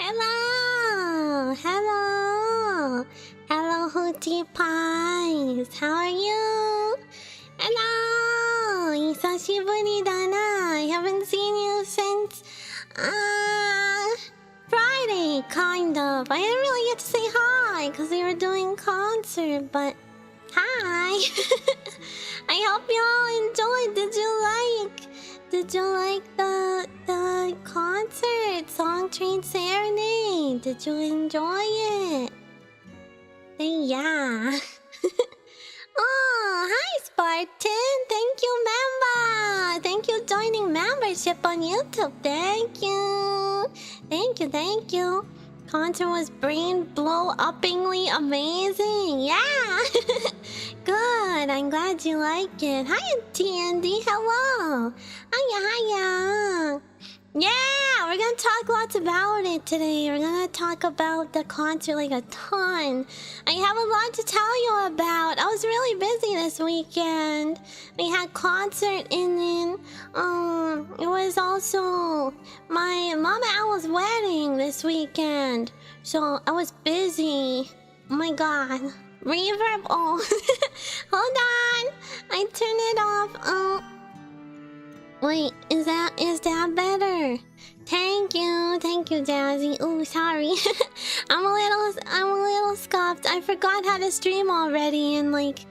Hello! Hello! Hello, Hootie Pies! How are you? Hello! Isashiburi da na. I haven't seen you since... Friday, kind of. I didn't really get to say hi because we were doing concert, but... Hi! I hope you all enjoyed. Did you like the concert? Song Trade Serenade. Did you enjoy it? Say yeah. Oh, hi Spartan. Thank you, member. Thank you joining membership on YouTube. Thank you. Thank you. Concert was brain-blow-uppingly amazing. Yeah. Good. I'm glad you like it. Hiya, TND. Hello. Hiya. Yeah, we're gonna talk lots about it today. We're gonna talk about the concert like a ton. I have a lot to tell you about. I was really busy this weekend. We had concert and then it was also my Mama Owl's wedding this weekend. So I was busy. Oh my god. Reverb. Oh. Hold on. I turned it off. Wait, is that better? Thank you, Jazzy. Oh, sorry. I'm a little scuffed. I forgot how to stream already in like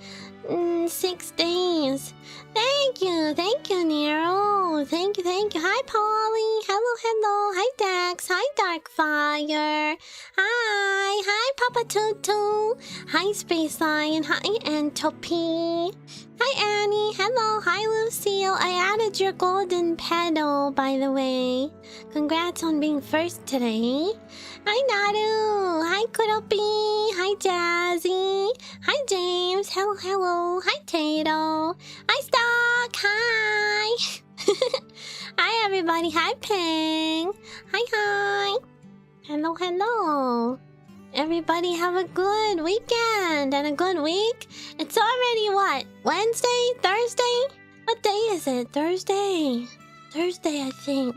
6 days. Thank you, Nero. Thank you. Hi, Polly. Hello. Hi, Dax. Hi, Darkfire. Hi, Papa Tutu. Hi, Space Lion. Hi, Entropy. Hi, Annie. Hello. Hi, Lucille. I added your golden pedal, by the way. Congrats on being first today. Hi, Naru. Hi, Kuropi. Hi, Jazzy. Hi, James. Hello. Hi, Tato. Hi, Stock. Hi. Hi, everybody. Hi, Ping. Hi. Hello. Everybody have a good weekend and a good week. It's already what? Wednesday? Thursday? What day is it? Thursday, I think.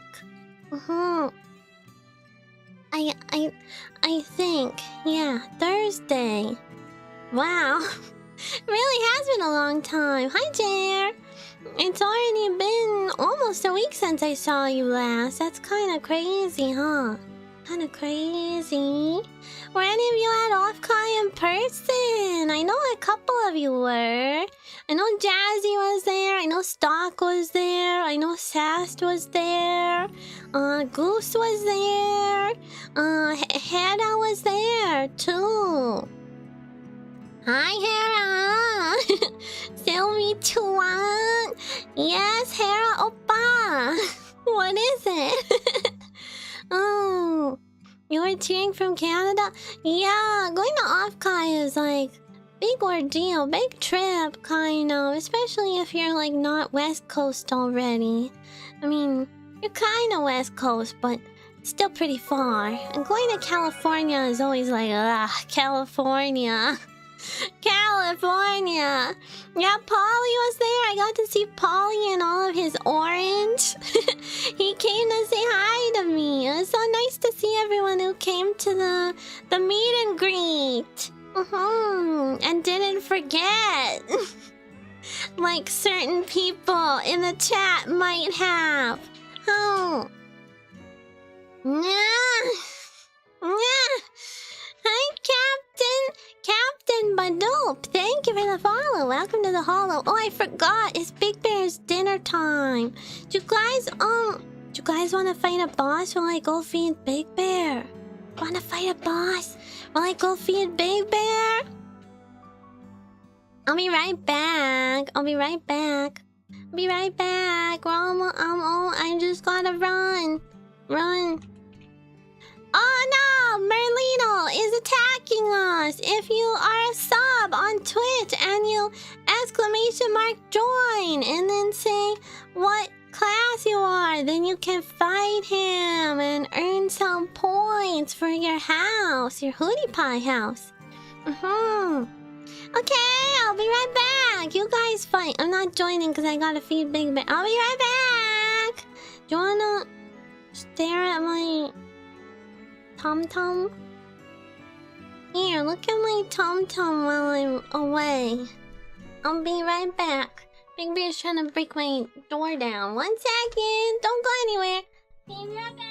I think. Yeah, Thursday. Wow. Really has been a long time. Hi, Jer. It's already been almost a week since I saw you last. That's kind of crazy, huh? Kind of crazy. Were any of you at OffKai in person? I know a couple of you were. I know Jazzy was there. I know Stock was there. I know Sast was there. Goose was there. Hera was there too. Hi, Hera. Silvi Chuan. Yes, Hera Oppa. What is it? Oh, you were cheering from Canada? Yeah, going to OffKai is like big ordeal, big trip, kind of. Especially if you're like not West Coast already. I mean, you're kind of West Coast, but still pretty far. And going to California is always like, California. California. Yeah, Polly was there. I got to see Polly in all of his orange. He came to say hi to me. It was so nice to see everyone who came to the meet and greet. And didn't forget. Like certain people in the chat might have. Oh. Hi, Captain Badoop. Thank you for the follow. Welcome to the holo. Oh, I forgot. It's Big Bear's dinner time. Do you guys want to fight a boss while I go feed Big Bear? Want to fight a boss while I go feed Big Bear? I'll be right back. I just gotta run. Oh no! Merlino is attacking us! If you are a sub on Twitch and you !join and then say what class you are, then you can fight him and earn some points for your house, your Hootie Pie house. Okay, I'll be right back. You guys fight. I'm not joining because I gotta feed Big Bear. I'll be right back. Do you wanna stare at my Tum-tum? Here, look at my tum-tum while I'm away. I'll be right back. Big Bear's trying to break my door down. 1 second. Don't go anywhere. Be right back.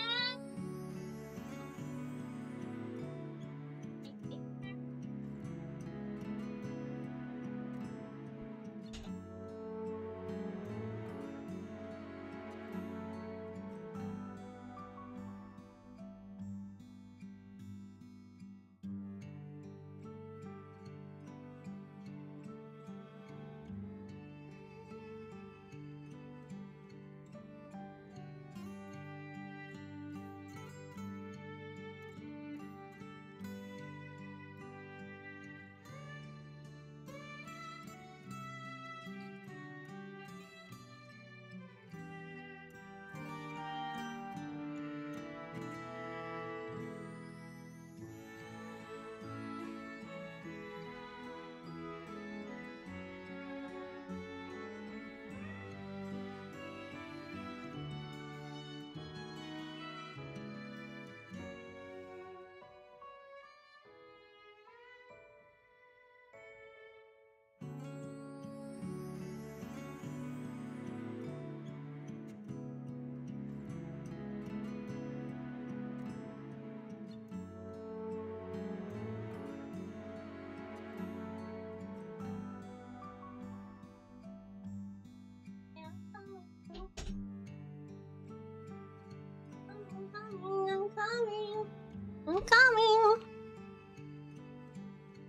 I'm coming.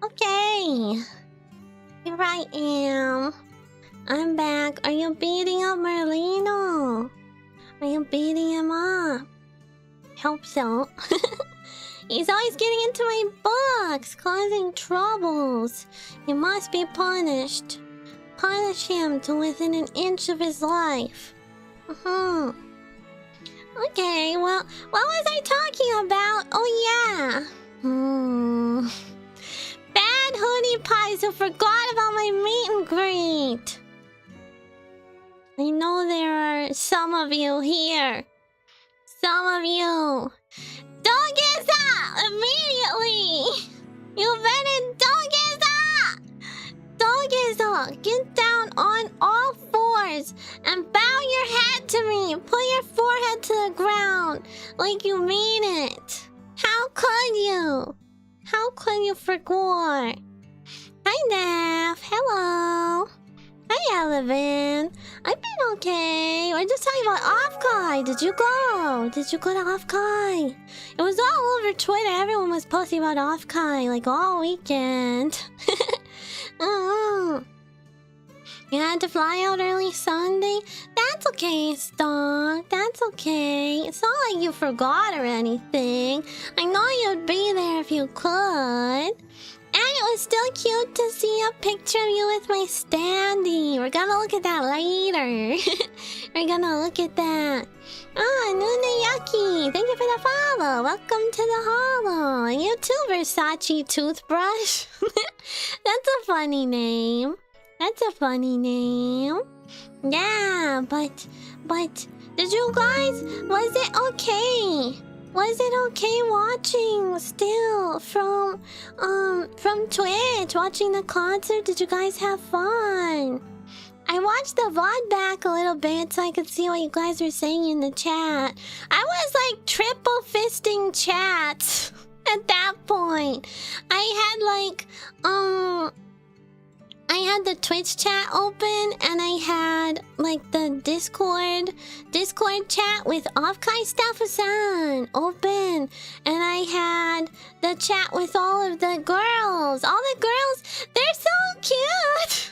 Okay. Here I am. I'm back. Are you beating up Merlino? Are you beating him up? Hope so. He's always getting into my books, causing troubles. He must be punished. Punish him to within an inch of his life. Okay, well, what was I talking about? Oh, yeah. Bad hoodie pies who forgot about my meet and greet. I know there are some of you here. Some of you. Don't get up immediately. You better don't get up. Don't get up. Get down on all fours and bow your head to me. Put your forehead to the ground like you mean it. How could you? How could you forget? Hi, Neff. Hello. Hi, Eleven. I've been okay. We're just talking about OffKai. Did you go? Did you go to OffKai? It was all over Twitter. Everyone was posting about OffKai like all weekend. You had to fly out early Sunday? That's okay, Star. That's okay. It's not like you forgot or anything. I know you'd be there if you could. And it was still cute to see a picture of you with my standee. We're gonna look at that later. We're gonna look at that. Nunayaki, thank you for the follow. Welcome to the hollow. And you too, Versace Toothbrush. That's a funny name. That's a funny name. Yeah, but did you guys, was it okay? Was it okay watching still from Twitch, watching the concert? Did you guys have fun? I watched the VOD back a little bit so I could see what you guys were saying in the chat. I was like triple fisting chats at that point. I had the Twitch chat open and I had like the Discord chat with OffKai Staffasan open, and I had the chat with all of the girls. All the girls, they're so cute.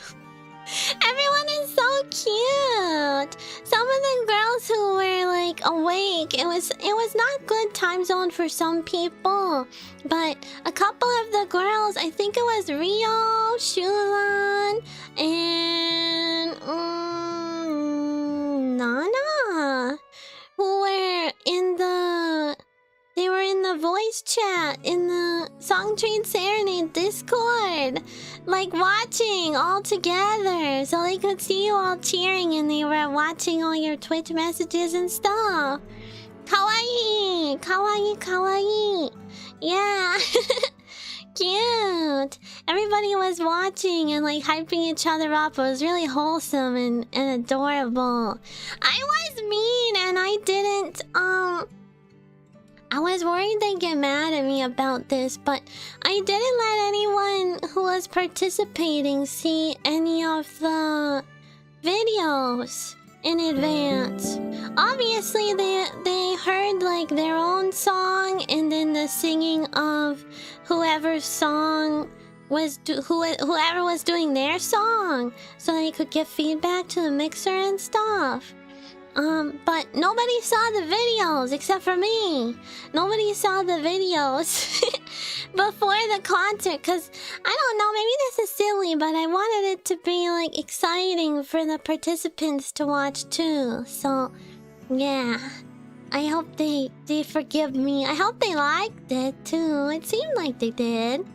Everyone is so cute. Some of the girls who were like awake, it was not good time zone for some people, but a couple of the girls, I think it was Rio, Shulan, and Nana, who were in the voice chat in the Song Trade Serenade Discord, like watching all together, so they could see you all cheering and they were watching all your Twitch messages and stuff. Kawaii, kawaii, kawaii. Yeah. cute. Everybody was watching and like hyping each other up. It was really wholesome and adorable. I was mean and I didn't I was worried they'd get mad at me about this, but I didn't let anyone who was participating see any of the videos in advance. Obviously, they heard like their own song and then the singing of whoever's song was whoever was doing their song, so they could give feedback to the mixer and stuff. But nobody saw the videos except for me. Nobody saw the videos before the concert, cause I don't know, maybe this is silly, but I wanted it to be like exciting for the participants to watch too. So yeah, I hope they forgive me. I hope they liked it too. It seemed like they did.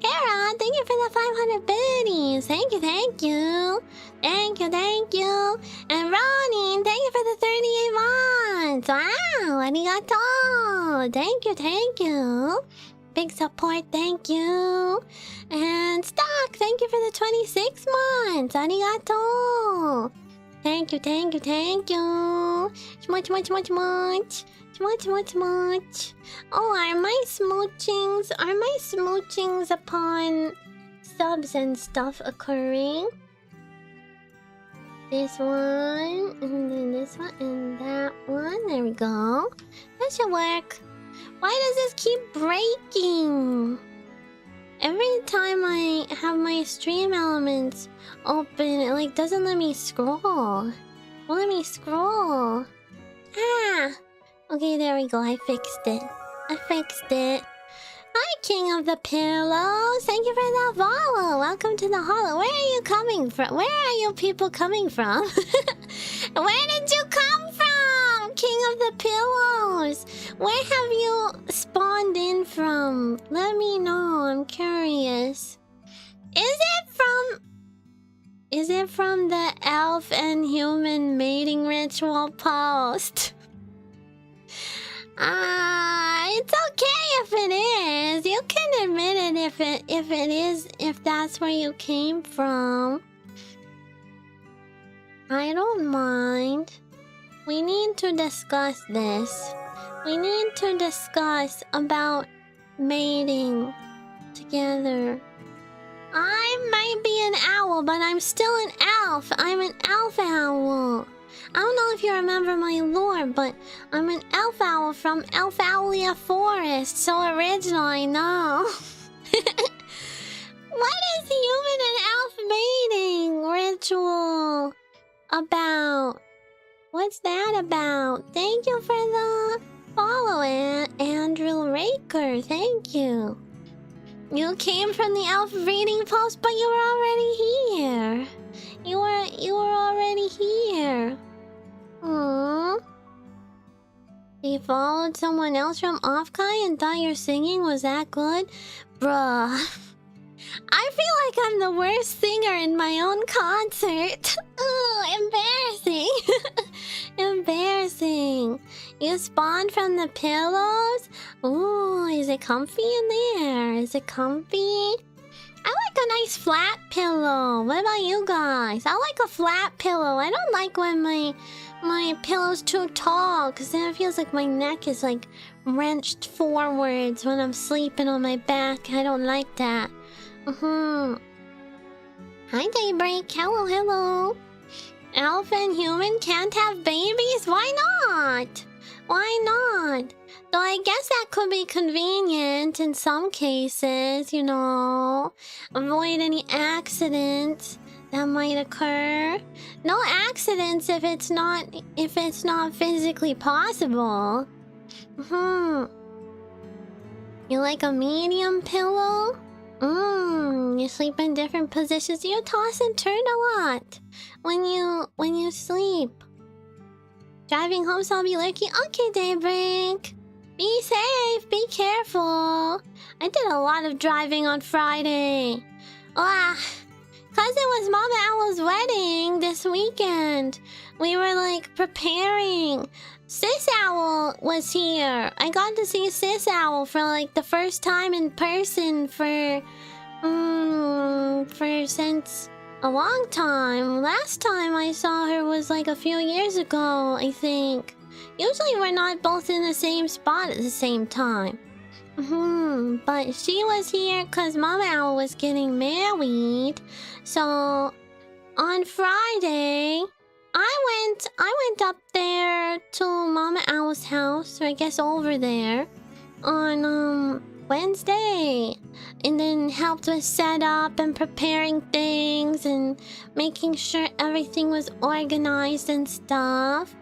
Hera, thank you for the 500 biddies. Thank you, thank you. Thank you, thank you. And Ronnie, thank you for the 38 months. Wow, arigato. Thank you, thank you. Big support, thank you. And Stock, thank you for the 26 months. Arigato. Thank you, thank you, thank you. Much. Oh, are my smoochings upon subs and stuff occurring? This one, and then this one, and that one. There we go. That should work. Why does this keep breaking? Every time I have my stream elements open, it like doesn't let me scroll. Won't let me scroll. Ah! Okay, there we go. I fixed it. Hi, King of the Pillows. Thank you for that follow. Welcome to the hollow. Where are you coming from? Where are you people coming from? Where did you come from, King of the Pillows? Where have you spawned in from? Let me know. I'm curious. Is it from the elf and human mating ritual post? It's okay if it is. You can admit it if that's where you came from. I don't mind. We need to discuss this. We need to discuss about mating together. I might be an owl, but I'm still an elf. I'm an elf owl. I don't know if you remember my lore, but I'm an elf owl from Elfowlia Forest. So original, I know. What is human and elf mating ritual about? What's that about? Thank you for the follow, Andrew Raker. Thank you. You came from the elf reading post, but you were already here. You were already here. Aww. They followed someone else from OffKai and thought your singing was that good? Bruh. I feel like I'm the worst singer in my own concert. Ugh, embarrassing. Embarrassing. You spawned from the pillows? Ooh, is it comfy in there? Is it comfy? I like a nice flat pillow. What about you guys? I like a flat pillow. I don't like when my pillow's too tall, because then it feels like my neck is like wrenched forwards when I'm sleeping on my back. I don't like that. Hi, Daybreak. Hello, hello. Elf and human can't have babies? Why not? Why not? Though I guess that could be convenient in some cases, you know. Avoid any accidents that might occur. No accidents if it's not physically possible. You like a medium pillow? You sleep in different positions. You toss and turn a lot when you sleep. Driving home, so I'll be lurking. Okay, Daybreak. Be safe. Be careful. I did a lot of driving on Friday. Cause it was Mama Owl's wedding this weekend. We were like preparing Sis Owl was here. I got to see Sis Owl for like the first time in person for since a long time. Last time I saw her was like a few years ago, I think. Usually we're not both in the same spot at the same time. But she was here because Mama Owl was getting married. So on Friday, I went up there to Mama Owl's house, or I guess over there, on Wednesday, and then helped with setup and preparing things and making sure everything was organized and stuff.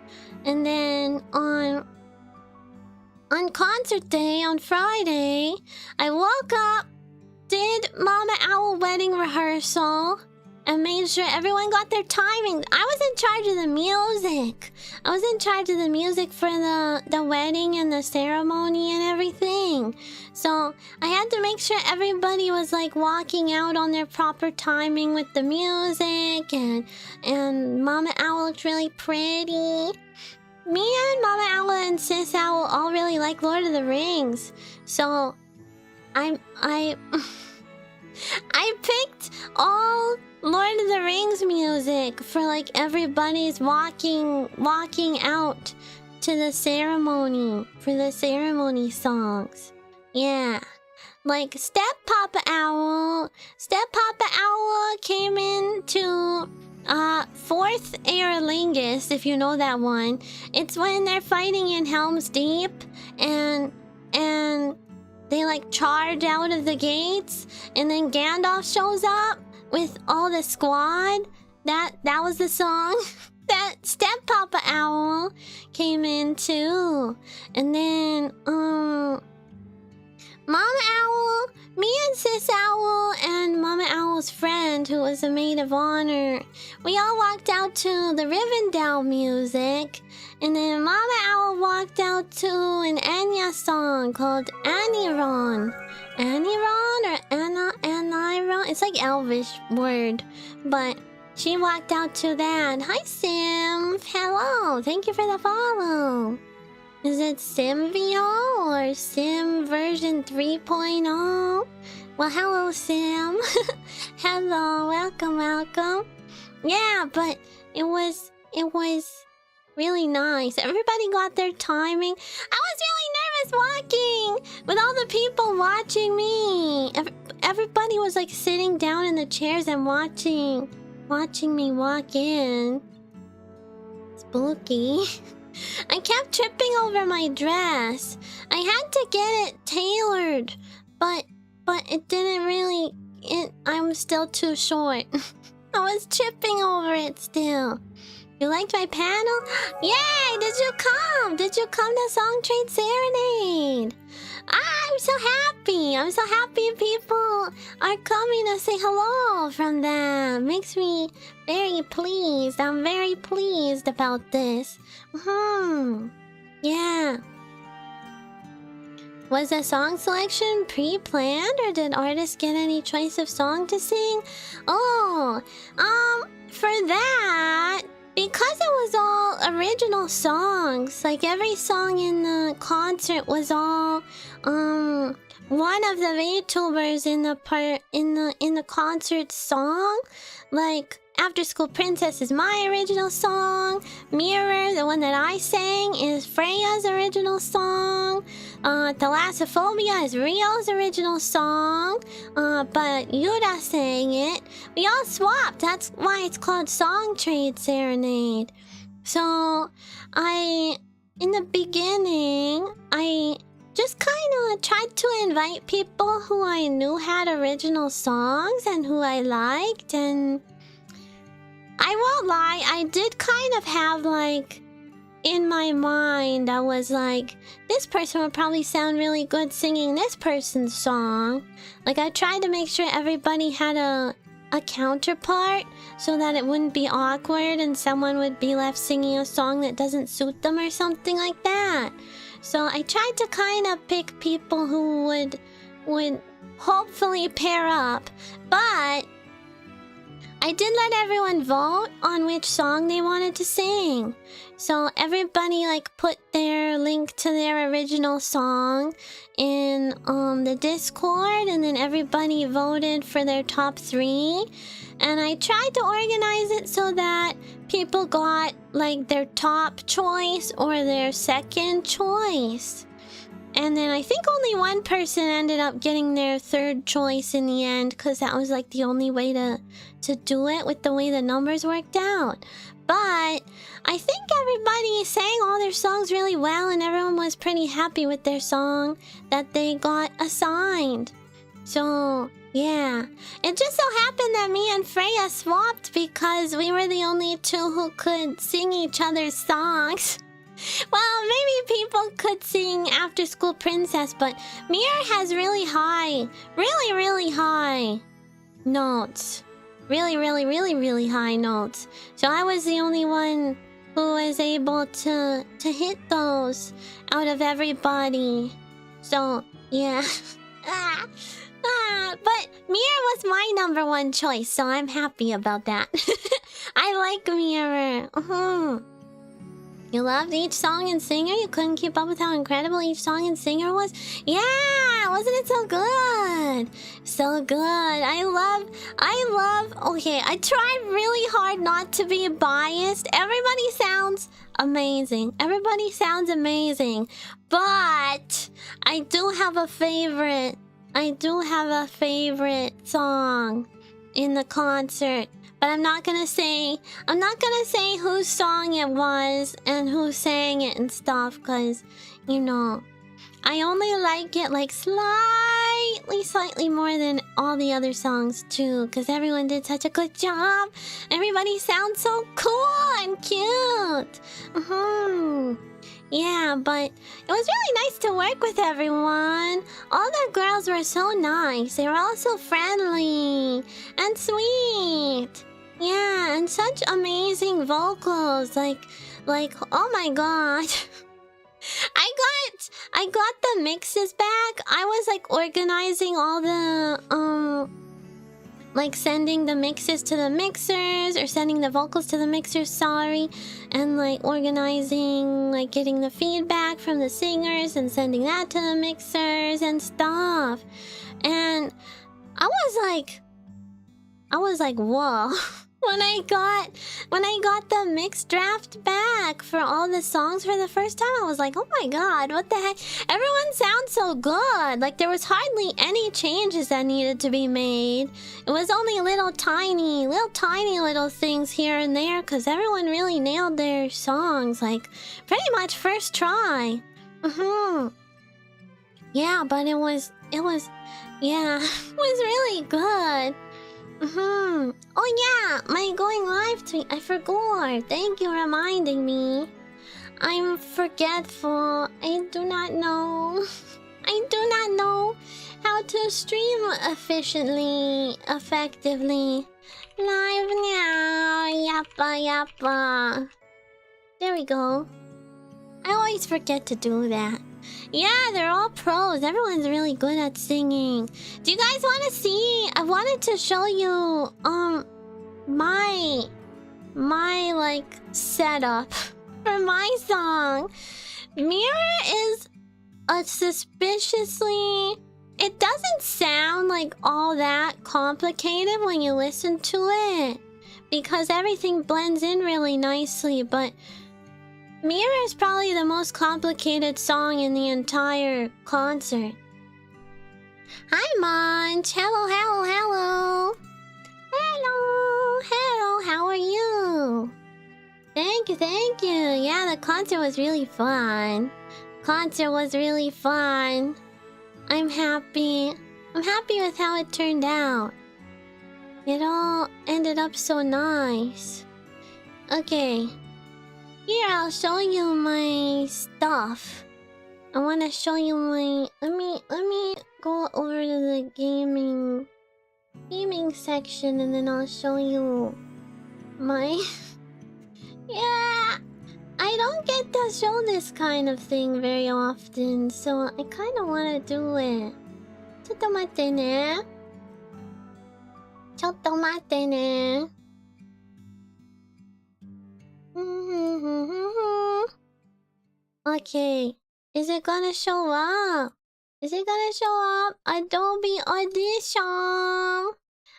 And then on concert day, on Friday, I woke up, did Mama Owl wedding rehearsal, and made sure everyone got their timing. I was in charge of the music. I was in charge of the music for the wedding and the ceremony and everything. So I had to make sure everybody was like walking out on their proper timing with the music, and Mama Owl looked really pretty. Me and Mama Owl and Sis Owl all really like Lord of the Rings. So I picked all Lord of the Rings music for like everybody's walking out to the ceremony, for the ceremony songs. Yeah. Like Step Papa Owl came into Fourth Aerlingus, if you know that one. It's when they're fighting in Helm's Deep and they like charge out of the gates, and then Gandalf shows up with all the squad. That was the song that Step Papa Owl came in too. And then Mama Owl, me and Sis Owl and Mama Owl's friend, who was a maid of honor, we all walked out to the Rivendell music. And then Mama Owl walked out to an Enya song called Aniron. Aniron or Aniron? It's like Elvish word. But she walked out to that. Hi, Sim. Hello. Thank you for the follow. Is it Simvio or Sim version 3.0? Well, hello, Sim. Hello. Welcome. Yeah, but it was really nice. Everybody got their timing. I was really nervous walking with all the people watching me. Everybody was like sitting down in the chairs and watching me walk in. Spooky. I kept tripping over my dress. I had to get it tailored, but it didn't really. I'm still too short. I was tripping over it still. You liked my panel? Yay! Did you come? Did you come to Song Trade Serenade? I'm so happy. I'm so happy people are coming to say hello from them. Makes me very pleased. I'm very pleased about this. Yeah. Was the song selection pre-planned, or did artists get any choice of song to sing? Oh, for that, because it was all original songs, like every song in the concert was all one of the VTubers in the concert song. Like After School Princess is my original song. Mirror, the one that I sang, is Freya's original song. Thalassophobia is Rio's original song. But Yuda sang it. We all swapped. That's why it's called Song Trade Serenade. So, in the beginning, I just kind of tried to invite people who I knew had original songs and who I liked, and I won't lie, I did kind of have like, in my mind, I was like, this person would probably sound really good singing this person's song. Like, I tried to make sure everybody had a counterpart so that it wouldn't be awkward and someone would be left singing a song that doesn't suit them or something like that. So I tried to kind of pick people who would hopefully pair up. But I did let everyone vote on which song they wanted to sing. So everybody like put their link to their original song in the Discord, and then everybody voted for their top 3. And I tried to organize it so that people got like their top choice or their second choice. And then I think only one person ended up getting their third choice in the end, because that was like the only way to do it with the way the numbers worked out. But I think everybody sang all their songs really well, and everyone was pretty happy with their song that they got assigned. So yeah, it just so happened that me and Freya swapped because we were the only 2 who could sing each other's songs. Well, maybe people could sing After School Princess, but Mir has really high, really high notes. Really high notes. So I was the only one who was able to hit those out of everybody. So, yeah. But Mir was my number 1 choice, so I'm happy about that. I like Mir. You loved each song and singer? You couldn't keep up with how incredible each song and singer was? Yeah! Wasn't it so good? So good. I love... Okay, I tried really hard not to be biased. Everybody sounds amazing. Everybody sounds amazing. But I do have a favorite. I do have a favorite song in the concert. But I'm not gonna say whose song it was and who sang it and stuff, cause, you know, I only like it like slightly more than all the other songs too, cause everyone did such a good job. Everybody sounds so cool and cute. Yeah, but it was really nice to work with everyone. All the girls were so nice. They were all so friendly and sweet. Yeah, and such amazing vocals. Like, oh my god. I got the mixes back. I was like organizing all the like sending the mixes to the mixers, or sending the vocals to the mixers, sorry, and like organizing, like getting the feedback from the singers and sending that to the mixers and stuff. And I was like, whoa. When I got the mix draft back for all the songs for the first time, I was like, oh my god, what the heck? Everyone sounds so good. Like, there was hardly any changes that needed to be made. It was only little tiny little things here and there, because everyone really nailed their songs, like, pretty much first try. Yeah, but it was really good. Oh yeah, my going live tweet. I forgot. Thank you for reminding me. I'm forgetful. I do not know how to stream efficiently, effectively. Live now. Yappa. There we go. I always forget to do that. Yeah, they're all pros. Everyone's really good at singing. Do you guys want to see? I wanted to show you my like setup for my song. Mirror is a suspiciously... It doesn't sound like all that complicated when you listen to it, because everything blends in really nicely, but Mirror is probably the most complicated song in the entire concert. Hi, Munch. Hello. How are you? Thank you. Yeah, the concert was really fun. I'm happy. I'm happy with how it turned out. It all ended up so nice. Okay. Here, I'll show you my stuff. I want to show you my... Let me go over to the gaming section, and then I'll show you my... Yeah, I don't get to show this kind of thing very often, so I kind of want to do it. ちょっと待ってね。ちょっと待ってね。Okay. Is it gonna show up? Is it gonna show up? Adobe Audition.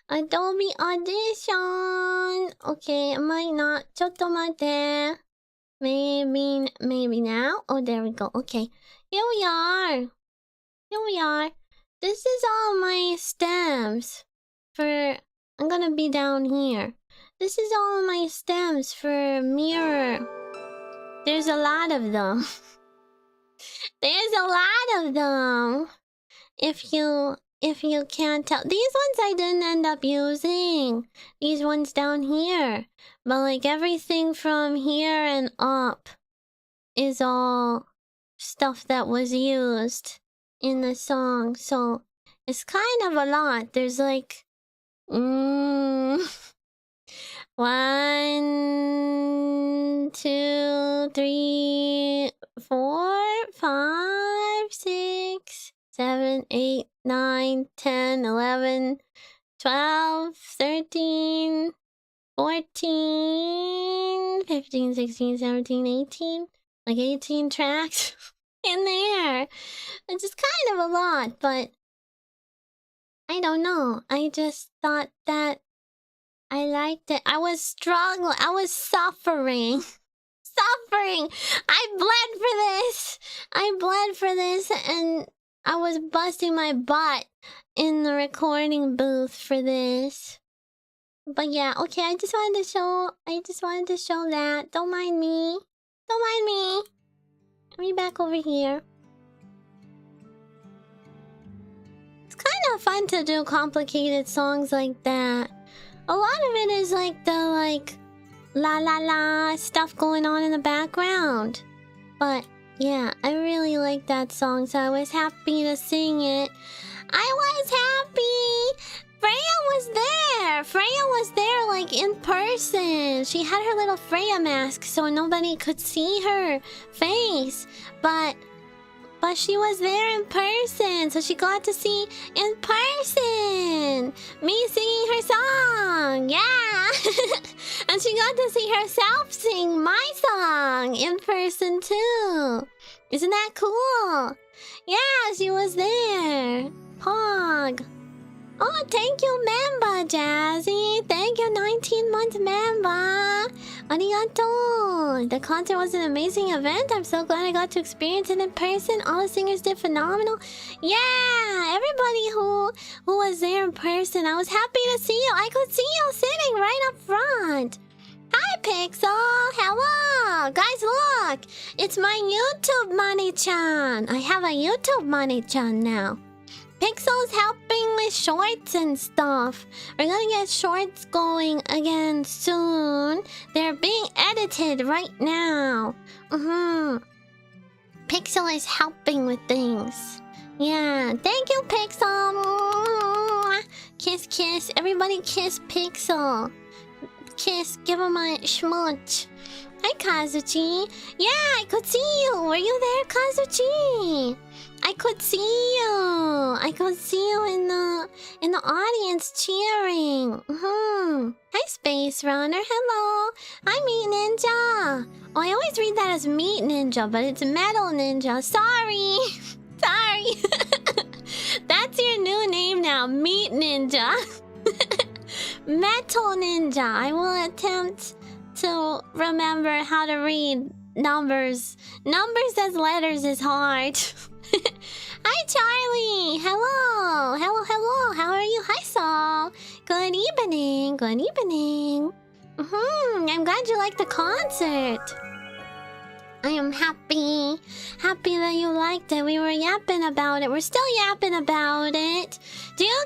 Adobe Audition. Okay, it might not. ちょっと待って。Maybe now. Oh, there we go. Okay. Here we are. Here we are. This is all my stems for... I'm gonna be down here. This is all my stems for mirror. There's a lot of them. There's a lot of them. If you can't tell. These ones I didn't end up using. These ones down here. But like everything from here and up is all stuff that was used in the song. So it's kind of a lot. There's like 1, 2, 3, 4, 5, 6, 7, 8, 9, 10, 11, 12, 13, 14, 15, 16, 17, 18. Like 18 tracks in there. It's just kind of a lot, but I don't know. I just thought that I liked it. I was struggling. I was suffering. Suffering. I bled for this and I was busting my butt in the recording booth for this. But yeah, okay, I just wanted to show that. Don't mind me. Don't mind me. Let me back over here. It's kind of fun to do complicated songs like that. A lot of it is like the la la la stuff going on in the background. But yeah, I really like that song, so I was happy to sing it. I was happy! Freya was there! Freya was there, like, in person. She had her little Freya mask, so nobody could see her face. But she was there in person, so she got to see in person me singing her song. Yeah! And she got to see herself sing my song in person, too. Isn't that cool? Yeah, she was there. Pog. Oh, thank you, member, Jazzy. Thank you, 19-month member. Arigato. The concert was an amazing event. I'm so glad I got to experience it in person. All the singers did phenomenal. Yeah, everybody who was there in person, I was happy to see you. I could see you sitting right up front. Hi, Pixel. Hello. Guys, look. It's my YouTube money-chan. I have a YouTube money-chan now. Pixel's helping with shorts and stuff. We're gonna get shorts going again soon. They're being edited right now. Pixel is helping with things. Yeah, thank you, Pixel. Kiss, kiss. Everybody kiss Pixel. Kiss, give him a schmooch. Hi, Kazuchi. Yeah, I could see you. Were you there, Kazuchi? I could see you. I could see you in the audience cheering. Hi, Space Runner. Hello. Hi, Meat Ninja. Oh, I always read that as Meat Ninja, but it's Metal Ninja. Sorry. Sorry. That's your new name now, Meat Ninja. Metal Ninja. I will attempt to remember how to read numbers. Numbers as letters is hard. Hi, Charlie. Hello. Hello, hello. How are you? Hi, Saul. Good evening. Good evening. I'm glad you liked the concert. I am happy. Happy that you liked it. We were yapping about it. We're still yapping about it. Did you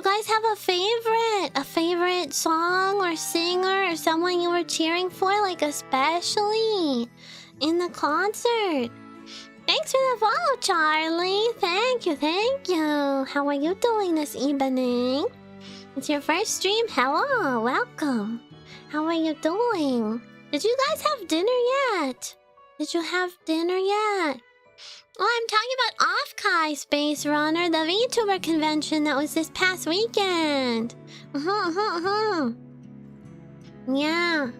guys have a favorite? A favorite song or singer or someone you were cheering for, like especially in the concert? Thanks for the follow, Charlie. Thank you, thank you. How are you doing this evening? It's your first stream. Hello, welcome. How are you doing? Did you guys have dinner yet? Did you have dinner yet? Well, I'm talking about OffKai Space Runner, the VTuber convention that was this past weekend. Yeah.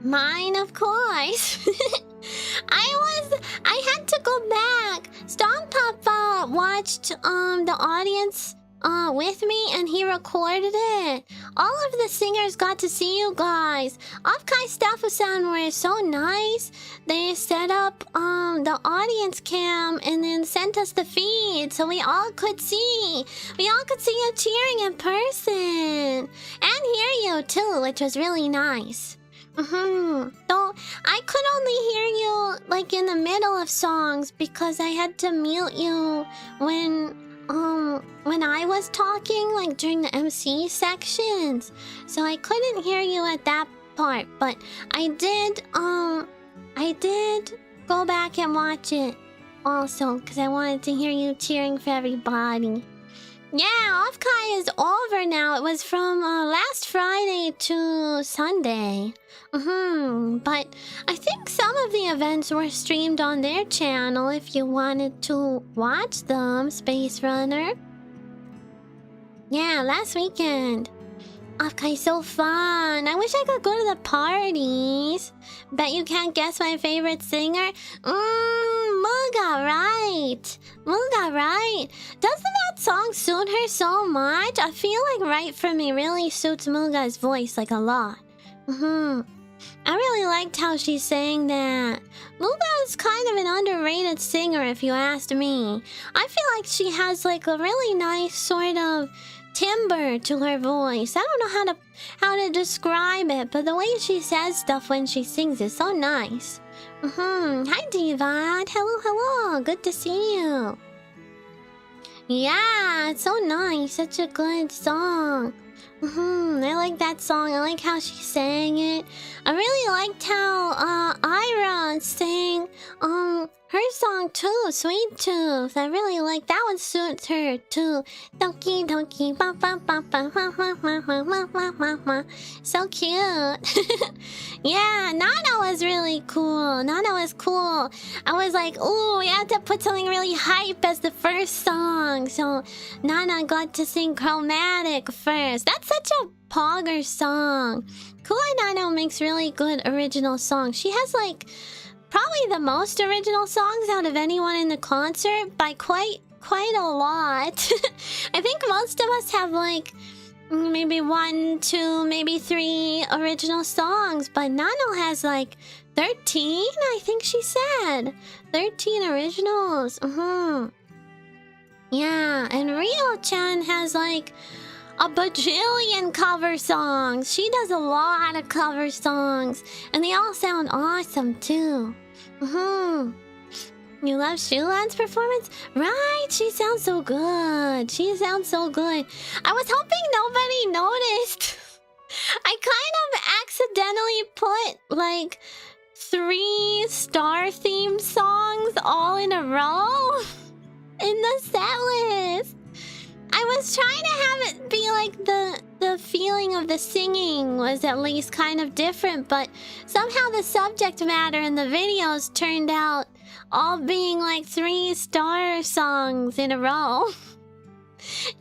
Mine, of course. I had to go back. Stomp Papa watched the audience with me, and he recorded it. All of the singers got to see you guys. OffKai Staff-san were so nice. They set up the audience cam and then sent us the feed so we all could see. We all could see you cheering in person and hear you too, which was really nice. So I could only hear you like in the middle of songs because I had to mute you when I was talking, like during the MC sections. So I couldn't hear you at that part, but I did go back and watch it also because I wanted to hear you cheering for everybody. Yeah, OffKai is over now. It was from last Friday to Sunday. But I think some of the events were streamed on their channel if you wanted to watch them, Space Runner. Yeah, last weekend. OffKai's so fun. I wish I could go to the parties. Bet you can't guess my favorite singer? Muga, right. Muga, right. Doesn't that song suit her so much? I feel like Right For Me really suits Muga's voice like a lot. I really liked how she sang that. Muga is kind of an underrated singer if you asked me. I feel like she has like a really nice sort of timbre to her voice. I don't know how to describe it, but the way she says stuff when she sings is so nice. Hi Diva. Hello. Good to see you. Yeah, it's so nice. Such a good song. I like that song. I like how she sang it. I really liked how Ira sang her song too, Sweet Tooth. I really like that one, suits her too. Donkey donkey ba ba ba ba ma ma ma ma ma ma ma ma. So cute. Yeah, Nana was really cool. Nana was cool. I was like, ooh, we had to put something really hype as the first song. So Nana got to sing Chromatic first. That's such a Pogger song. Kua Nano makes really good original songs. She has like probably the most original songs out of anyone in the concert by quite a lot. I think most of us have like maybe 1, 2, maybe 3 original songs, but Nano has like 13, I think she said. 13 originals. Yeah, and Rio-chan has like a bajillion cover songs. She does a lot of cover songs, and they all sound awesome too. You love Shulan's performance? Right, she sounds so good. She sounds so good. I was hoping nobody noticed. I kind of accidentally put like 3 star theme songs all in a row in the set list. I was trying to have it be like the feeling of the singing was at least kind of different, but somehow the subject matter in the videos turned out all being like 3 star songs in a row.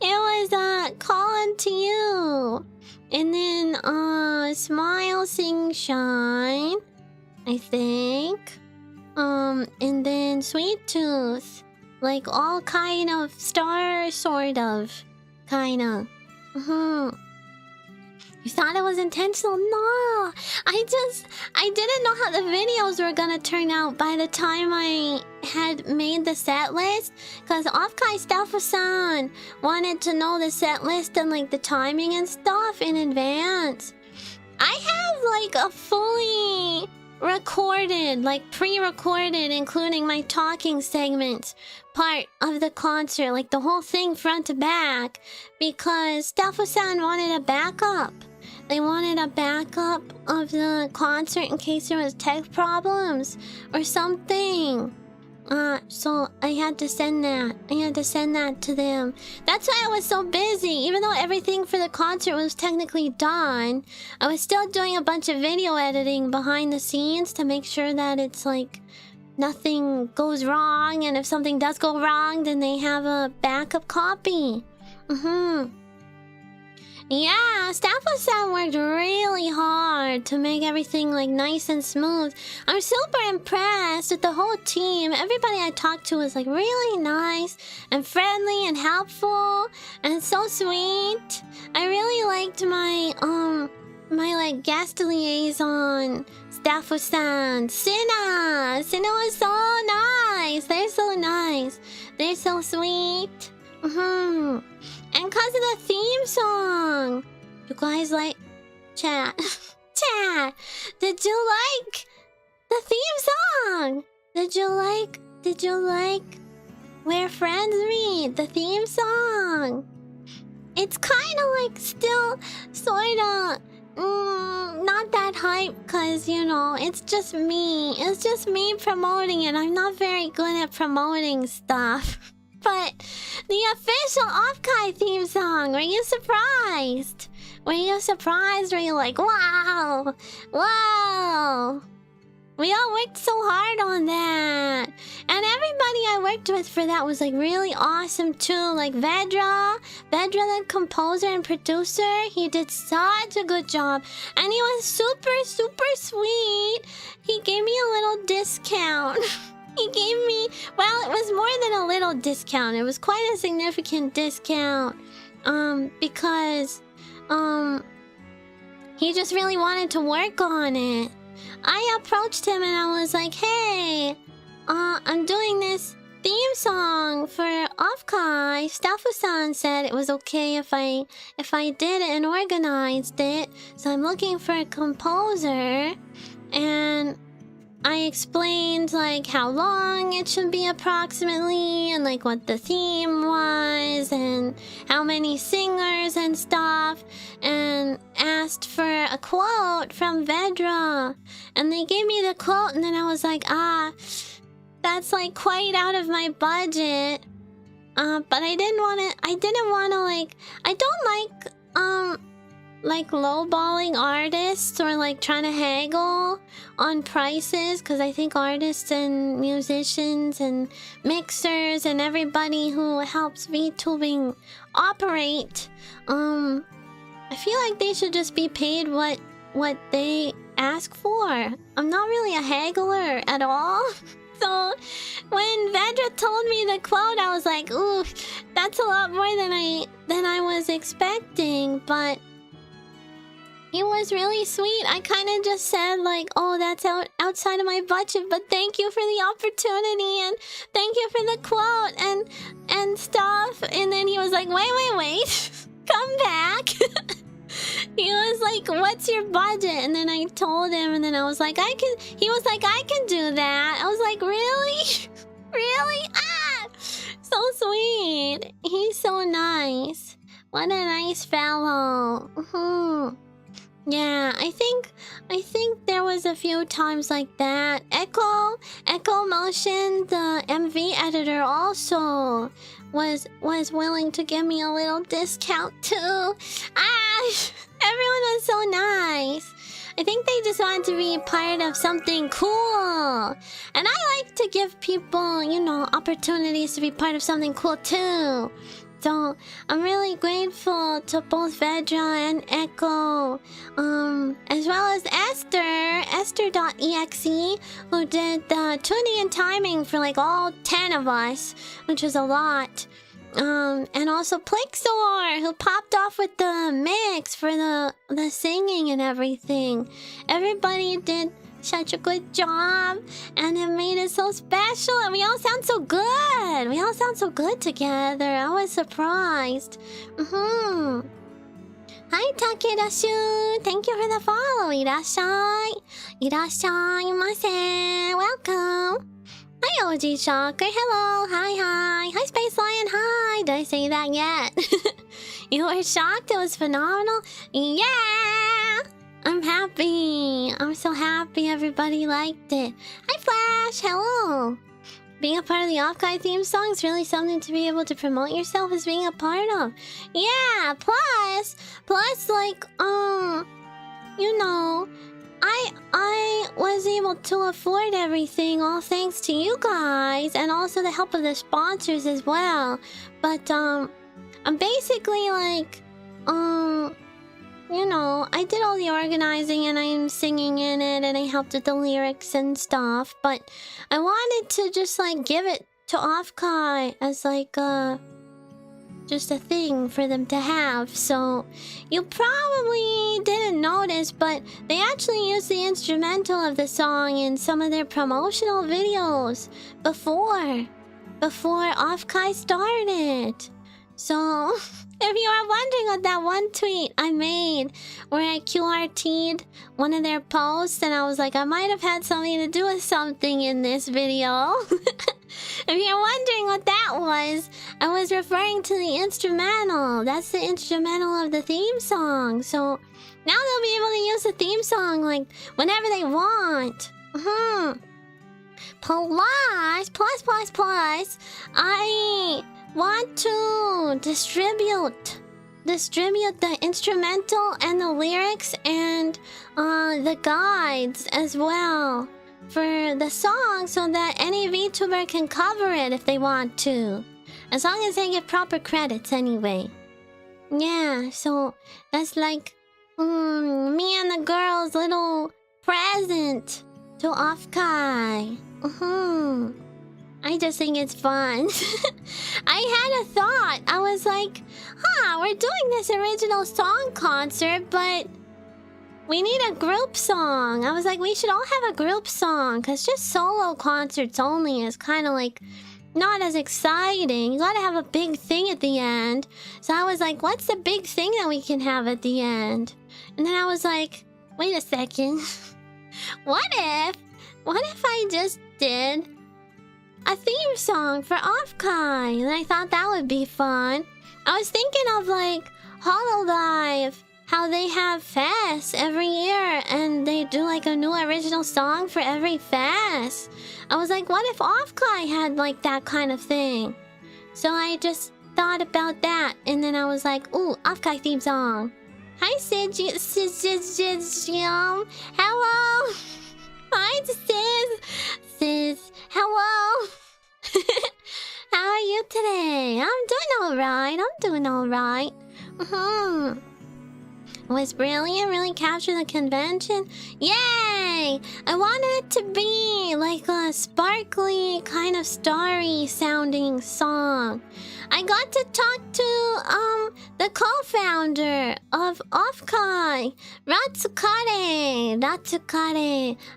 It was Calling to You, and then Smile Sing Shine, I think, and then Sweet Tooth. Like all kind of star, sort of. Kinda. You thought it was intentional? No! I didn't know how the videos were gonna turn out by the time I had made the set list. Cause OffKai Staff-san wanted to know the set list and like the timing and stuff in advance. I have like a fully recorded, like pre-recorded, including my talking segments, part of the concert, like the whole thing front to back, because Staff-san wanted a backup. They wanted a backup of the concert in case there was tech problems or something. So I had to send that. I had to send that to them. That's why I was so busy. Even though everything for the concert was technically done, I was still doing a bunch of video editing behind the scenes to make sure that it's like nothing goes wrong, and if something does go wrong, then they have a backup copy. Yeah, staff was worked really hard to make everything like nice and smooth. I'm super impressed with the whole team. Everybody I talked to was like really nice and friendly and helpful and so sweet. I really liked my my like guest liaison, Staff-san, Sinna. Sinna was so nice. They're so nice. They're so sweet. And cause of the theme song, you guys like chat. Chat. Did you like the theme song? Did you like Where Friends Meet, the theme song? It's kind of like still sort of not that hype, cause you know it's just me. It's just me promoting it. I'm not very good at promoting stuff. But the official OffKai theme song, were you surprised? Were you surprised? Were you like, wow, wow? We all worked so hard on that. And everybody I worked with for that was like really awesome too. Like Vedra, the composer and producer, he did such a good job. And he was super, super sweet. He gave me a little discount. He gave me, well, it was more than a little discount. It was quite a significant discount. Because, he just really wanted to work on it. I approached him and I was like, hey, I'm doing this theme song for OffKai. Staff-san said it was okay if I did it and organized it. So I'm looking for a composer. And I explained like how long it should be approximately and like what the theme was and how many singers and stuff, and asked for a quote from Vedra, and they gave me the quote, and then I was like, that's like quite out of my budget, but I didn't want to like, I don't like lowballing artists or like trying to haggle on prices, because I think artists and musicians and mixers and everybody who helps VTubing operate, I feel like they should just be paid what they ask for. I'm not really a haggler at all. So when Vedra told me the quote, I was like, ooh, that's a lot more than I was expecting, but he was really sweet. I kind of just said like, oh, that's outside of my budget, but thank you for the opportunity and thank you for the quote and stuff. And then he was like, wait, come back. He was like, what's your budget? And then I told him, and then I was like, he was like, I can do that. I was like, really? Really? So sweet. He's so nice. What a nice fellow. Yeah, I think there was a few times like that. Echo Motion, the MV editor, also was willing to give me a little discount too. Everyone was so nice. I think they just wanted to be part of something cool. And I like to give people, you know, opportunities to be part of something cool too. So I'm really grateful to both Vedra and Echo, as well as Esther.exe, who did the tuning and timing for like all 10 of us, which was a lot. And also Plixor, who popped off with the mix for the singing and everything. Everybody did such a good job, and it made it so special, and we all sound so good. We all sound so good together. I was surprised. Hi, Takeda-shun. Thank you for the follow. Irashai. Irashai-mase. Welcome. Hi, OG Shocker. Hello. Hi. Hi, Space Lion. Hi. Did I say that yet? You were shocked? It was phenomenal? Yeah! I'm happy. I'm so happy everybody liked it. Hi, Flash. Hello. Being a part of the OffKai theme song is really something to be able to promote yourself as being a part of. Yeah, plus, like, you know, I I was able to afford everything all thanks to you guys and also the help of the sponsors as well. But I'm basically like you know, I did all the organizing and I'm singing in it and I helped with the lyrics and stuff, but I wanted to just like give it to OffKai as like just a thing for them to have. So you probably didn't notice, but they actually used the instrumental of the song in some of their promotional videos before OffKai started. So if you are wondering what that one tweet I made where I QRT'd one of their posts and I was like, I might have had something to do with something in this video. If you're wondering what that was, I was referring to the instrumental. That's the instrumental of the theme song. So now they'll be able to use the theme song like whenever they want. Plus, I want to distribute the instrumental and the lyrics and the guides as well for the song so that any VTuber can cover it if they want to, as long as they get proper credits anyway. Yeah, so that's like me and the girls' little present to OffKai. I just think it's fun. I had a thought. I was like, we're doing this original song concert, but we need a group song. I was like, we should all have a group song, because just solo concerts only is kind of like not as exciting. You gotta have a big thing at the end. So I was like, what's the big thing that we can have at the end? And then I was like, wait a second. What if I just did a theme song for OffKai? And I thought that would be fun. I was thinking of like Hololive, how they have fests every year and they do like a new original song for every fest. I was like, what if OffKai had like that kind of thing? So I just thought about that and then I was like, ooh, OffKai theme song. Hi Sid, hello. Hi Sis, hello. How are you today? I'm doing alright. Was brilliant, really captured the convention. Yay! I wanted it to be like a sparkly, kind of starry sounding song. I got to talk to the co-founder of OffKai, Ratsukare.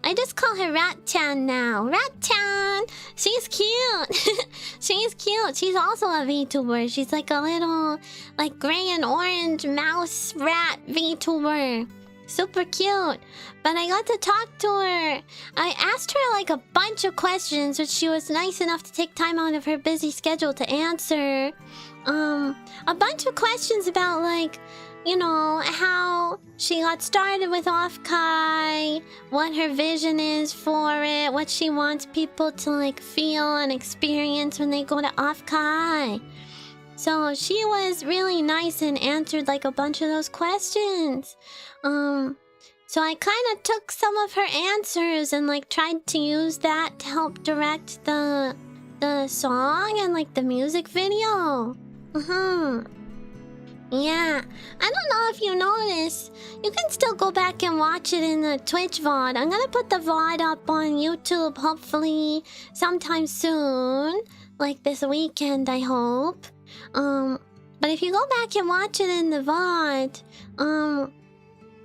I just call her Rat-chan now. Rat-chan! She's cute. She's cute. She's also a VTuber. She's like a little like gray and orange mouse rat VTuber. Super cute. But I got to talk to her. I asked her like a bunch of questions, which she was nice enough to take time out of her busy schedule to answer. A bunch of questions about like, you know, how she got started with OffKai, what her vision is for it, what she wants people to like feel and experience when they go to OffKai. So she was really nice and answered like a bunch of those questions. So I kind of took some of her answers and like tried to use that to help direct the song and like the music video. Yeah, I don't know if you noticed, you can still go back and watch it in the Twitch VOD. I'm gonna put the VOD up on YouTube hopefully sometime soon, like this weekend I hope. But if you go back and watch it in the VOD,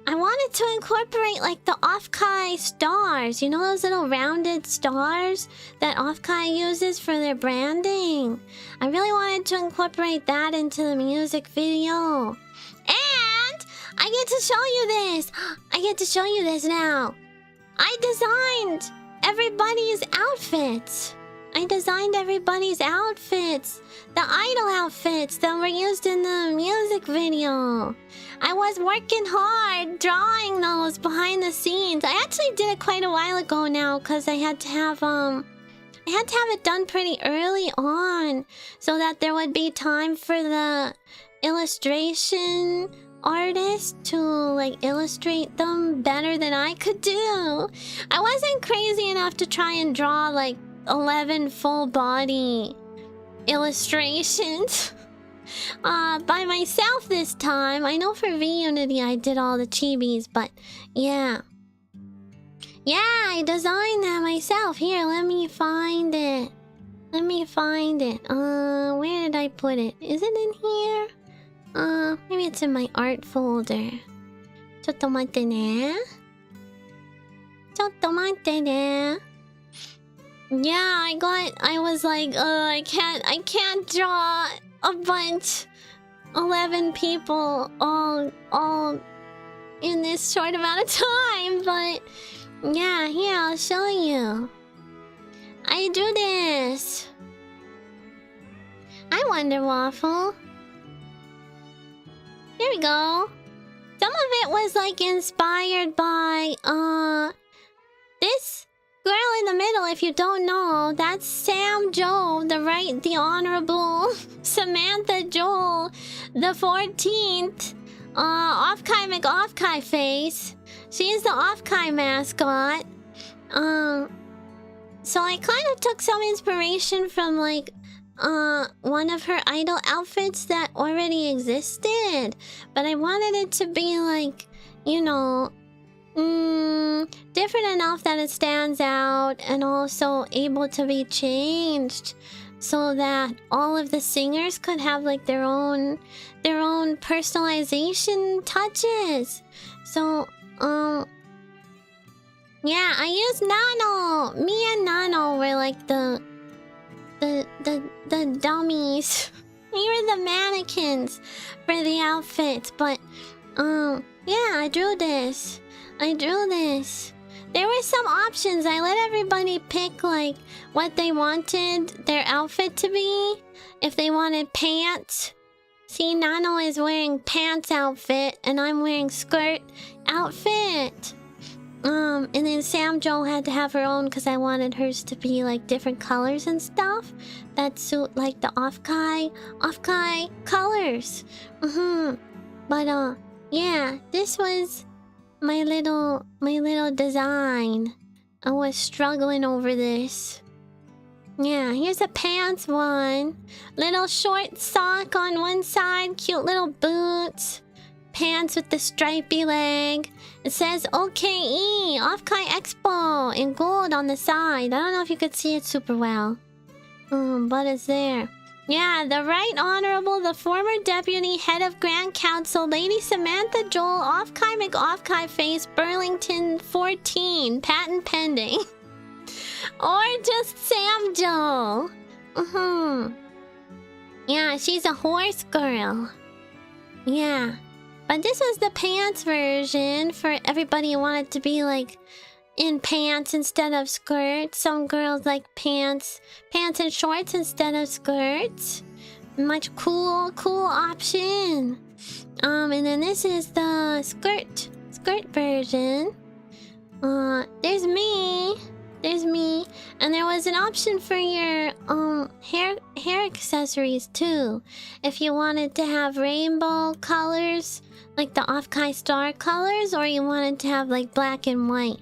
I wanted to incorporate like the OffKai stars. You know those little rounded stars that OffKai uses for their branding? I really wanted to incorporate that into the music video. And I get to show you this. I get to show you this now. I designed everybody's outfits. The idol outfits that were used in the music video. I was working hard drawing those behind the scenes. I actually did it quite a while ago now because I had to have it done pretty early on so that there would be time for the illustration artist to like illustrate them better than I could do. I wasn't crazy enough to try and draw like 11 full body illustrations by myself this time. I know for VUnity I did all the chibis, but yeah. Yeah, I designed that myself. Here, let me find it. Let me find it. Where did I put it? Is it in here? Maybe it's in my art folder. ちょっと待ってね。ちょっと待ってね。Yeah, I was like, I can't draw a bunch. 11 people all in this short amount of time, but yeah, here, I'll show you. I do this. I wonder waffle. Here we go. Some of it was like inspired by this girl in the middle. If you don't know, that's Sam Joe, the Honorable Samantha Joel, the 14th. OffKai McOffKai face. She's the OffKai mascot. So I kind of took some inspiration from like one of her idol outfits that already existed, but I wanted it to be like, you know, different enough that it stands out and also able to be changed so that all of the singers could have like their own personalization touches. So yeah, I used Nano. Me and Nano were like the dummies. We were the mannequins for the outfits, but yeah, I drew this. There were some options. I let everybody pick like what they wanted their outfit to be. If they wanted pants. See, Nano is wearing pants outfit and I'm wearing skirt outfit. And then Sam Jo had to have her own because I wanted hers to be like different colors and stuff that suit like the OffKai colors. But yeah, this was my little design. I was struggling over this. Yeah, here's a pants one. Little short sock on one side, cute little boots. Pants with the stripy leg. It says OKE, OffKai Expo, in gold on the side. I don't know if you could see it super well. But it's there. Yeah, the Right Honorable, the former Deputy Head of Grand Council, Lady Samantha Joel, OffKai McOffKai face, Burlington 14, patent pending. Or just Sam Jo. Yeah, she's a horse girl. Yeah. But this was the pants version for everybody who wanted to be like in pants instead of skirts. Some girls like pants and shorts instead of skirts. Much cool option. And then this is the skirt version. There's me. And there was an option for your hair accessories too. If you wanted to have rainbow colors, like the OffKai star colors, or you wanted to have like black and white,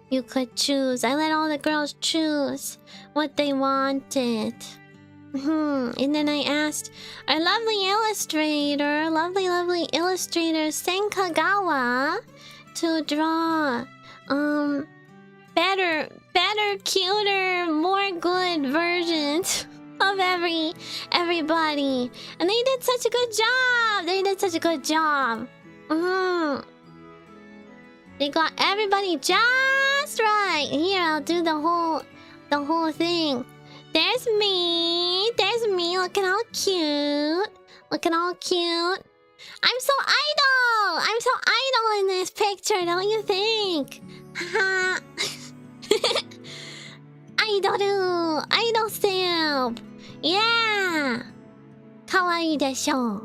you could choose. I let all the girls choose what they wanted. And then I asked our lovely illustrator, Sen Kagawa, to draw better, cuter, more good versions of everybody. And they did such a good job. They got everybody just right. Here, I'll do the whole thing. There's me, looking all cute. I'm so idle in this picture, don't you think? Haha. Idol stamp. Yeah. Kawaii desho.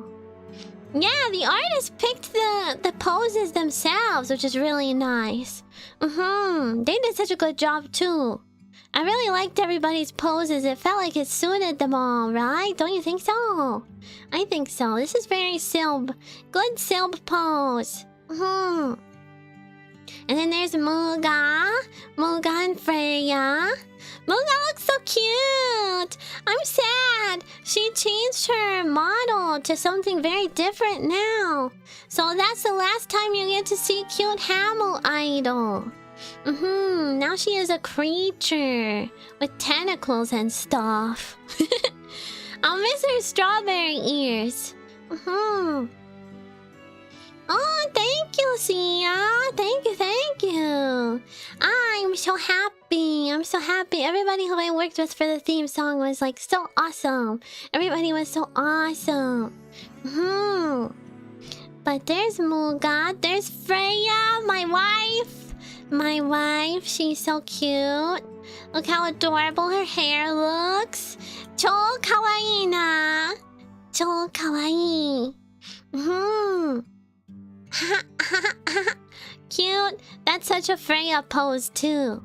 Yeah, the artist picked the poses themselves, which is really nice. They did such a good job too. I really liked everybody's poses. It felt like it suited them all, right? Don't you think so? I think so. This is very Silb. Good Silb pose. And then there's Muga. Muga and Freya. Muga looks so cute. I'm sad. She changed her model to something very different now. So that's the last time you get to see cute Hamel idol. Now she is a creature with tentacles and stuff. I'll miss her strawberry ears. Oh, thank you, Sia. Thank you. I'm so happy. I'm so happy. Everybody who I worked with for the theme song was like so awesome. Everybody was so awesome. But there's Muga. There's Freya, my wife. My wife, she's so cute. Look how adorable her hair looks. Cho kawaii na. Cho kawaii. Cute. That's such a Freya pose too.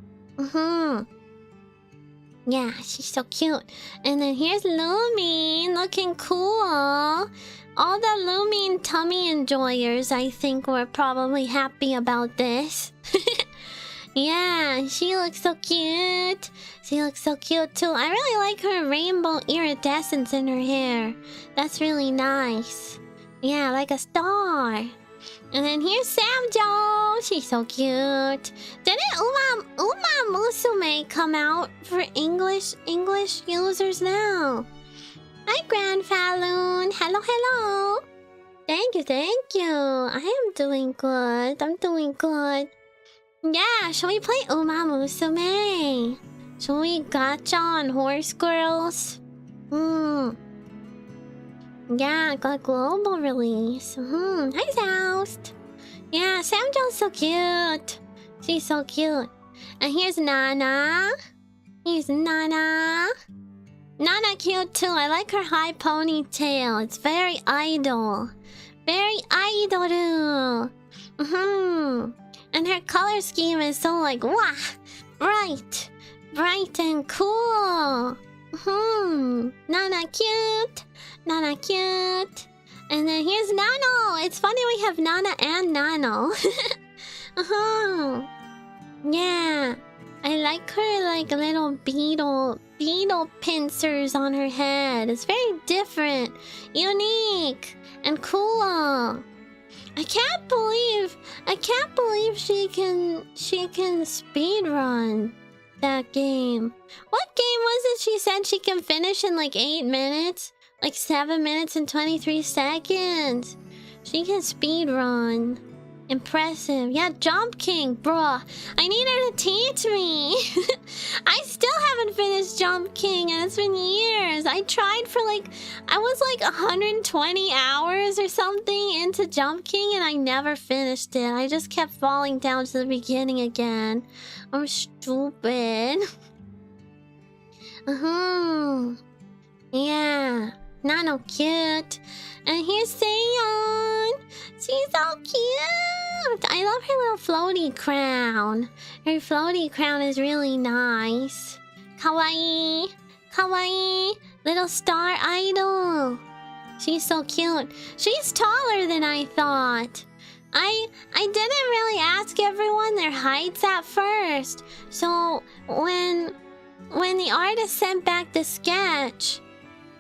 Yeah, she's so cute. And then here's Lumine looking cool. All the Lumine tummy enjoyers, I think, were probably happy about this. Yeah, she looks so cute. She looks so cute too. I really like her rainbow iridescence in her hair. That's really nice. Yeah, like a star. And then here's Samjo. She's so cute. Didn't Uma Musume come out for English users now? Hi, Grandfalloon. Hello. Thank you. I am doing good. I'm doing good. Yeah, shall we play Uma Musume? Shall we gacha on Horse Girls? Yeah, got global release. Hi, Zoust. Yeah, Samjo's so cute. She's so cute. And here's Nana. Nana cute too. I like her high ponytail. It's very idol. Very idol. And her color scheme is so like, wah, bright and cool. Nana cute. And then here's Nano. It's funny we have Nana and Nano. Yeah. I like her like little beetle pincers on her head. It's very different, unique, and cool. I can't believe she can speed run that game. What game was it she said she can finish in like 8 minutes? Like 7 minutes and 23 seconds. She can speed run. Impressive. Yeah, Jump King, bruh. I need her to teach me. I still haven't finished Jump King, and it's been years. I tried for like, I was like 120 hours or something into Jump King, and I never finished it. I just kept falling down to the beginning again. I'm stupid. Yeah. Nano cute. And here's Seiyon. She's so cute. I love her little floaty crown. Her floaty crown is really nice. Kawaii. Little star idol. She's so cute. She's taller than I thought. I didn't really ask everyone their heights at first. So when the artist sent back the sketch,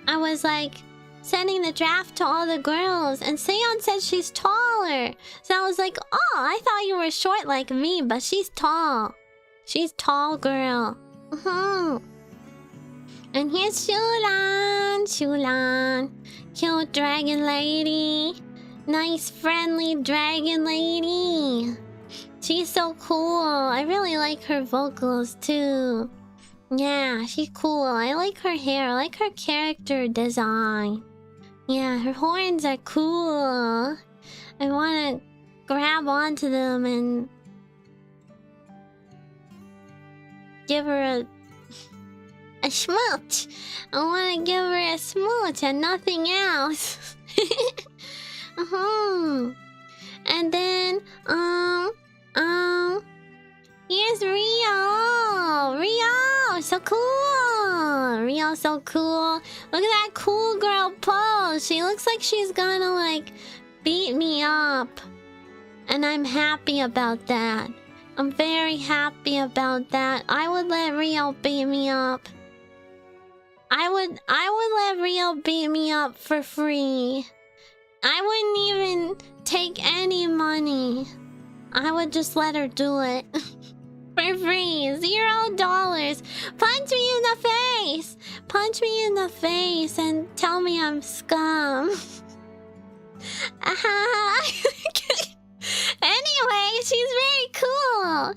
I was like sending the draft to all the girls, and Seiyon said she's taller. So I was like, oh, I thought you were short like me, but she's tall. She's tall girl. And here's Shulan. Cute dragon lady. Nice friendly dragon lady. She's so cool. I really like her vocals too. Yeah, she's cool. I like her hair. I like her character design. Yeah, her horns are cool. I want to grab onto them and give her a smooch. I want to give her a smooch and nothing else. And then, here's Rio. cool. Rio's so cool. Look at that cool girl pose. She looks like she's gonna like beat me up. And I'm happy about that. I'm very happy about that. I would let Rio beat me up. I would let Rio beat me up for free. I wouldn't even take any money. I would just let her do it. For free. $0. Punch me in the face. Punch me in the face and tell me I'm scum. Anyway, she's very cool.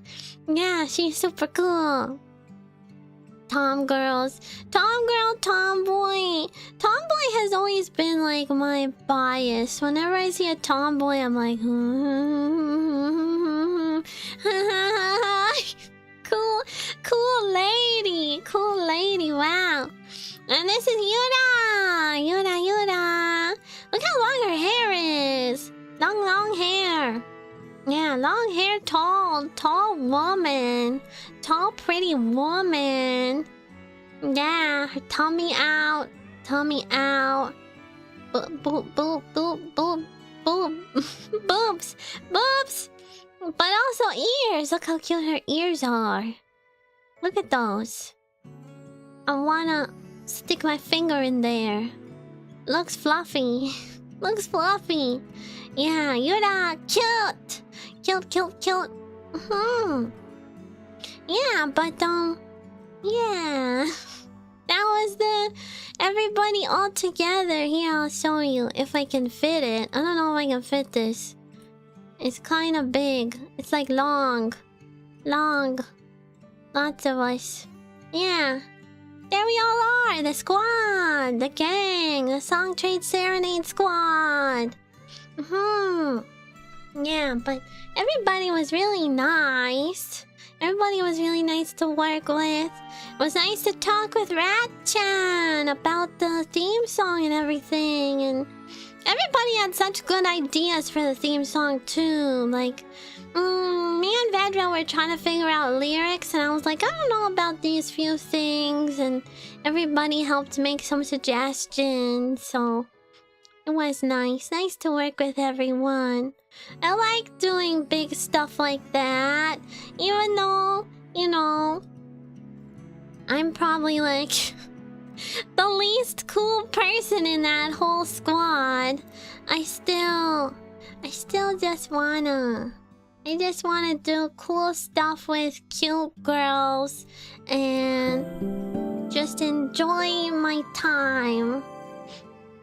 Yeah, she's super cool. Tomgirls. Tomgirl, tomboy. Tomboy has always been like my bias. Whenever I see a tomboy, I'm like, cool lady. Cool lady, wow. And this is Yura. Yura. Look how long her hair is. Long hair. Yeah, long hair, tall woman. Tall, pretty woman. Yeah, her tummy out. Boobs. But also ears. Look how cute her ears are. Look at those. I wanna stick my finger in there. Looks fluffy. Yeah, Yura, cute. Yeah, but yeah. That was the everybody all together. Here, I'll show you if I can fit it. I don't know if I can fit this. It's kind of big. It's like long. Lots of us. Yeah. There we all are. The squad. The gang. The Song Trade Serenade squad. Yeah, but everybody was really nice. Everybody was really nice to work with. It was nice to talk with Rat-chan about the theme song and everything. And everybody had such good ideas for the theme song too. Like, me and Vedra were trying to figure out lyrics, and I was like, I don't know about these few things. And everybody helped make some suggestions, so it was nice to work with everyone. I like doing big stuff like that, even though, you know, I'm probably like the least cool person in that whole squad. I just wanna do cool stuff with cute girls and just enjoy my time.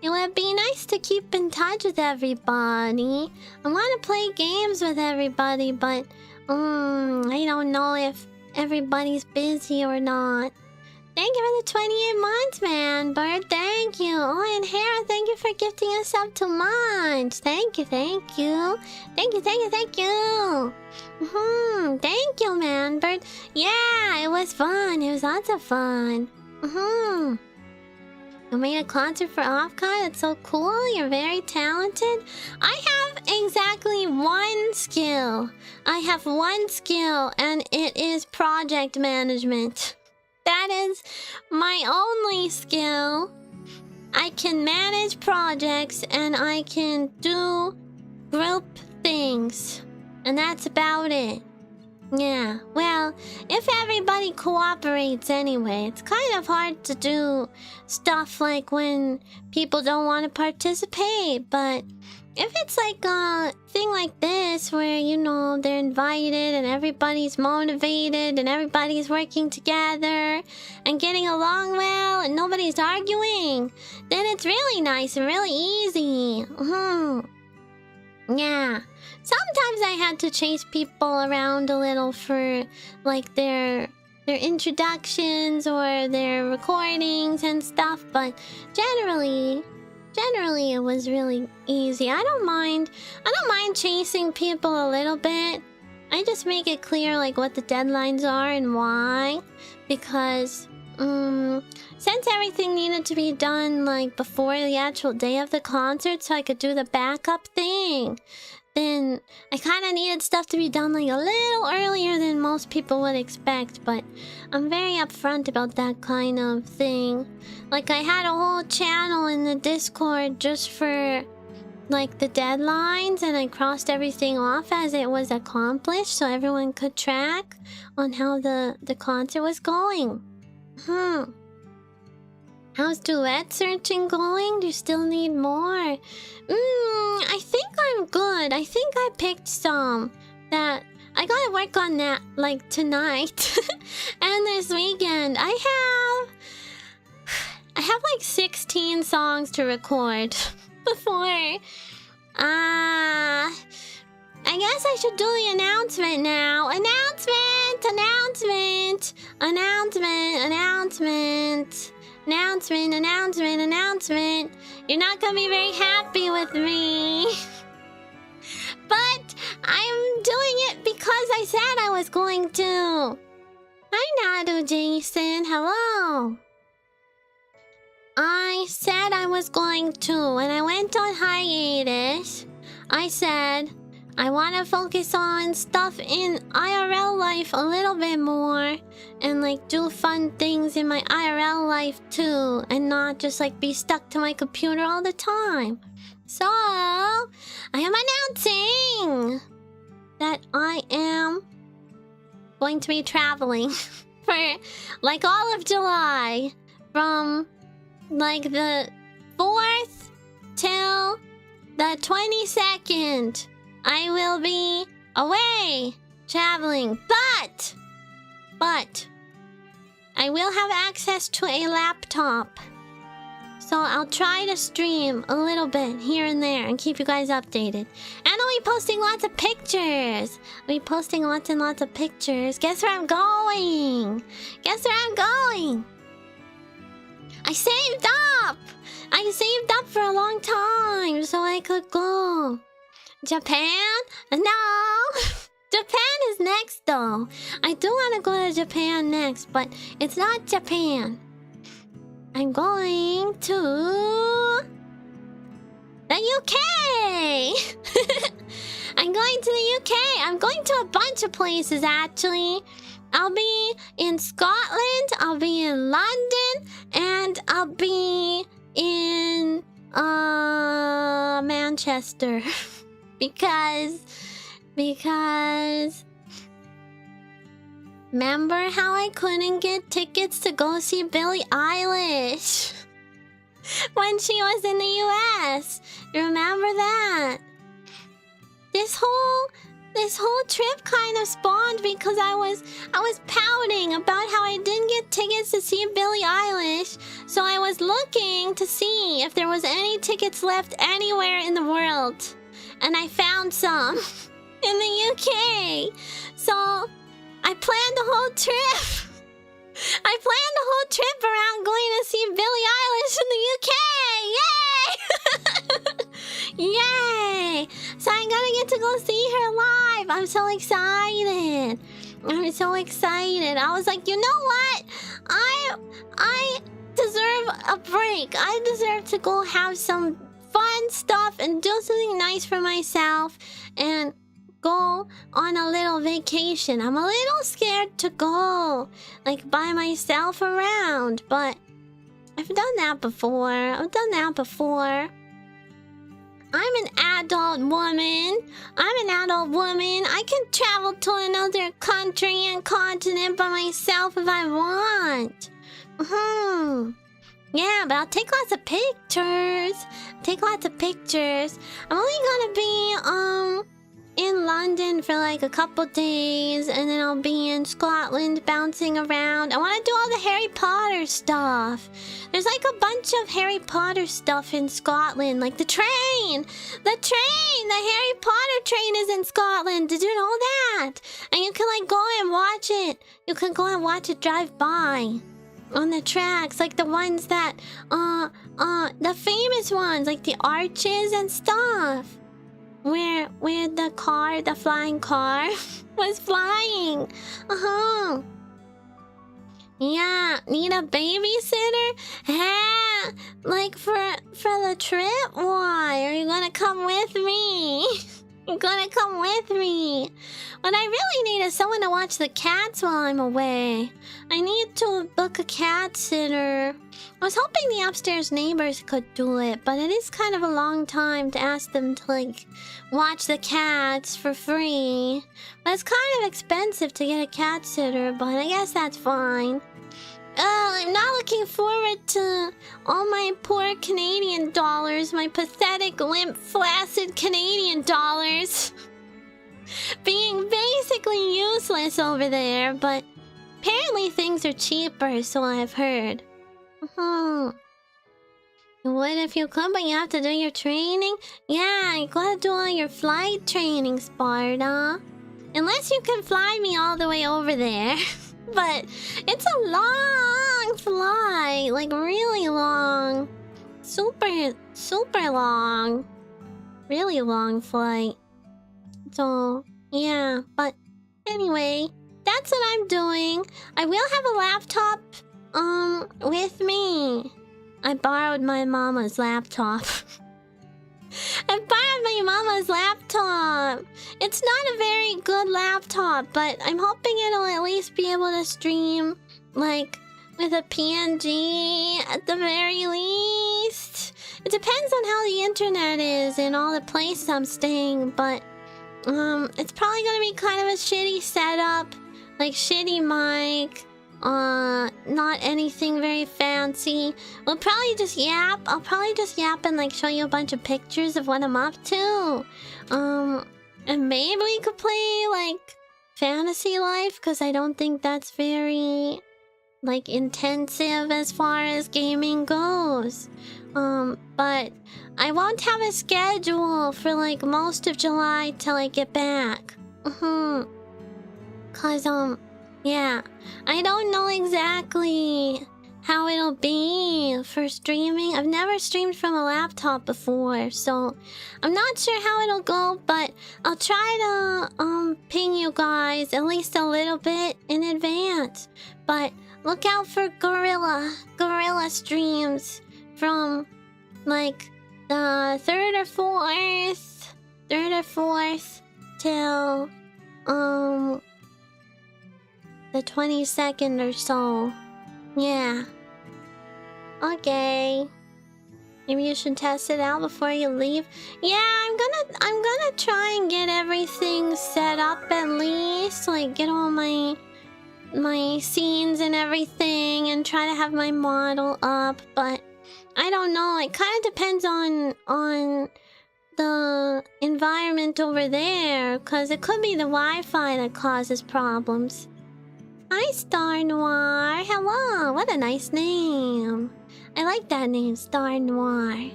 It would be nice to keep in touch with everybody. I want to play games with everybody, but I don't know if everybody's busy or not. Thank you for the 28 months, man. Bird, thank you. Oh, and Hera, thank you for gifting us up to lunch. Thank you. Thank you, man. Bird. Yeah, it was fun. It was lots of fun. You made a concert for OffKai? That's so cool. You're very talented. I have exactly one skill. I have one skill, and it is project management. That is my only skill. I can manage projects, and I can do group things. And that's about it. Yeah, well, if everybody cooperates anyway, it's kind of hard to do stuff like when people don't want to participate, but if it's like a thing like this where, you know, they're invited and everybody's motivated and everybody's working together and getting along well and nobody's arguing, then it's really nice and really easy. Yeah. Sometimes I had to chase people around a little for like their introductions or their recordings and stuff, but generally it was really easy. I don't mind chasing people a little bit. I just make it clear like what the deadlines are and why, because since everything needed to be done like before the actual day of the concert so I could do the backup thing, then I kind of needed stuff to be done like a little earlier than most people would expect, but I'm very upfront about that kind of thing. Like, I had a whole channel in the Discord just for like the deadlines, and I crossed everything off as it was accomplished so everyone could track on how the concert was going. How's duet searching going? Do you still need more? I think I'm good. I think I picked some that I gotta work on that like tonight and this weekend. I have like 16 songs to record before. I guess I should do the announcement now. Announcement! You're not gonna be very happy with me. But I'm doing it because I said I was going to. Hi, Nadu Jason. Hello. I said I was going to. When I went on hiatus, I said I want to focus on stuff in IRL life a little bit more and like do fun things in my IRL life too, and not just like be stuck to my computer all the time. So I am announcing that I am going to be traveling for like all of July, from like the 4th till the 22nd. I will be away traveling, but I will have access to a laptop. So I'll try to stream a little bit here and there and keep you guys updated. And I'll be posting lots of pictures. I'll be posting lots and lots of pictures. Guess where I'm going? I saved up! I saved up for a long time so I could go. Japan? No! Japan is next though. I do want to go to Japan next, but it's not Japan. I'm going to the UK! I'm going to the UK. I'm going to a bunch of places actually. I'll be in Scotland, I'll be in London, and I'll be in Manchester. because remember how I couldn't get tickets to go see Billie Eilish when she was in the US? Remember that? This whole trip kind of spawned because I was pouting about how I didn't get tickets to see Billie Eilish. So I was looking to see if there was any tickets left anywhere in the world. And I found some in the UK. So I planned the whole trip. I planned the whole trip around going to see Billie Eilish in the UK. Yay! Yay! So I'm gonna get to go see her live. I'm so excited. I was like, you know what? I deserve a break. I deserve to go have some fun stuff and do something nice for myself and go on a little vacation. I'm a little scared to go like by myself around, but I've done that before. I'm an adult woman. I can travel to another country and continent by myself if I want. Yeah, but I'll take lots of pictures. I'm only gonna be in London for like a couple days, and then I'll be in Scotland bouncing around. I want to do all the Harry Potter stuff. There's like a bunch of Harry Potter stuff in Scotland, like the train. The Harry Potter train is in Scotland. Did you know that? And you can like go and watch it. You can go and watch it drive by on the tracks, like the ones that the famous ones, like the arches and stuff. Where the flying car was flying. Yeah, need a babysitter? Yeah, like for the trip? Why? Are you gonna come with me? You're gonna come with me. What I really need is someone to watch the cats while I'm away. I need to book a cat sitter. I was hoping the upstairs neighbors could do it, but it is kind of a long time to ask them to, like, watch the cats for free. But it's kind of expensive to get a cat sitter, but I guess that's fine. I'm not looking forward to all my poor Canadian dollars, my pathetic, limp, flaccid Canadian dollars being basically useless over there, but apparently things are cheaper, so I've heard. What if you could, but you have to do your training? Yeah, you gotta do all your flight training, Sparta. Unless you can fly me all the way over there. But it's a long flight, like really long. Super long. Really long flight. So, yeah, but anyway, that's what I'm doing. I will have a laptop, with me. I borrowed my mama's laptop. I borrowed my mama's laptop. It's not a very good laptop, but I'm hoping it'll at least be able to stream, like, with a PNG at the very least. It depends on how the internet is in all the places I'm staying, but it's probably gonna be kind of a shitty setup, like shitty mic. Not anything very fancy. We'll probably just yap. I'll probably just yap and like show you a bunch of pictures of what I'm up to. And maybe we could play like Fantasy Life, because I don't think that's very like intensive as far as gaming goes. But I won't have a schedule for like most of July till I get back. Cause yeah, I don't know exactly how it'll be for streaming. I've never streamed from a laptop before, so I'm not sure how it'll go, but I'll try to ping you guys at least a little bit in advance. But look out for gorilla streams from like the 3rd or 4th till the 22nd or so. Yeah. Okay. Maybe you should test it out before you leave. Yeah, I'm gonna try and get everything set up at least. Like get all my scenes and everything and try to have my model up, but I don't know. It kind of depends on the environment over there, because it could be the Wi-Fi that causes problems. Hi, Star Noir. Hello. What a nice name. I like that name, Star Noir.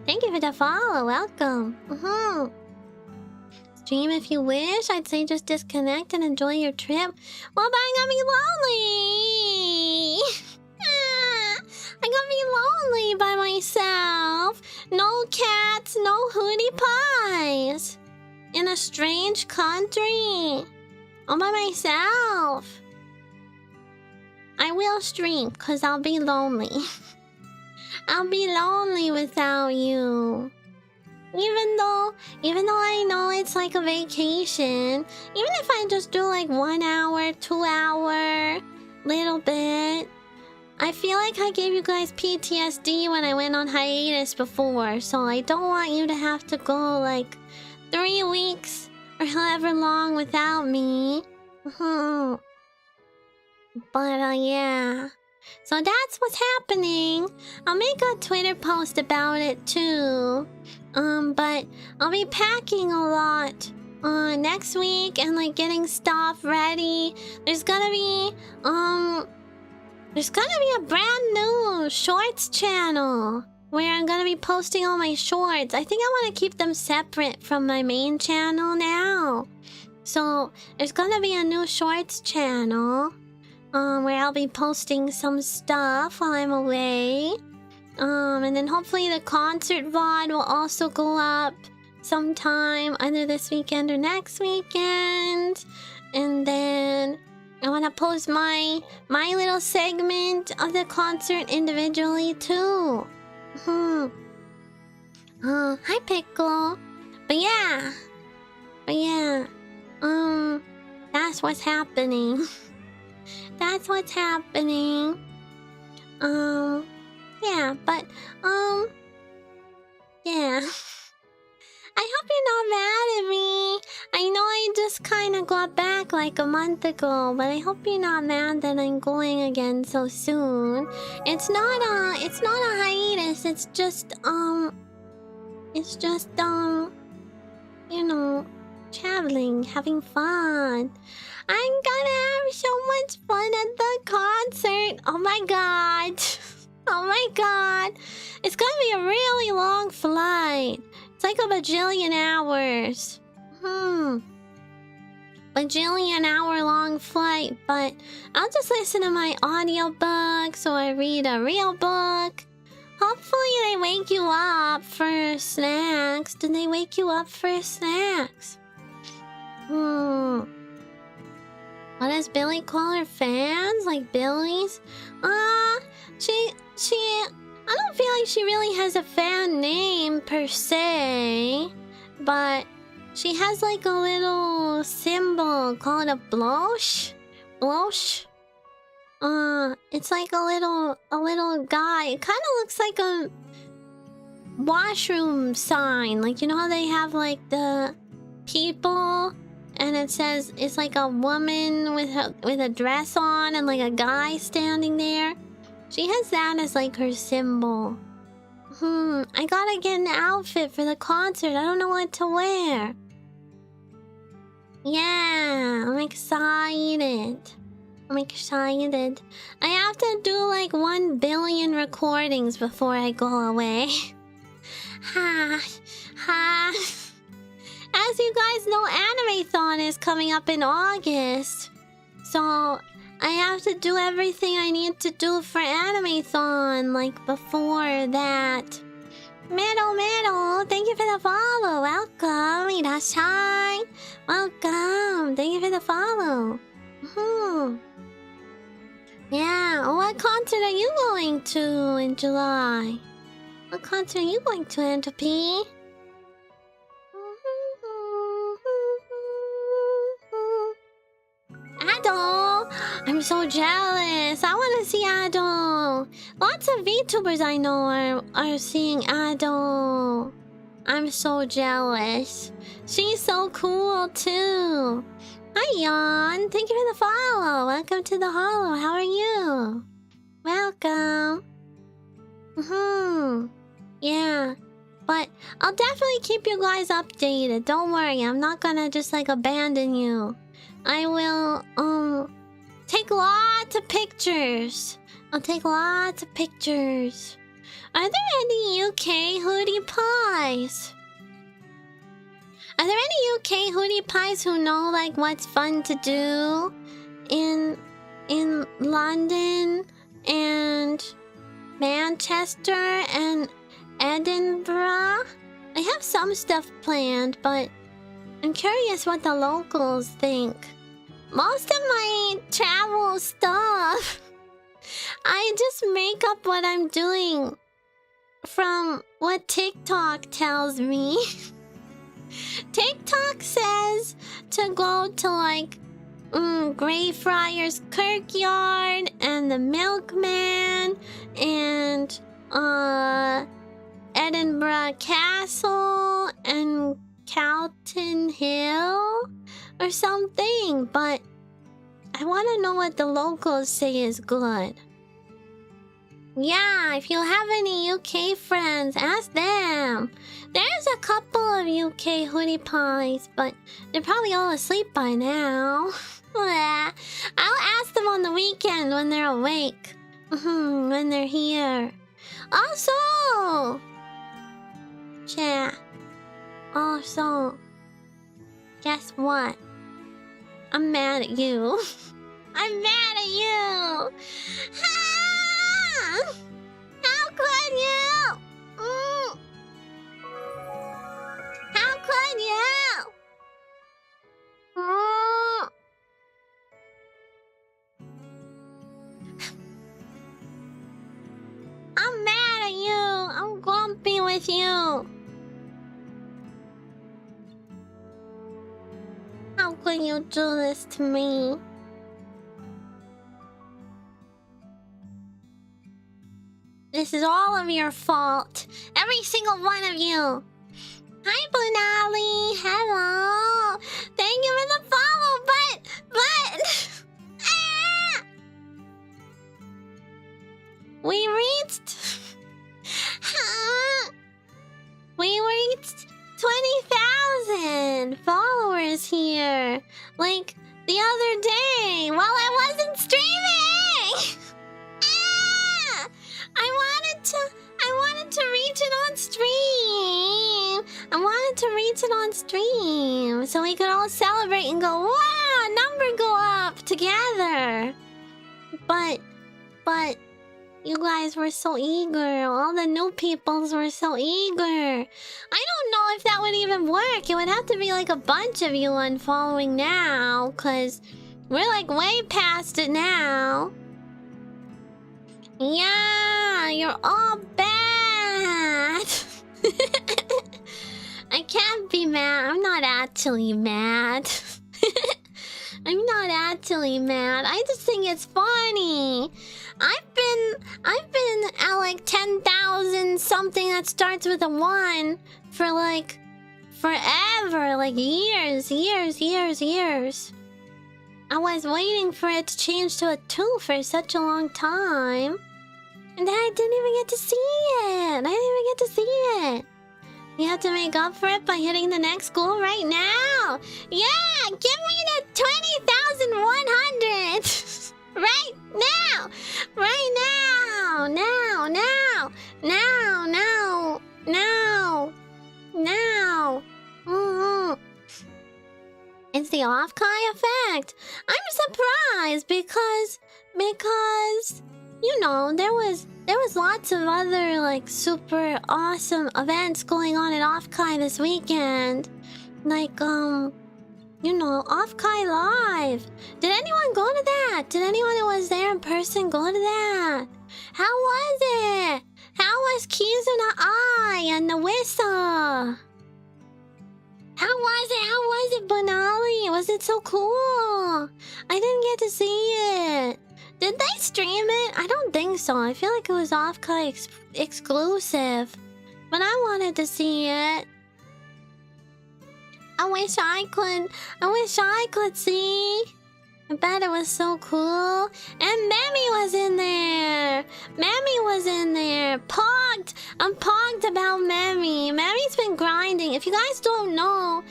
Thank you for the follow. Welcome. Stream if you wish. I'd say just disconnect and enjoy your trip. Well, but I'm gonna be lonely. I'm gonna be lonely by myself. No cats, no hootie pies. In a strange country. All by myself. I will stream, because I'll be lonely. I'll be lonely without you. Even though I know it's like a vacation, even if I just do like 1 hour, 2 hour, little bit, I feel like I gave you guys PTSD when I went on hiatus before, so I don't want you to have to go like 3 weeks or however long without me. But yeah, so that's what's happening. I'll make a Twitter post about it too. But I'll be packing a lot next week and like getting stuff ready. There's gonna be a brand new shorts channel where I'm gonna be posting all my shorts. I think I want to keep them separate from my main channel now. So there's gonna be a new shorts channel where I'll be posting some stuff while I'm away. And then hopefully the concert VOD will also go up sometime, either this weekend or next weekend. And then I want to post my little segment of the concert individually too. Hi Pickle. But yeah, But yeah, that's what's happening. That's what's happening. Yeah, but, yeah. I hope you're not mad at me. I know I just kind of got back like a month ago, but I hope you're not mad that I'm going again so soon. It's not a hiatus. It's just, you know, traveling, having fun. I'm gonna have so much fun at the concert. Oh my god. Oh my god. It's gonna be a really long flight. It's like a bajillion hours. Bajillion hour long flight, but I'll just listen to my audiobooks or read a real book. Hopefully they wake you up for snacks. Did they wake you up for snacks? What does Billy call her fans? Like Billy's? I don't feel like she really has a fan name per se, but she has like a little symbol called a blosh. Blosh? It's like a little guy. It kind of looks like a washroom sign. Like, you know how they have like the people and it says it's like a woman with a dress on and like a guy standing there. She has that as like her symbol. I gotta get an outfit for the concert. I don't know what to wear. Yeah, I'm excited. I'm excited. I have to do like 1 billion recordings before I go away. As you guys know, Anime-thon is coming up in August. So I have to do everything I need to do for Anime-thon, like before that. Middle, thank you for the follow. Welcome, irashai. Welcome, thank you for the follow. Yeah, what concert are you going to in July? What concert are you going to, Entropy? Ado! I'm so jealous. I want to see Ado. Lots of VTubers I know are seeing Ado. I'm so jealous. She's so cool too. Hi, Yon. Thank you for the follow. Welcome to the Hollow. How are you? Welcome. Yeah. But I'll definitely keep you guys updated. Don't worry. I'm not gonna just like abandon you. I will, take lots of pictures. I'll take lots of pictures. Are there any UK hoodie pies? Are there any UK hoodie pies who know, like, what's fun to do in London and Manchester and Edinburgh? I have some stuff planned, but I'm curious what the locals think. Most of my travel stuff, I just make up what I'm doing from what TikTok tells me. TikTok says to go to like Greyfriars Kirkyard and the Milkman and Edinburgh Castle and Calton Hill or something, but I want to know what the locals say is good. Yeah, if you have any UK friends, ask them. There's a couple of UK hoodie pies, but they're probably all asleep by now. I'll ask them on the weekend when they're awake. When they're here. Also, chat. Also, guess what? I'm mad at you. I'm mad at you. How could you? How could you? I'm mad at you. I'm grumpy with you. can you do this to me? This is all of your fault. Every single one of you. Hi, Bunali. Hello. Thank you for the follow, but... Ah! We reached... We reached 20,000 followers here. Like, the other day, while I wasn't streaming. I wanted to reach it on stream. I wanted to reach it on stream so we could all celebrate and go, wow, number go up together. But you guys were so eager. All the new peoples were so eager. I don't know if that would even work. It would have to be like a bunch of you unfollowing now, because we're like way past it now. Yeah, you're all bad. I can't be mad. I'm not actually mad. I'm not actually mad. I just think it's funny. I've been at like 10,000 something that starts with a 1 for like forever, like years. I was waiting for it to change to a 2 for such a long time. And then I didn't even get to see it. You have to make up for it by hitting the next goal right now. Yeah, give me the 20,100. Right now. It's the OffKai effect. I'm surprised because you know, there was lots of other like super awesome events going on at OffKai this weekend. Like you know, OffKai Live. Did anyone go to that? Did anyone who was there in person go to that? How was it? How was Kizuna Ai and the Whistle? How was it, Bonali? Was it so cool? I didn't get to see it. Did they stream it? I don't think so. I feel like it was OffKai exclusive. But I wanted to see it. I wish I could see. I bet it was so cool. And Memmy was in there. Pogged. I'm pogged about Memmy. Memmy's been grinding. If you guys don't know,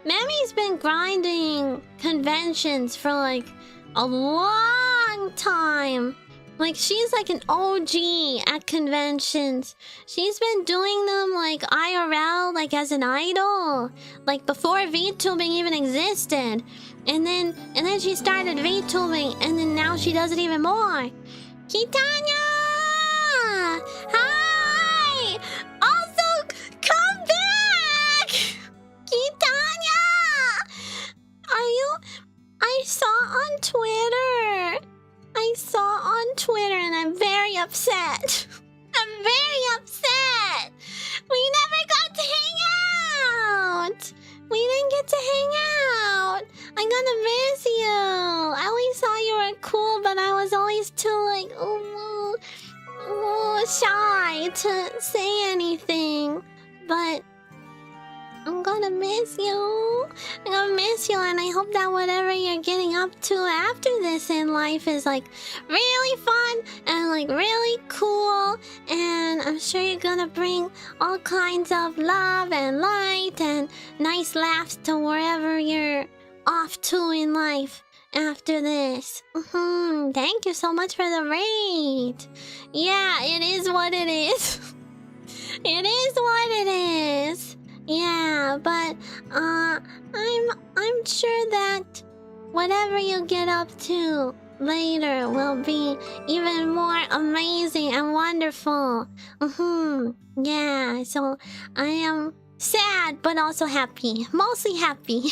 Memmy's been grinding conventions for like a long time. Like, she's like an OG at conventions. She's been doing them like IRL, like as an idol. Like before VTubing even existed. And then she started VTubing, and then now she does it even more. Kitanya! Hi! Also, come back! Kitanya! I saw on Twitter and I'm very upset. We never got to hang out. We didn't get to hang out. I'm gonna miss you. I always thought you were cool, but I was always too like shy to say anything. But I'm gonna miss you. And I hope that whatever you're getting up to after this in life is like really fun and like really cool. And I'm sure you're gonna bring all kinds of love and light and nice laughs to wherever you're off to in life after this. Thank you so much for the raid. Yeah, it is what it is. It is what it is. Yeah, but I'm sure that whatever you get up to later will be even more amazing and wonderful. Yeah, so I am sad but also happy. Mostly happy.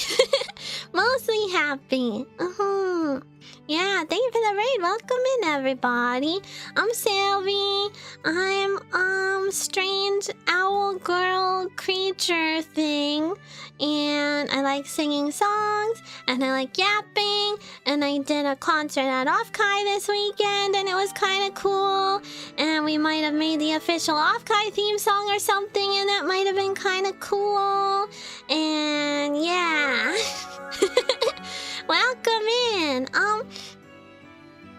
Yeah, thank you for the raid. Welcome in, everybody. I'm Silvi. I'm strange owl girl creature thing, and I like singing songs, and I like yapping, and I did a concert at OffKai this weekend, and it was kind of cool. And we might have made the official OffKai theme song or something, and that might have been kind of cool. And yeah. Welcome in.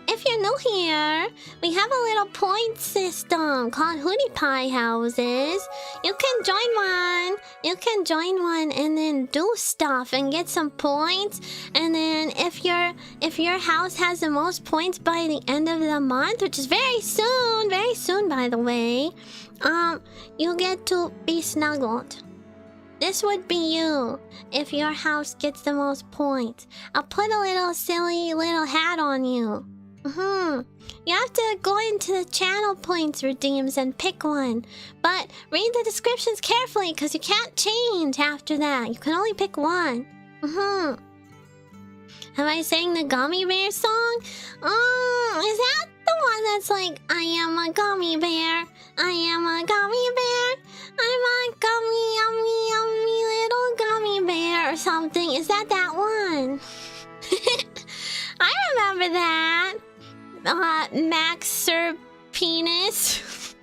If you're new here, we have a little point system called Hootie Pie Houses. You can join one and then do stuff and get some points. And then if your house has the most points by the end of the month, which is very soon by the way, you'll get to be snuggled. This would be you if your house gets the most points. I'll put a little silly little hat on you. You have to go into the channel points redeems and pick one. But read the descriptions carefully because you can't change after that. You can only pick one. Have I sang the Gummy Bear song? Is that the one that's like, I am a gummy bear. I am a gummy bear. I'm a yummy little gummy bear or something. Is that one? I remember that. Max Sir Penis.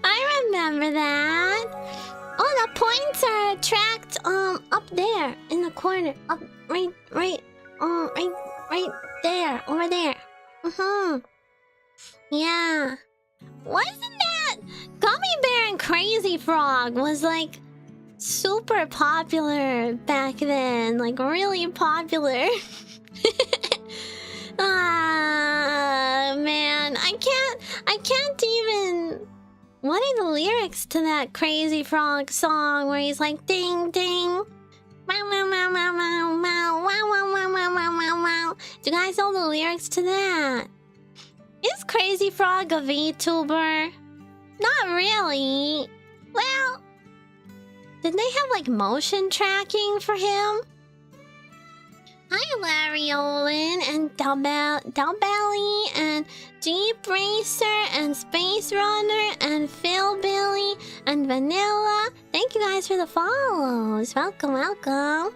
I remember that. Oh, the points are tracked up there in the corner. Up right there. Over there. Yeah. Wasn't that Gummy Bear and Crazy Frog was like super popular back then, like really popular. Man, I can't even. What are the lyrics to that Crazy Frog song where he's like ding ding, wow wow wow wow wow wow wow wow wow wow wow wow? Do you guys know the lyrics to that? Is Crazy Frog a VTuber? Not really. Well, did they have like motion tracking for him? Hi, Larry Olin and Dowbelly and Jeep Racer and Space Runner and Phil Billy and Vanilla. Thank you guys for the follows. Welcome. Welcome.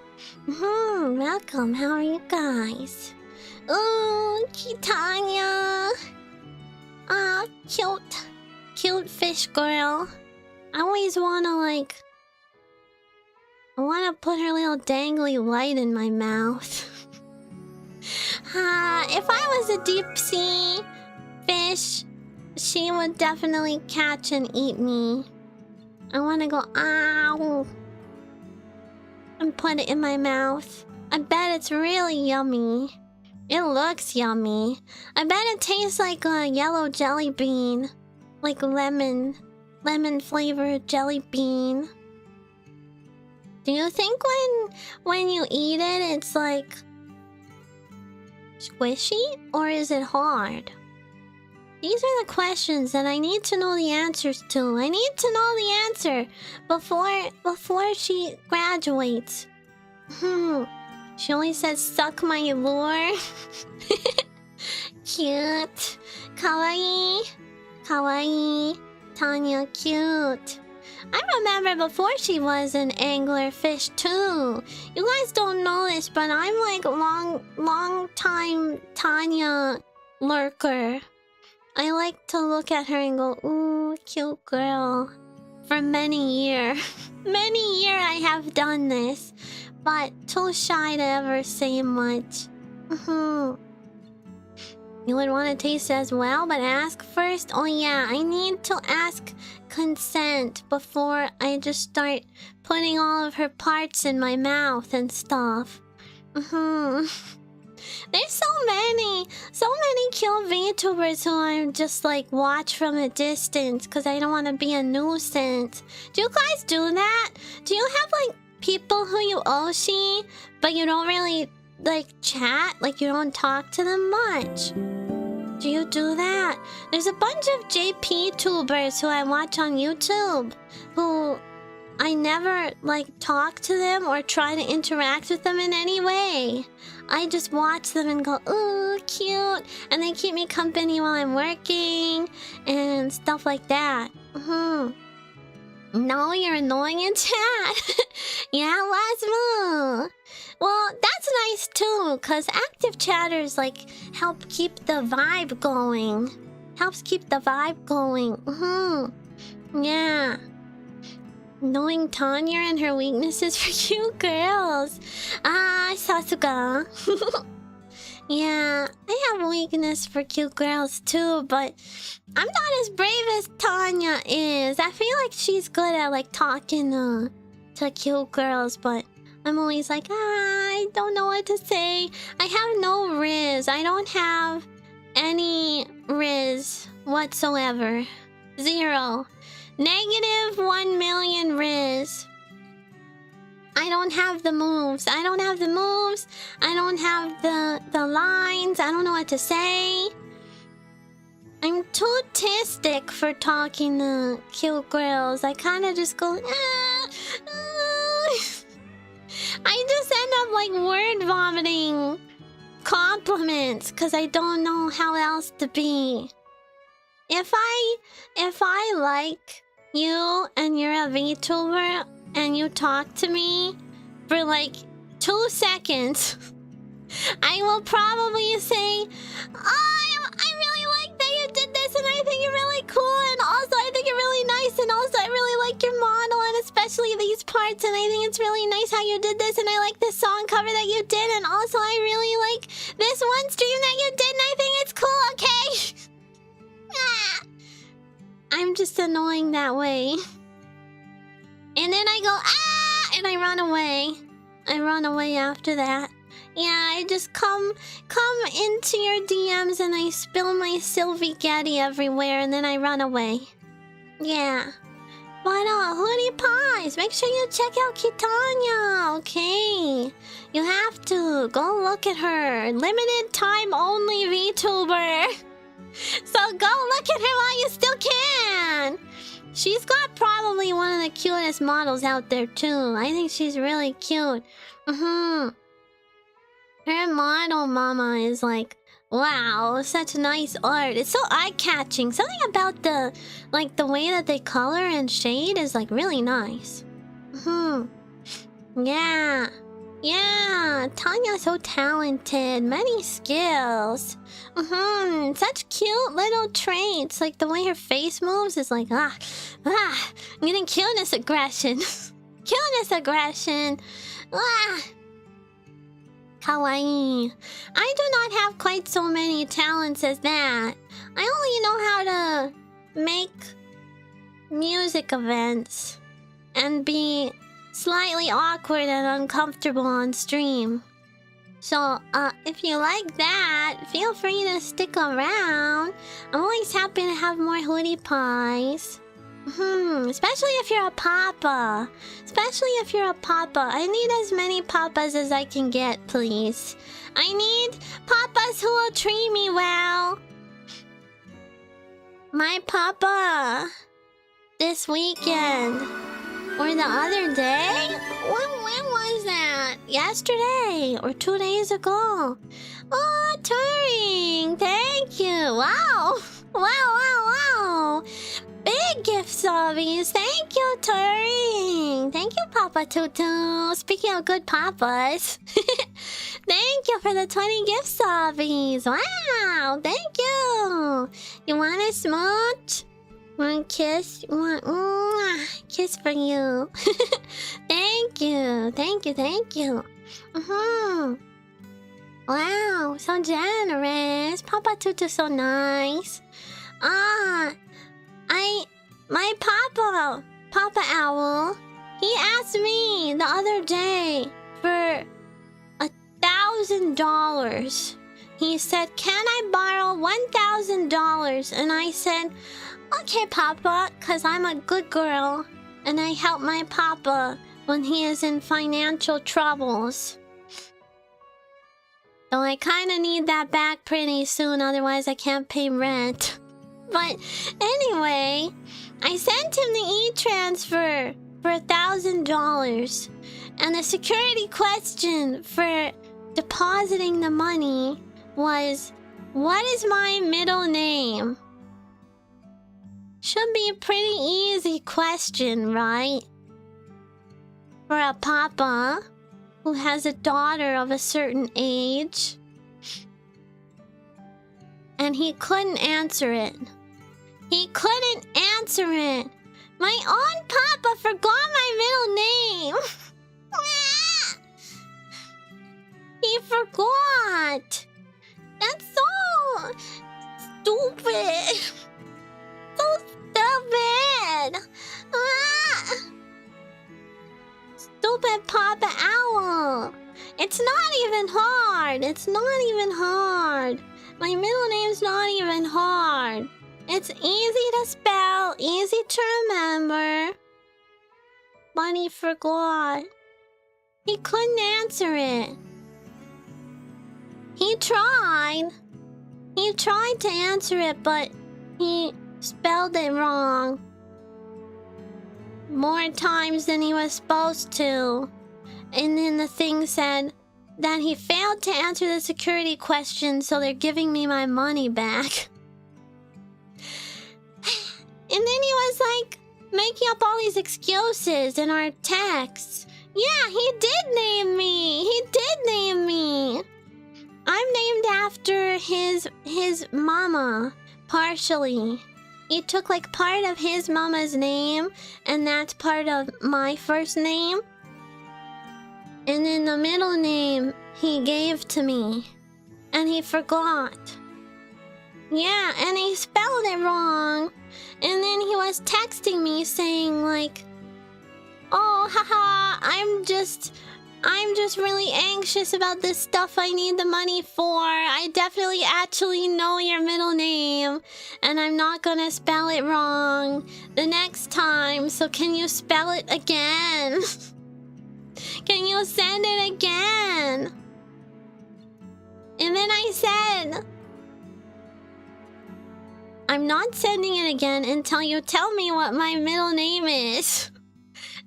How are you guys? Ooh, Kitanya. Ah, cute fish girl. I always wanna put her little dangly light in my mouth. If I was a deep sea fish, she would definitely catch and eat me. I wanna go ow and put it in my mouth. I bet it's really yummy. It looks yummy. I bet it tastes like a yellow jelly bean. Like lemon flavored jelly bean. Do you think when you eat it, it's like squishy or is it hard? These are the questions that I need to know the answers to. I need to know the answer before she graduates. She only says suck my lure. Cute. Kawaii. Tanya, cute. I remember before she was an anglerfish too. You guys don't know this, but I'm like long time Tanya lurker. I like to look at her and go, ooh, cute girl. For many years. Many years I have done this, but too shy to ever say much. You would want to taste it as well, but ask first. Oh yeah, I need to ask consent before I just start putting all of her parts in my mouth and stuff. There's so many cute VTubers who I just like watch from a distance because I don't want to be a nuisance. Do you guys do that? Do you have like people who you Oshi, but you don't really like chat? Like you don't talk to them much? Do you do that? There's a bunch of JP tubers who I watch on YouTube who I never, like, talk to them or try to interact with them in any way. I just watch them and go, ooh, cute. And they keep me company while I'm working and stuff like that. No, you're annoying in chat. Yeah, let's move. Well, that's nice too, because active chatters, like, help keep the vibe going. Helps keep the vibe going. Yeah. Knowing Tanya and her weaknesses for cute girls. Ah, Sasuga. Yeah, I have a weakness for cute girls too, but I'm not as brave as Tanya is. I feel like she's good at, like, talking to cute girls, but I'm always like, I don't know what to say. I have no riz. I don't have any riz whatsoever. 0. -1 million riz. I don't have the moves. I don't have the moves. I don't have the lines. I don't know what to say. I'm too autistic for talking to cute girls. I kind of just go, I just end up, like, word vomiting compliments because I don't know how else to be. If I like you and you're a VTuber and you talk to me for, like, 2 seconds, I will probably say, I really like that you did this, and I think you're really cool, and also I think you're really nice, and also I really like your model, and especially these parts, and I think it's really nice how you did this, and I like this song cover that you did, and also I really like this one stream that you did, and I think it's cool, okay? I'm just annoying that way. And then I go, and I run away. I run away after that. Yeah, I just come into your DMs and I spill my Silvi Getty everywhere and then I run away. Yeah. But Hoodie Pies, make sure you check out Kitanya, okay? You have to. Go look at her. Limited time only VTuber. So go look at her while you still can. She's got probably one of the cutest models out there too. I think she's really cute. Her model mama is like, wow, such nice art. It's so eye-catching. Something about the way that they color and shade is, like, really nice. Yeah. Yeah, Tanya's so talented. Many skills. Such cute little traits. Like, the way her face moves is like, I'm getting cuteness aggression. Cuteness aggression. Kawaii. I do not have quite so many talents as that. I only know how to make music events and be slightly awkward and uncomfortable on stream. So, if you like that, feel free to stick around. I'm always happy to have more Hoodie Pies. Especially if you're a papa. Especially if you're a papa. I need as many papas as I can get, please. I need papas who will treat me well. My papa this weekend or the other day? When was that? Yesterday or 2 days ago? Oh, Turing! Thank you! Wow! Wow! Big gift zombies! Thank you, Turing! Thank you, Papa Tutu! Speaking of good papas, thank you for the 20 gift zombies! Wow! Thank you! You want a smooch? Want a kiss? Want kiss for you? Thank you. Wow, so generous. Papa Tutu, so nice. My Papa Owl, he asked me the other day for $1,000. He said, "Can I borrow $1,000?" And I said, "Okay, Papa," because I'm a good girl and I help my Papa when he is in financial troubles. So I kind of need that back pretty soon, otherwise I can't pay rent. But anyway, I sent him the e-transfer for $1,000. And the security question for depositing the money was, what is my middle name? Should be a pretty easy question, right? For a papa who has a daughter of a certain age. And he couldn't answer it. He couldn't answer it. My own papa forgot my middle name. He forgot. That's so stupid. So stupid. Stupid Papa Owl. It's not even hard. It's not even hard. My middle name's not even hard. It's easy to spell, easy to remember. But he forgot. He couldn't answer it. He tried. He tried to answer it, but he spelled it wrong. More times than he was supposed to. And then the thing said that he failed to answer the security question, so they're giving me my money back. And then he was like making up all these excuses in our texts. Yeah, he did name me. He did name me. I'm named after his mama, partially. He took like part of his mama's name, and that's part of my first name. And then the middle name he gave to me. And he forgot. Yeah, and he spelled it wrong. And then he was texting me saying like, oh, haha, I'm just really anxious about this stuff I need the money for. I definitely actually know your middle name, and I'm not gonna spell it wrong the next time, so can you spell it again? Can you send it again? And then I said, I'm not sending it again until you tell me what my middle name is.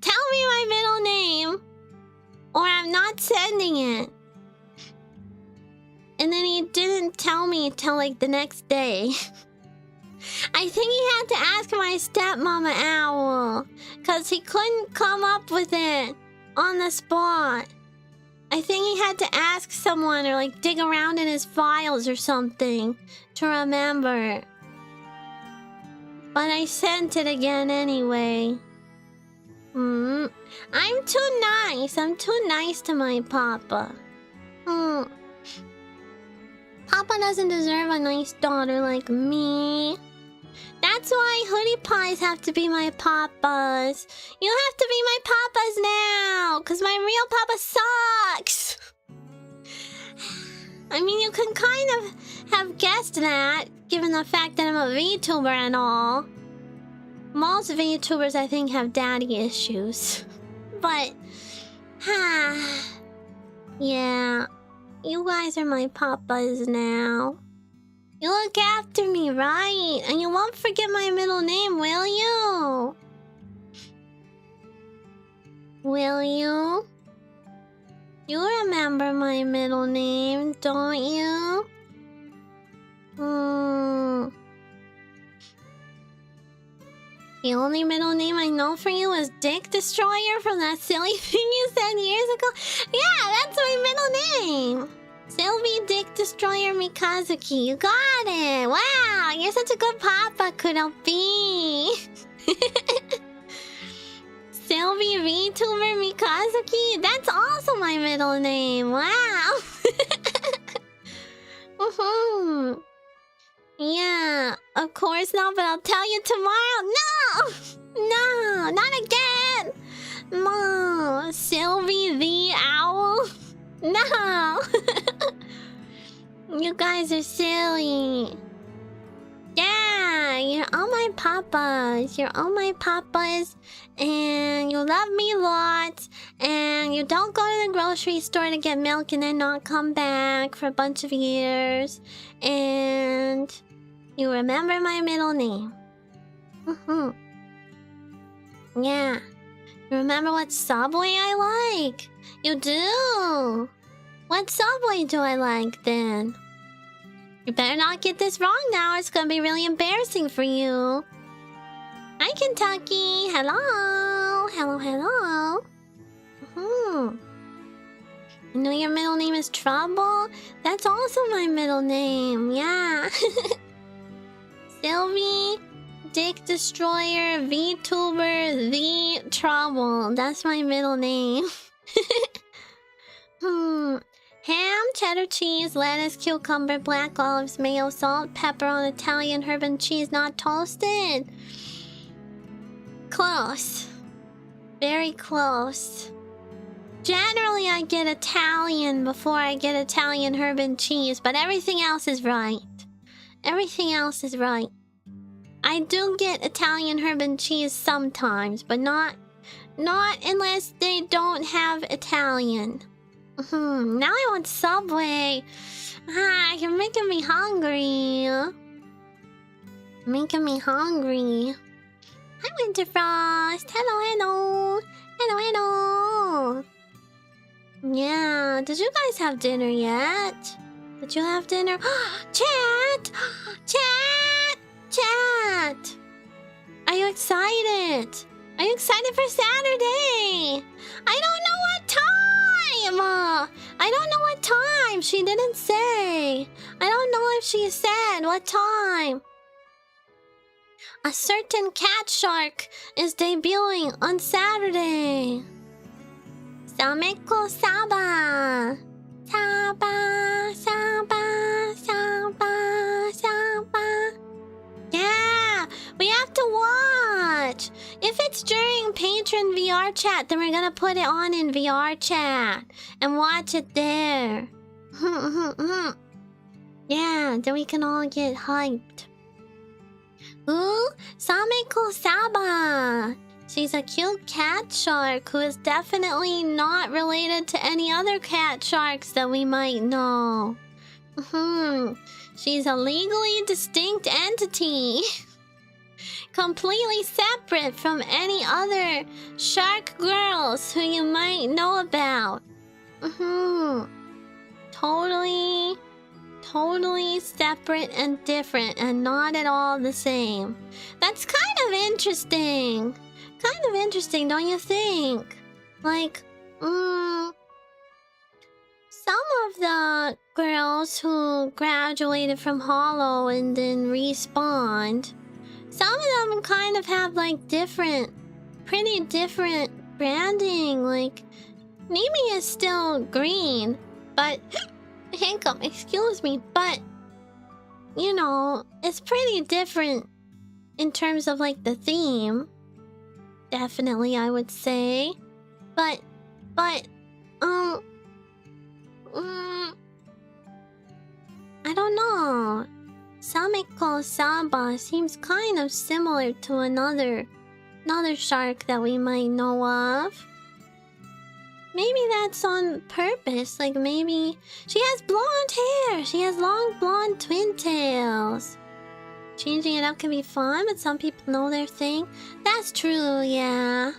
Tell me my middle name, or I'm not sending it. And then he didn't tell me till like the next day. I think he had to ask my stepmama Owl, because he couldn't come up with it on the spot. I think he had to ask someone or like dig around in his files or something to remember. But I sent it again anyway. I'm too nice. I'm too nice to my papa. Papa doesn't deserve a nice daughter like me. That's why hoodie pies have to be my papas. You have to be my papas now, because my real papa sucks. I mean, you can kind of have guessed that, given the fact that I'm a VTuber and all. Most VTubers, I think, have daddy issues. But, yeah, you guys are my papas now. You look after me, right? And you won't forget my middle name, will you? Will you? You remember my middle name, don't you? The only middle name I know for you is Dick Destroyer from that silly thing you said years ago. Yeah, that's my middle name. Silvi Dick Destroyer Mikazuki. You got it. Wow, you're such a good papa, Kuropi. Silvi VTuber Mikazuki. That's also my middle name. Wow. Yeah, of course not, but I'll tell you tomorrow. No! No, not again! No, Silvi the Owl? No! You guys are silly. Yeah, you're all my papas. You're all my papas. And you love me lots. And you don't go to the grocery store to get milk and then not come back for a bunch of years. And you remember my middle name. Yeah. Remember what subway I like? You do. What subway do I like then? You better not get this wrong now. It's gonna be really embarrassing for you. Hi, Kentucky. Hello. Hello, hello. You know your middle name is Trouble? That's also my middle name. Yeah. Silvi, Dick Destroyer, VTuber, The Trouble. That's my middle name. Ham, cheddar cheese, lettuce, cucumber, black olives, mayo, salt, pepper on Italian herb and cheese not toasted. Close. Very close. Generally, I get Italian before I get Italian herb and cheese, but everything else is right. Everything else is right. I do get Italian herb and cheese sometimes, but not unless they don't have Italian. Now I want Subway. You're making me hungry. Making me hungry. Hi, Winterfrost. Hello, hello. Hello, hello. Yeah, did you guys have dinner yet? Did you have dinner? Chat! Chat! Chat! Are you excited? Are you excited for Saturday? I don't know what time! I don't know what time. She didn't say. I don't know if she said what time. A certain cat shark is debuting on Saturday. Sameko Saba. Saba, Saba, Saba, Saba. Yeah, we have to watch. If it's during Patron VR chat, then we're gonna put it on in VR chat and watch it there. Yeah, then we can all get hyped. Ooh, Sameko Saba. She's a cute cat shark who is definitely not related to any other cat sharks that we might know. She's a legally distinct entity. Completely separate from any other shark girls who you might know about. Totally separate and different and not at all the same. That's kind of interesting. Kind of interesting, don't you think? Like, some of the girls who graduated from Hollow and then respawned, some of them kind of have like pretty different branding. Like, Mimi is still green, but hiccup, excuse me, but you know, it's pretty different in terms of like the theme. Definitely, I would say. But I don't know. Sameko Saba seems kind of similar to another shark that we might know of. Maybe that's on purpose. Like, maybe she has blonde hair. She has long blonde twin tails. Changing it up can be fun, but some people know their thing. That's true, yeah.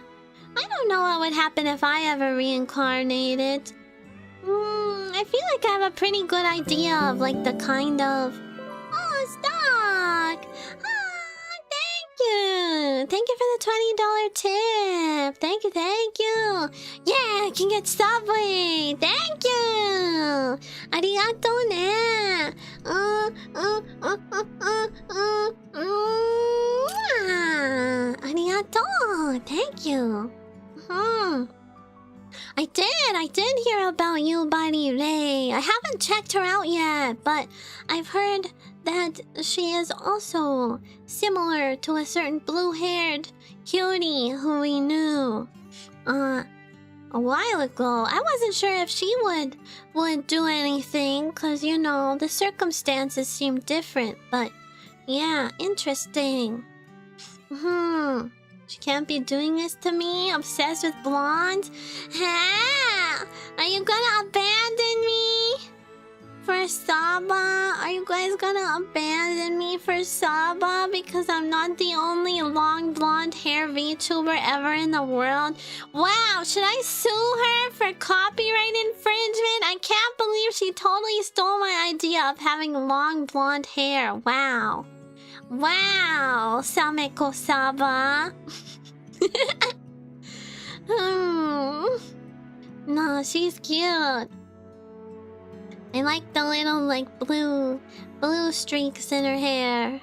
I don't know what would happen if I ever reincarnated. I feel like I have a pretty good idea of like the kind of... Oh, Stock! Thank you! Thank you for the $20 tip! Thank you! Yeah, I can get Subway! Thank you! Arigato ne! Arigato! Thank you! I did hear about you, Buddy Ray. I haven't checked her out yet, but I've heard that she is also similar to a certain blue-haired cutie who we knew a while ago. I wasn't sure if she would do anything, cause you know the circumstances seem different. But yeah, interesting. She can't be doing this to me. Obsessed with blondes. Are you gonna abandon me for for Saba? Are you guys gonna abandon me for Saba? Because I'm not the only long blonde hair VTuber ever in the world. Wow, should I sue her for copyright infringement? I can't believe she totally stole my idea of having long blonde hair. Wow. Wow, Sameko Saba. No, she's cute. I like the little, like, blue streaks in her hair.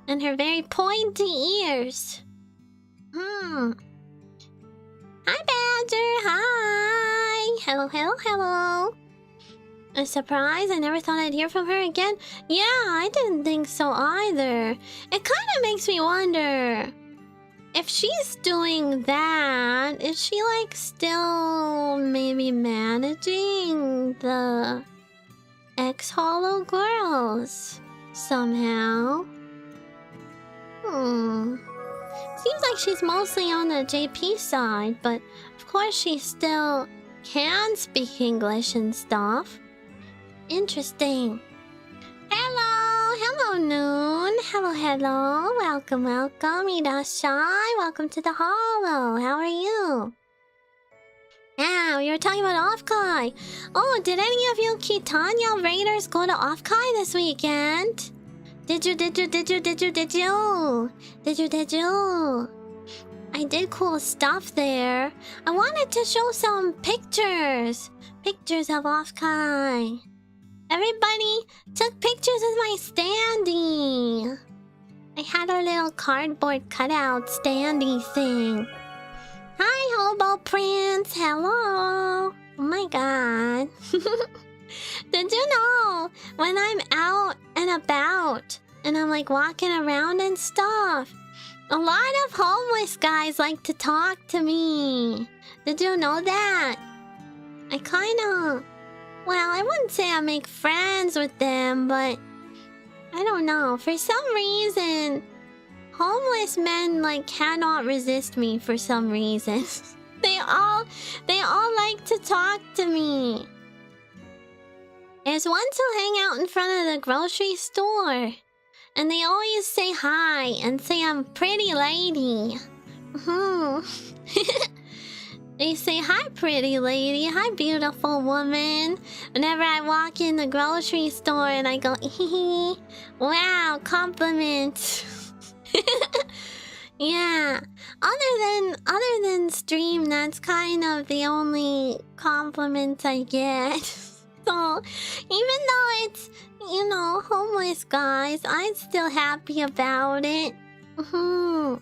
And her very pointy ears. Hi, Badger. Hi. Hello, hello, hello. A surprise? I never thought I'd hear from her again. Yeah, I didn't think so either. It kind of makes me wonder... if she's doing that, is she, like, still maybe managing the X-Hollow girls somehow? Seems like she's mostly on the JP side, but of course she still can speak English and stuff. Interesting. Hello, Noon. Hello. Welcome. Irashai. Welcome to the Hollow. How are you? Now, you were talking about OffKai. Oh, did any of you Kitanya Raiders go to OffKai this weekend? Did you? I did cool stuff there. I wanted to show some pictures. Pictures of OffKai. Everybody took pictures with my standee. I had a little cardboard cutout standee thing. Hi, Hobo Prince. Hello. Oh my god. Did you know when I'm out and about and I'm like walking around and stuff, a lot of homeless guys like to talk to me. Did you know that? I kinda... well, I wouldn't say I make friends with them, but I don't know. For some reason, homeless men like cannot resist me for some reason. They all like to talk to me. There's ones who hang out in front of the grocery store, and they always say hi and say I'm pretty lady. They say, hi, pretty lady. Hi, beautiful woman. Whenever I walk in the grocery store and I go, wow, compliment. Yeah. Other than stream, that's kind of the only compliments I get. So, even though it's, you know, homeless guys, I'm still happy about it. You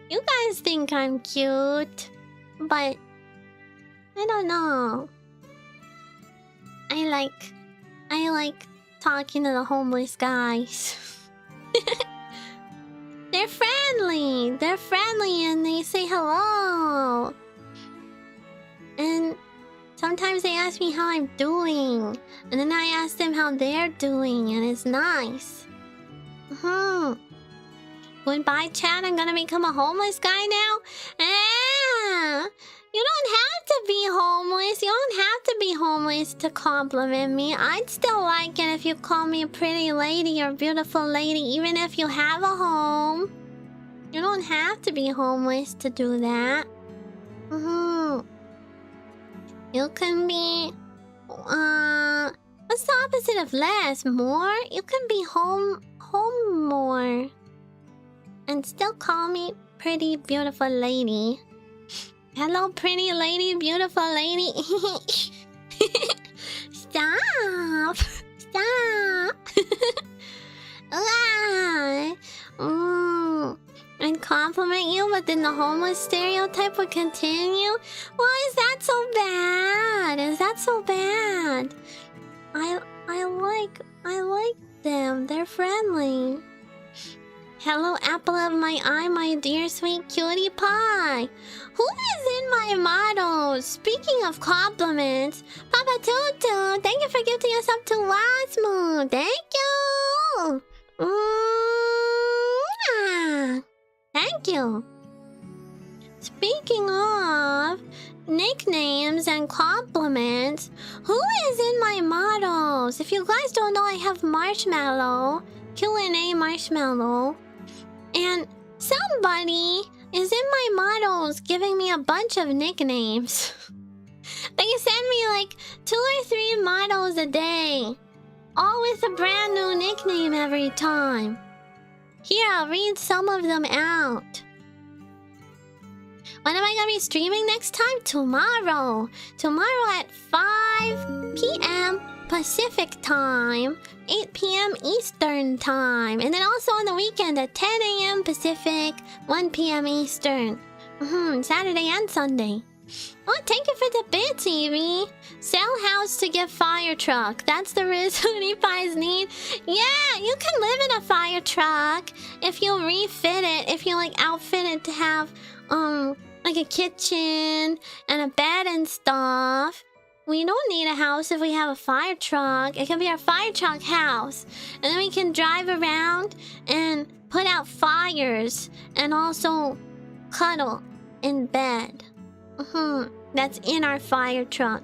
guys think I'm cute. But I don't know. I like talking to the homeless guys. They're friendly and they say hello. And sometimes they ask me how I'm doing, and then I ask them how they're doing, and it's nice. Goodbye, chat. I'm gonna become a homeless guy now. You don't have to be homeless. You don't have to be homeless to compliment me. I'd still like it if you call me a pretty lady or beautiful lady, even if you have a home. You don't have to be homeless to do that. You can be... what's the opposite of less? More? You can be home more. And still call me pretty beautiful lady. Hello, pretty lady, beautiful lady. Stop. And compliment you, but then the homeless stereotype would continue? Why is that so bad? I like them. They're friendly. Hello, apple of my eye, my dear sweet cutie pie. Who is in my motto? Speaking of compliments, Papa Tutu, thank you for gifting us up to Wasmo. Thank you. Thank you. Speaking of nicknames and compliments, who is in my motto? models. If you guys don't know, I have Marshmallow, Q&A Marshmallow, and somebody is in my models giving me a bunch of nicknames. They send me like 2 or 3 models a day, all with a brand new nickname every time. Here, I'll read some of them out. When am I gonna be streaming next time? Tomorrow. Tomorrow at 5 p.m. Pacific time, 8 p.m. Eastern time. And then also on the weekend at 10 a.m. Pacific, 1 p.m. Eastern. Saturday and Sunday. Oh, thank you for the bits, Evie. Sell house to get fire truck. That's the Riz Pies need. Yeah, you can live in a fire truck if you refit it. If you like outfit it to have like a kitchen and a bed and stuff. We don't need a house if we have a fire truck. It can be our fire truck house. And then we can drive around and put out fires and also cuddle in bed. That's in our fire truck.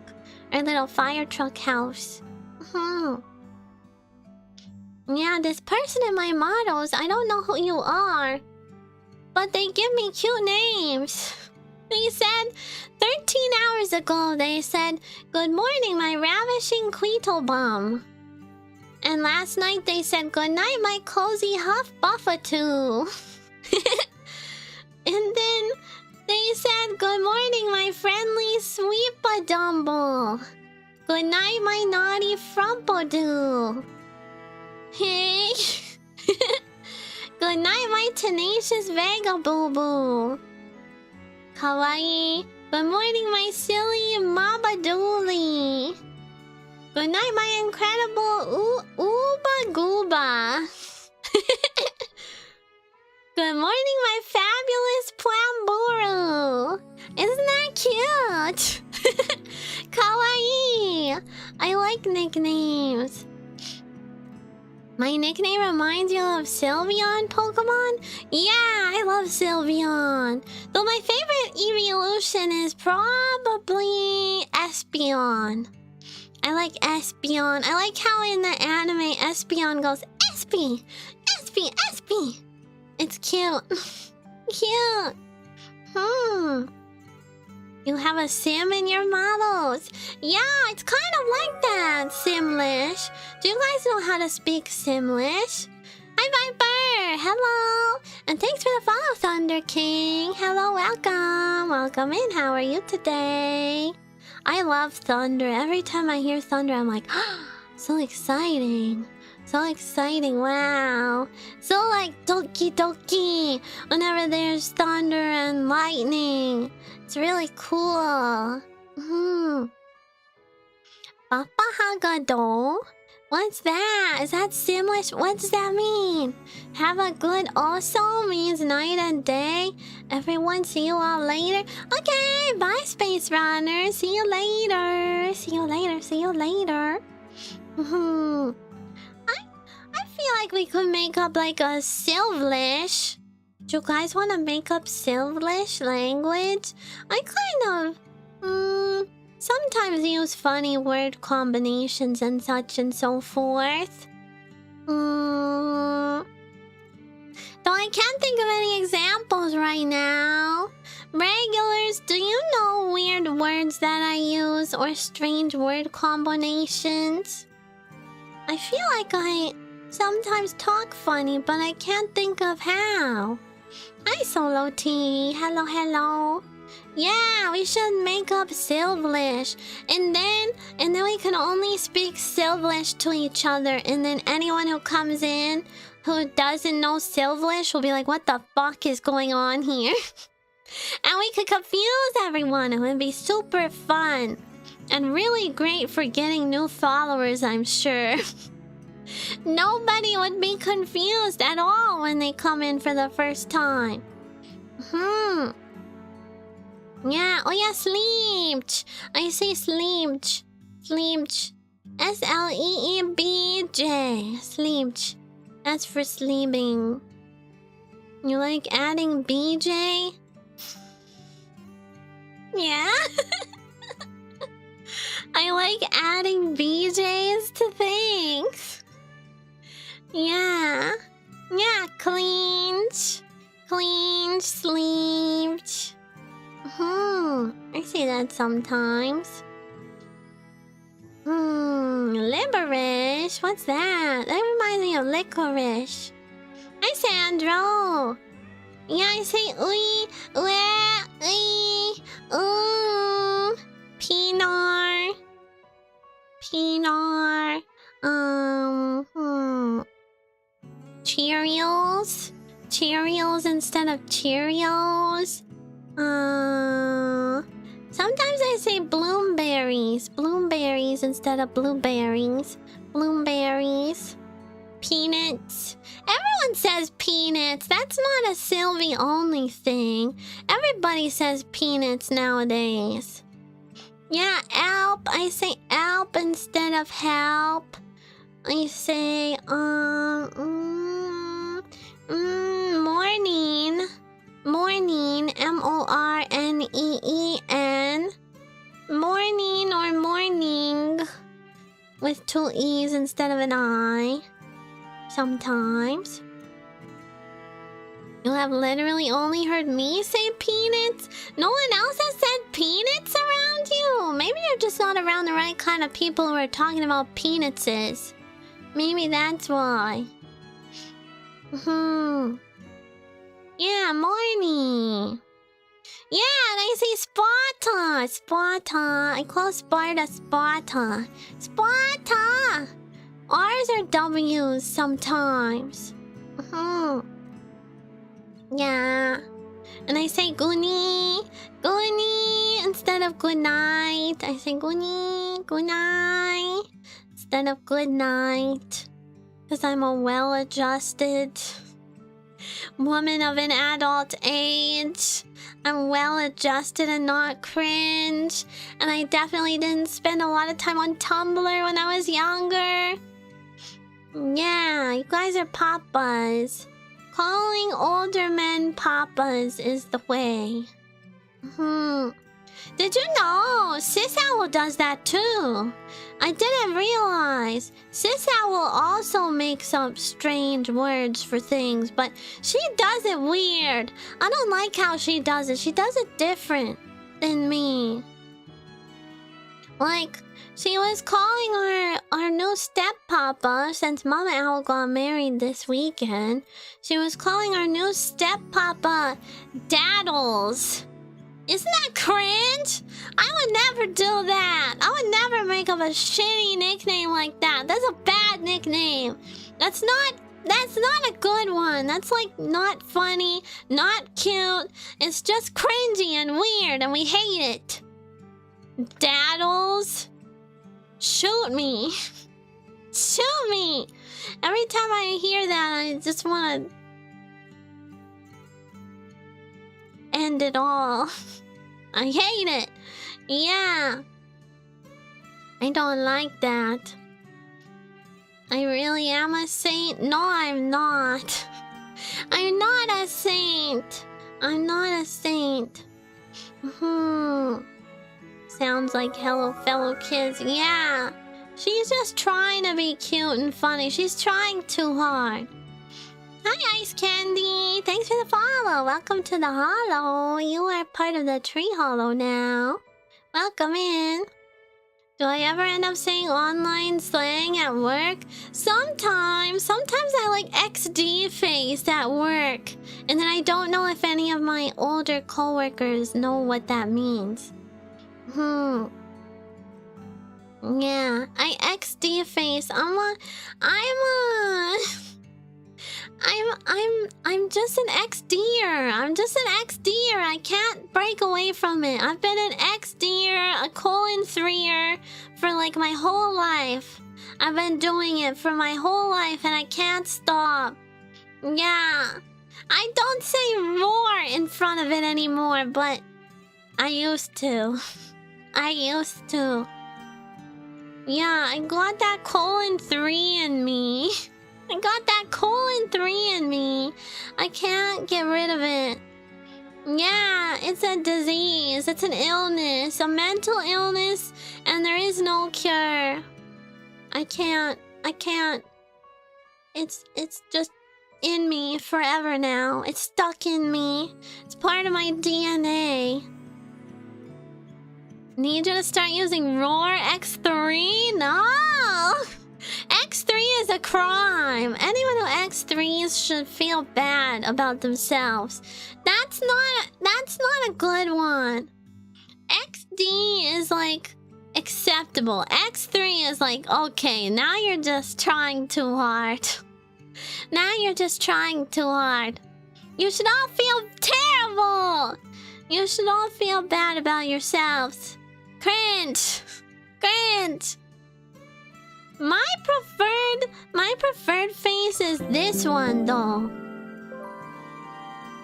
Our little fire truck house. Yeah, this person in my models, I don't know who you are, but they give me cute names. They said 13 hours ago, they said, "Good morning, my ravishing Queetlebum." And last night they said, "Good night, my cozy Huff Buffatu." And then they said, "Good morning, my friendly Sweepadumble." "Good night, my naughty Frumpodoo." Hey. "Good night, my tenacious Vagaboo. Kawaii." "Good morning, my silly Mabadooli." "Good night, my incredible Ooba Gooba." "Good morning, my fabulous Plamburu." Isn't that cute? Kawaii. I like nicknames. My nickname reminds you of Sylveon Pokemon? Yeah, I love Sylveon. Though my favorite evolution is probably Espeon. I like Espeon. I like how in the anime Espeon goes, "Espy! Espy! Espy!" It's cute. Cute. You have a sim in your models. Yeah, it's kind of like that, Simlish. Do you guys know how to speak Simlish? Hi, Viper. Hello. And thanks for the follow, Thunder King. Hello, welcome. Welcome in. How are you today? I love thunder. Every time I hear thunder, I'm like, so exciting. So exciting, wow. So like doki doki whenever there's thunder and lightning. It's really cool. Papa Hagado? What's that? Is that Simlish? What does that mean? Have a good also means night and day. Everyone, see you all later. Okay, bye Space Runner. See you later. See you later. See you later. I feel like we could make up like a Silvlish. Do you guys want to make up Silvlish language? I kind of sometimes use funny word combinations and such and so forth. Though I can't think of any examples right now. Regulars, do you know weird words that I use or strange word combinations? I feel like I sometimes talk funny, but I can't think of how. Hi, Solo T. Hello, hello. Yeah, we should make up Silvlish. And then we can only speak Silvlish to each other. And then anyone who comes in who doesn't know Silvlish will be like, what the fuck is going on here? And we could confuse everyone. It would be super fun. And really great for getting new followers, I'm sure. Nobody would be confused at all when they come in for the first time. Yeah, oh yeah, Sleepch. I say Sleepch. Sleepch. S-L-E-E-B-J. Sleepch. That's for sleeping. You like adding BJ? Yeah? I like adding BJs to things. that sometimes. Liberish? What's that? That reminds me of licorice. Hi, Sandro. Yeah, I say ooey, Pinar. Cheerios. Cheerios instead of Cheerios. Sometimes I say bloomberries. Bloomberries instead of blueberries. Bloomberries. Peanuts. Everyone says peanuts. That's not a Silvi only thing. Everybody says peanuts nowadays. Yeah, Alp. I say Alp instead of help. I say, morning. Morning. M-O-R-N-E-E-N. Morning or morning. With 2 E's instead of an I. Sometimes. You have literally only heard me say peanuts? No one else has said peanuts around you? Maybe you're just not around the right kind of people who are talking about peanutses. Maybe that's why. Yeah, morning. Yeah, and I say Sparta. Sparta. I call Sparta Sparta. Sparta. R's are W's sometimes. Yeah. And I say Goonie. Goonie instead of good night. I say Goonie. Good night. Instead of good night. Because I'm a well-adjusted woman of an adult age. I'm well-adjusted and not cringe. And I definitely didn't spend a lot of time on Tumblr when I was younger. Yeah, you guys are papas. Calling older men papas is the way. Did you know Sis Owl does that too? I didn't realize. Sis Owl also makes up strange words for things, but she does it weird. I don't like how she does it. She does it different than me. Like, she was calling our new steppapa, since Mama Owl got married this weekend. She was calling our new steppapa Daddles. Isn't that cringe? I would never do that. I would never make up a shitty nickname like that. That's a bad nickname. That's not a good one. That's like not funny, not cute. It's just cringy and weird and we hate it. Daddles. Shoot me. Shoot me. Every time I hear that, I just want to end it all. I hate it. Yeah. I don't like that. I really am a saint. No, I'm not. I'm not a saint. I'm not a saint. Sounds like hello, fellow kids. Yeah. She's just trying to be cute and funny. She's trying too hard. Hi, Ice Candy. Thanks for the follow. Welcome to the Hollow. You are part of the Tree Hollow now. Welcome in. Do I ever end up saying online slang at work? Sometimes. Sometimes I like XD face at work. And then I don't know if any of my older coworkers know what that means. Yeah, I XD face. I'm just an XDer. I'm just an XDer. I can't break away from it. I've been an XDer, a colon-3er for like my whole life. I've been doing it for my whole life and I can't stop. Yeah. I don't say roar in front of it anymore, but I used to. I used to. Yeah, I got that colon-3 in me. I got that colon-3 in me. I can't get rid of it. Yeah, it's a disease. It's an illness. A mental illness. And there is no cure. I can't. It's just in me forever now. It's stuck in me. It's part of my DNA. Need you to start using Roar X3? No! X3 is a crime. Anyone who X3s should feel bad about themselves. That's not a good one. XD is like acceptable. X3 is like, okay, now you're just trying too hard. Now you're just trying too hard. You should all feel terrible. You should all feel bad about yourselves. Cringe. Cringe. My preferred face is this one though.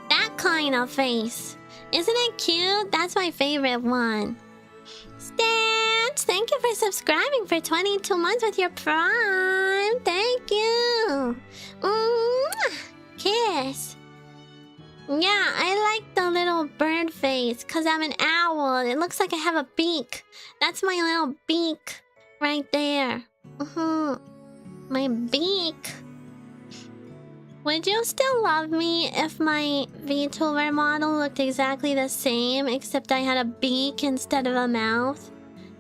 That kind of face. Isn't it cute? That's my favorite one. Stance, thank you for subscribing for 22 months with your Prime. Thank you. Kiss. Yeah, I like the little bird face because I'm an owl. It looks like I have a beak. That's my little beak right there. My beak. Would you still love me if my VTuber model looked exactly the same except I had a beak instead of a mouth?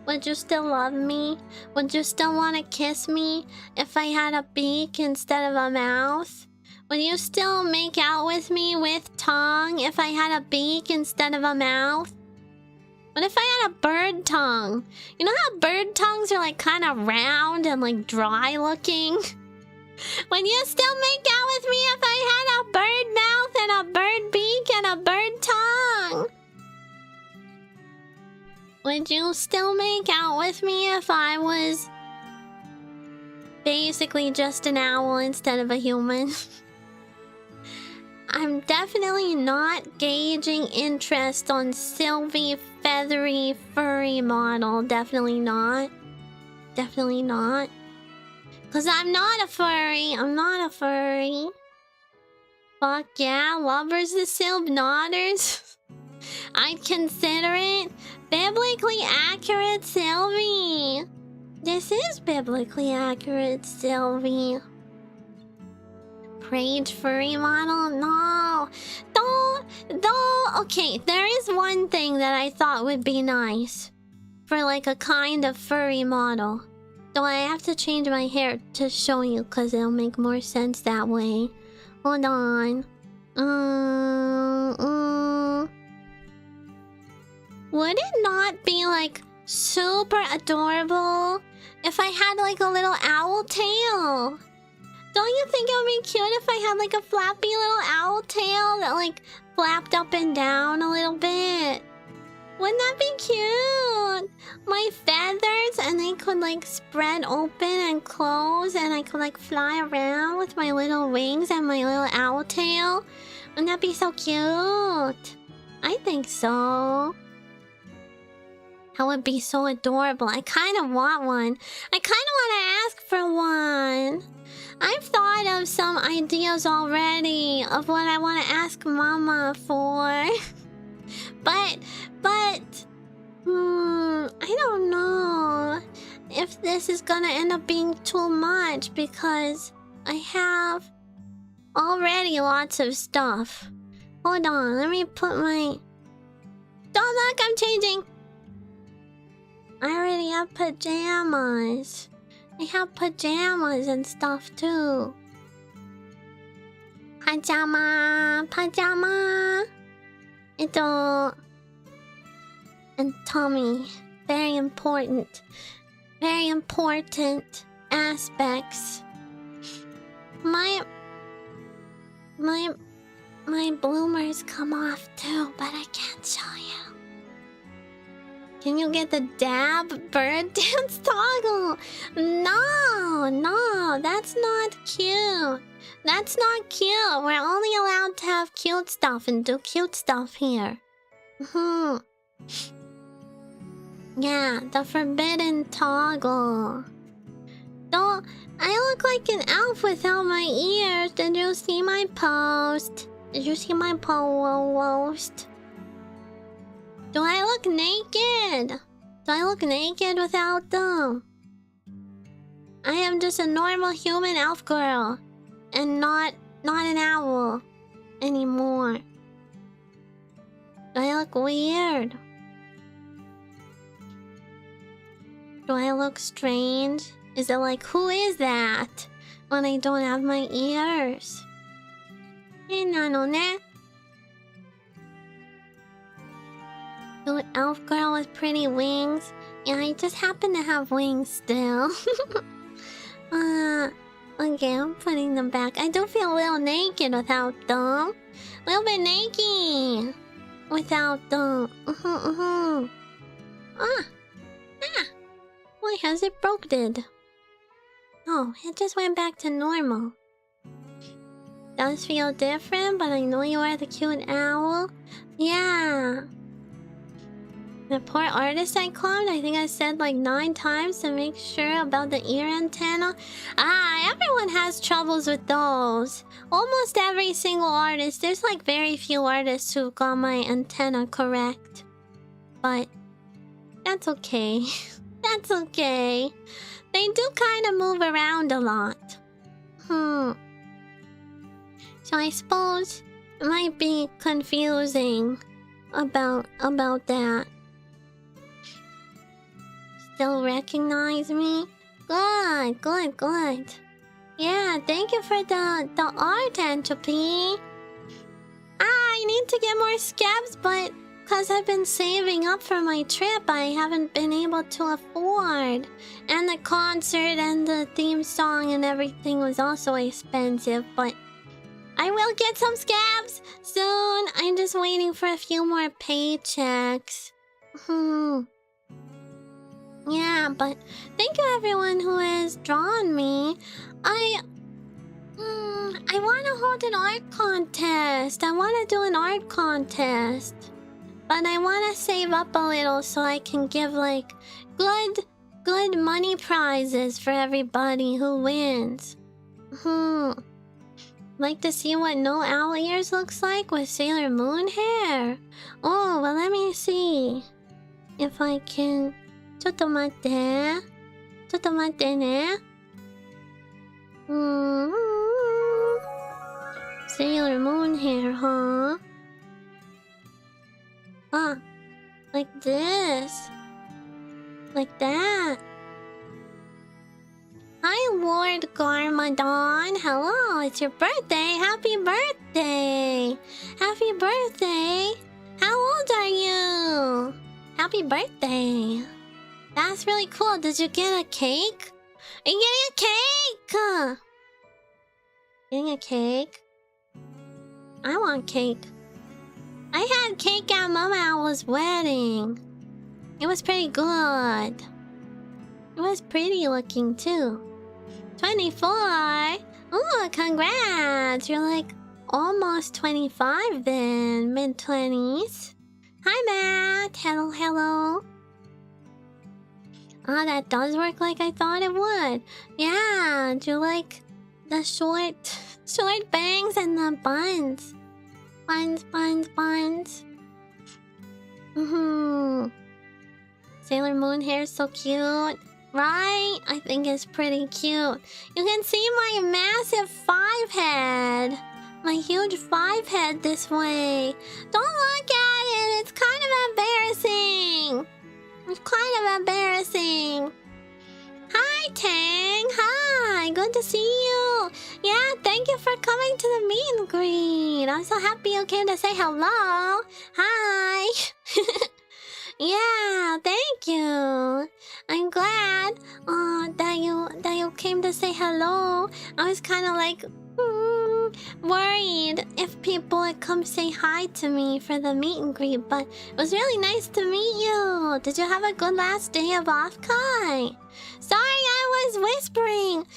Would you still love me? Would you still want to kiss me if I had a beak instead of a mouth? Would you still make out with me with tongue if I had a beak instead of a mouth? What if I had a bird tongue? You know how bird tongues are like kind of round and like dry looking? Would you still make out with me if I had a bird mouth and a bird beak and a bird tongue? Would you still make out with me if I was basically just an owl instead of a human? I'm definitely not gauging interest on Silvi feathery furry model. Definitely not. Definitely not. Cause I'm not a furry. I'm not a furry. Fuck yeah, lovers the Silbnodders. I'd consider it biblically accurate, Silvi. This is biblically accurate, Silvi. Rage furry model? No. Don't. Okay, there is one thing that I thought would be nice for like a kind of furry model. Though I have to change my hair to show you because it'll make more sense that way. Hold on. Would it not be like super adorable if I had like a little owl tail? Don't you think it would be cute if I had like a flappy little owl tail that like flapped up and down a little bit? Wouldn't that be cute? My feathers and they could like spread open and close and I could like fly around with my little wings and my little owl tail. Wouldn't that be so cute? I think so. That would be so adorable. I kind of want one. I kind of want to ask for one. I've thought of some ideas already of what I want to ask Mama for. But I don't know if this is gonna end up being too much because I have already lots of stuff. Hold on, let me put my... Don't look, I'm changing! I already have pajamas. I have pajamas and stuff too. Pajama, pajama. Ito. And tummy. Very important. Very important aspects. My bloomers come off too, but I can't show you. Can you get the dab bird dance toggle? No, that's not cute. That's not cute. We're only allowed to have cute stuff and do cute stuff here. Yeah, the forbidden toggle. Don't I look like an elf without my ears? Did you see my post? Did you see my post? Do I look naked? Do I look naked without them? I am just a normal human elf girl. And not an owl anymore. Do I look weird? Do I look strange? Is it like, who is that? When I don't have my ears. Cute elf girl with pretty wings. Yeah, I just happen to have wings still. Okay, I'm putting them back. I do feel a little naked without them. A little bit naked without them. Why has it broken? Oh, it just went back to normal. Does feel different, but I know you are the cute owl. Yeah. The poor artist I cloned, I think I said like 9 times to make sure about the ear antenna. Everyone has troubles with those. Almost every single artist. There's like very few artists who got my antenna correct. But that's okay. That's okay. They do kind of move around a lot. So I suppose it might be confusing about that. Still recognize me? Good. Yeah, thank you for the art, Entropy. I need to get more scabs, but because I've been saving up for my trip, I haven't been able to afford. And the concert and the theme song and everything was also expensive, but I will get some scabs soon. I'm just waiting for a few more paychecks. Yeah, but thank you everyone who has drawn me. I want to hold an art contest. I want to do an art contest. But I want to save up a little so I can give like good money prizes for everybody who wins. Like to see what no owl ears looks like with Sailor Moon hair. Oh, well let me see if I can. ちょっと待ってね。Sailor Moon hair, huh? Like this. Like that. Hi, Lord Garmadon. Hello, it's your birthday. Happy birthday. Happy birthday. How old are you? Happy birthday. That's really cool. Did you get a cake? Are you getting a cake? Getting a cake? I want cake. I had cake at Mama Owl's wedding. It was pretty good. It was pretty looking too. 24? Oh, congrats! You're like almost 25 then. Mid-20s. Hi, Matt. Hello. That does work like I thought it would. Yeah, do you like the short bangs and the buns? Buns. Sailor Moon hair is so cute. Right? I think it's pretty cute. You can see my massive 5-head. My huge 5-head this way. Don't look at it. It's kind of embarrassing. It's kind of embarrassing. Hi, Tang. Hi. Good to see you. Yeah, thank you for coming to the meet and greet. I'm so happy you came to say hello. Hi. Yeah, thank you. I'm glad that you came to say hello. I was kind of like worried if people would come say hi to me for the meet and greet, but it was really nice to meet you. Did you have a good last day of OffKai? Sorry, I was whispering.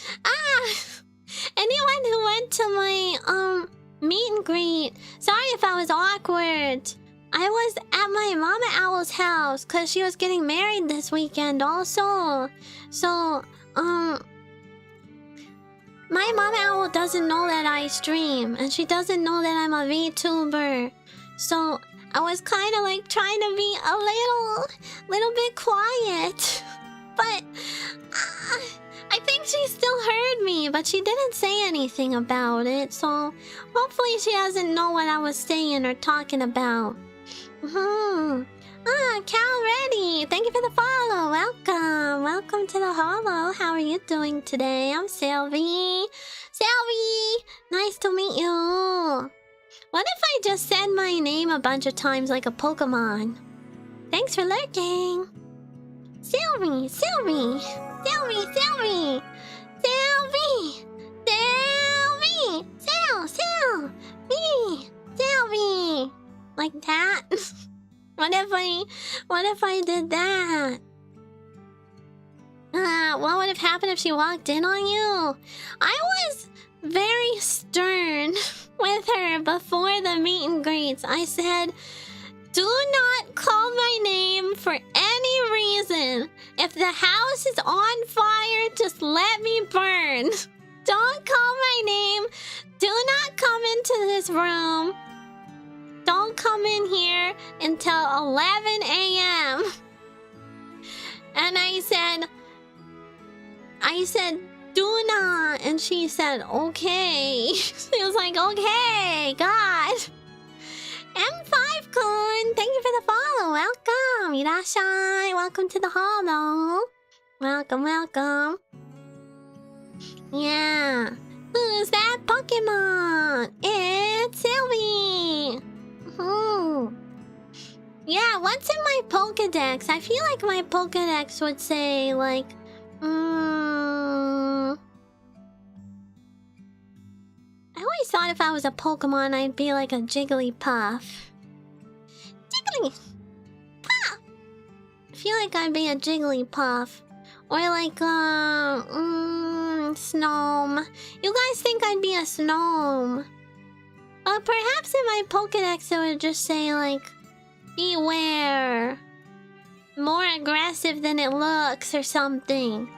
Anyone who went to my meet and greet, sorry if I was awkward. I was at my Mama Owl's house because she was getting married this weekend also. So, my Mama Owl doesn't know that I stream, and she doesn't know that I'm a VTuber. So, I was kind of like trying to be a little bit quiet. But, I think she still heard me, but she didn't say anything about it. So, hopefully she doesn't know what I was saying or talking about. Ah, Cal Ready. Thank you for the follow. Welcome. Welcome to the holo. How are you doing today? I'm Silvi. Silvi! Nice to meet you. What if I just said my name a bunch of times like a Pokemon? Thanks for lurking. Silvi, Silvi, Silvi, Silvi, Silvi, Silvi, Silvi, Silvi. Like that? What if I did that? What would have happened if she walked in on you? I was very stern with her before the meet and greets. I said, do not call my name for any reason. If the house is on fire, just let me burn. Don't call my name. Do not come into this room. Don't come in here until 11 a.m. And I said, do not. And she said, okay. She was like, okay, God. M5-kun, thank you for the follow. Welcome. Irashai. Welcome to the holo. Welcome, welcome. Yeah. Who's that Pokemon? It's Silvi. Yeah, what's in my Pokedex? I feel like my Pokedex would say, like, I always thought if I was a Pokemon, I'd be like a Jigglypuff. Jigglypuff! I feel like I'd be a Jigglypuff. Or like, Snom. You guys think I'd be a Snom? Perhaps in my Pokedex it would just say, like, beware. More aggressive than it looks or something.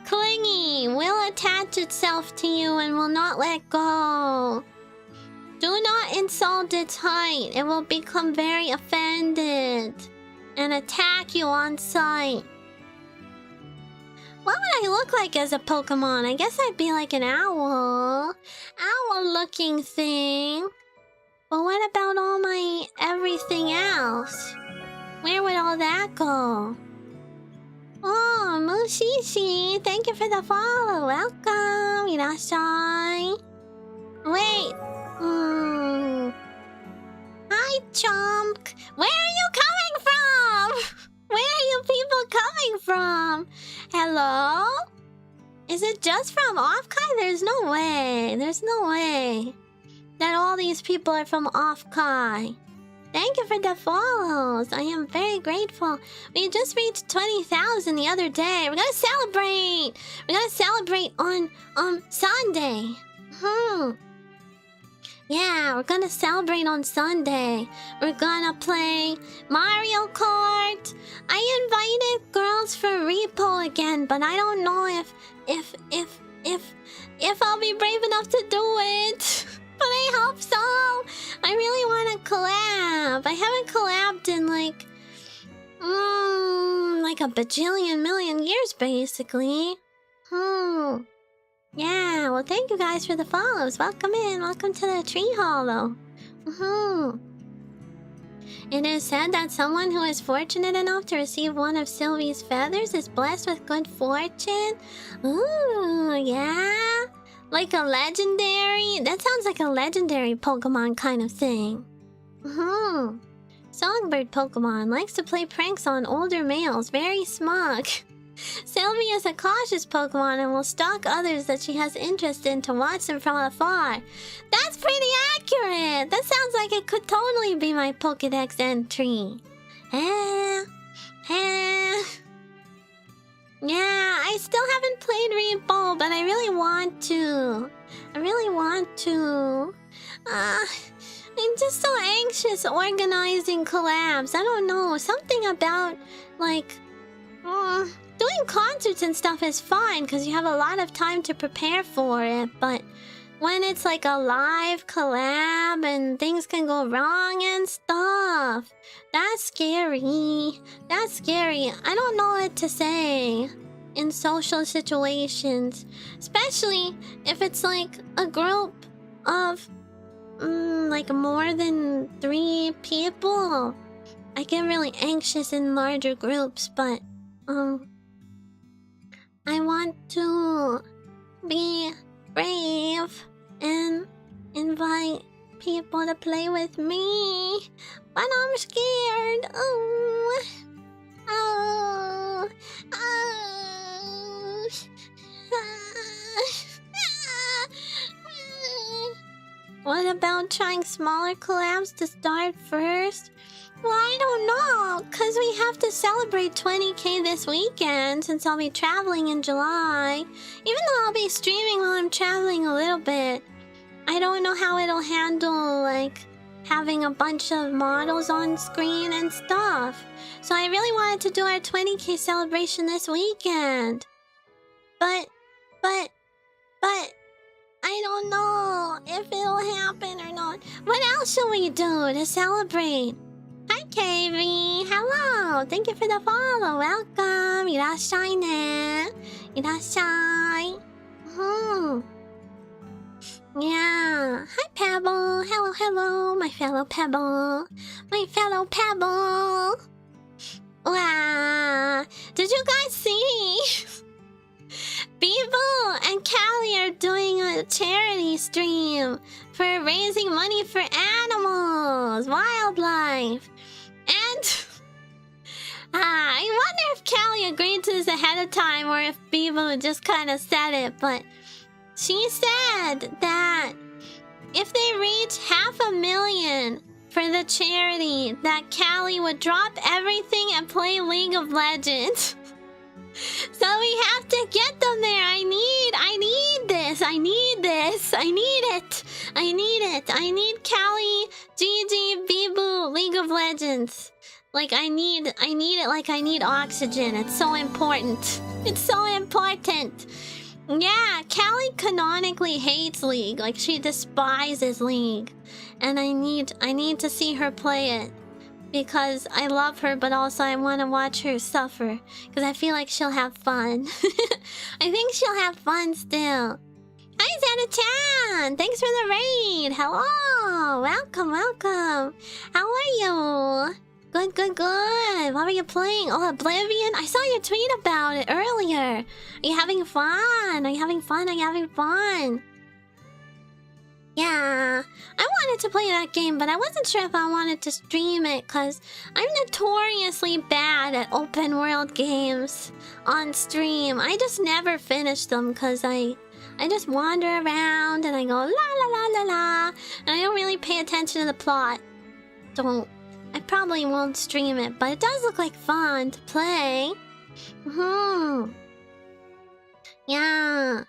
Clingy, will attach itself to you and will not let go. Do not insult its height. It will become very offended and attack you on sight. What would I look like as a Pokemon? I guess I'd be like an owl. Owl-looking thing. But what about all my everything else? Where would all that go? Oh, Mushishi, thank you for the follow. Welcome, Irashai. Wait. Hi, Chomp. Where are you coming from? Where are you people coming from? Hello? Is it just from OffKai? There's no way. There's no way that all these people are from OffKai. Thank you for the follows. I am very grateful. We just reached 20,000 the other day. We're gonna celebrate. We're gonna celebrate on Sunday. Yeah, we're gonna celebrate on Sunday. We're gonna play Mario Kart. I invited girls for repo again, but I don't know if I'll be brave enough to do it. But I hope so. I really want to collab. I haven't collabed in like a bajillion million years, basically. Yeah, well, thank you guys for the follows. Welcome in. Welcome to the tree holo. It is said that someone who is fortunate enough to receive one of Silvi's feathers is blessed with good fortune. Ooh, yeah. Like a legendary? That sounds like a legendary Pokemon kind of thing. Songbird Pokemon likes to play pranks on older males. Very smug. Silvi is a cautious Pokemon and will stalk others that she has interest in to watch them from afar. That's pretty accurate! That sounds like it could totally be my Pokedex entry. Yeah, I still haven't played Repo, but I really want to. I'm just so anxious organizing collabs. I don't know, something about, like, doing concerts and stuff is fine because you have a lot of time to prepare for it, but when it's like a live collab and things can go wrong and stuff, that's scary. That's scary. I don't know what to say in social situations, especially if it's like a group of like more than 3 people. I get really anxious in larger groups, but I want to be brave and invite people to play with me, but I'm scared. Oh, oh, oh. What about trying smaller collabs to start first? Well, I don't know, because we have to celebrate 20K this weekend since I'll be traveling in July. Even though I'll be streaming while I'm traveling a little bit, I don't know how it'll handle, like, having a bunch of models on screen and stuff. So I really wanted to do our 20K celebration this weekend. But, I don't know if it'll happen or not. What else should we do to celebrate? Hi, KV. Hello. Thank you for the follow. Welcome. いらっしゃいね。いらっしゃい。Yeah. Hi, Pebble. Hello, hello, my fellow Pebble. My fellow Pebble. Wow. Did you guys see? Beeble and Callie are doing a charity stream for raising money for animals, wildlife. And I wonder if Callie agreed to this ahead of time or if Beeble just kind of said it, but she said that if they reach 500,000 for the charity, that Callie would drop everything and play League of Legends. So we have to get them there. I need this. I need this. I need it. I need it. I need Callie, Gigi, Bibu, League of Legends. Like I need it like I need oxygen. It's so important. It's so important. Yeah, Callie canonically hates League. Like she despises League. And I need to see her play it. Because I love her, but also I want to watch her suffer. Because I feel like she'll have fun. I think she'll have fun still. Hi, Zeta-chan! Thanks for the raid! Hello! Welcome, welcome! How are you? Good, good, good! What were you playing? Oh, Oblivion? I saw your tweet about it earlier! Are you having fun? Are you having fun? Are you having fun? Yeah, I wanted to play that game, but I wasn't sure if I wanted to stream it because I'm notoriously bad at open world games on stream. I just never finish them because I just wander around and I go la la la la la, and I don't really pay attention to the plot. So I probably won't stream it, but it does look like fun to play. Yeah.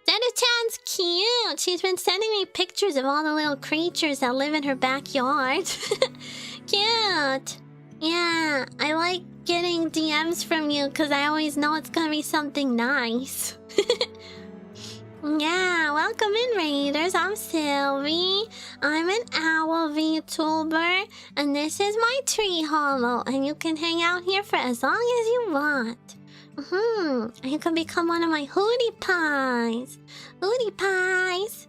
Zeta-chan's cute! She's been sending me pictures of all the little creatures that live in her backyard. Cute! Yeah, I like getting DMs from you because I always know it's gonna be something nice. Yeah, welcome in, Raiders. I'm Silvi. I'm an owl VTuber, and this is my tree hollow, and you can hang out here for as long as you want. And you can become one of my hootie pies. Hootie pies.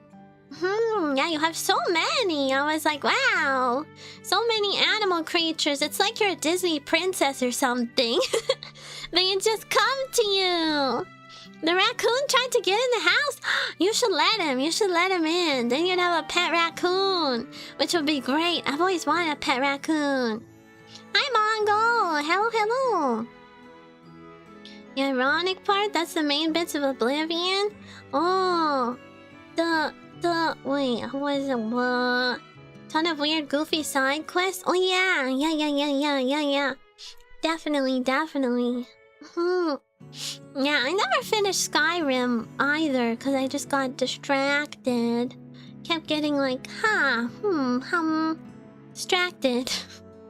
Yeah, you have so many. I was like, wow. So many animal creatures. It's like you're a Disney princess or something. They just come to you. The raccoon tried to get in the house. You should let him. You should let him in. Then you'd have a pet raccoon, which would be great. I've always wanted a pet raccoon. Hi, Mongo. Hello, hello. The ironic part, that's the main bits of Oblivion? Oh, wait, what is it? What? Ton of weird, goofy side quests? Oh yeah. Definitely. Yeah, I never finished Skyrim either, because I just got distracted. Kept getting like, distracted.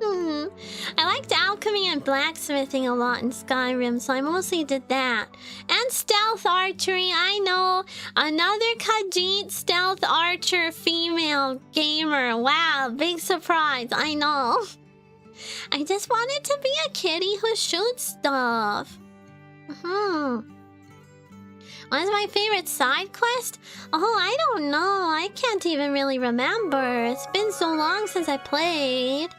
I liked alchemy and blacksmithing a lot in Skyrim, so I mostly did that. And stealth archery, I know. Another Khajiit stealth archer female gamer. Wow, big surprise, I know. I just wanted to be a kitty who shoots stuff. What's my favorite side quest? Oh, I don't know. I can't even really remember. It's been so long since I played.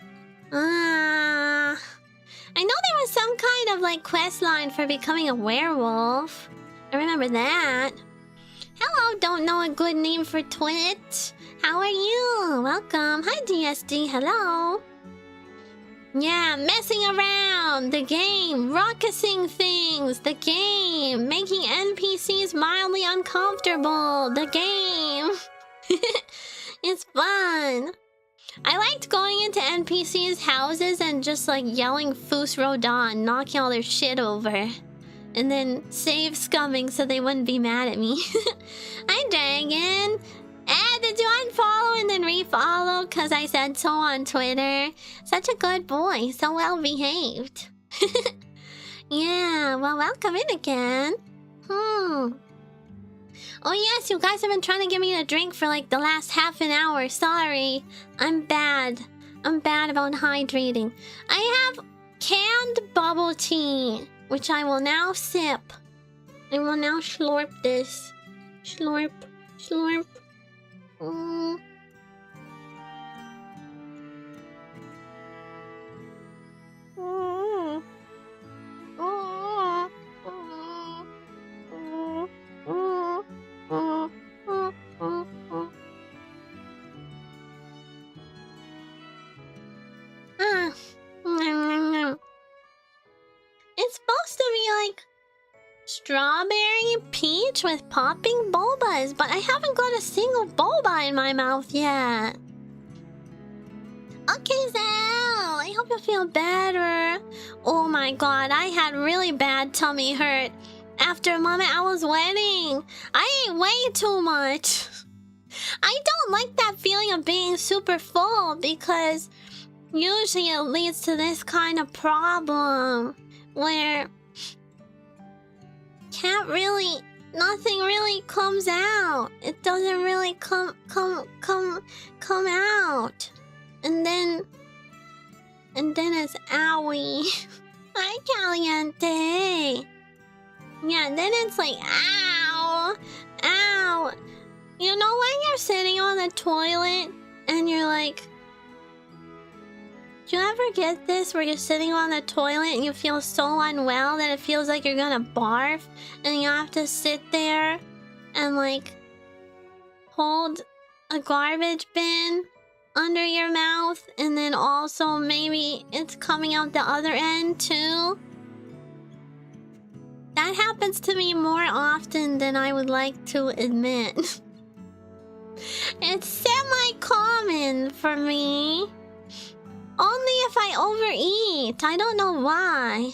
I know there was some kind of like quest line for becoming a werewolf. I remember that. Hello, don't know a good name for Twitch. How are you? Welcome. Hi, DSD. Hello. Yeah, messing around. The game. Ruckusing things. The game. Making NPCs mildly uncomfortable. The game. It's fun. I liked going into NPCs' houses and just like yelling Fus Rodan, knocking all their shit over. And then save scumming so they wouldn't be mad at me. Hi, Dragon. Did you unfollow and then refollow? Because I said so on Twitter. Such a good boy. So well behaved. Yeah, well, welcome in again. Oh yes, you guys have been trying to give me a drink for like the last half an hour. Sorry. I'm bad. I'm bad about hydrating. I have canned bubble tea, which I will now sip. I will now slurp this. Slurp. Slurp. It's supposed to be like strawberry peach with popping bobas, but I haven't got a single boba in my mouth yet. Okay, Zell, I hope you feel better. Oh my god, I had really bad tummy hurt after Mama Owl's wedding. I ate way too much. I don't like that feeling of being super full because usually it leads to this kind of problem where nothing really comes out. It doesn't really come out. And then it's owie. Hi, Caliente. Yeah, and then it's like, ow, ow. You know when you're sitting on the toilet and you're like, do you ever get this where you're sitting on the toilet and you feel so unwell that it feels like you're gonna barf and you have to sit there and like hold a garbage bin under your mouth and then also maybe it's coming out the other end too? That happens to me more often than I would like to admit. It's semi-common for me. Only if I overeat. I don't know why.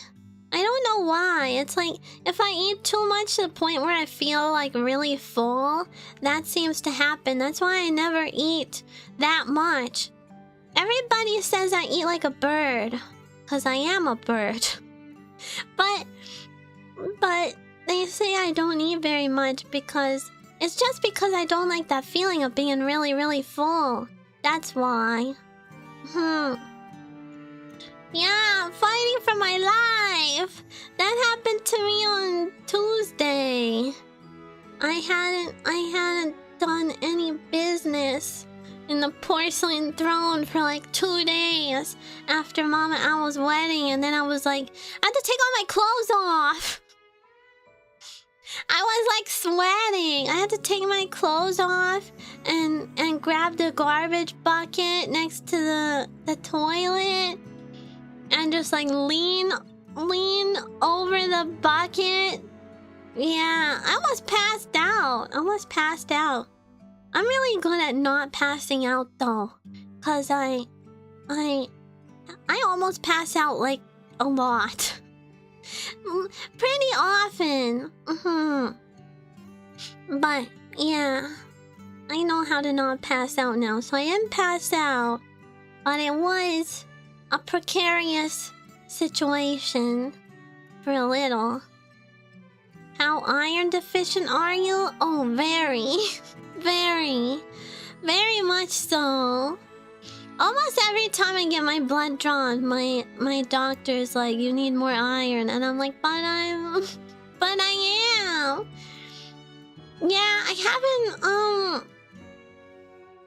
I don't know why. It's like, if I eat too much to the point where I feel like really full, that seems to happen. That's why I never eat that much. Everybody says I eat like a bird, because I am a bird. But they say I don't eat very much because it's just because I don't like that feeling of being really, really full. That's why. Yeah, I'm fighting for my life. That happened to me on Tuesday. I hadn't done any business in the porcelain throne for like 2 days after Mama Owl's wedding, and then I was like, I had to take all my clothes off. I was like sweating. I had to take my clothes off and grab the garbage bucket next to the toilet and just like lean over the bucket. Yeah, I almost passed out. I'm really good at not passing out though, cause I almost pass out like a lot. Pretty often. But yeah, I know how to not pass out now, so I am passed out. But it was a precarious situation for a little. How iron deficient are you? Oh, very, very much so. Almost every time I get my blood drawn, my doctor's like, you need more iron, and I'm like, but I am. Yeah,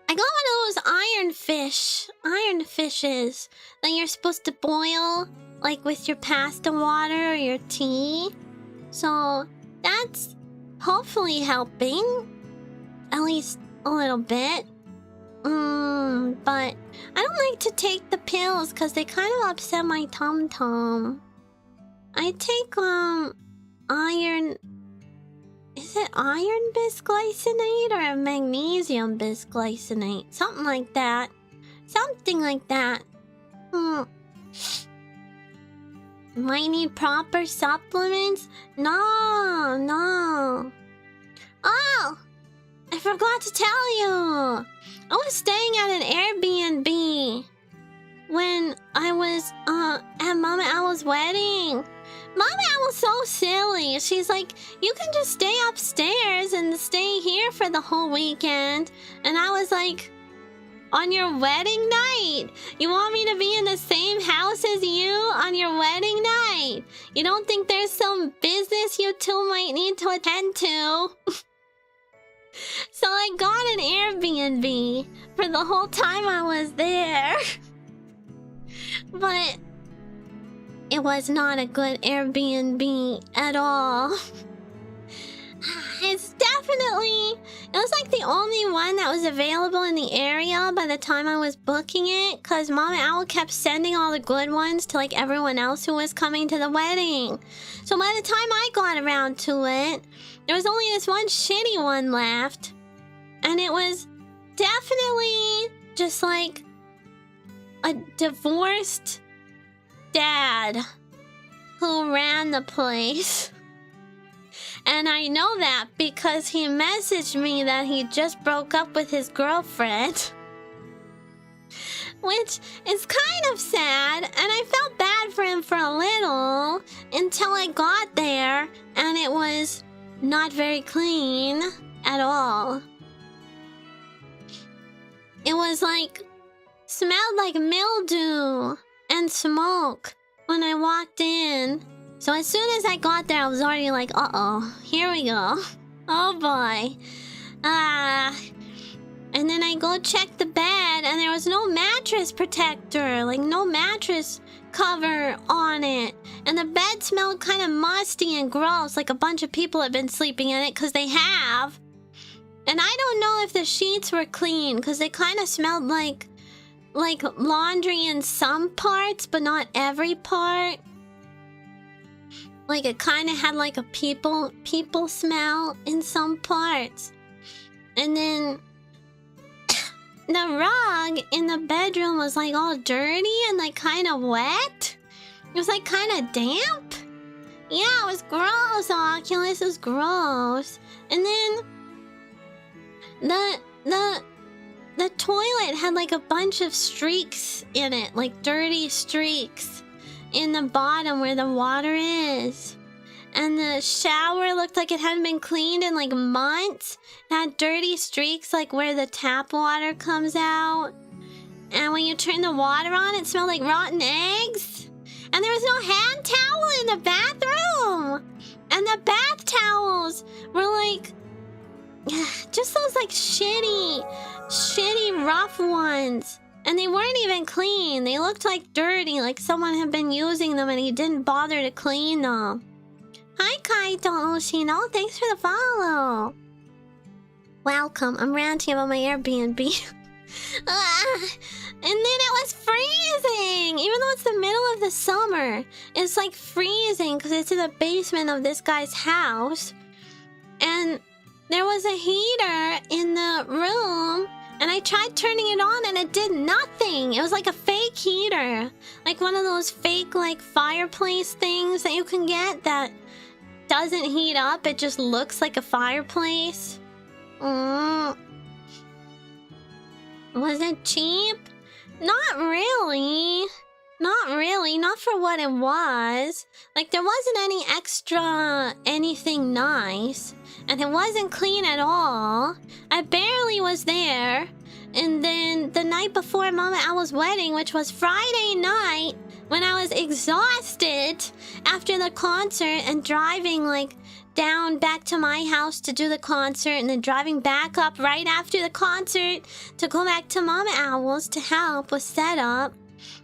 I I got one of those iron fishes that you're supposed to boil, like with your pasta water or your tea. So that's hopefully helping, at least a little bit. But I don't like to take the pills because they kind of upset my tum-tum. I take iron. Is it iron bisglycinate or magnesium bisglycinate? Something like that. Something like that. Might need proper supplements? No. Oh! I forgot to tell you! I was staying at an Airbnb when I was at Mama Owl's wedding. Mama Owl's so silly. She's like, you can just stay upstairs and stay here for the whole weekend. And I was like, on your wedding night? You want me to be in the same house as you on your wedding night? You don't think there's some business you two might need to attend to? So I got an Airbnb for the whole time I was there. But it was not a good Airbnb at all. It was like the only one that was available in the area by the time I was booking it, because Mama Owl kept sending all the good ones to like everyone else who was coming to the wedding. So by the time I got around to it, there was only this one shitty one left. And it was definitely just like a divorced dad who ran the place. And I know that because he messaged me that he just broke up with his girlfriend. Which is kind of sad, and I felt bad for him for a little until I got there and it was not very clean at all. It was like, smelled like mildew and smoke when I walked in. So as soon as I got there, I was already like, uh-oh, here we go. Oh boy. And then I go check the bed and there was no mattress protector, like no mattress cover on it. And the bed smelled kind of musty and gross, like a bunch of people have been sleeping in it, because they have. And I don't know if the sheets were clean, because they kind of smelled like laundry in some parts, but not every part. Like it kind of had like a people smell in some parts. And then the rug in the bedroom was like all dirty and like kind of wet. It was like kind of damp. Yeah, it was gross, Oculus. It was gross. And then the toilet had like a bunch of streaks in it, like dirty streaks in the bottom where the water is. And the shower looked like it hadn't been cleaned in like months. It had dirty streaks like where the tap water comes out. And when you turn the water on, it smelled like rotten eggs. And there was no hand towel in the bathroom. And the bath towels were like just those like shitty rough ones. And they weren't even clean. They looked like dirty, like someone had been using them and he didn't bother to clean them. Hi, Kaito Oshino. Thanks for the follow. Welcome. I'm ranting about my Airbnb. And then it was freezing! Even though it's the middle of the summer, it's like freezing because it's in the basement of this guy's house. And there was a heater in the room, and I tried turning it on and it did nothing. It was like a fake heater. Like one of those fake like fireplace things that you can get that doesn't heat up. It just looks like a fireplace. Was it cheap? Not really. Not really. Not for what it was. Like there wasn't any extra anything nice. And it wasn't clean at all. I barely was there. And then the night before Mama Owl's wedding, which was Friday night, when I was exhausted after the concert and driving like down back to my house to do the concert, and then driving back up right after the concert to go back to Mama Owl's to help with setup.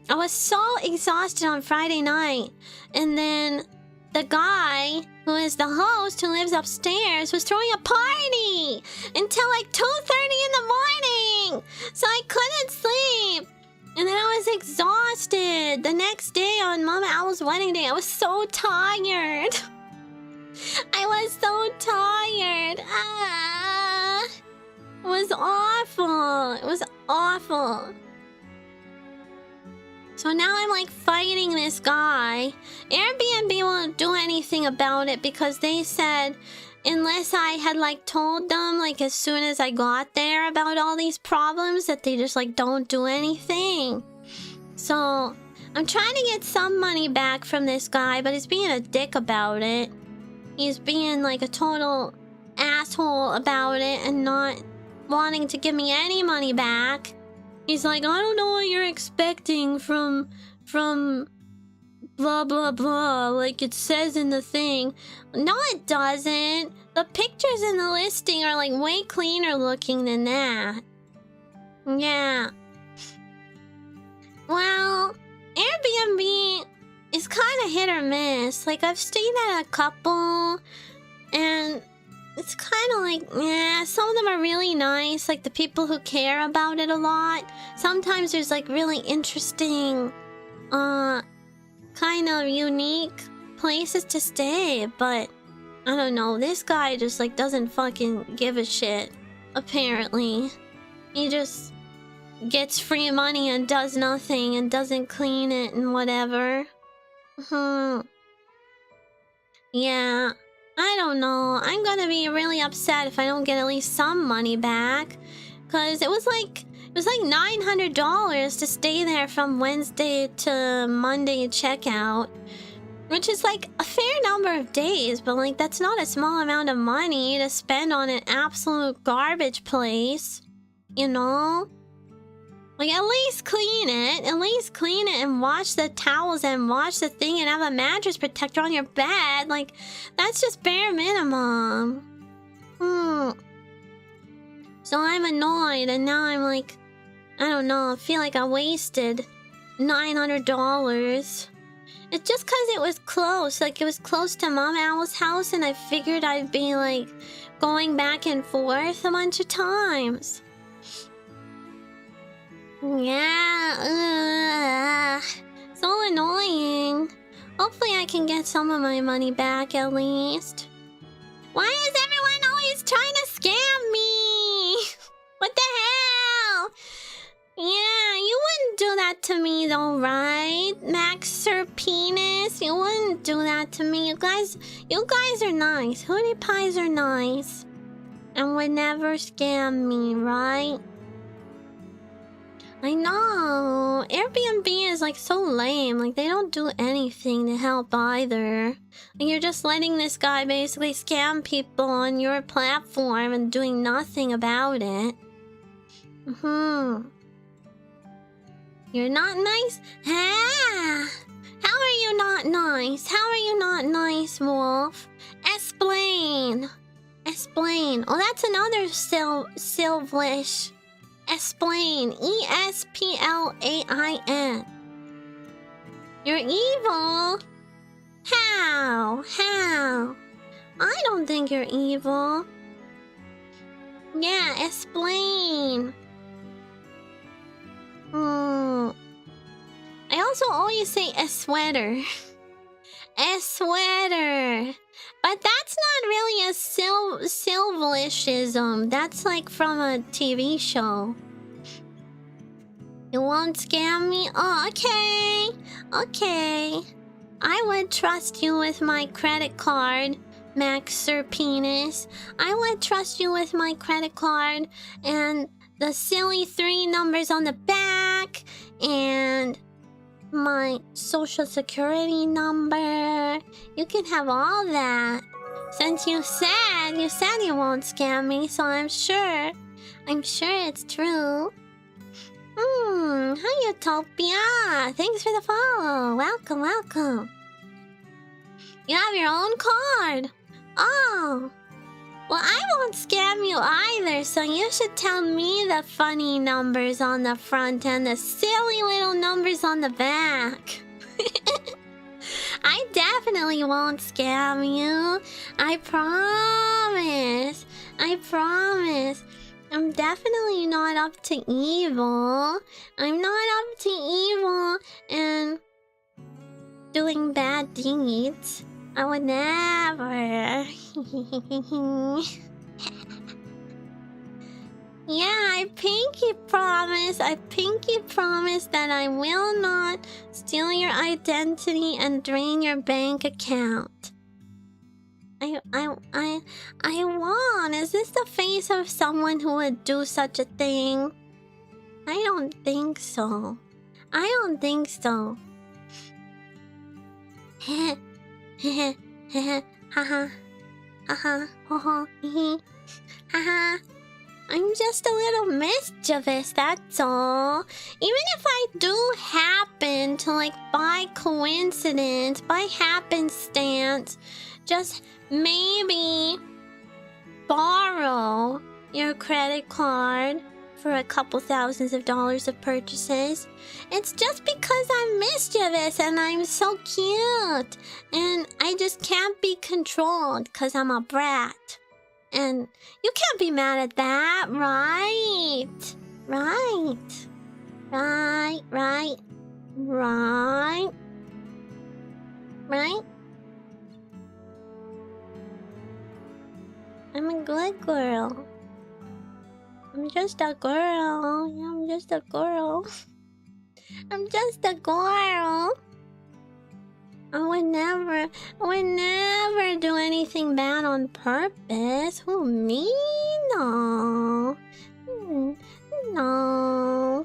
I was so exhausted on Friday night. And then the guy who is the host, who lives upstairs, was throwing a party until like 2:30 in the morning. So I couldn't sleep. And then I was exhausted. The next day on Mama Owl's wedding day, I was so tired. I was so tired. It was awful. It was awful. So now I'm like fighting this guy. Airbnb won't do anything about it because they said unless I had like told them like as soon as I got there about all these problems, that they just like don't do anything. So I'm trying to get some money back from this guy, but he's being a dick about it. He's being like a total asshole about it and not wanting to give me any money back. He's like, I don't know what you're expecting from blah blah blah, like it says in the thing. No, it doesn't. The pictures in the listing are like way cleaner looking than that. Yeah. Well, Airbnb is kind of hit or miss. Like I've stayed at a couple and it's kind of like, yeah, some of them are really nice, like the people who care about it a lot. Sometimes there's like really interesting, kind of unique places to stay, but I don't know, this guy just like doesn't fucking give a shit, apparently. He just gets free money and does nothing and doesn't clean it and whatever. Yeah. I don't know. I'm gonna be really upset if I don't get at least some money back. Cause it was like $900 to stay there from Wednesday to Monday checkout. Which is like a fair number of days, but like that's not a small amount of money to spend on an absolute garbage place. You know? Like, at least clean it. At least clean it and wash the towels and wash the thing and have a mattress protector on your bed. Like, that's just bare minimum. So I'm annoyed and now I'm like, I don't know, I feel like I wasted $900. It's just because it was close. Like, it was close to Mom Owl's house and I figured I'd be, like, going back and forth a bunch of times. Yeah, so annoying. Hopefully I can get some of my money back at least. Why is everyone always trying to scam me? What the hell? Yeah, you wouldn't do that to me though, right? Max Sir Penis, you wouldn't do that to me. You guys are nice. Hootie Pies are nice. And would never scam me, right? I know. Airbnb is like so lame. Like they don't do anything to help either. Like you're just letting this guy basically scam people on your platform and doing nothing about it. You're not nice? Ah! How are you not nice? How are you not nice, Wolf? Explain. Explain. Oh, that's another Silvish. Explain. E-S-P-L-A-I-N. You're evil? How? How? I don't think you're evil. Yeah, explain. I also always say a sweater. A sweater. But that's not really a Silvishism. That's like from a TV show. You won't scam me? Oh, okay. Okay. I would trust you with my credit card, Max Sir Penis. I would trust you with my credit card and the silly 3 numbers on the back and my social security number. You can have all that. Since you said you won't scam me, so I'm sure it's true. Hi Utopia. Thanks for the follow. Welcome, welcome. You have your own card. Oh. Well, I won't scam you either, so you should tell me the funny numbers on the front and the silly little numbers on the back. I definitely won't scam you. I promise. I promise. I'm definitely not up to evil. I'm not up to evil and doing bad deeds. I would never. Yeah, I pinky promise that I will not steal your identity and drain your bank account. I won't. Is this the face of someone who would do such a thing? I don't think so. I don't think so. Heh. Heh heh haha haha ho hee haha. I'm just a little mischievous, that's all. Even if I do happen to, like, by coincidence, by happenstance, just maybe borrow your credit card for a couple thousands of dollars of purchases, it's just because I'm mischievous and I'm so cute and I just can't be controlled because I'm a brat. And you can't be mad at that, right? Right. Right, right, right. Right? I'm a good girl. I'm just a girl. Yeah, I'm just a girl. I'm just a girl. I would never do anything bad on purpose. Who, me? No. No.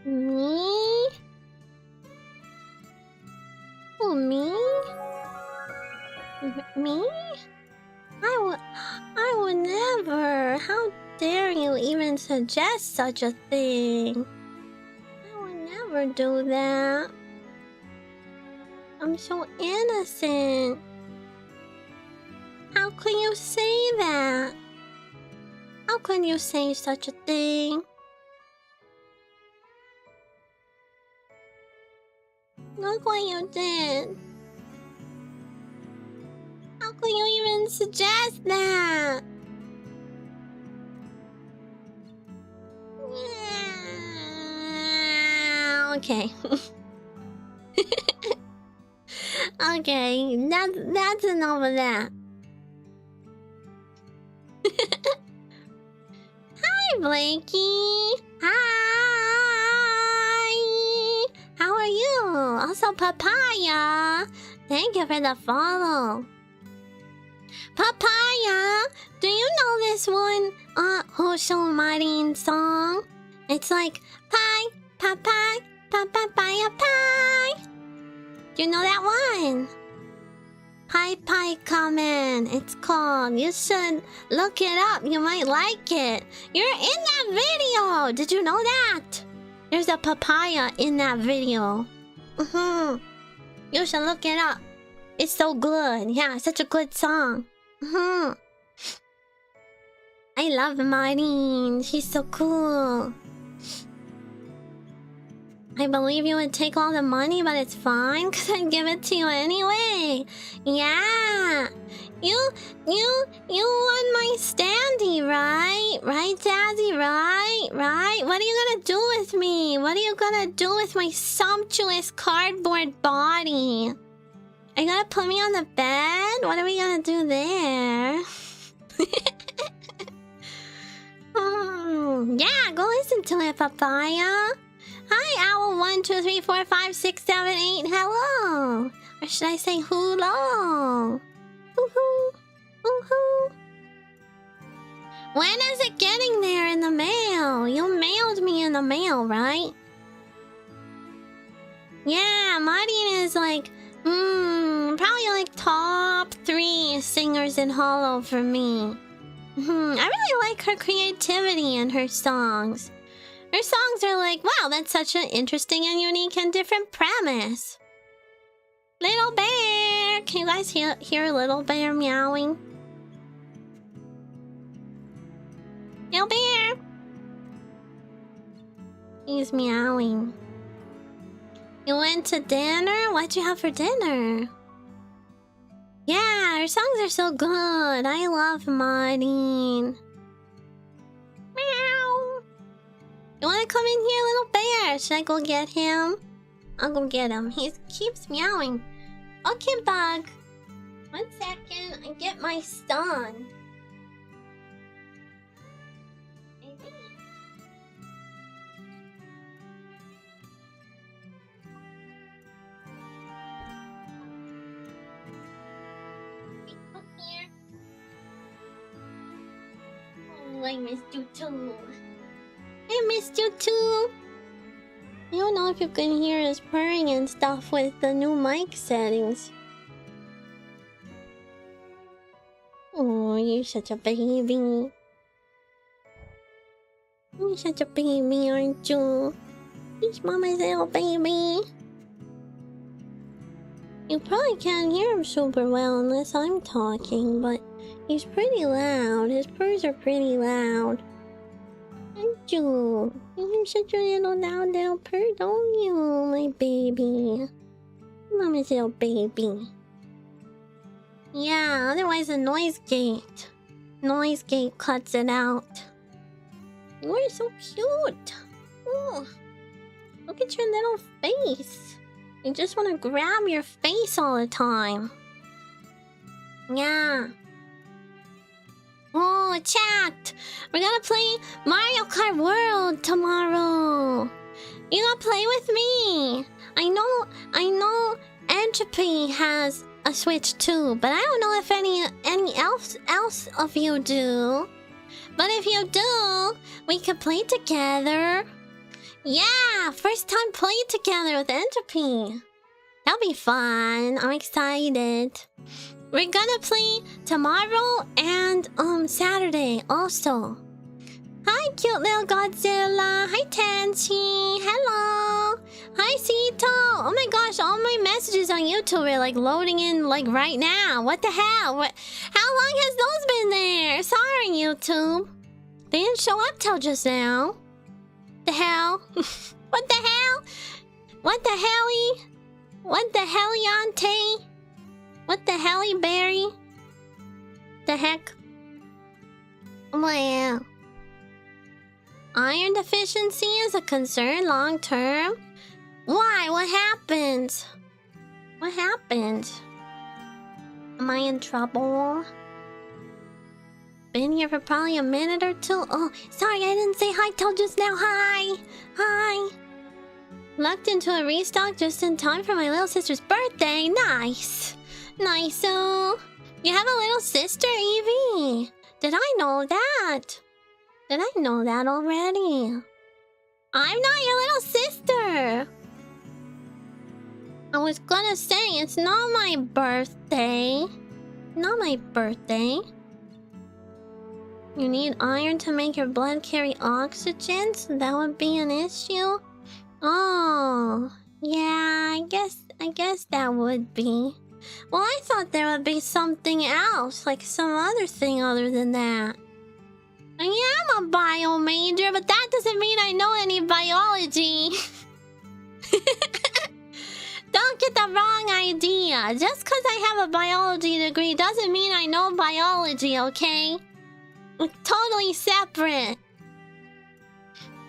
Me? Who, me? Me? I would never. How dare you even suggest such a thing? I would never do that. I'm so innocent. How can you say that? How can you say such a thing? Look what you did. How can you even suggest that? Yeah, okay. Okay, that's enough of that. Hi, Blakey. Hi. How are you? Also, Papaya. Thank you for the follow. Papaya, do you know this one Hosho Marin song? It's like pie, pie, papaya pie. Do you know that one? Pie comment. It's called. You should look it up. You might like it. You're in that video. Did you know that? There's a papaya in that video. You should look it up. It's so good. Yeah, it's such a good song. I love Maureen. She's so cool. I believe you would take all the money, but it's fine because I'd give it to you anyway. Yeah. You won my standee, right? Right, Jazzy? Right? What are you gonna do with me? What are you gonna do with my sumptuous cardboard body? Are you gonna put me on the bed? What are we gonna do there? Yeah, go listen to it, Papaya. Hi, Owl 1, 2, 3, 4, 5, 6, 7, 8. Hello. Or should I say hello? Hoo-hoo. Hoo-hoo. When is it getting there in the mail? You mailed me in the mail, right? Yeah, Martin is like, probably like top 3 singers in Hollow for me. I really like her creativity in her songs. Her songs are like, wow, that's such an interesting and unique and different premise. Little bear, Can you guys hear a little bear meowing? Little bear! He's meowing. You went to dinner? What'd you have for dinner? Yeah, her songs are so good. I love Martin. Meow. You wanna come in here, little bear? Should I go get him? I'll go get him. He keeps meowing. Okay, Bug. 1 second. I get my son. Oh, I missed you too. I missed you too. I don't know if you can hear us purring and stuff with the new mic settings. Oh, you're such a baby. You're such a baby, aren't you? He's mama's little baby. You probably can't hear him super well unless I'm talking, but he's pretty loud. His purrs are pretty loud. Aren't you? You're such a little loud little purr, don't you, my baby? Mama's little baby. Yeah, otherwise the noise gate cuts it out. You're so cute. Oh, look at your little face. You just want to grab your face all the time. Yeah. Oh, chat! We're gonna play Mario Kart World tomorrow. You gonna play with me? I know Entropy has a Switch too, but I don't know if any else of you do. But if you do, we could play together. Yeah, first time playing together with Entropy. That'll be fun. I'm excited. We're gonna play tomorrow and Saturday also. Hi, cute little Godzilla. Hi, Tenchi. Hello. Hi, Sito. Oh my gosh, all my messages on YouTube are like loading in like right now. What the hell? How long has those been there? Sorry, YouTube. They didn't show up till just now. The hell? What the hell? What the helly? What the heliante? What the helly berry? The heck? Well, iron deficiency is a concern long term. Why? What happened? What happened? Am I in trouble? Been here for probably a minute or two. Oh, sorry, I didn't say hi till just now. Hi! Hi! Lucked into a restock just in time for my little sister's birthday. Nice! Nice. So, you have a little sister, Evie? Did I know that? Did I know that already? I'm not your little sister! I was gonna say, it's not my birthday. Not my birthday. You need iron to make your blood carry oxygen, so that would be an issue? Oh, yeah, I guess that would be. Well, I thought there would be something else, like some other thing other than that. I am a bio major, but that doesn't mean I know any biology. Don't get the wrong idea. Just because I have a biology degree doesn't mean I know biology, okay? It's totally separate.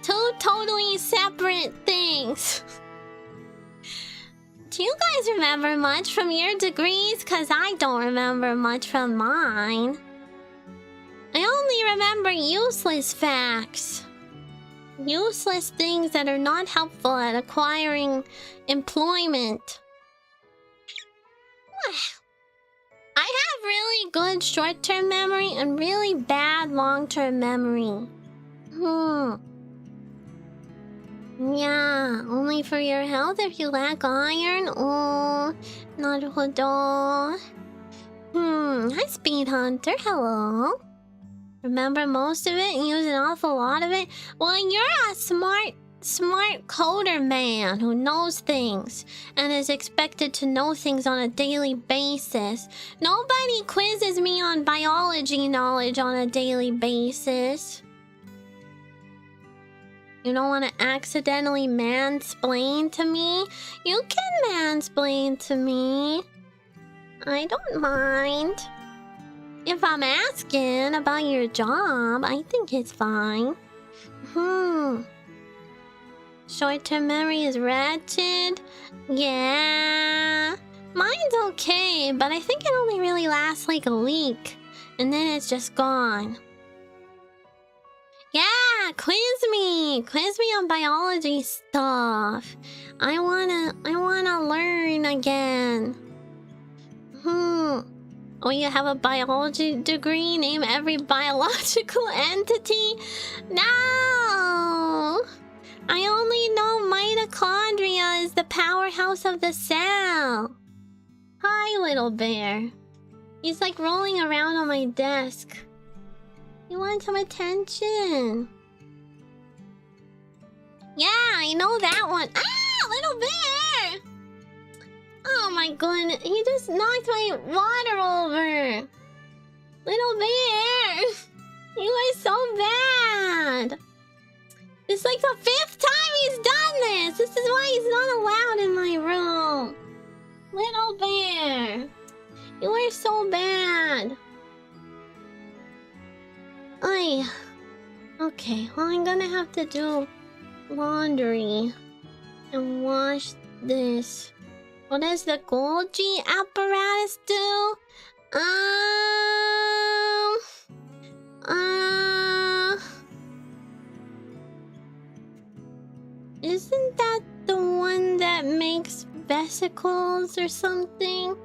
Two totally separate things. Do you guys remember much from your degrees? Because I don't remember much from mine. I only remember useless facts. Useless things that are not helpful at acquiring employment. I have really good short-term memory and really bad long-term memory. Yeah, only for your health if you lack iron. Oh, naruhodo. Hi, Speed Hunter. Hello. Remember most of it and use an awful lot of it? Well, you're a smart smart coder man who knows things and is expected to know things on a daily basis. Nobody quizzes me on biology knowledge on a daily basis. You don't want to accidentally mansplain to me? You can mansplain to me. I don't mind. If I'm asking about your job, I think it's fine. Short-term memory is wretched. Yeah. Mine's okay, but I think it only really lasts like a week. And then it's just gone. Yeah, quiz me. Quiz me on biology stuff. I wanna learn again. Oh, you have a biology degree? Name every biological entity? No! I only know mitochondria is the powerhouse of the cell. Hi, little bear. He's like rolling around on my desk. You want some attention? Yeah, I know that one. Ah, little bear! Oh my goodness, he just knocked my water over. Little bear, you are so bad. It's like the 5th time he's done this. This is why he's not allowed in my room. Little bear, you are so bad. Okay, well, I'm gonna have to do laundry and wash this. What does the Golgi apparatus do? Isn't that the one that makes vesicles or something?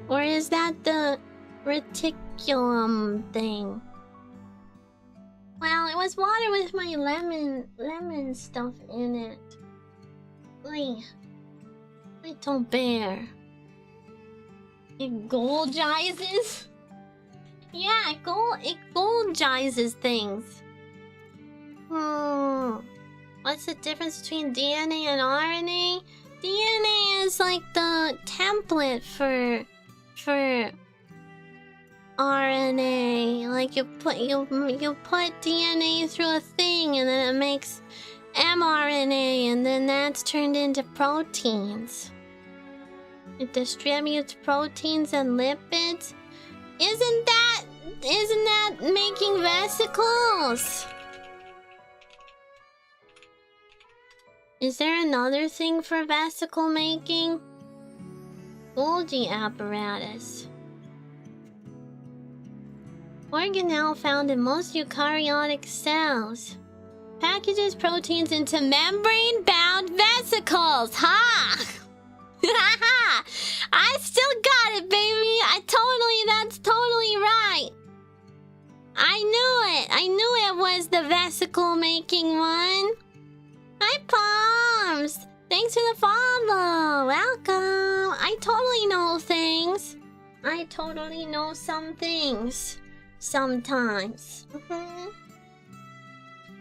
Or is that the reticulum thing? Well, it was water with my lemon stuff in it. Little bear. It golgizes? Yeah, it golgizes things. What's the difference between DNA and RNA? DNA is like the template for RNA. Like you put DNA through a thing and then it makes mRNA and then that's turned into proteins. It distributes proteins and lipids. Isn't that making vesicles? Is there another thing for vesicle making? Golgi apparatus. Organelle found in most eukaryotic cells. Packages proteins into membrane-bound vesicles. Ha! I still got it, baby. That's totally right. I knew it was the vesicle making one. Hi, Palms. Thanks for the follow. Welcome. I totally know things. I totally know some things. Sometimes.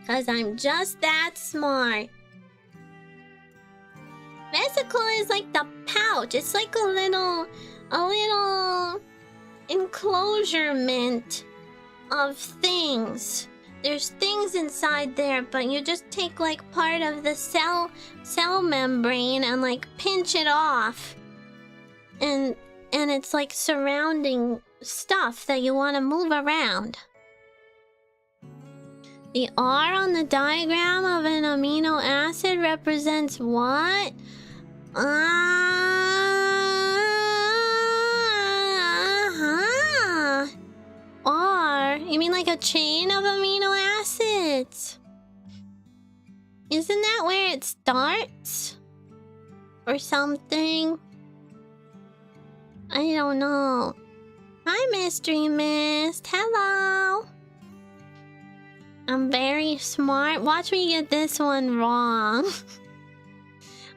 Cause I'm just that smart. Vesicle is like the pouch. It's like a little enclosurement of things. There's things inside there, but you just take like part of the cell membrane and like pinch it off. And it's like surrounding stuff that you want to move around. The R on the diagram of an amino acid represents what? R? You mean like a chain of amino acids? Isn't that where it starts? Or something? I don't know. Hi, Mystery Mist. Hello. I'm very smart. Watch me get this one wrong.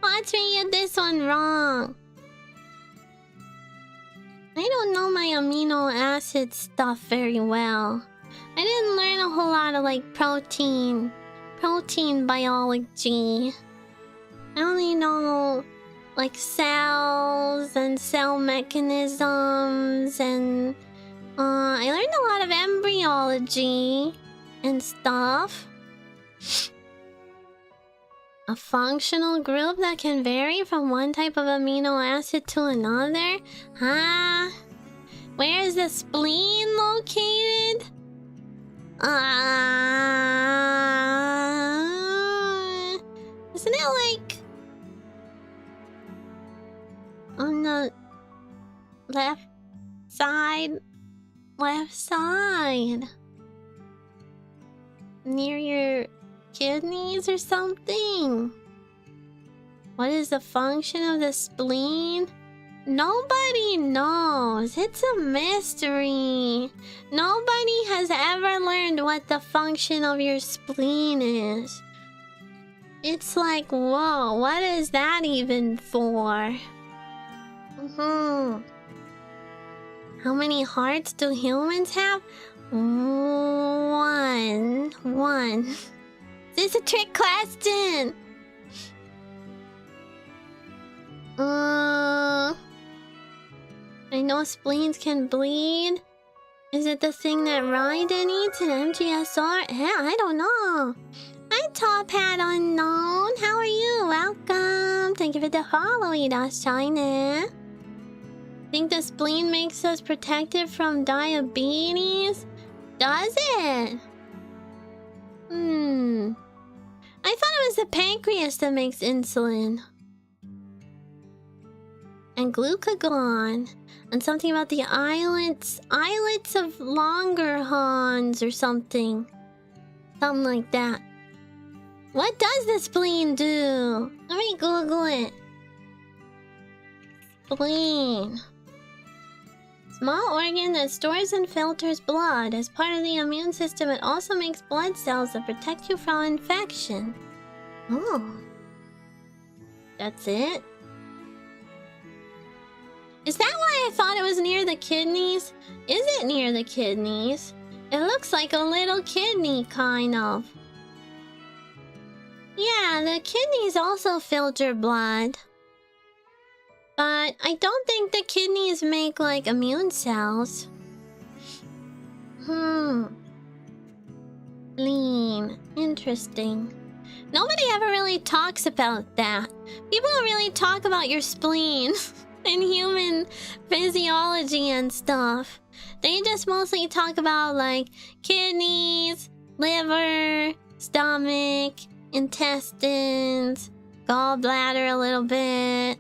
Watch me get this one wrong. I don't know my amino acid stuff very well. I didn't learn a whole lot of like protein protein biology. I only know like cells and cell mechanisms, and I learned a lot of embryology and stuff. A functional group that can vary from one type of amino acid to another? Huh? Where is the spleen located? Isn't it like on the left side? Left side. Near your kidneys or something? What is the function of the spleen? Nobody knows. It's a mystery. Nobody has ever learned what the function of your spleen is. It's like, whoa, what is that even for? How many hearts do humans have? One. This is a trick question. I know spleens can bleed. Is it the thing that Raiden eats in MGSR? Yeah, I don't know. Hi, Top Hat Unknown. How are you? Welcome. Thank you for the follow, China. Think the spleen makes us protected from diabetes? Does it? I thought it was the pancreas that makes insulin. And glucagon. And something about the islets of Langerhans or something. Something like that. What does the spleen do? Let me Google it. Spleen. Small organ that stores and filters blood. As part of the immune system, it also makes blood cells that protect you from infection. Oh. That's it? Is that why I thought it was near the kidneys? Is it near the kidneys? It looks like a little kidney, kind of. Yeah, the kidneys also filter blood. But I don't think the kidneys make, like, immune cells. Spleen. Interesting. Nobody ever really talks about that. People don't really talk about your spleen in human physiology and stuff. They just mostly talk about, like, kidneys, liver, stomach, intestines, gallbladder a little bit.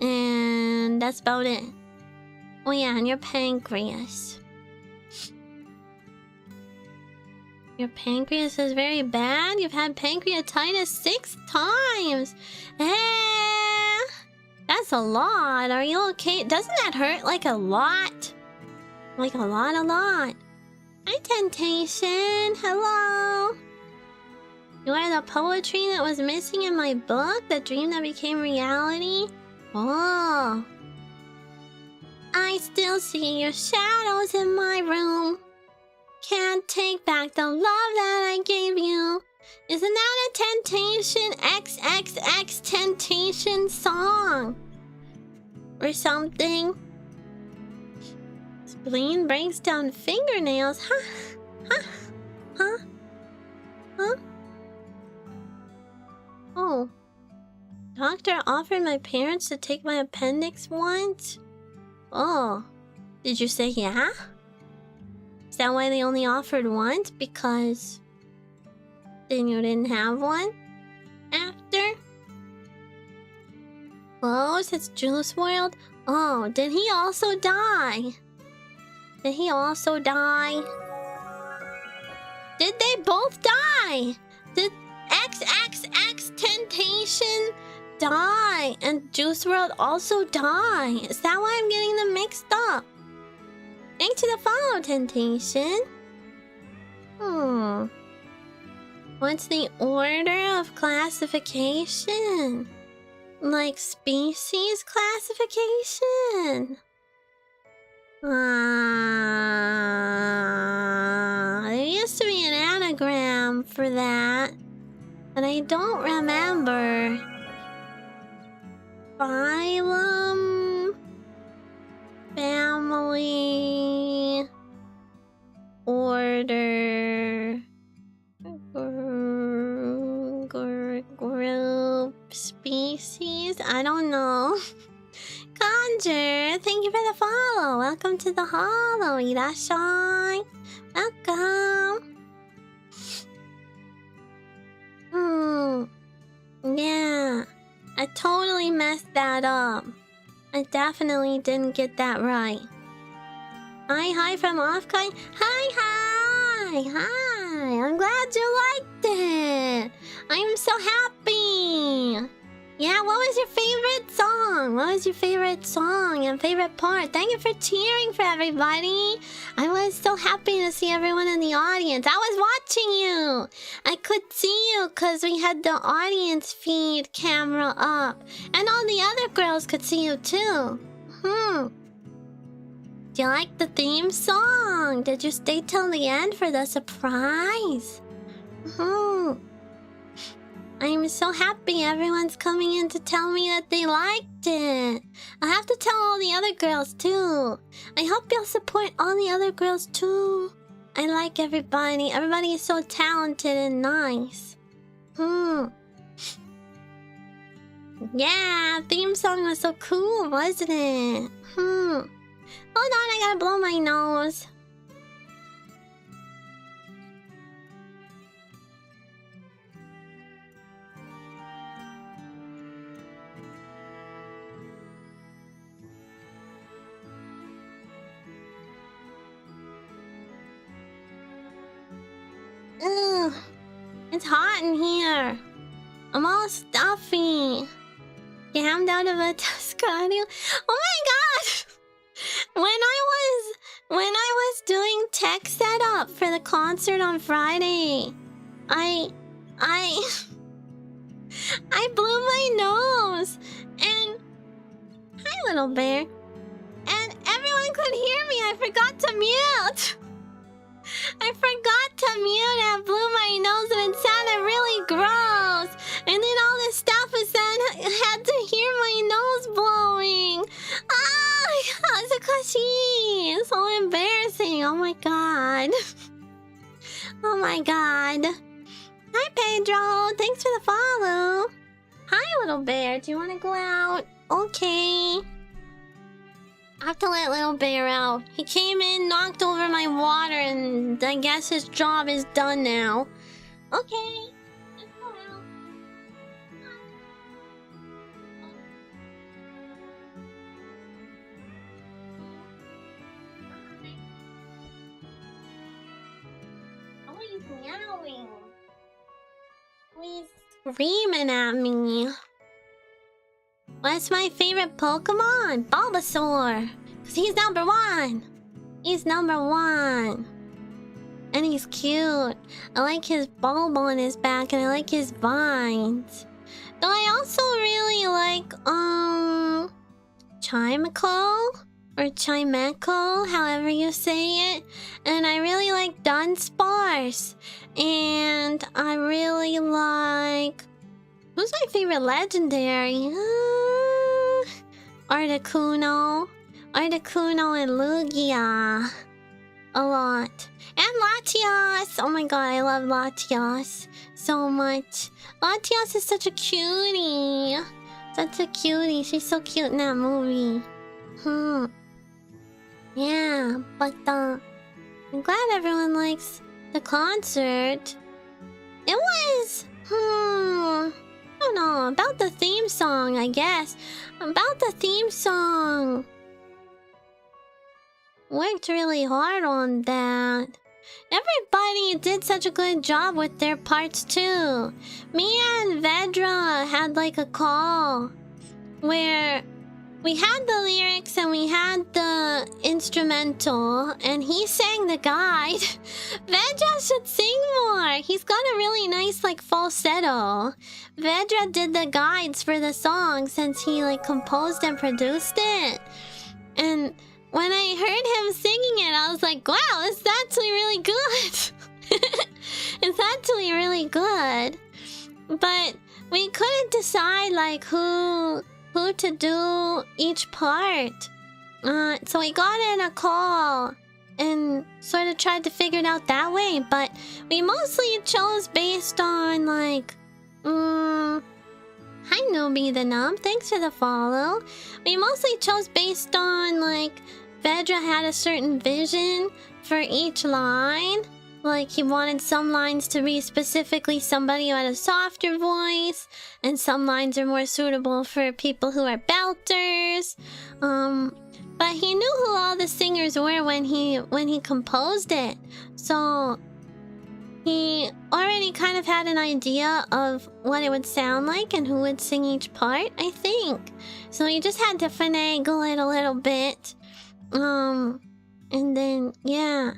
And that's about it. Oh yeah, and your pancreas. Your pancreas is very bad? You've had pancreatitis 6 times! That's a lot. Are you okay? Doesn't that hurt like a lot? Like a lot. Hi, Temptation. Hello. You are the poetry that was missing in my book? The dream that became reality? Oh. I still see your shadows in my room. Can't take back the love that I gave you. Isn't that a Temptation XXX Temptation song? Or something? Spleen breaks down fingernails. Huh? Oh. Doctor offered my parents to take my appendix once? Oh. Did you say yeah? Is that why they only offered once? Because then you didn't have one after? Close, it's Juice WRLD. Oh, did he also die? Did he also die? Did they both die? Did XXX Temptation die and Juice WRLD also die? Is that why I'm getting them mixed up? Thanks to the follow, Temptation. What's the order of classification? Like species classification? There used to be an anagram for that. but I don't remember. Phylum, family, order, group, species. I don't know. Conjure, thank you for the follow. Welcome to the hollow. Irashai. Welcome. Yeah. I totally messed that up. I definitely didn't get that right. Hi from OffKai. Hi. I'm glad you liked it. I'm so happy. Yeah, what was your favorite song? What was your favorite song and favorite part? Thank you for cheering for everybody. I was so happy to see everyone in the audience. I was watching you. I could see you because we had the audience feed camera up. And all the other girls could see you too. Do you like the theme song? Did you stay till the end for the surprise? I'm so happy everyone's coming in to tell me that they liked it. I'll have to tell all the other girls too. I hope you'll support all the other girls too. I like everybody. Everybody is so talented and nice. Yeah, theme song was so cool, wasn't it? Hold on, I gotta blow my nose. Ugh, it's hot in here. I'm all stuffy. Jammed out of a Tuscany. Oh my god! When I was doing tech setup for the concert on Friday, I blew my nose and hi little bear. And everyone could hear me. I forgot to mute. I forgot to mute and blew my nose and it sounded really gross. And then all this stuff was had to hear my nose blowing. Hazakashi! So embarrassing. Oh my god. Oh my god. Hi Pedro. Thanks for the follow. Hi little bear. Do you want to go out? Okay. I have to let little bear out. He came in, knocked over my water, and I guess his job is done now. Okay. Let's go out. Oh, he's meowing. He's screaming at me. What's my favorite Pokemon? Bulbasaur. Because he's number one. He's number one. And he's cute. I like his bulb on his back and I like his vines. Though I also really like, Chimeco? Or Chimeco, however you say it. And I really like Dunsparce. And I really like... Who's my favorite legendary? Articuno and Lugia. A lot. And Latias! Oh my god, I love Latias so much. Latias is such a cutie. Such a cutie. She's so cute in that movie. Yeah, but I'm glad everyone likes the concert. It was... I don't know, about the theme song, I guess. About the theme song. Worked really hard on that. Everybody did such a good job with their parts too. Me and Vedra had like a call where we had the lyrics and we had the instrumental and he sang the guide. Vedra should sing more. He's got a really nice like falsetto. Vedra did the guides for the song since he like composed and produced it. And when I heard him singing it, I was like, wow, this is actually really good. It's actually really good. but we couldn't decide like who to do each part. So we got in a call and sort of tried to figure it out that way, but we mostly chose based on like hi Nobi the Nub, thanks for the follow. We mostly chose based on like Vedra had a certain vision for each line. Like he wanted some lines to be specifically somebody who had a softer voice, and some lines are more suitable for people who are belters. But he knew who all the singers were when he composed it. So he already kind of had an idea of what it would sound like and who would sing each part, I think. So he just had to finagle it a little bit. And then, yeah.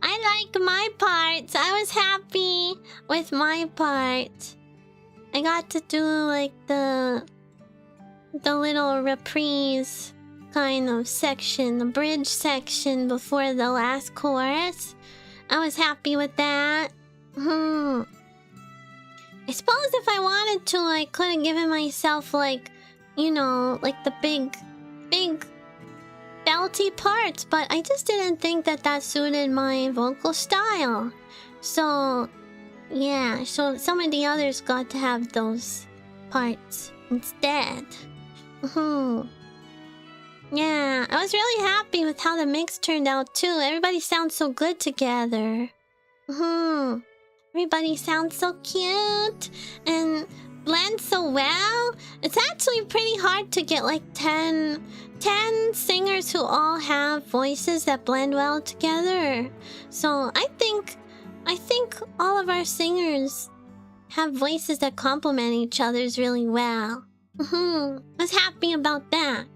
I like my parts. I was happy with my part. I got to do like the little reprise kind of section, the bridge section before the last chorus. I was happy with that. I suppose if I wanted to, I could have given myself like, you know, like the big belty parts, but I just didn't think that suited my vocal style. So, yeah, so some of the others got to have those parts instead. Yeah, I was really happy with how the mix turned out too. Everybody sounds so good together. Everybody sounds so cute and blends so well. It's actually pretty hard to get like 10 singers who all have voices that blend well together. So I think all of our singers have voices that complement each other's really well. I was happy about that.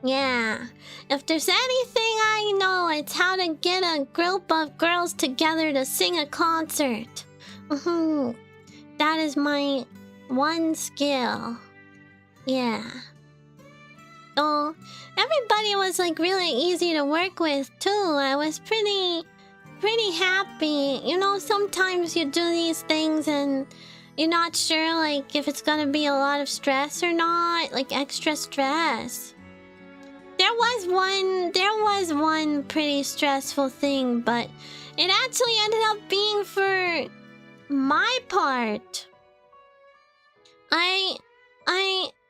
Yeah. If there's anything I know, it's how to get a group of girls together to sing a concert. That is my one skill. Yeah. So everybody was like really easy to work with too. I was pretty happy. You know, sometimes you do these things and you're not sure like if it's gonna be a lot of stress or not, like extra stress. There was one pretty stressful thing, but it actually ended up being for my part. I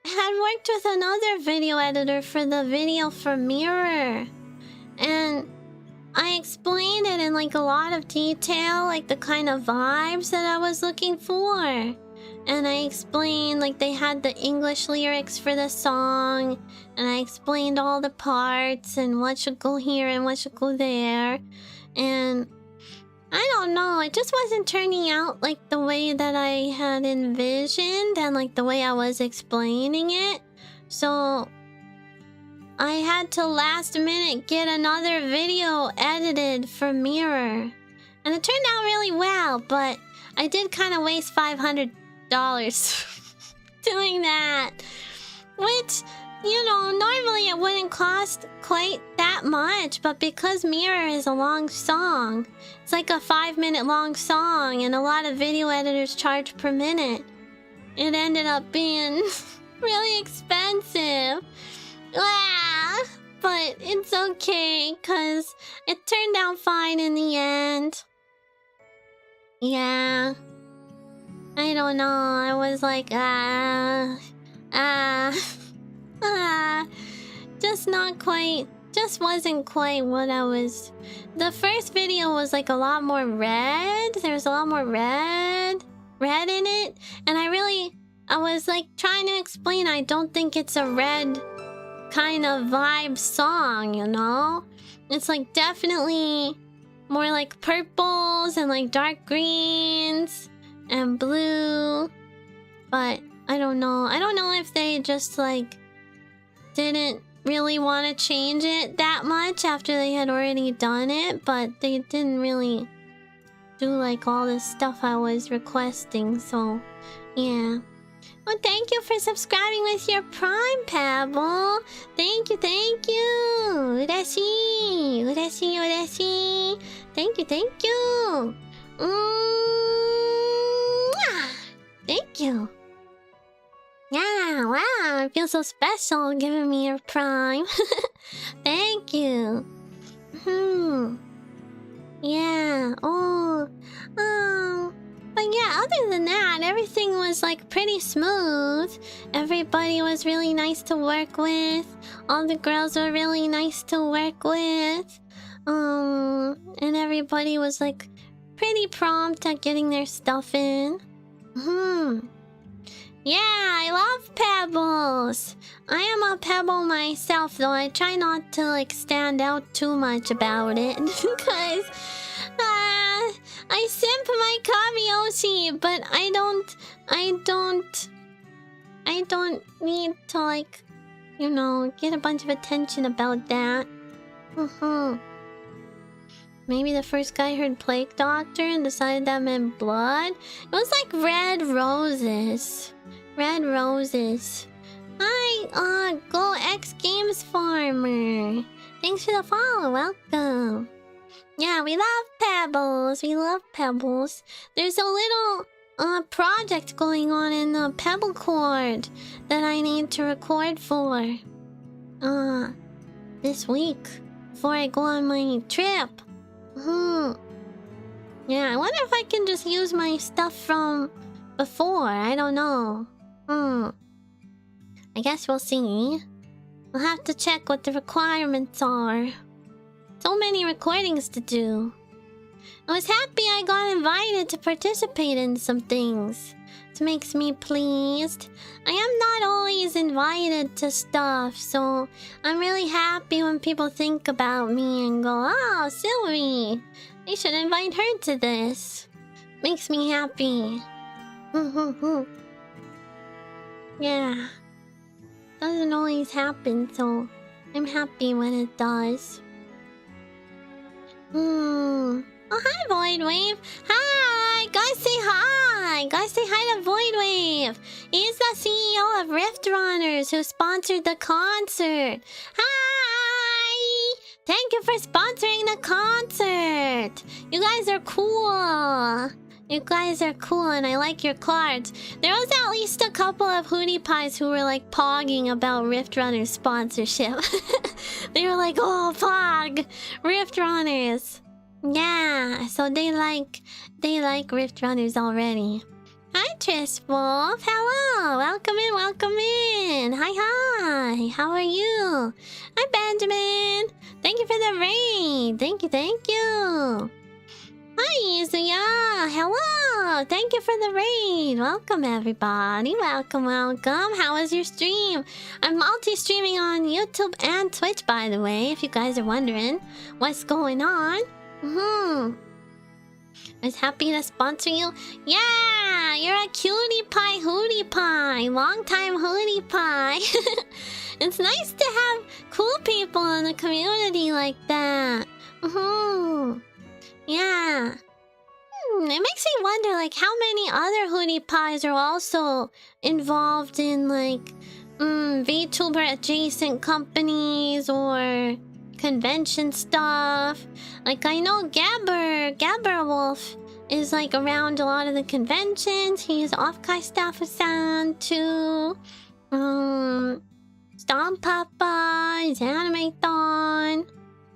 had worked with another video editor for the video for Mirror, and I explained it in like a lot of detail, like the kind of vibes that I was looking for. And I explained like they had the English lyrics for the song, and I explained all the parts and what should go here and what should go there. And I don't know, it just wasn't turning out like the way that I had envisioned and like the way I was explaining it. So I had to last minute get another video edited for Mirror. And it turned out really well, but I did kind of waste $500 doing that. Which, you know, normally it wouldn't cost quite that much, but because Mirror is a long song, it's like a 5-minute long song, and a lot of video editors charge per minute. It ended up being really expensive. But it's okay, cause it turned out fine in the end. Yeah. I don't know, I was like, just wasn't quite what I was. The first video was like a lot more red. There was a lot more red in it. And I was like trying to explain, I don't think it's a red kind of vibe song, you know? It's like definitely more like purples and like dark greens and blue. But I don't know. I don't know if they just like didn't really want to change it that much after they had already done it, but they didn't really do like all this stuff I was requesting, so yeah. Well, thank you for subscribing with your Prime, Pebble. Thank you, thank you. Urashi. Thank you, thank you. you. Yeah, wow, I feel so special giving me your prime. Thank you. Yeah, but yeah, other than that, everything was like pretty smooth. Everybody was really nice to work with. All the girls were really nice to work with. And everybody was like pretty prompt at getting their stuff in. Yeah, I love pebbles. I am a pebble myself, though I try not to like stand out too much about it because I simp my Kamioshi, but I don't need to like, you know, get a bunch of attention about that. Maybe the first guy heard Plague Doctor and decided that meant blood. It was like red roses. Red roses. Hi, Go X Games Farmer. Thanks for the follow. Welcome. Yeah, we love pebbles. We love pebbles. There's a little project going on in the Pebble Court that I need to record for this week before I go on my trip. Yeah, I wonder if I can just use my stuff from before. I don't know. I guess we'll see. I'll have to check what the requirements are. So many recordings to do. I was happy I got invited to participate in some things. It makes me pleased. I am not always invited to stuff, so I'm really happy when people think about me and go, "Oh, Silvi, I should invite her to this." Makes me happy. Yeah. Doesn't always happen, so I'm happy when it does. Oh, hi, Voidwave. Hi, guys, say hi. Guys, say hi to Voidwave. He's the CEO of Rift Runners who sponsored the concert. Hi. Thank you for sponsoring the concert. You guys are cool. You guys are cool and I like your cards. There was at least a couple of Hootie Pies who were like pogging about Rift Runners sponsorship. They were like, "Oh, pog! Rift Runners!" Yeah, so they like Rift Runners already. Hi, Trish Wolf. Hello. Welcome in, welcome in. Hi. How are you? Hi, Benjamin. Thank you for the raid. Thank you. Hi, Izuya. Hello. Thank you for the raid. Welcome, everybody. Welcome. How was your stream? I'm multi-streaming on YouTube and Twitch, by the way, if you guys are wondering what's going on. I was happy to sponsor you. Yeah, you're a cutie pie, Hootie Pie. Long time Hootie Pie. It's nice to have cool people in the community like that. Yeah. It makes me wonder, like, how many other Hootie Pies are also involved in, like, VTuber adjacent companies or convention stuff. Like, I know Gabber Wolf is, like, around a lot of the conventions. He's OffKai staff-san, too. Stomp Papa, he's Animathon.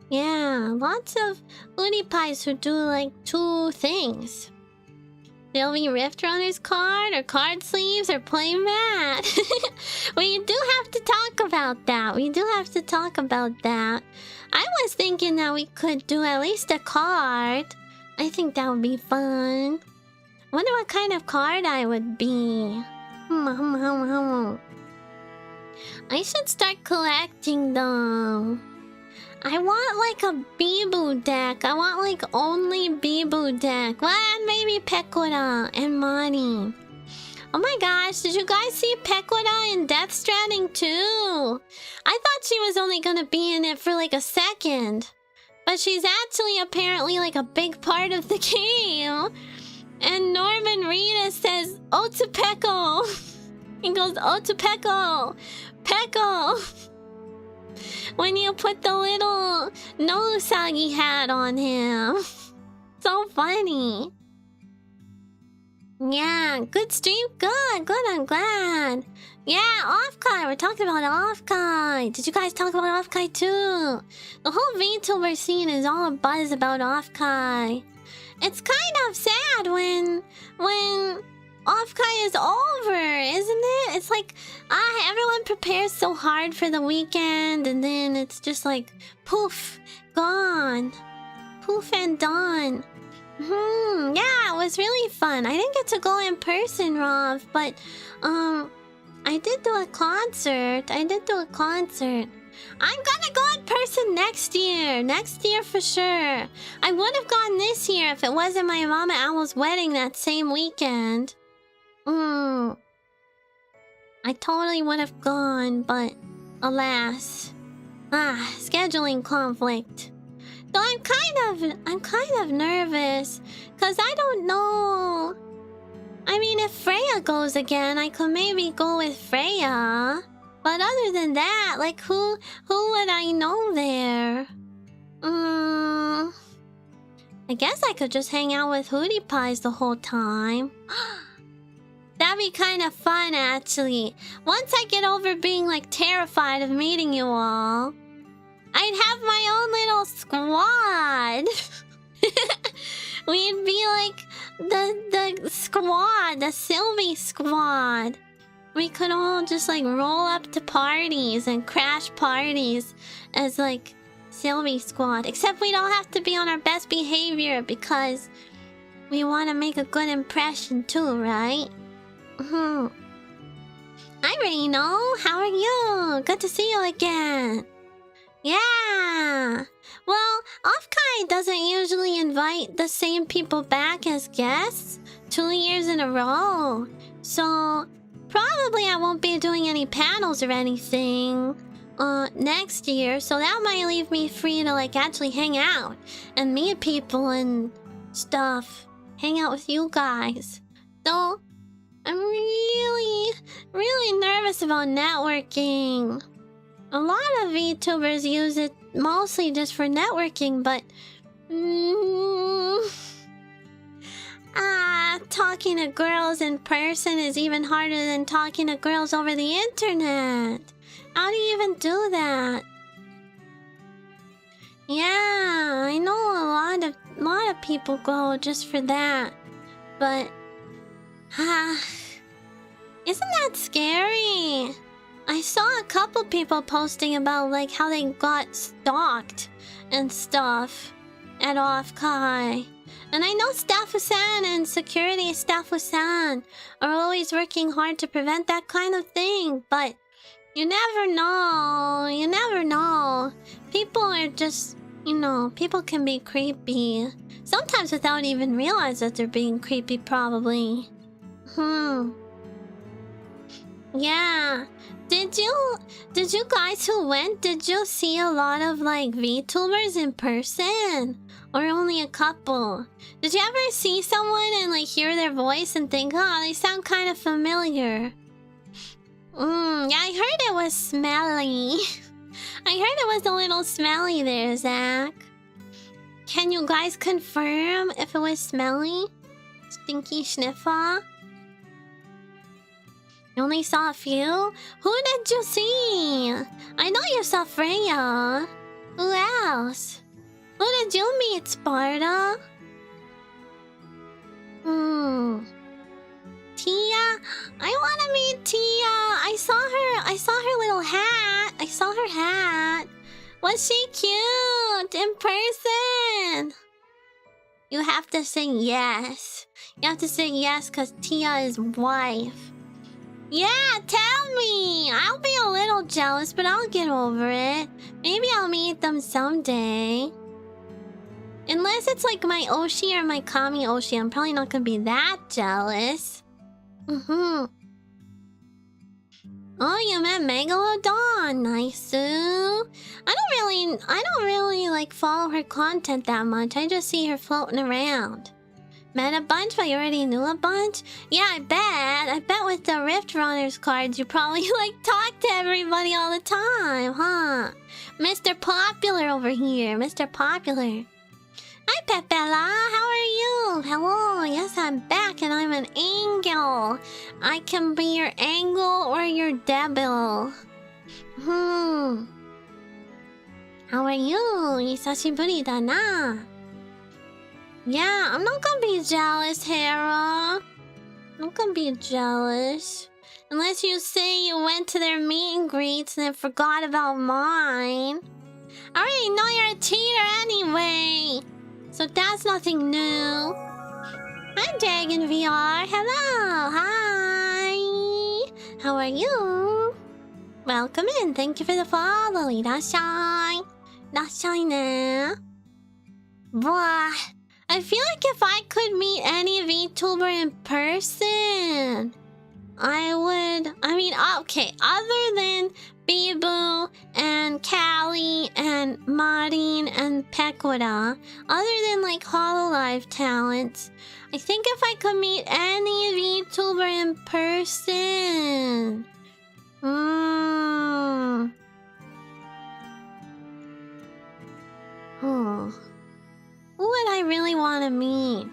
Yeah, lots of Hootie Pies who do like two things. Silvi Rift Runners card or card sleeves or play mat. We do have to talk about that. I was thinking that we could do at least a card. I think that would be fun. Wonder what kind of card I would be. I should start collecting them. I want like a Bibu deck. I want like only Bibu deck. Well, and maybe Pekora and Mani. Oh my gosh, did you guys see Pekora in Death Stranding 2? I thought she was only gonna be in it for like a second. But she's actually apparently like a big part of the game. And Norman Reedus says, Otupeko. He goes, Otupeko. Peko. When you put the little no-usagi hat on him. So funny. Yeah, good stream. Good, I'm glad. Yeah, OffKai. We're talking about OffKai. Did you guys talk about OffKai too? The whole VTuber scene is all a buzz about OffKai. It's kind of sad when OffKai is over, isn't it? It's like everyone prepares so hard for the weekend, and then it's just like poof, gone, poof and done. Yeah, it was really fun. I didn't get to go in person, Rob, but I did do a concert. I'm gonna go in person next year. Next year for sure. I would have gone this year if it wasn't my Mama Owl's wedding that same weekend. I totally would have gone, but alas. Scheduling conflict. So I'm kind of nervous, cause I don't know. I mean, if Freya goes again, I could maybe go with Freya. But other than that, like who would I know there? I guess I could just hang out with Hootie Pies the whole time. That'd be kind of fun, actually. Once I get over being like terrified of meeting you all, I'd have my own little squad. We'd be like the squad, the Silvi squad. We could all just like roll up to parties and crash parties as like Silvi squad. Except we don't have to be on our best behavior because we want to make a good impression too, right? I already know. How are you? Good to see you again. Yeah. Well, OffKai doesn't usually invite the same people back as guests 2 years in a row. So probably I won't be doing any panels or anything next year. So that might leave me free to like actually hang out and meet people and stuff. Hang out with you guys. So I'm really nervous about networking. A lot of VTubers use it mostly just for networking, but talking to girls in person is even harder than talking to girls over the internet. How do you even do that? Yeah, I know a lot of people go just for that, but isn't that scary? I saw a couple people posting about like how they got stalked and stuff at OffKai. And I know Staffu-san and security Staffu-san are always working hard to prevent that kind of thing, but you never know. You never know. People are just, people can be creepy. Sometimes without even realize that they're being creepy, probably. Yeah. Did you guys who went, did you see a lot of like VTubers in person? Or only a couple? Did you ever see someone and like hear their voice and think, oh, they sound kind of familiar? Yeah, I heard it was smelly. I heard it was a little smelly there, Zach. Can you guys confirm if it was smelly? Stinky sniffer? You only saw a few? Who did you see? I know you saw Freya. Who else? Who did you meet, Sparta? Tia? I wanna meet Tia. I saw her little hat. I saw her hat. Was she cute in person? You have to say yes. You have to say yes because Tia is wife. Yeah, tell me. I'll be a little jealous, but I'll get over it. Maybe I'll meet them someday. Unless it's like my Oshi or my Kami Oshi, I'm probably not gonna be that jealous. Oh, you met Megalodon. Nice. I don't really like follow her content that much. I just see her floating around. Met a bunch, but you already knew a bunch? Yeah, I bet with the Rift Runners cards, you probably like talk to everybody all the time, huh? Mr. Popular over here, Mr. Popular. Hi, Pepella. How are you? Hello. Yes, I'm back. and I'm an angel. I can be your angle or your devil. How are you? 久しぶりだな. Yeah, I'm not gonna be jealous, Hera. I'm not gonna be jealous. Unless you say you went to their meet and greets and then forgot about mine. I already know you're a cheater anyway. So that's nothing new. Hi, Dragon VR. Hello. Hi. How are you? Welcome in. Thank you for the follow. いらっしゃい。いらっしゃいね。Blah. I feel like if I could meet any VTuber in person, I would... I mean, okay, other than Bibu and Callie and Marin and Pekora, other than like Hololive talents, I think if I could meet any VTuber in person... Who would I really want to meet?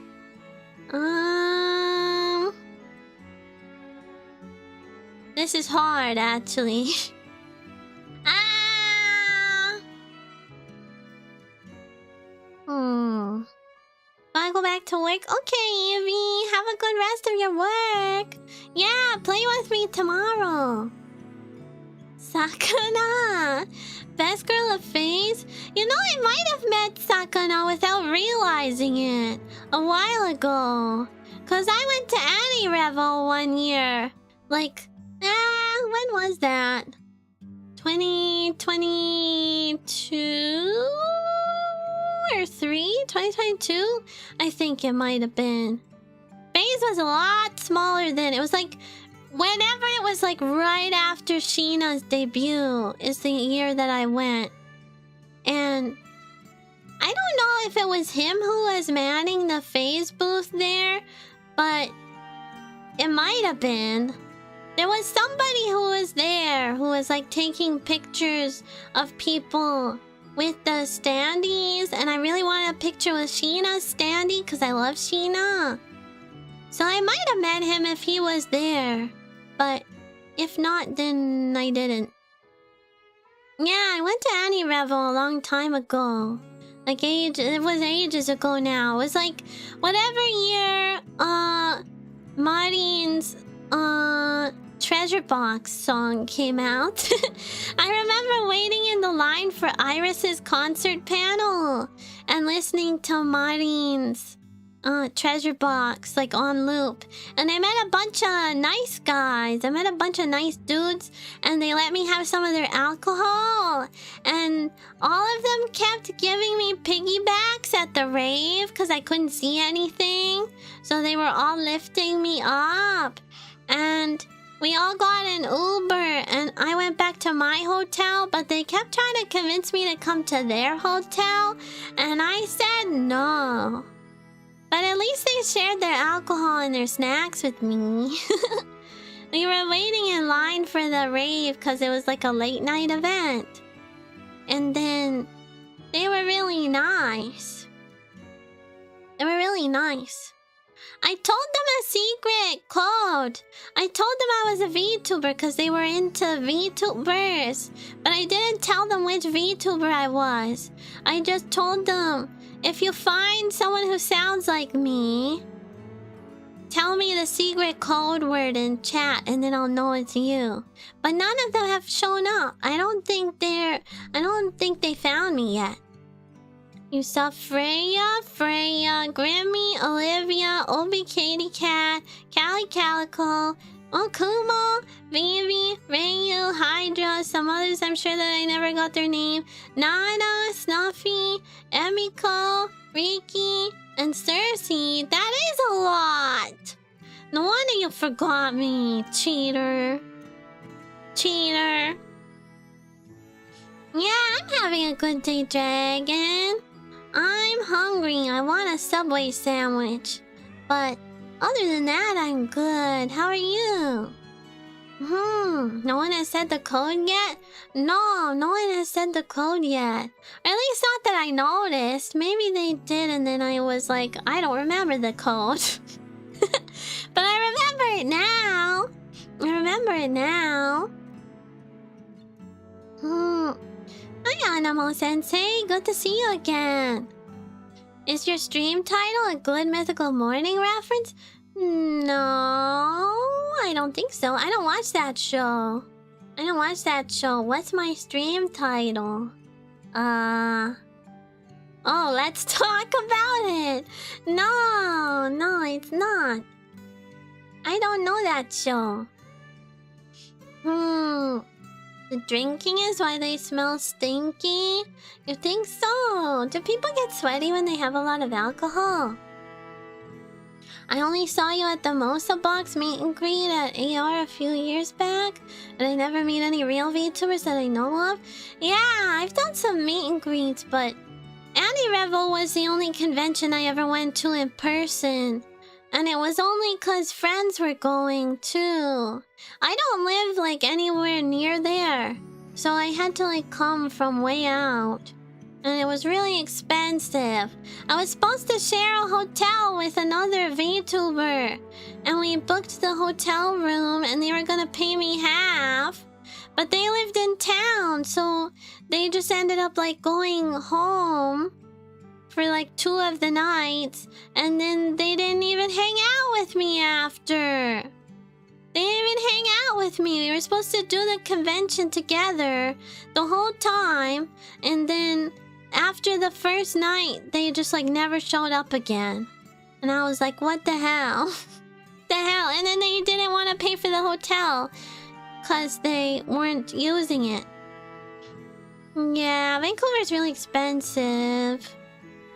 This is hard, actually. I go back to work? Okay, Evie. Have a good rest of your work. Yeah, play with me tomorrow. Sakana. Best girl of phase? You know, I might have met Sakana without realizing it a while ago. Cause I went to Annie Revel one year. Like, when was that? 2022? Or 3? 2022? I think it might have been. Phase was a lot smaller then. It was like... Whenever it was like right after Sheena's debut is the year that I went. And I don't know if it was him who was manning the phase booth there, but it might have been. There was somebody who was there who was like taking pictures of people with the standees, and I really wanted a picture with Sheena's standee because I love Sheena. So I might have met him if he was there. But if not, then I didn't. Yeah, I went to Annie Revel a long time ago. Like it was ages ago now. It was like whatever year Marin's Treasure Box song came out. I remember waiting in the line for Iris's concert panel and listening to Marin's Treasure Box, like on loop. And I met a bunch of nice guys. I met a bunch of nice dudes, and they let me have some of their alcohol. And all of them kept giving me piggybacks at the rave because I couldn't see anything. So they were all lifting me up. And we all got an Uber, and I went back to my hotel, but they kept trying to convince me to come to their hotel, and I said no. But at least they shared their alcohol and their snacks with me. We were waiting in line for the rave because it was like a late night event. And then they were really nice. They were really nice. I told them a secret code. I told them I was a VTuber because they were into VTubers. But I didn't tell them which VTuber I was. I just told them, if you find someone who sounds like me, tell me the secret code word in chat and then I'll know it's you. But none of them have shown up. I don't think they found me yet. You saw Freya, Grimmy, Olivia, Obi Katie Cat, Callie Calico, Okumo, Vivi, Rayu, Hydra, some others I'm sure that I never got their name, Nana, Snuffy, Emiko, Riki, and Cersei. That is a lot! No wonder you forgot me, cheater. Cheater. Yeah, I'm having a good day, Dragon. I'm hungry. I want a Subway sandwich. But other than that, I'm good. How are you? No one has said the code yet? No one has said the code yet. Or at least not that I noticed. Maybe they did and then I was like, I don't remember the code. it now. I remember it now. Hi, Anamo Sensei. Good to see you again. Is your stream title a Good Mythical Morning reference? No, I don't think so. I don't watch that show. What's my stream title? Oh, let's talk about it. No, it's not. I don't know that show. The drinking is why they smell stinky? You think so? Do people get sweaty when they have a lot of alcohol? I only saw you at the Mosa Box meet and greet at AR a few years back, and I never meet any real VTubers that I know of. Yeah, I've done some meet and greets, but Andy Revel was the only convention I ever went to in person. And it was only 'cause friends were going too. I don't live like anywhere near there, so I had to like come from way out. And it was really expensive. I was supposed to share a hotel with another VTuber, and we booked the hotel room and they were gonna pay me half. But they lived in town, so they just ended up like going home for like 2 of the nights, and then they didn't even hang out with me after. They didn't even hang out with me. We were supposed to do the convention together the whole time, and then after the first night, they just like never showed up again. And I was like, what the hell? The hell? And then they didn't want to pay for the hotel 'cause they weren't using it. Yeah, Vancouver's really expensive.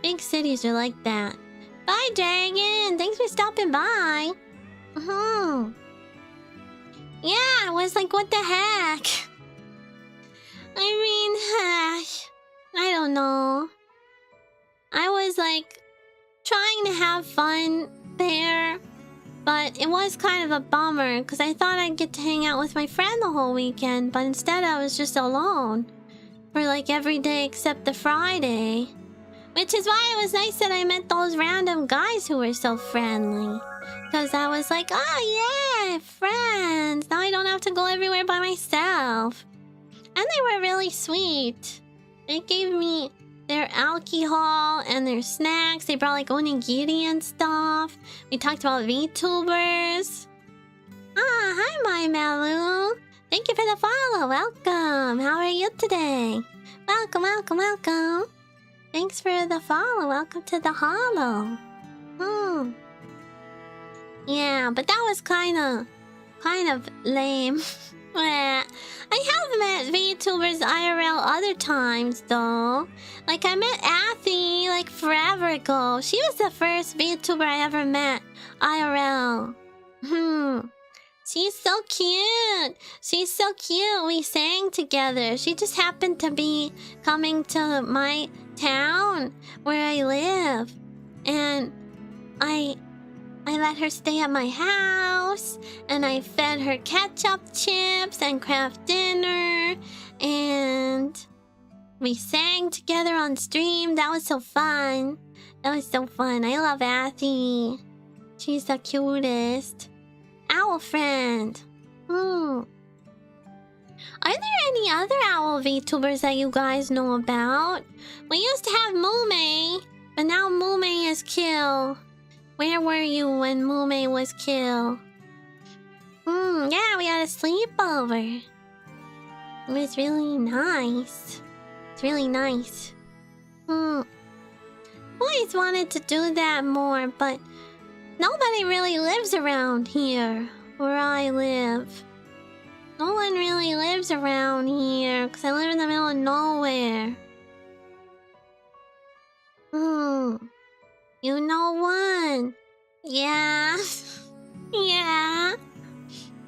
Big cities are like that. Bye, Dragon! Thanks for stopping by. Yeah, I was like, what the heck? I mean, I don't know. I was like trying to have fun there, but it was kind of a bummer because I thought I'd get to hang out with my friend the whole weekend, but instead I was just alone for like every day except the Friday. Which is why it was nice that I met those random guys who were so friendly. Because I was like, oh yeah, friends. Now I don't have to go everywhere by myself. And they were really sweet. They gave me their alcohol and their snacks. They brought like onigiri and stuff. We talked about VTubers. Hi, my Malu. Thank you for the follow. Welcome. How are you today? Welcome. Thanks for the follow. Welcome to the hollow. Yeah, but that was kind of lame. I have met VTubers IRL other times though. Like I met Athy like forever ago. She was the first VTuber I ever met IRL. She's so cute. We sang together. She just happened to be coming to my town where I live, and I let her stay at my house, and I fed her ketchup chips and Kraft dinner, and we sang together on stream. That was so fun. I love Athy. She's the cutest. Owl friend. Are there any other owl VTubers that you guys know about? We used to have Mume, but now Mume is killed. Where were you when Mume was killed? Yeah, we had a sleepover. It was really nice. Always wanted to do that more, but nobody really lives around here, where I live. No one really lives around here, because I live in the middle of nowhere. You know one? Yeah. Yeah.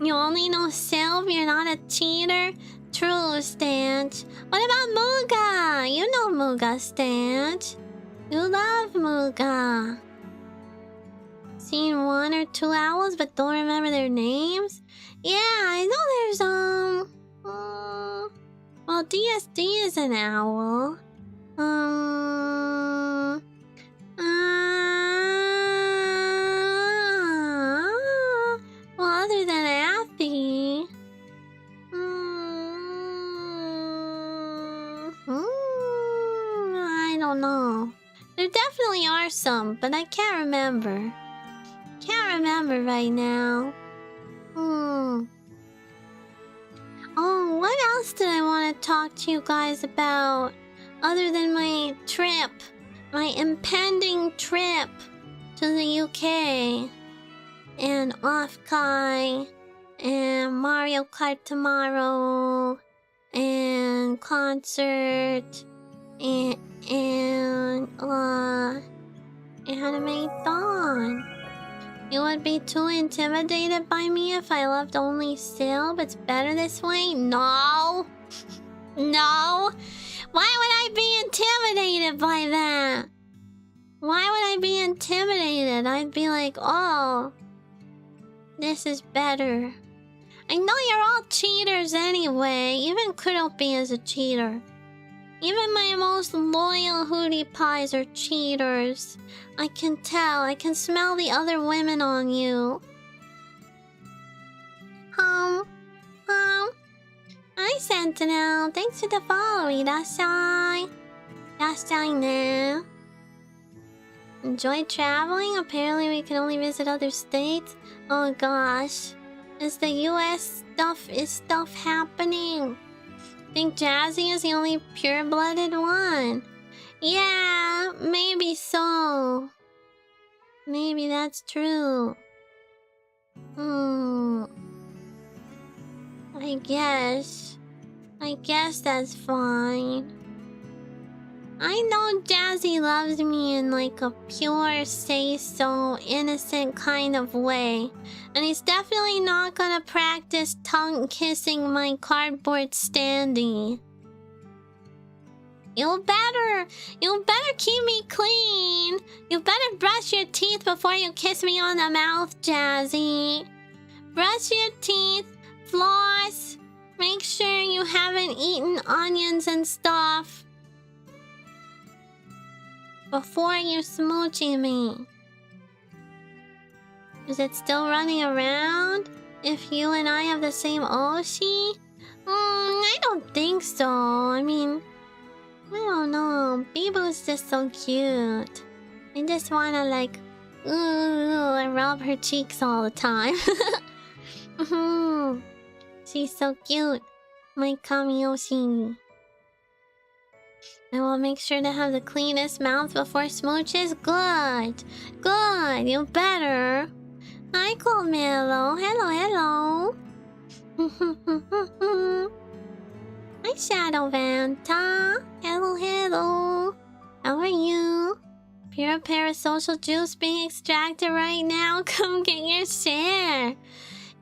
You only know Silvi, you're not a cheater? True, Stanch. What about Muga? You know Muga, Stanch. You love Muga. Seen 1 or 2 owls but don't remember their names? Yeah, I know there's well, DSD is an owl. Well, but I can't remember. Can't remember right now. Oh, what else did I want to talk to you guys about? Other than my trip. My impending trip to the UK. And OffKai. And Mario Kart tomorrow. And concert. And Anime Dawn. You would be too intimidated by me if I loved only Silv. It's better this way? No. No. Why would I be intimidated by that? Why would I be intimidated? I'd be like, oh, this is better. I know you're all cheaters anyway. Even Kuropi is a cheater. Even my most loyal hootie pies are cheaters. I can tell. I can smell the other women on you. Hi, Sentinel. Thanks for the follow. Irasai. Irasai ne. Enjoy traveling? Apparently we can only visit other states. Oh gosh. Is the US stuff happening? Think Jazzy is the only pure-blooded one? Yeah, maybe so. Maybe that's true. I guess that's fine. I know Jazzy loves me in like a pure, say-so, innocent kind of way. And he's definitely not gonna practice tongue-kissing my cardboard standee. You better keep me clean. You better brush your teeth before you kiss me on the mouth, Jazzy. Brush your teeth, floss. Make sure you haven't eaten onions and stuff before you smoochie me. Is it still running around? If you and I have the same Oshi? I don't think so. I mean, I don't know. Bibu's just so cute. I just wanna like, rub her cheeks all the time. She's so cute. My Kamiyoshi. I will make sure to have the cleanest mouth before smooches. Good. Good. You better. Hi, Cold Mellow. Hello, hello. Hi, Shadow Vanta. Hello. How are you? Pure parasocial juice being extracted right now. Come get your share.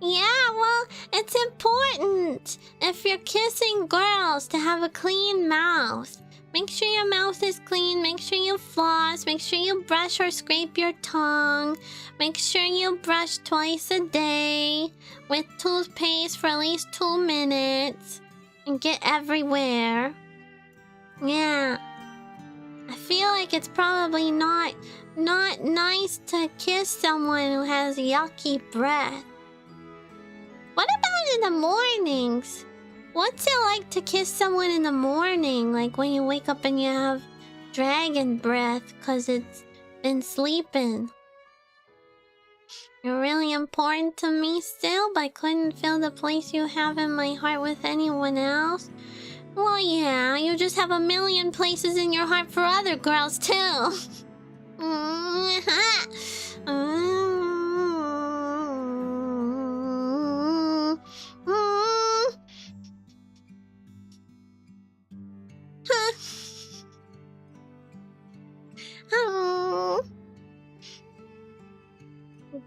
Yeah, well, it's important if you're kissing girls to have a clean mouth. Make sure your mouth is clean. Make sure you floss. Make sure you brush or scrape your tongue. Make sure you brush twice a day with toothpaste for at least 2 minutes. And get everywhere. Yeah. I feel like it's probably not nice to kiss someone who has yucky breath. What about in the mornings? What's it like to kiss someone in the morning? Like when you wake up and you have dragon breath because it's been sleeping. You're really important to me still, but I couldn't fill the place you have in my heart with anyone else. Well, yeah, you just have a million places in your heart for other girls too.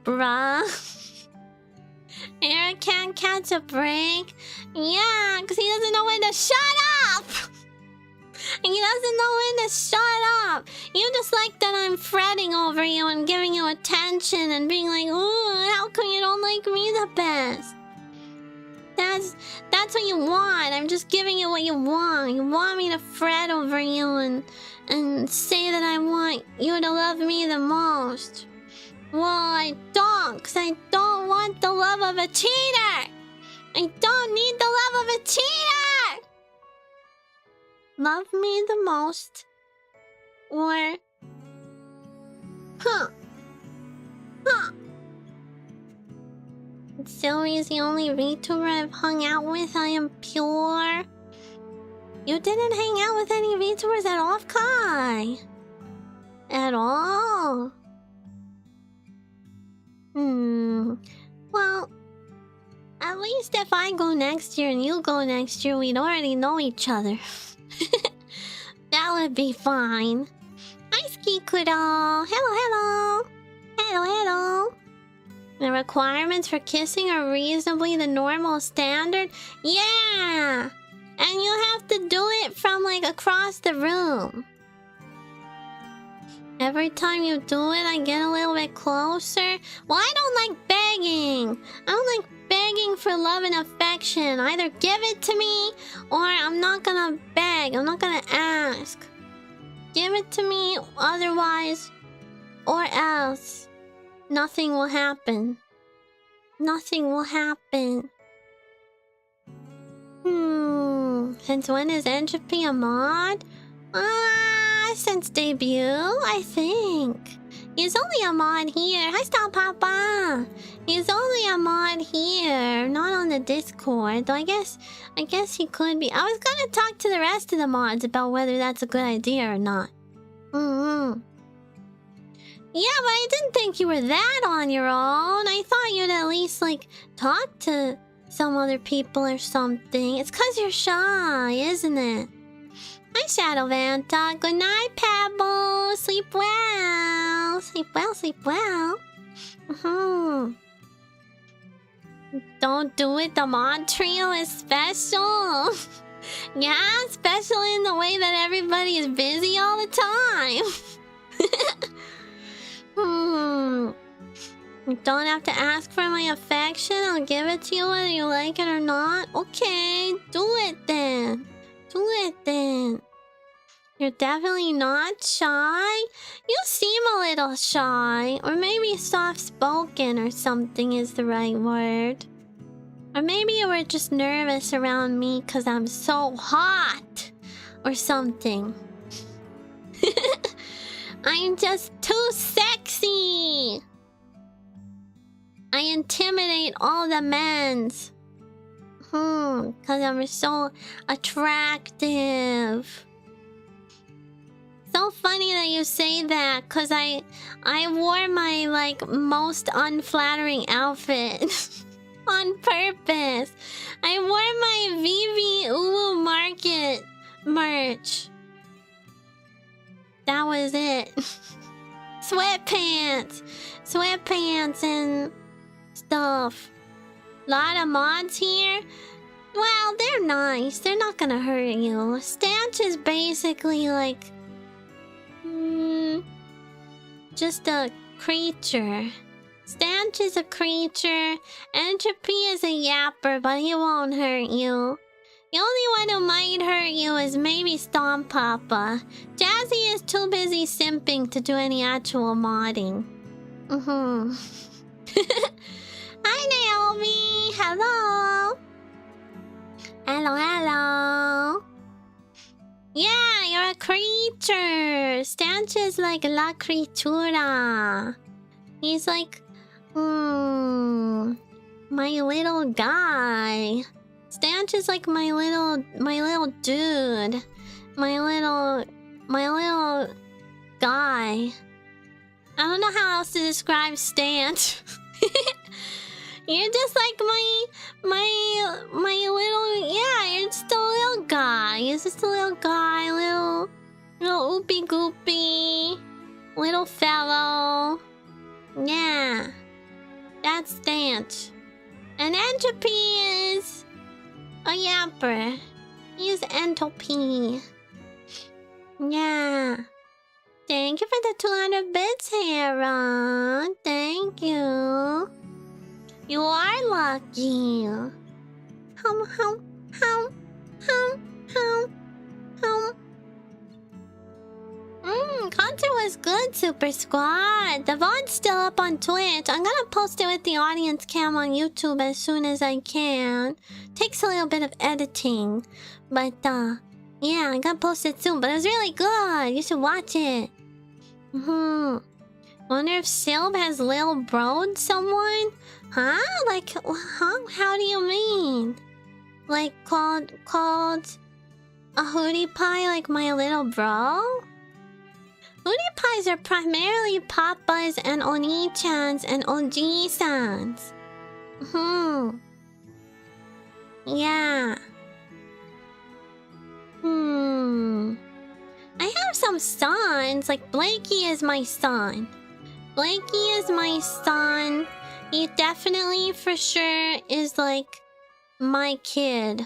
Bruh. Eric can't catch a break. Yeah, because he doesn't know when to shut up. He doesn't know when to shut up. You just like that I'm fretting over you and giving you attention and being like, ooh, how come you don't like me the best? That's what you want. I'm just giving you what you want. You want me to fret over you and say that I want you to love me the most. Well, I don't, because I don't want the love of a cheater. I don't need the love of a cheater. Love me the most. Or Huh. Huh. Silvi is the only VTuber I've hung out with. I am pure. You didn't hang out with any VTubers at OffKai. At all. Well, at least if I go next year and you go next year, we'd already know each other. That would be fine. Hi, Skikuro. Hello, hello. Hello, hello. The requirements for kissing are reasonably the normal standard? Yeah! And you have to do it from, like, across the room. Every time you do it, I get a little bit closer. Well, I don't like begging. I don't like begging for love and affection. Either give it to me, or I'm not gonna beg. I'm not gonna ask. Give it to me, otherwise, or else, nothing will happen. Nothing will happen. Since when is Entropy a mod? Since debut, I think. He's only a mod here. Hi, Stop Papa. He's only a mod here, not on the Discord. Though I guess he could be. I was gonna talk to the rest of the mods about whether that's a good idea or not. Yeah, but I didn't think you were that on your own. I thought you'd at least, like, talk to some other people or something. It's 'cause you're shy, isn't it? Hi, Shadow Vanta. Good night, Pebble. Sleep well. Sleep well, sleep well. Don't do it. The mod trio is special. Yeah, special in the way that everybody is busy all the time. You don't have to ask for my affection. I'll give it to you whether you like it or not. Okay, do it then. Do it then. You're definitely not shy. You seem a little shy. Or maybe soft-spoken or something is the right word. Or maybe you were just nervous around me because I'm so hot. Or something. I'm just too sexy. I intimidate all the men's. Because I'm so attractive. So funny that you say that, because I wore my, like, most unflattering outfit. On purpose. I wore my Vivi Uwu Market merch. That was it. Sweatpants. Sweatpants and stuff. Lot of mods here. Well, they're nice. They're not gonna hurt you. Stanch is basically like... just a creature. Stanch is a creature. Entropy is a yapper, but he won't hurt you. The only one who might hurt you is maybe Stomp Papa. Jazzy is too busy simping to do any actual modding. Hi, Naomi! Hello! Hello, hello! Yeah, you're a creature! Stanch is like La Criatura. He's like... my little guy. Stanch is like my little dude. My little guy. I don't know how else to describe Stanch. You're just like my little... Yeah, you're just a little guy. You're just a little guy. Little oopy goopy. Little fellow. Yeah. That's Stanch. And Entropy is... a yapper. He's Entropy. Yeah. Thank you for the 200 bits, Hera. Thank you. You are lucky. Hum, hum, hum, hum, hum, hum. Content was good, Super Squad. The VOD's still up on Twitch. I'm gonna post it with the audience cam on YouTube as soon as I can. Takes a little bit of editing. But, yeah, I'm gonna post it soon. But it was really good. You should watch it. Wonder if Silv has Lil Bro'd someone? Huh? Like, huh? How do you mean? Like, called a Hootie Pie like my little bro? Hootie Pies are primarily Papas and Oni-chans and Oji-sans. Yeah. I have some sons. Like, Blakey is my son. Blakey is my son. He definitely, for sure, is like my kid.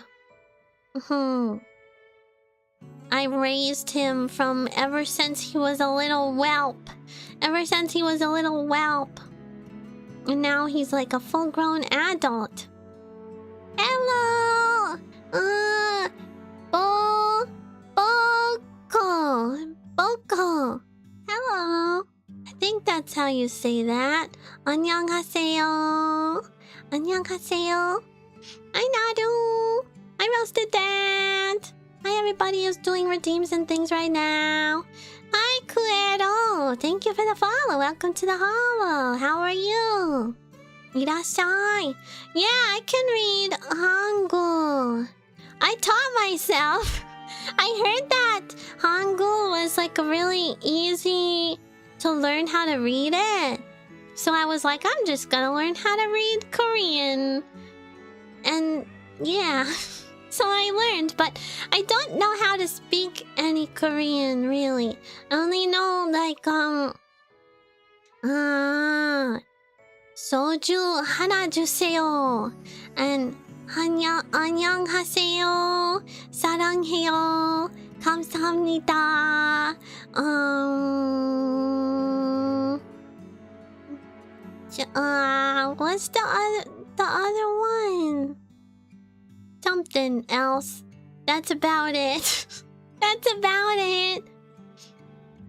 I raised him from ever since he was a little whelp. Ever since he was a little whelp. And now he's like a full-grown adult. Hello! Boko. Hello. I think that's how you say that. 안녕하세요. 안녕하세요. Hi, Nadu. I roasted that. Hi, everybody who's doing redeems and things right now. Hi, Kuero. Thank you for the follow. Welcome to the holo. How are you? Irashai. Yeah, I can read Hangul. I taught myself. I heard that Hangul was like really easy to learn how to read it. So I was like, I'm just gonna learn how to read Korean. And yeah, so I learned, but I don't know how to speak any Korean really. I only know like 소주 하나 주세요. And 안녕하세요. 사랑해요. 감사합니다. What's the other one? Something else. That's about it. That's about it.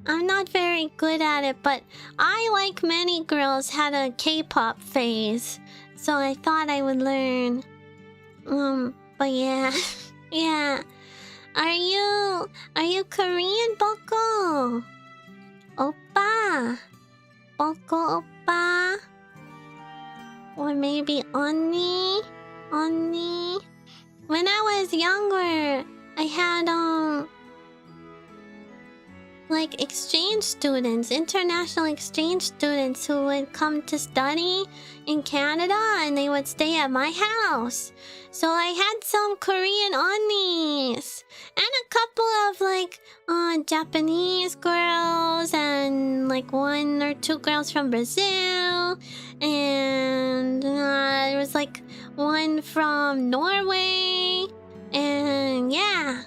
I'm not very good at it, but I, like many girls, had a K-pop phase, so I thought I would learn. But yeah, yeah. Are you Korean, Boko? Oppa? Boko Oppa? Or maybe Onni? Onni? When I was younger, I had like exchange students, international exchange students who would come to study in Canada and they would stay at my house. So I had some Korean onnies and a couple of like Japanese girls and like 1 or 2 girls from Brazil, and there was like one from Norway, and yeah.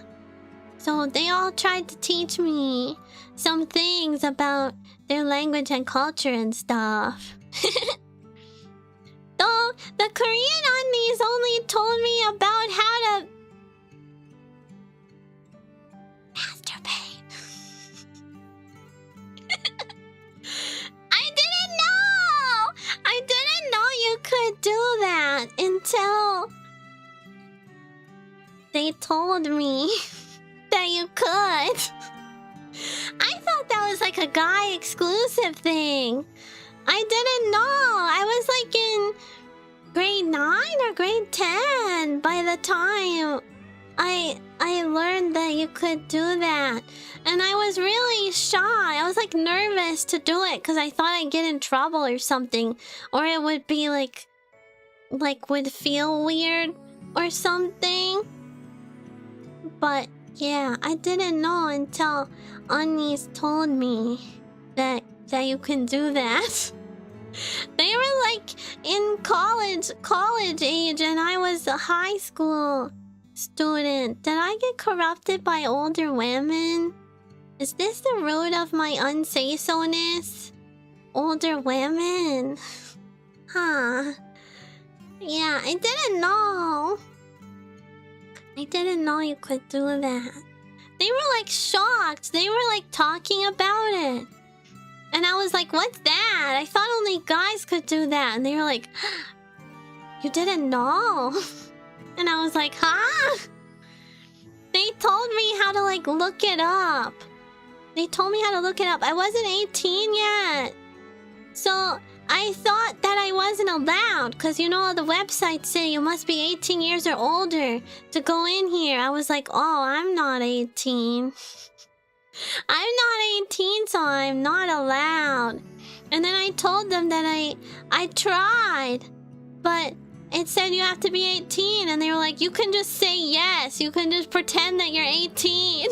So they all tried to teach me some things about their language and culture and stuff. Though the Korean onnies only told me about how to masturbate. I didn't know you could do that until they told me that you could. I thought that was like a guy exclusive thing. I didn't know. I was like in grade 9 or grade 10 by the time I learned that you could do that. And I was really shy. I was like nervous to do it because I thought I'd get in trouble or something, or it would be like would feel weird or something. But yeah, I didn't know until Annies told me that you can do that. They were like in college age, and I was a high school student. Did I get corrupted by older women? Is this the root of my unsay-so-ness? Older women. Huh. Yeah, I didn't know. I didn't know you could do that. They were like shocked. They were like talking about it. And I was like, what's that? I thought only guys could do that. And they were like, you didn't know? And I was like, huh? They told me how to like look it up. They told me how to look it up. I wasn't 18 yet. So I thought that I wasn't allowed, because you know the websites say you must be 18 years or older to go in here. I was like, oh, I'm not 18. I'm not 18, so I'm not allowed. And then I told them that I tried, but it said you have to be 18, and they were like, you can just say yes. You can just pretend that you're 18.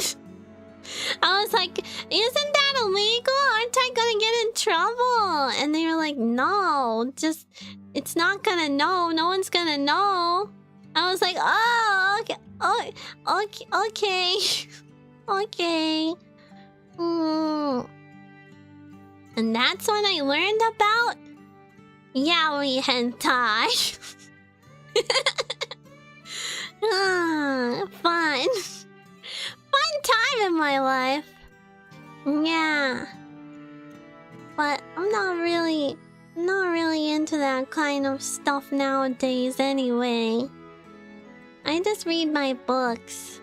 I was like, isn't that illegal? Aren't I gonna get in trouble? And they were like, no, just, it's not gonna know. No one's gonna know. I was like, oh, okay. Oh, okay. Okay. And that's when I learned about yaoi hentai. Fun. Fun time in my life. Yeah. But I'm not really into that kind of stuff nowadays anyway. I just read my books.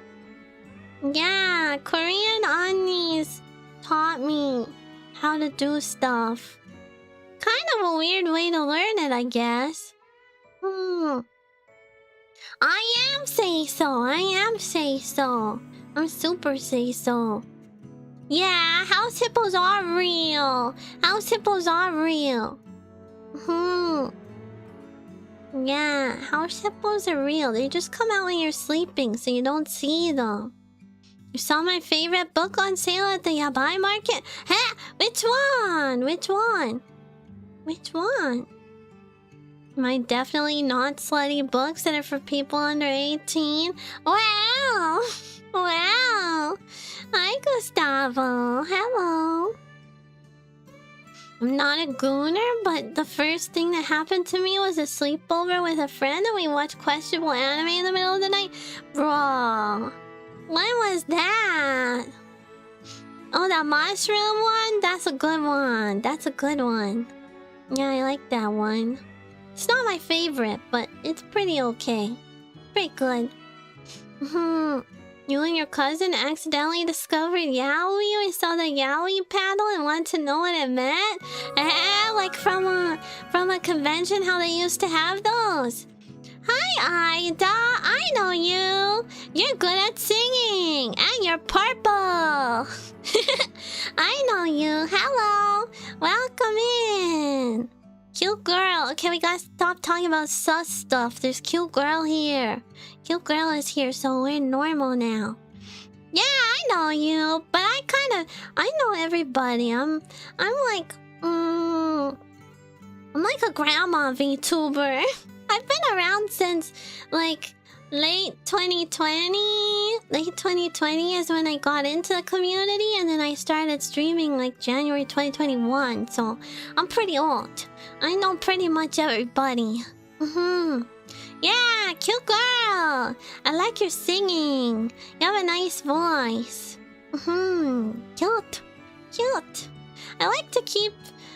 Yeah, Korean aunties taught me how to do stuff. Kind of a weird way to learn it, I guess. I am say so. I'm super say so. Yeah, house hippos are real. House hippos are real. Yeah, house hippos are real. They just come out when you're sleeping, so you don't see them. You saw my favorite book on sale at the Yabai market? Huh? Which one? Which one? Which one? My definitely not slutty books that are for people under 18. Wow! Wow! Hi, Gustavo. Hello. I'm not a gooner, but the first thing that happened to me was a sleepover with a friend and we watched questionable anime in the middle of the night. Bro. When was that? Oh, that mushroom one? That's a good one. That's a good one. Yeah, I like that one. It's not my favorite, but it's pretty okay. Pretty good. You and your cousin accidentally discovered yaoi? We saw the yaoi paddle and wanted to know what it meant? Like from a convention, how they used to have those. Hi, Ida. I know you. You're good at singing. And you're purple. I know you. Hello. Welcome in. Cute girl. Okay, we gotta stop talking about sus stuff. There's cute girl here. Cute girl is here, so we're normal now. Yeah, I know you. But I know everybody. I'm like a grandma VTuber. I've been around since like late 2020. Late 2020 is when I got into the community, and then I started streaming like January 2021. So I'm pretty old. I know pretty much everybody. Yeah, cute girl. I like your singing. You have a nice voice. Cute. Cute. I like to keep...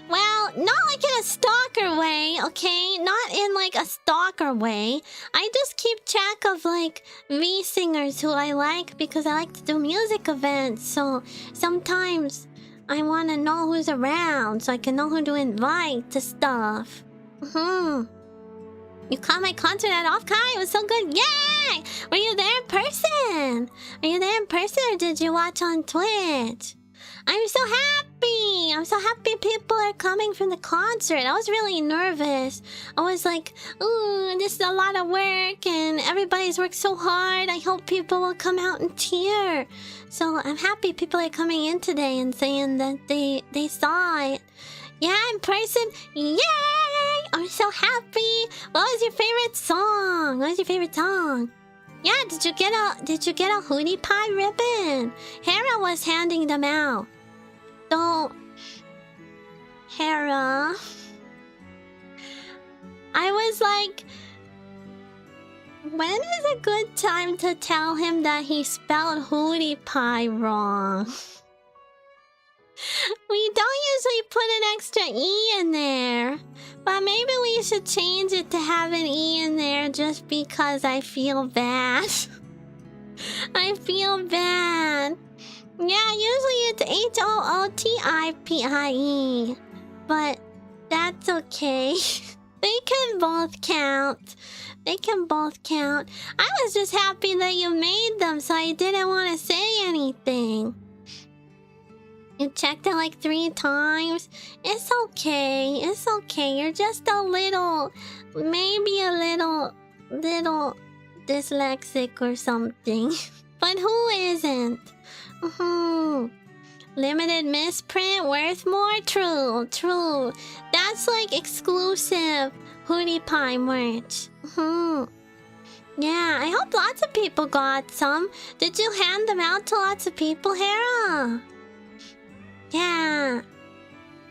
Well, not like in a stalker way, okay? Not in like a stalker way. I just keep track of like V-singers who I like because I like to do music events. So sometimes I want to know who's around so I can know who to invite to stuff. You caught my concert at OffKai. It was so good. Yay! Were you there in person? Are you there in person or did you watch on Twitch? I'm so happy! I'm so happy people are coming from the concert. I was really nervous. I was like, ooh, this is a lot of work and everybody's worked so hard. I hope people will come out and cheer. So I'm happy people are coming in today and saying that they saw it. Yeah, in person. Yay! I'm so happy. What was your favorite song? What was your favorite song? Yeah, did you get a Hootie Pie ribbon? Hera was handing them out. So, Hera, I was like, when is a good time to tell him that he spelled Hootie Pie wrong? We don't usually put an extra E in there, but maybe we should change it to have an E in there just because I feel bad. I feel bad. Yeah, usually it's HOOTIPIE, but That's okay. They can both count. They can both count. I was just happy that you made them, so I didn't want to say anything. You checked it like 3 times. It's okay. It's okay. You're just a little... Maybe a little dyslexic or something. But who isn't? Limited misprint worth more? True. That's like exclusive Hootie Pie merch. Yeah, I hope lots of people got some. Did you hand them out to lots of people, Hera? Yeah.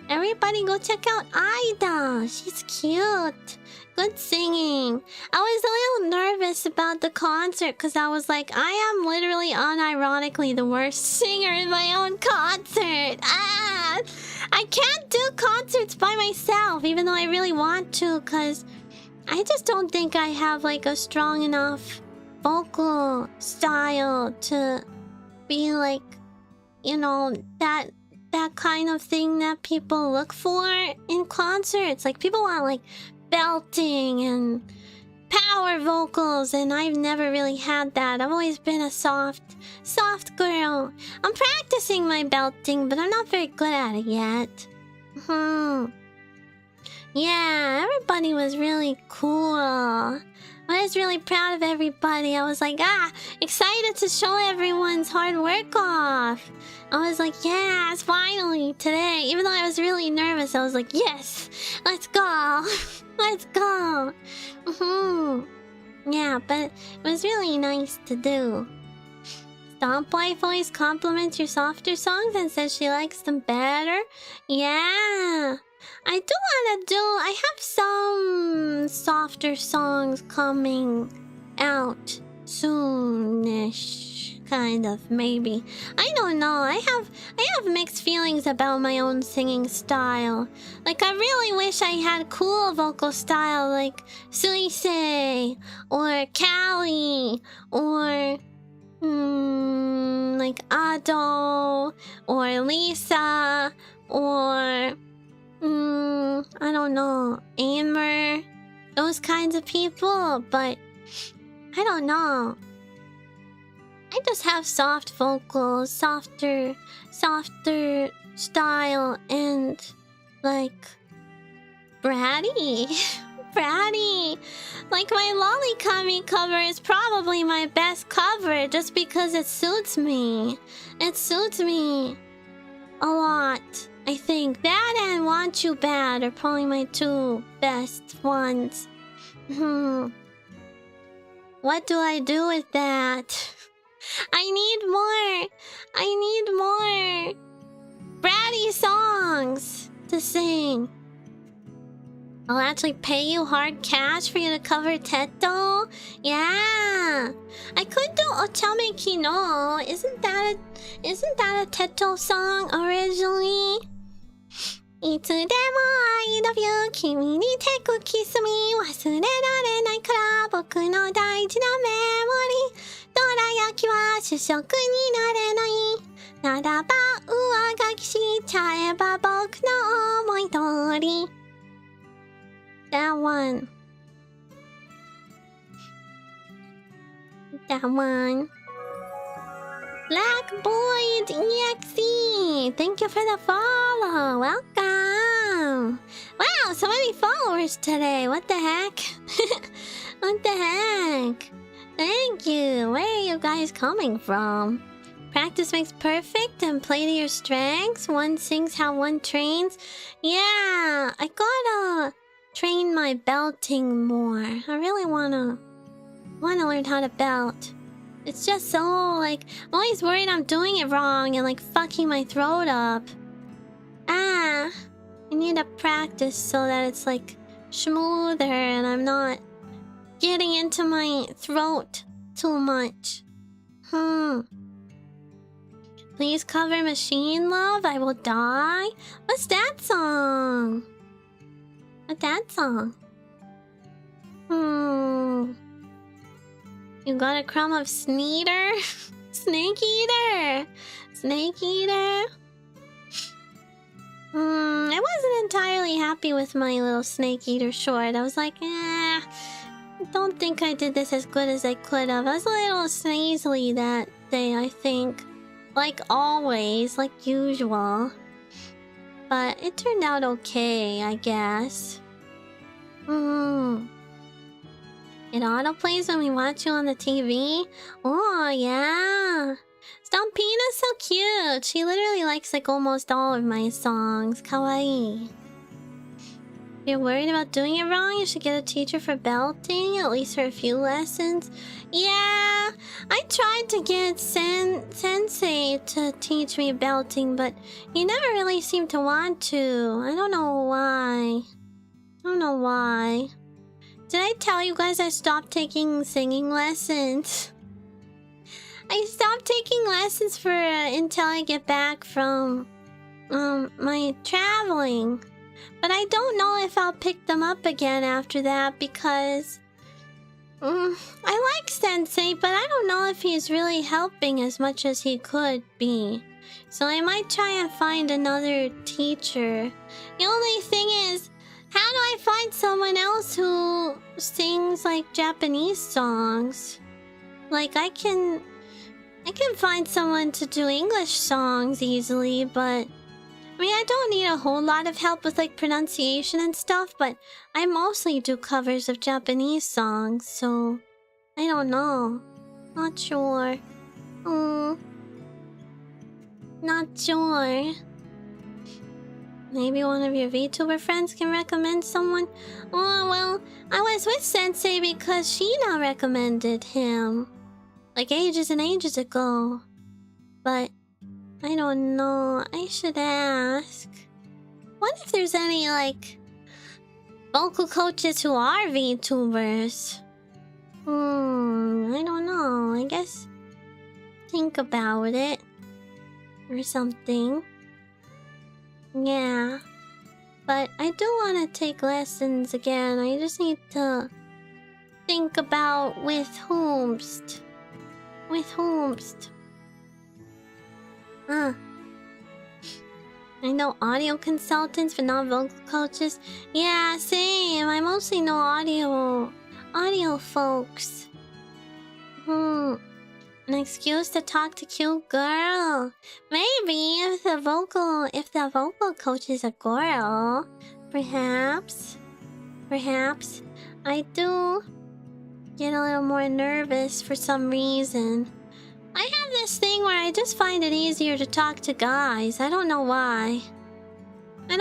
Everybody go check out Ida. She's cute. Good singing. I was a little nervous about the concert because I was like, I am literally unironically the worst singer in my own concert. I can't do concerts by myself, even though I really want to, because I just don't think I have like a strong enough vocal style to be like, you know, that kind of thing that people look for in concerts. Like, people want like belting and power vocals, and I've never really had that. I've always been a soft girl. I'm practicing my belting, but I'm not very good at it yet. Yeah, everybody was really cool. I was really proud of everybody. I was like, excited to show everyone's hard work off. I was like, yes, finally, today. Even though I was really nervous, I was like, yes, let's go. Let's go. Yeah, but it was really nice to do. Stomp Wife always compliments your softer songs and says she likes them better. Yeah. I have some softer songs coming out soonish, kind of, maybe. I don't know. I have mixed feelings about my own singing style. Like, I really wish I had cool vocal style like Suisei or Callie or like Ado or Lisa or I don't know, Aimer, those kinds of people, but I don't know. I just have soft vocals, softer style, and like bratty. Bratty. Like, my Lollykami cover is probably my best cover just because it suits me. It suits me a lot. I think that and Want You Bad are probably my 2 best ones. What do I do with that? I need more bratty songs to sing. I'll actually pay you hard cash for you to cover Teto. Yeah, I could do Ochame Kino. Isn't that a Teto song originally? いつでも I love you 君に take a kiss me 忘れられないから僕の大事なメモリーどら焼きは主食になれないならば上書きしちゃえば僕の思い通り That one. Black Boyd EXE, thank you for the follow. Welcome. Wow, so many followers today. What the heck? What the heck? Thank you. Where are you guys coming from? Practice makes perfect and play to your strengths. One sings how one trains. Yeah, I gotta train my belting more. I really wanna learn how to belt. It's just so, like, I'm always worried I'm doing it wrong and, like, fucking my throat up. I need to practice so that it's, like, smoother and I'm not getting into my throat too much. Please cover Machine Love, I Will Die. What's that song? What's that song? You got a crumb of Sneeder? Snake Eater? Snake Eater? I wasn't entirely happy with my little snake eater short. I was like, I don't think I did this as good as I could have. I was a little snazely that day, I think. Like always, like usual. But it turned out okay, I guess. It autoplays when we watch you on the TV? Oh, yeah. Stompina's so cute. She literally likes like almost all of my songs. Kawaii. If you're worried about doing it wrong, you should get a teacher for belting, at least for a few lessons. Yeah, I tried to get Sensei to teach me belting, but he never really seemed to want to. I don't know why. Did I tell you guys I stopped taking singing lessons? I stopped taking lessons for until I get back from my traveling. But I don't know if I'll pick them up again after that because I like Sensei, but I don't know if he's really helping as much as he could be. So I might try and find another teacher. The only thing is, how do I find someone else who sings like Japanese songs? Like I can find someone to do English songs easily, but I mean, I don't need a whole lot of help with like pronunciation and stuff, but I mostly do covers of Japanese songs, so I don't know. Not sure. Not sure. Maybe one of your VTuber friends can recommend someone? Oh, well, I was with Sensei because Sheena recommended him. Like ages and ages ago. But I don't know. I should ask. What if there's any, like, vocal coaches who are VTubers? I don't know. I guess think about it. Or something. Yeah. But I do want to take lessons again. I just need to think about with whomst. I know audio consultants, but not vocal coaches. Yeah, same. I mostly know audio folks. An excuse to talk to cute girl. Maybe if the vocal coach is a girl, perhaps I do get a little more nervous for some reason. I have this thing where I just find it easier to talk to guys. I don't know why. I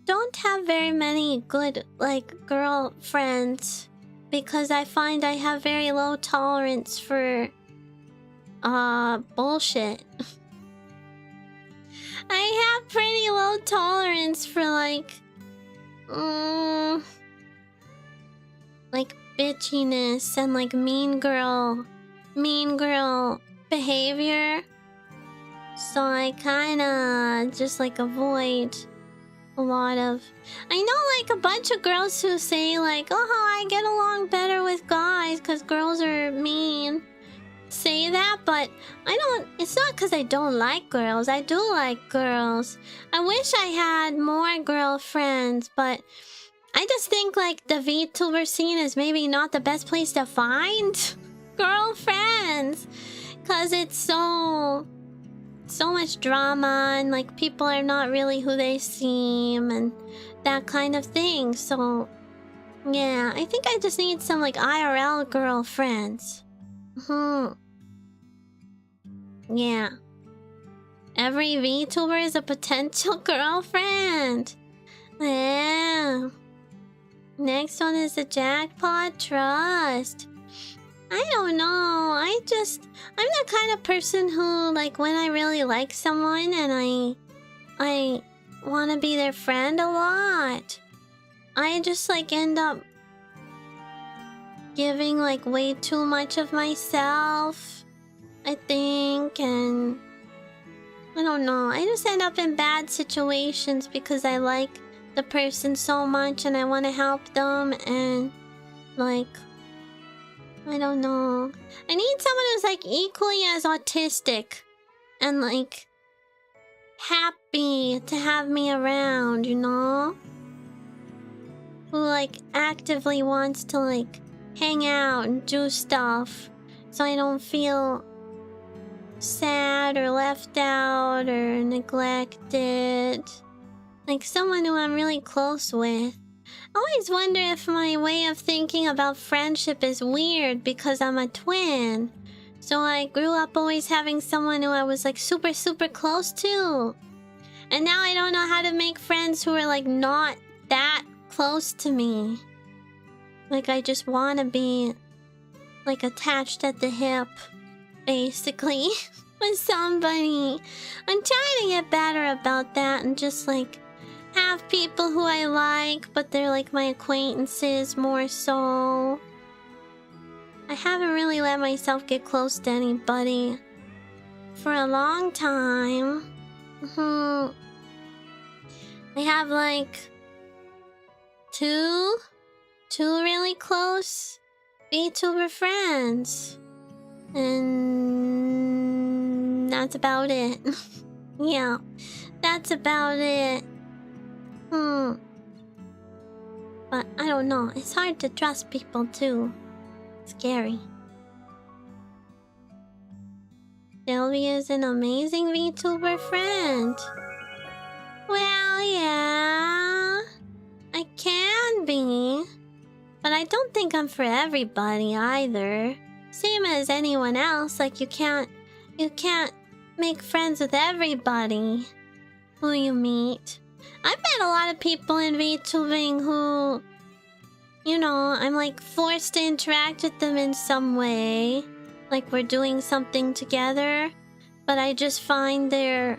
don't have very many good like girl friends because I find I have very low tolerance for bullshit. I have pretty low tolerance for like bitchiness and like mean girl behavior. So I kinda just like avoid a lot of... I know like a bunch of girls who say like, oh, I get along better with guys because girls are mean. Say that, but I don't... It's not because I don't like girls. I do like girls. I wish I had more girlfriends, but I just think like the VTuber scene is maybe not the best place to find girlfriends because it's so much drama and like people are not really who they seem and that kind of thing. So yeah, I think I just need some like IRL girlfriends. Yeah, every VTuber is a potential girlfriend. Yeah. Next one is the jackpot trust. I don't know. I'm the kind of person who, like, when I really like someone and I want to be their friend a lot, I just, like, end up giving, like, way too much of myself, I think, and I don't know. I just end up in bad situations because I like the person so much and I want to help them and, like... I don't know. I need someone who's like equally as autistic and like happy to have me around, you know? Who like actively wants to like hang out and do stuff so I don't feel sad or left out or neglected. Like someone who I'm really close with. I always wonder if my way of thinking about friendship is weird because I'm a twin. So I grew up always having someone who I was like super, super close to. And now I don't know how to make friends who are like not that close to me. Like I just want to be like attached at the hip, basically, with somebody. I'm trying to get better about that and just like have people who I like, but they're like my acquaintances more so. I haven't really let myself get close to anybody for a long time. I have like two really close VTuber friends. And that's about it. Yeah, that's about it. But I don't know. It's hard to trust people too. Scary. Silvi is an amazing VTuber friend. Well, yeah. I can be. But I don't think I'm for everybody either. Same as anyone else. Like you can't make friends with everybody who you meet. I've met a lot of people in VTubing who, you know, I'm like forced to interact with them in some way. Like we're doing something together, but I just find their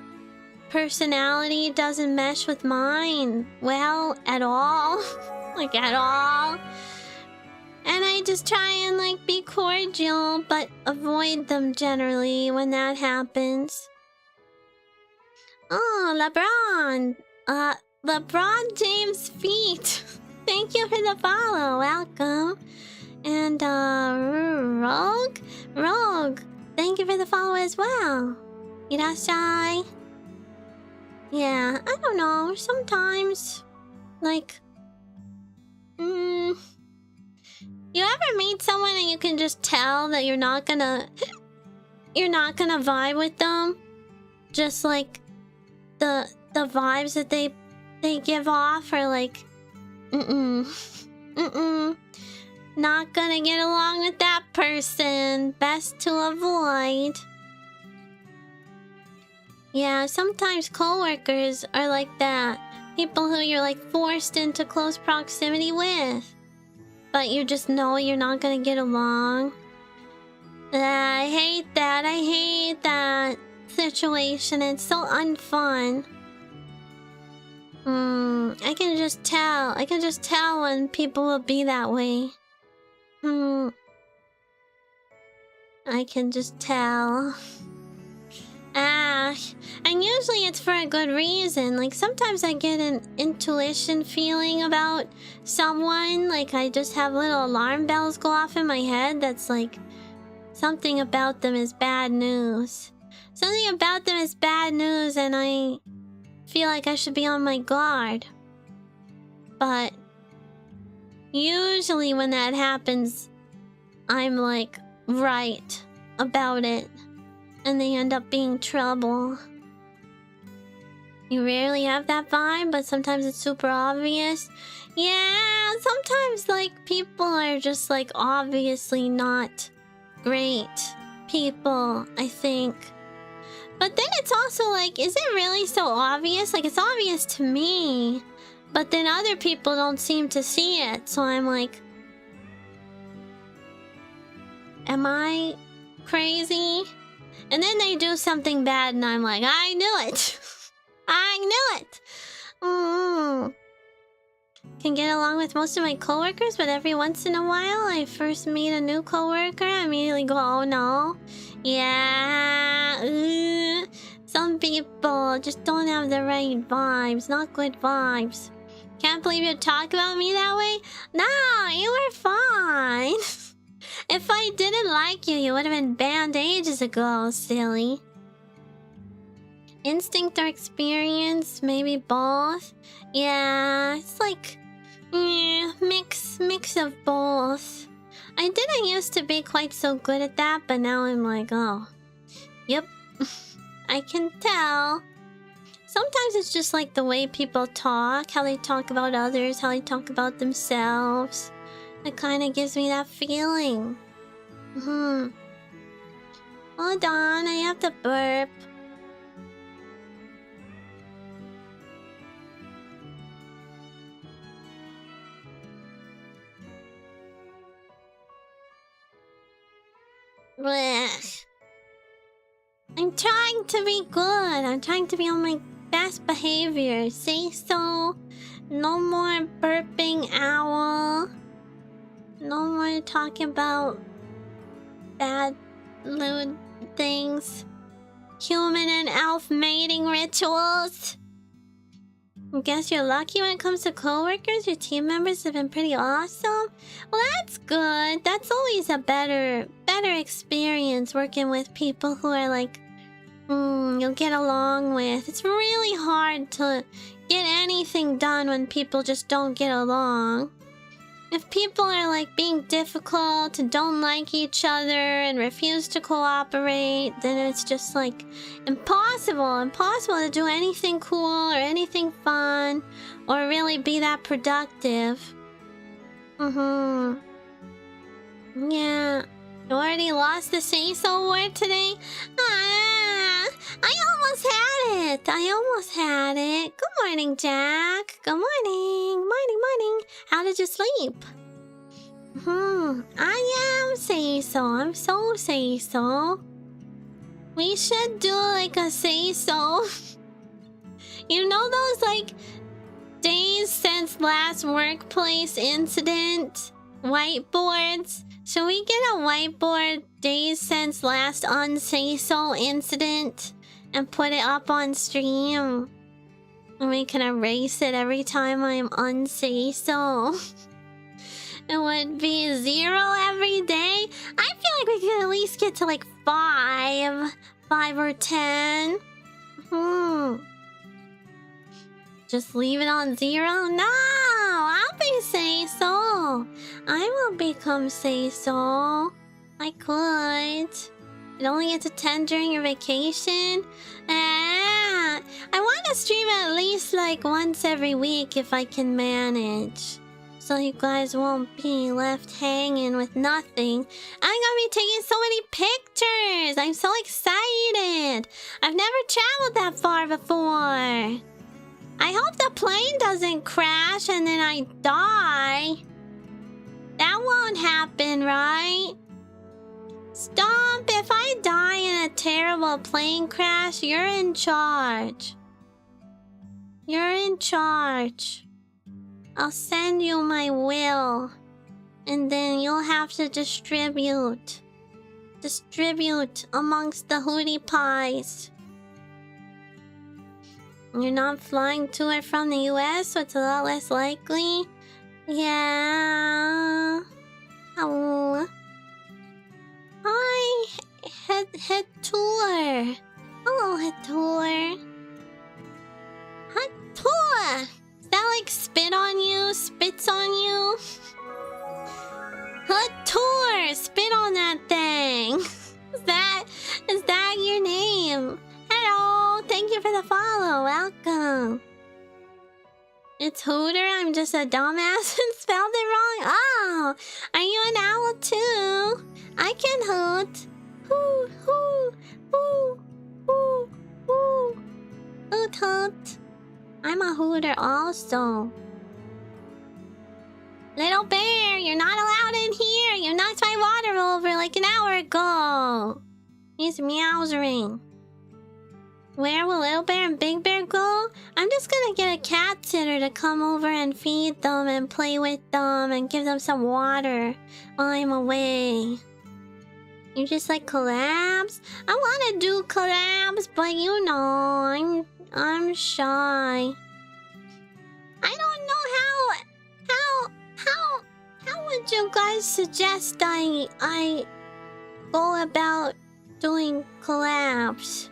personality doesn't mesh with mine well at all. Like at all. And I just try and like be cordial, but avoid them generally when that happens. Oh, LeBron! LeBron James feet. Thank you for the follow. Welcome. And Rogue. Thank you for the follow as well. Irashai. Yeah, I don't know. Sometimes, like, you ever meet someone and you can just tell that you're not gonna vibe with them? Just like the vibes that they give off are like, not gonna get along with that person. Best to avoid. Yeah, sometimes coworkers are like that. People who you're like forced into close proximity with. But you just know you're not gonna get along. I hate that. I hate that situation. It's so unfun. I can just tell. I can just tell when people will be that way. I can just tell. And usually it's for a good reason. Like sometimes I get an intuition feeling about someone. Like I just have little alarm bells go off in my head that's like something about them is bad news. Something about them is bad news and I feel like I should be on my guard. But usually when that happens, I'm like right about it. And they end up being trouble. You rarely have that vibe, but sometimes it's super obvious. Yeah, sometimes like people are just like obviously not great people, I think. But then it's also like, is it really so obvious? Like it's obvious to me, but then other people don't seem to see it. So I'm like, am I crazy? And then they do something bad and I'm like, I knew it. I knew it. Can get along with most of my coworkers, but every once in a while I first meet a new coworker, I immediately go, oh no. Yeah. Some people just don't have the right vibes. Not good vibes. Can't believe you talk about me that way. No, you were fine. If I didn't like you, you would have been banned ages ago, silly. Instinct or experience? Maybe both? Yeah, it's like... mix of both. I didn't used to be quite so good at that, but now I'm like, oh... Yep. I can tell. Sometimes it's just like the way people talk, how they talk about others, how they talk about themselves. It kind of gives me that feeling. Hold on, I have to burp. Blech. I'm trying to be good. I'm trying to be on my best behavior. Say so. No more burping owl. No more talking about bad lewd things. Human and elf mating rituals. I guess you're lucky when it comes to coworkers. Your team members have been pretty awesome. Well, that's good. That's always a better experience working with people who are like, you'll get along with. It's really hard to get anything done when people just don't get along. If people are like being difficult and don't like each other and refuse to cooperate, then it's just like impossible to do anything cool or anything fun or really be that productive. Yeah. You already lost the say-so word today? I almost had it. Good morning, Jack. Good morning. Morning. How did you sleep? I am say-so. I'm so say-so. We should do like a say-so. You know those like days since last workplace incident whiteboards? Should we get a whiteboard days since last unsay-so incident and put it up on stream? And we can erase it every time I'm unsay-so. It would be 0 every day. I feel like we could at least get to like 5 or 10. Just leave it on 0? No, I'll be say-so. I will become say-so. I could. You'd only get to 10 during your vacation. I want to stream at least like once every week if I can manage. So you guys won't be left hanging with nothing. I'm gonna be taking so many pictures. I'm so excited. I've never traveled that far before. I hope the plane doesn't crash and then I die. That won't happen, right? Stomp, if I die in a terrible plane crash, you're in charge. You're in charge. I'll send you my will. And then you'll have to distribute. Distribute amongst the hootie pies. You're not flying to or from the US, so it's a lot less likely. Yeah. Oh. Hi, head tour. Hello, head tour. Head tour. Is that like spit on you? Spits on you? Head tour. Spit on that thing. Is that your name? Hello. Thank you for the follow. Welcome. It's Hooter. I'm just a dumbass and spelled it wrong. Oh, are you an owl too? I can hoot. Hoo, hoo, hoo, hoo, hoo. Hoot, hoot. I'm a hooter also. Little bear, you're not allowed in here. You knocked my water over like an hour ago. He's meowsering. Where will Little Bear and Big Bear go? I'm just gonna get a cat sitter to come over and feed them and play with them and give them some water while I'm away. You just like collabs? I wanna do collabs, but you know, I'm shy. I don't know how would you guys suggest I go about doing collabs?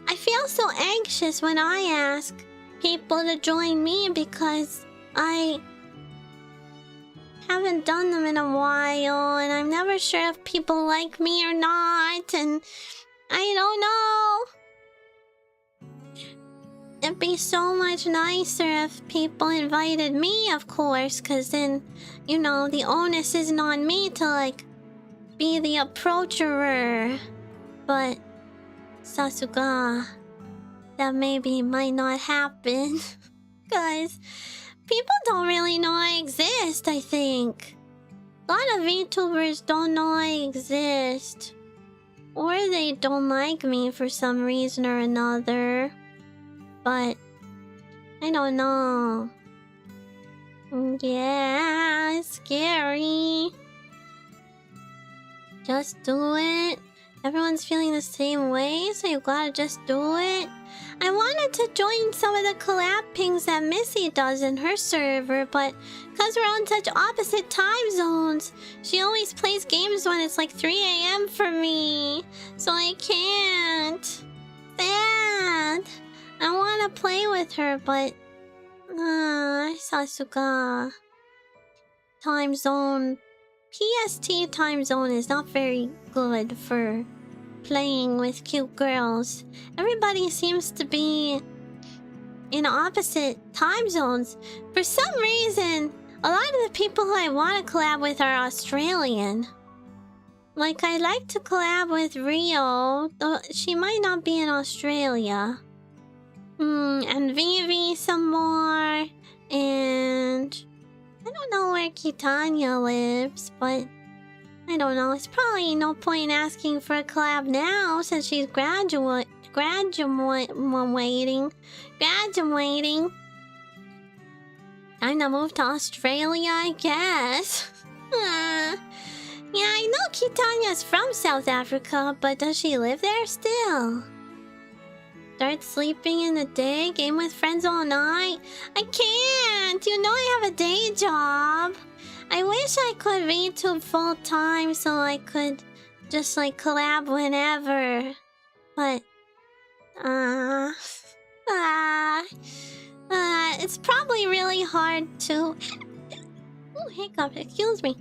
I feel so anxious when I ask people to join me because I haven't done them in a while and I'm never sure if people like me or not, and I don't know. It'd be so much nicer if people invited me, of course, because then, you know, the onus isn't on me to, like, be the approacher. But, Sasuga, that maybe might not happen. Because people don't really know I exist, I think. A lot of VTubers don't know I exist. Or they don't like me for some reason or another. But I don't know. Yeah, it's scary. Just do it. Everyone's feeling the same way, so you gotta just do it. I wanted to join some of the collab pings that Missy does in her server, but because we're on such opposite time zones, she always plays games when it's like 3 a.m. for me. So I can't. Sad. I want to play with her, but... Sasuga... Time zone... PST time zone is not very good for playing with cute girls. Everybody seems to be in opposite time zones. For some reason, a lot of the people who I want to collab with are Australian. Like, I like to collab with Rio, though she might not be in Australia. And Vivi some more, and I don't know where Kitanya lives, but I don't know. It's probably no point asking for a collab now since she's graduating. Time to move to Australia, I guess. Yeah, I know Kitanya's from South Africa, but does she live there still? Start sleeping in the day, game with friends all night. I can't! You know I have a day job. I wish I could VTube full time so I could just like collab whenever. But it's probably really hard to oh, hiccup, excuse me.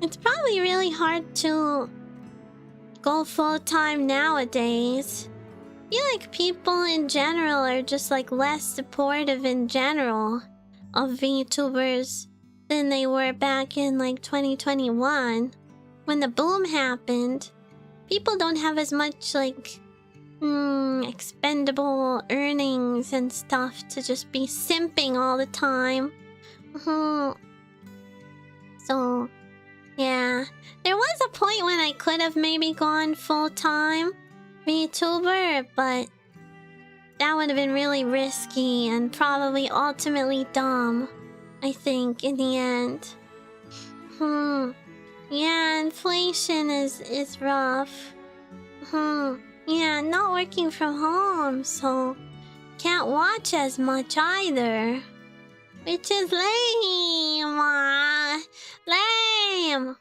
It's probably really hard to go full time nowadays. I feel like people in general are just like less supportive in general of VTubers than they were back in like 2021 when the boom happened. People don't have as much like expendable earnings and stuff to just be simping all the time. So yeah, there was a point when I could have maybe gone full time VTuber, but that would have been really risky and probably ultimately dumb, I think, in the end. Yeah, inflation is rough. Yeah, not working from home, so can't watch as much either. Which is lame. Lame.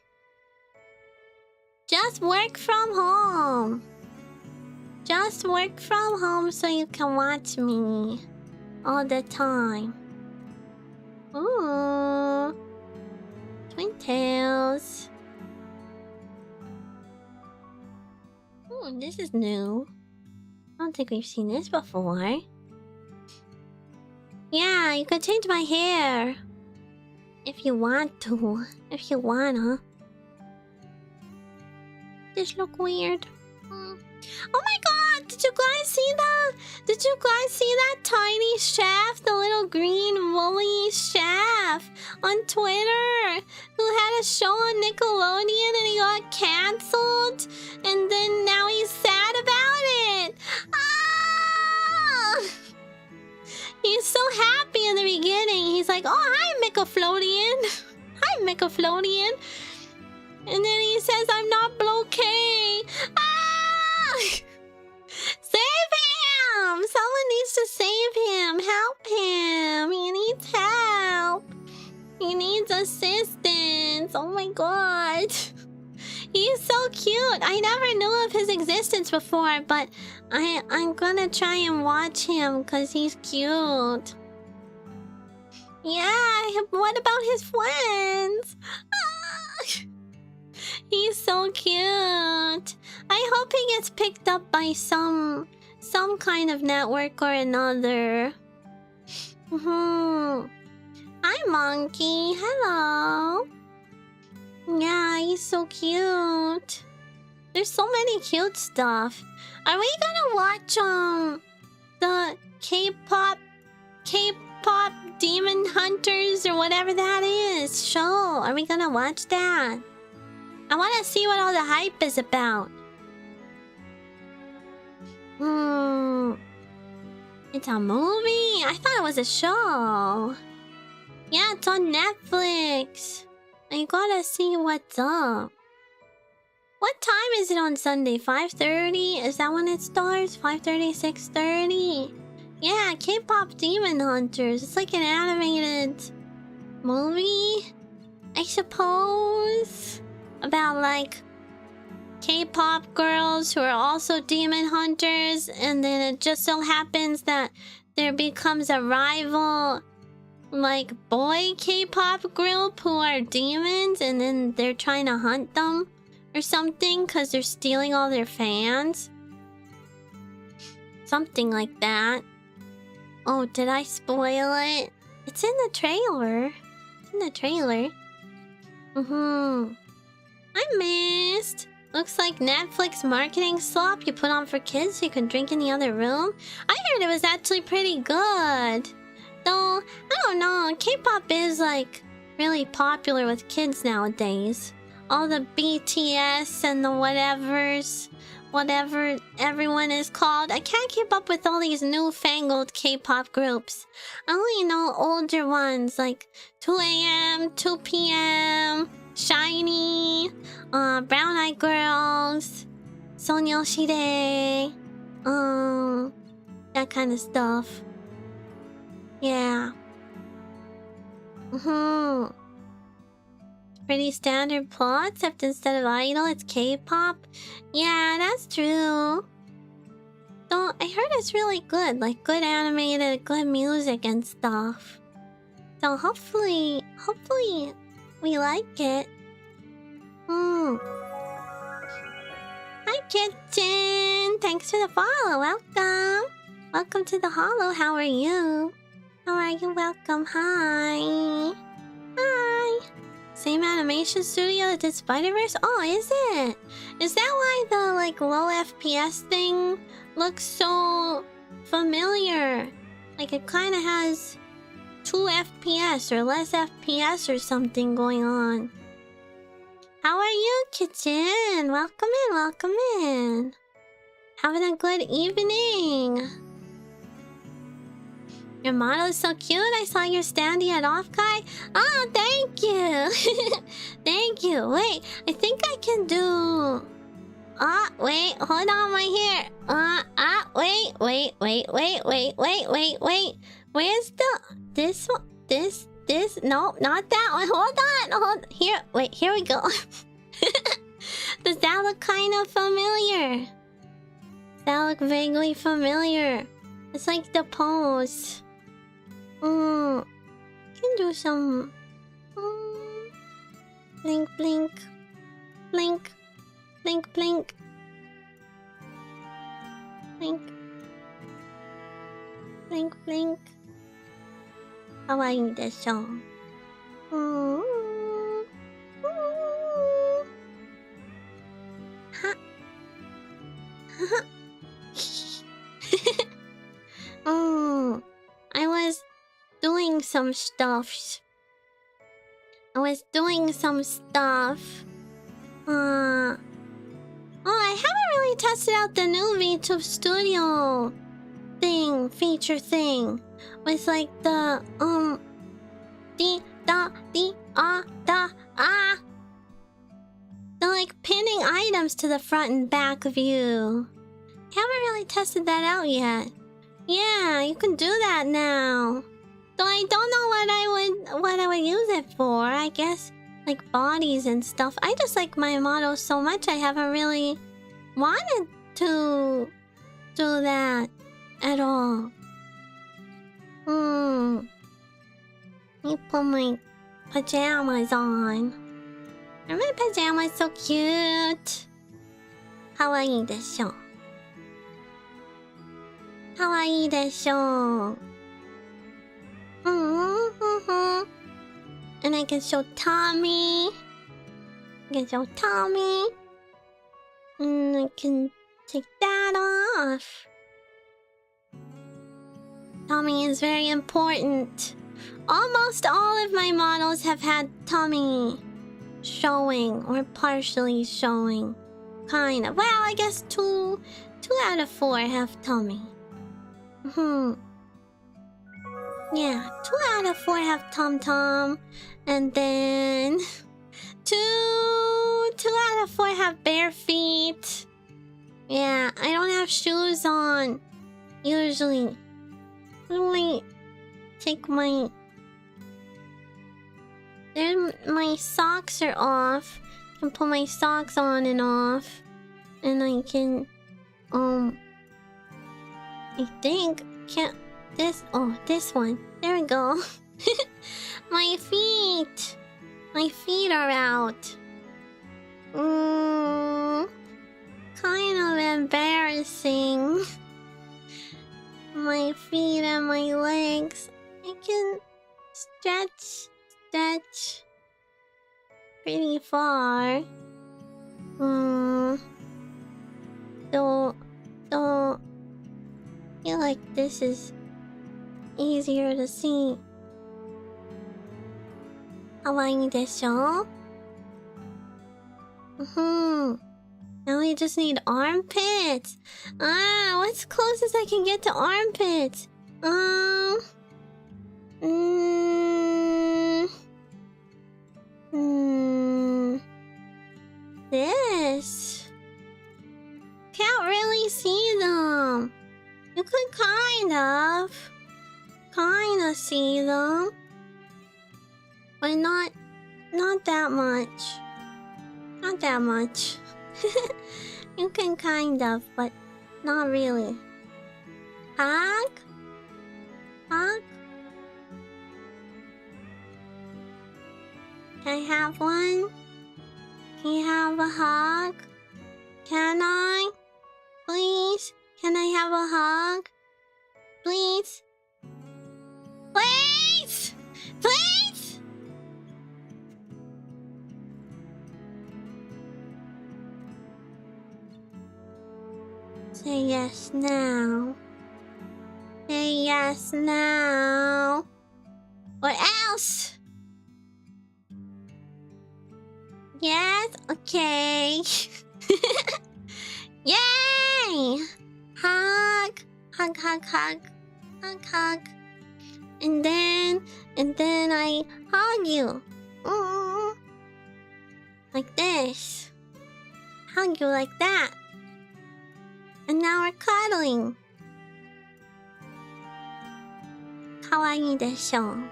Just work from home. Just work from home so you can watch me all the time. Ooh. Twin tails. Ooh, this is new. I don't think we've seen this before. Yeah, you could change my hair. If you want to. If you wanna. This look weird. Oh my god! Did you guys see that? Did you guys see that tiny chef? The little green woolly chef on Twitter who had a show on Nickelodeon and he got cancelled, and then now he's sad about it. Ah! He's so happy in the beginning. He's like, "Oh, hi, Nickelodeon. Hi, Nickelodeon." And then he says, "I'm not bloqué." Ah! Save him! Someone needs to save him. Help him. He needs help. He needs assistance. Oh my god. He's so cute. I never knew of his existence before, but I'm gonna try and watch him because he's cute. Yeah, what about his friends? Ah, he's so cute. I hope he gets picked up by some kind of network or another. Hi, Monkey. Hello. Yeah, he's so cute. There's so many cute stuff. Are we gonna watch the K-pop Demon Hunters or whatever that is show? Are we gonna watch that? I want to see what all the hype is about. It's a movie? I thought it was a show. Yeah, it's on Netflix. I gotta see what's up. What time is it on Sunday? 5:30? Is that when it starts? 5:30, 6:30? Yeah, K-pop Demon Hunters. It's like an animated movie, I suppose. About like K-pop girls who are also demon hunters, and then it just so happens that there becomes a rival like boy K-pop group who are demons, and then they're trying to hunt them or something because they're stealing all their fans. Something like that. Oh, did I spoil it? It's in the trailer. It's in the trailer. I missed. Looks like Netflix marketing slop you put on for kids so you can drink in the other room. I heard it was actually pretty good. Though, I don't know, K-pop is like really popular with kids nowadays. All the BTS and the whatever everyone is called. I can't keep up with all these newfangled K-pop groups. I only know older ones like 2AM, 2PM, SHINee, Brown Eyed Girls, Sonyeoshide, that kind of stuff. Yeah. Pretty standard plot, except instead of idol, it's K-pop. Yeah, that's true. Though I heard it's really good, like good animated, good music and stuff. So hopefully we like it. Hi, Kitchen. Thanks for the follow. Welcome. Welcome to the Hollow. How are you? How are you? Welcome. Hi. Hi. Same animation studio that did Spider-Verse? Oh, is it? Is that why the like low FPS thing looks so familiar? Like it kind of has 2 FPS or less FPS or something going on. How are you, Kitchen? Welcome in, welcome in. Having a good evening. Your model is so cute. I saw your standee at OffKai. Oh, thank you. Thank you. Wait, I think I can do... wait, hold on my hair. Wait. Where's the... This one? This... No, not that one. Hold on. Here, wait, here we go. Does that look kind of familiar? Does that look vaguely familiar? It's like the pose. Can do some... Blink, blink. Blink. Blink, blink. Blink. Blink, blink. How I need this song. Ha. I was doing some stuff. Oh, I haven't really tested out the new VTube Studio feature thing. With like the, the like pinning items to the front and back of you. I haven't really tested that out yet. Yeah, you can do that now. Though I don't know what I would use it for. I guess like bodies and stuff. I just like my models so much I haven't really wanted to do that at all. Let me put my pajamas on. Are my pajamas so cute? Kawaii desho. Kawaii desho. And I can show Tommy. And I can take that off. Tommy is very important. Almost all of my models have had tummy showing or partially showing. Kind of. Well, I guess two out of 4 have tummy. Yeah, 2 out of 4 have tum-tum. And then 2 out of 4 have bare feet. Yeah, I don't have shoes on usually. Let me take my... Then my socks are off. I can put my socks on and off. And I can... I think... Can't... this one. There we go. My feet! My feet are out. Kind of embarrassing. My feet and my legs. I can stretch pretty far. So feel like this is easier to see. Kawaii desho? Now we just need armpits. What's closest I can get to armpits? This. Can't really see them. You could kind of see them. But not that much. Not that much. You can kind of, but not really. Hug? Hug? Can I have one? Can you have a hug? Can I? Please? Can I have a hug? Please? Please! Please! Say yes now. Say yes now. Or else! Yes? Okay. Yay! Hug! Hug, hug, hug. Hug, hug. And then I hug you. Like this. Hug you like that. And now we're cuddling. Kawaii desho.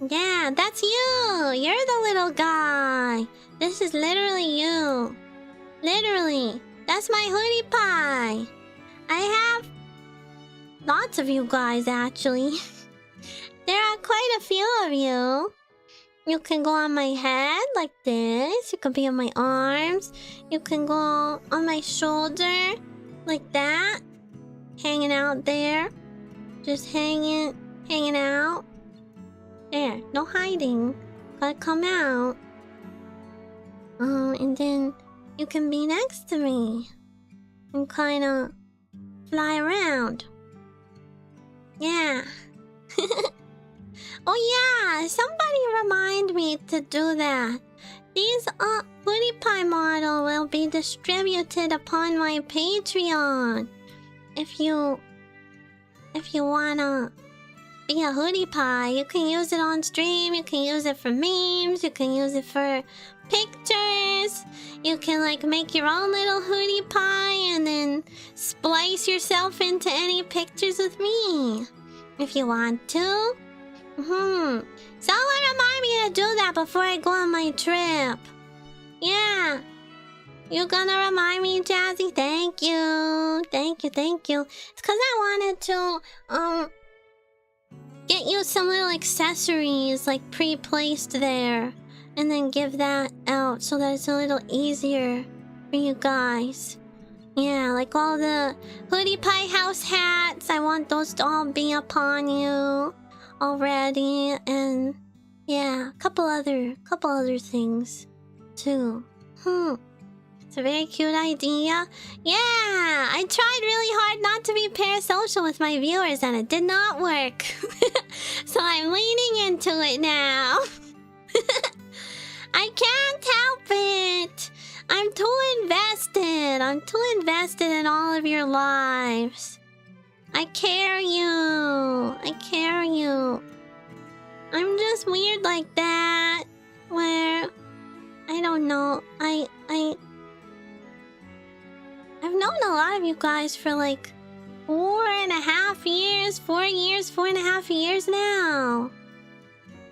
Yeah, that's you! You're the little guy! This is literally you. Literally. That's my hoodie pie. I have lots of you guys, actually. There are quite a few of you. You can go on my head like this. You can be on my arms. You can go on my shoulder like that. Hanging out there. Just hanging out. There, no hiding. Gotta come out. And then you can be next to me. And kinda fly around. Yeah. Oh yeah, somebody remind me to do that. These hoodie pie model will be distributed upon my Patreon. If you wanna be a hoodie pie, you can use it on stream, you can use it for memes, you can use it for pictures. You can like make your own little hoodie pie and then splice yourself into any pictures with me. If you want to. Someone remind me to do that before I go on my trip. Yeah. You gonna remind me, Jazzy? Thank you. Thank you, thank you. It's because I wanted to, get you some little accessories, like, pre-placed there. And then give that out so that it's a little easier for you guys. Yeah, like all the Hoodie Pie House hats. I want those to all be upon you already. And yeah, a couple other things too. It's a very cute idea. Yeah, I tried really hard not to be parasocial with my viewers and it did not work. So I'm leaning into it now. I can't help it. I'm too invested. I'm too invested in all of your lives. I care you. I care you. I'm just weird like that. Where I don't know. I've known a lot of you guys for like 4.5 years, 4.5 years now.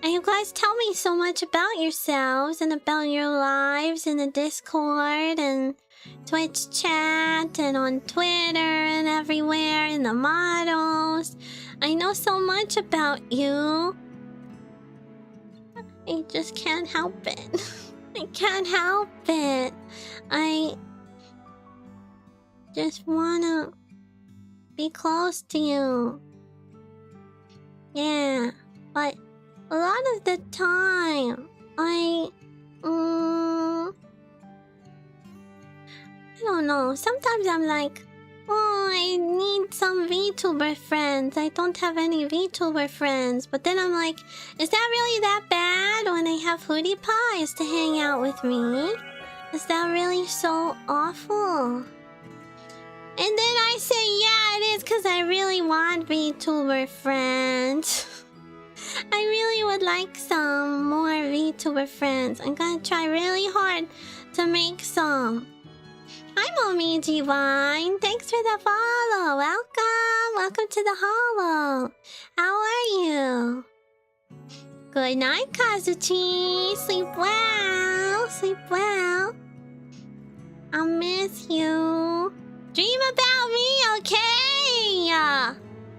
And you guys tell me so much about yourselves and about your lives in the Discord and Twitch chat and on Twitter and everywhere in the models. I know so much about you. I just can't help it. I can't help it. I just wanna be close to you. Yeah, but a lot of the time, I don't know. Sometimes I'm like, oh, I need some VTuber friends. I don't have any VTuber friends. But then I'm like, is that really that bad when I have Hoodie Pies to hang out with me? Is that really so awful? And then I say, yeah, it is because I really want VTuber friends. I really would like some more VTuber friends. I'm gonna try really hard to make some. Hi, Momiji Vine. Thanks for the follow. Welcome. Welcome to the holo. How are you? Good night, Kazuchi. Sleep well. Sleep well. I'll miss you. Dream about me, okay?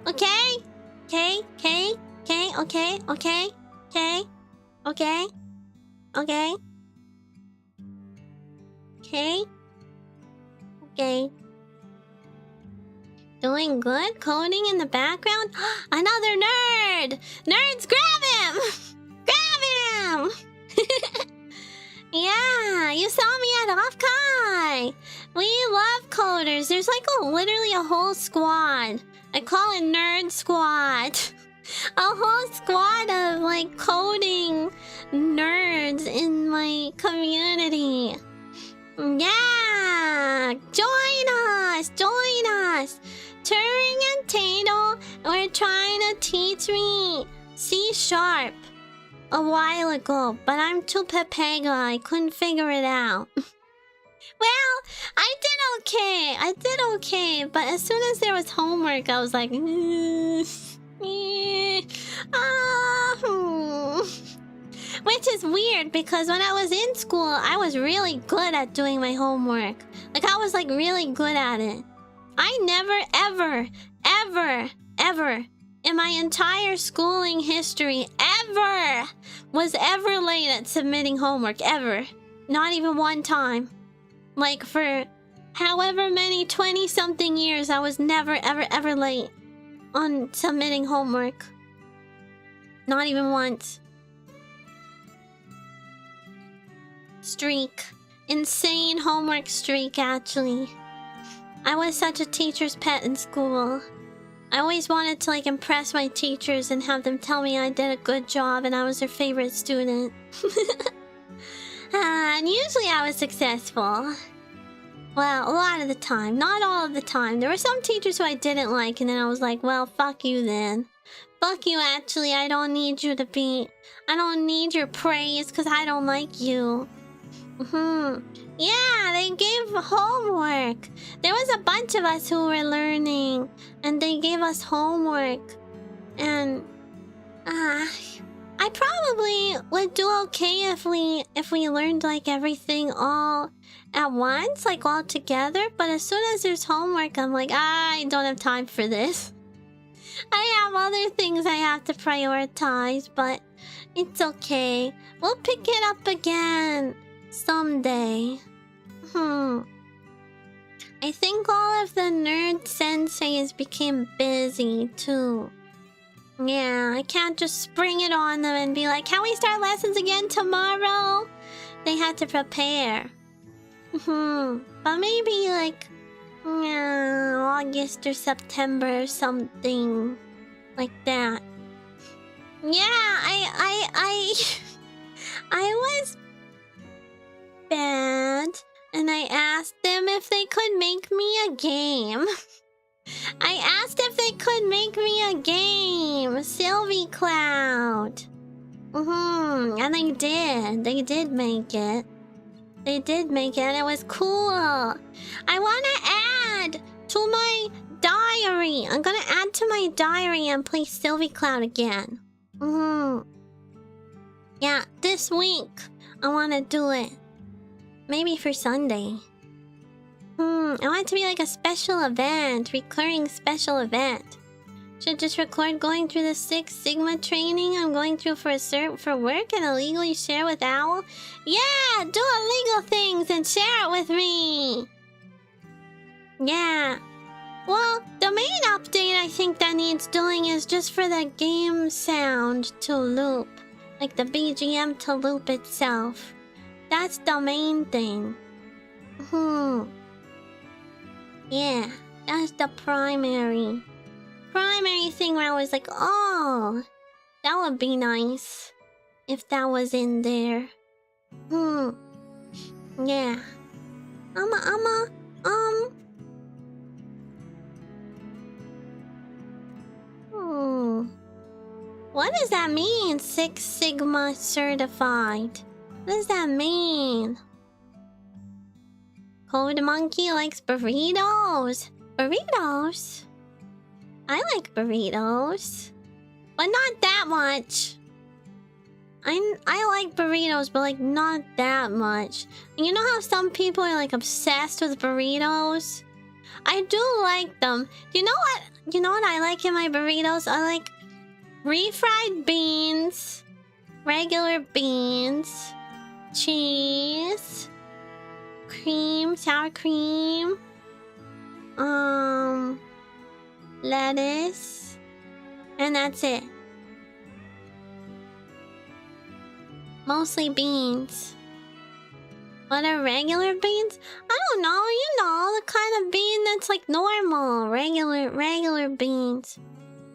Okay? Okay? Okay? Okay, okay, okay, okay, okay, okay, okay, okay. Doing good? Coding in the background? Another nerd! Nerds, grab him! Grab him! Yeah, you saw me at OffKai! We love coders. There's like literally a whole squad. I call it Nerd Squad. A whole squad of like coding nerds in my community. Yeah! Join us! Join us! Turing and Tato were trying to teach me C# a while ago, but I'm too pepega. I couldn't figure it out. Well, I did okay. I did okay, but as soon as there was homework, I was like, which is weird because when I was in school, I was really good at doing my homework. Like, I was like really good at it. I never, ever in my entire schooling history was ever late at submitting homework. Ever. Not even one time. Like, for however many 20-something years, I was never, ever late on submitting homework. Not even once. Streak. Insane homework streak, actually. I was such a teacher's pet in school. I always wanted to, like, impress my teachers and have them tell me I did a good job and I was their favorite student. And usually I was successful. Well, a lot of the time. Not all of the time. There were some teachers who I didn't like, and then I was like, well, fuck you then. Fuck you, actually. I don't need you to be... I don't need your praise, because I don't like you. Yeah, they gave homework. There was a bunch of us who were learning, and they gave us homework. And I probably would do okay if we learned like everything all at once, like all together. But as soon as there's homework, I'm like, I don't have time for this. I have other things I have to prioritize, but it's okay. We'll pick it up again someday. I think all of the nerd senseis became busy too. Yeah, I can't just spring it on them and be like, can we start lessons again tomorrow? They had to prepare. But maybe like August or September or something like that. Yeah, I was bad and I asked them if they could make me a game. I asked if they could make me a game, Silvi Cloud. And they did. They did make it. They did make it, and it was cool. I want to add to my diary. I'm gonna add to my diary and play Silvi Cloud again. Yeah, this week I want to do it. Maybe for Sunday. I want it to be like a special event, recurring special event. Should just record going through the 6 Sigma training I'm going through for work and illegally share with Owl. Yeah, do illegal things and share it with me. Yeah. Well, the main update I think that needs doing is just for the game sound to loop. Like the BGM to loop itself. That's the main thing. Yeah, that's the primary thing where I was like, oh, that would be nice if that was in there. Yeah. What does that mean? 6 Sigma certified. What does that mean? Code Monkey likes burritos. Burritos? I like burritos. But not that much. I like burritos, but like not that much. You know how some people are like obsessed with burritos? I do like them. You know what I like in my burritos? I like refried beans, regular beans, cheese, cream, sour cream, lettuce, and that's it. Mostly beans. What are regular beans? I don't know, you know, the kind of bean that's like normal, regular beans.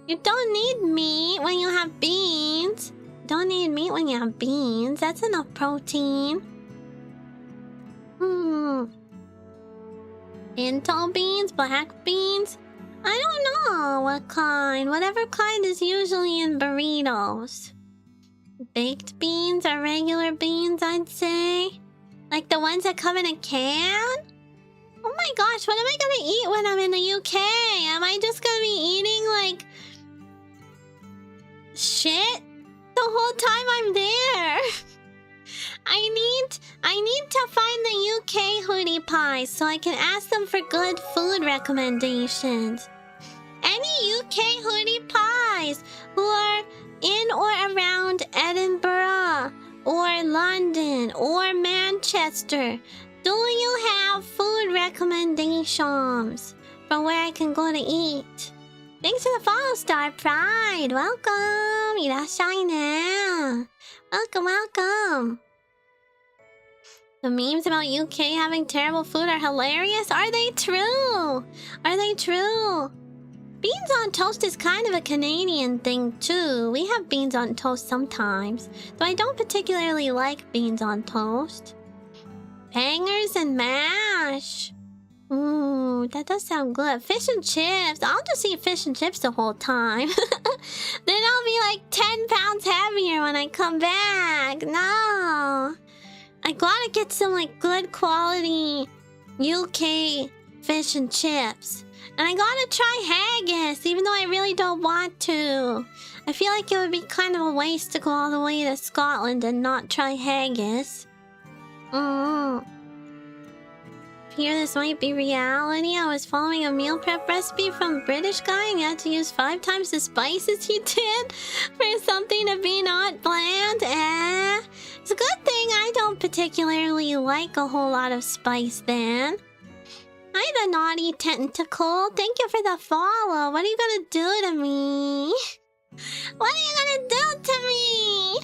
You don't need meat when you have beans. You don't need meat when you have beans. That's enough protein. Pinto beans, black beans. I don't know what kind. Whatever kind is usually in burritos. Baked beans are regular beans, I'd say. Like the ones that come in a can? Oh my gosh, what am I gonna eat when I'm in the UK? Am I just gonna be eating like shit the whole time I'm there? I need to find the UK hoodie pies so I can ask them for good food recommendations. Any UK hoodie pies who are in or around Edinburgh or London or Manchester, do you have food recommendations for where I can go to eat? Thanks for the follow, Star Pride. Welcome. いらっしゃいね. Welcome. The memes about UK having terrible food are hilarious. Are they true? Beans on toast is kind of a Canadian thing too. We have beans on toast sometimes, though I don't particularly like beans on toast. Bangers and mash. Ooh, that does sound good. Fish and chips. I'll just eat fish and chips the whole time. Then I'll be like 10 pounds heavier when I come back. No. I gotta get some like good quality UK fish and chips. And I gotta try haggis, even though I really don't want to. I feel like it would be kind of a waste to go all the way to Scotland and not try haggis. Fear this might be reality. I was following a meal prep recipe from a British guy and you had to use 5 times the spices you did for something to be not bland. It's a good thing I don't particularly like a whole lot of spice then. Hi, the naughty tentacle. Thank you for the follow. What are you gonna do to me? What are you gonna do to me?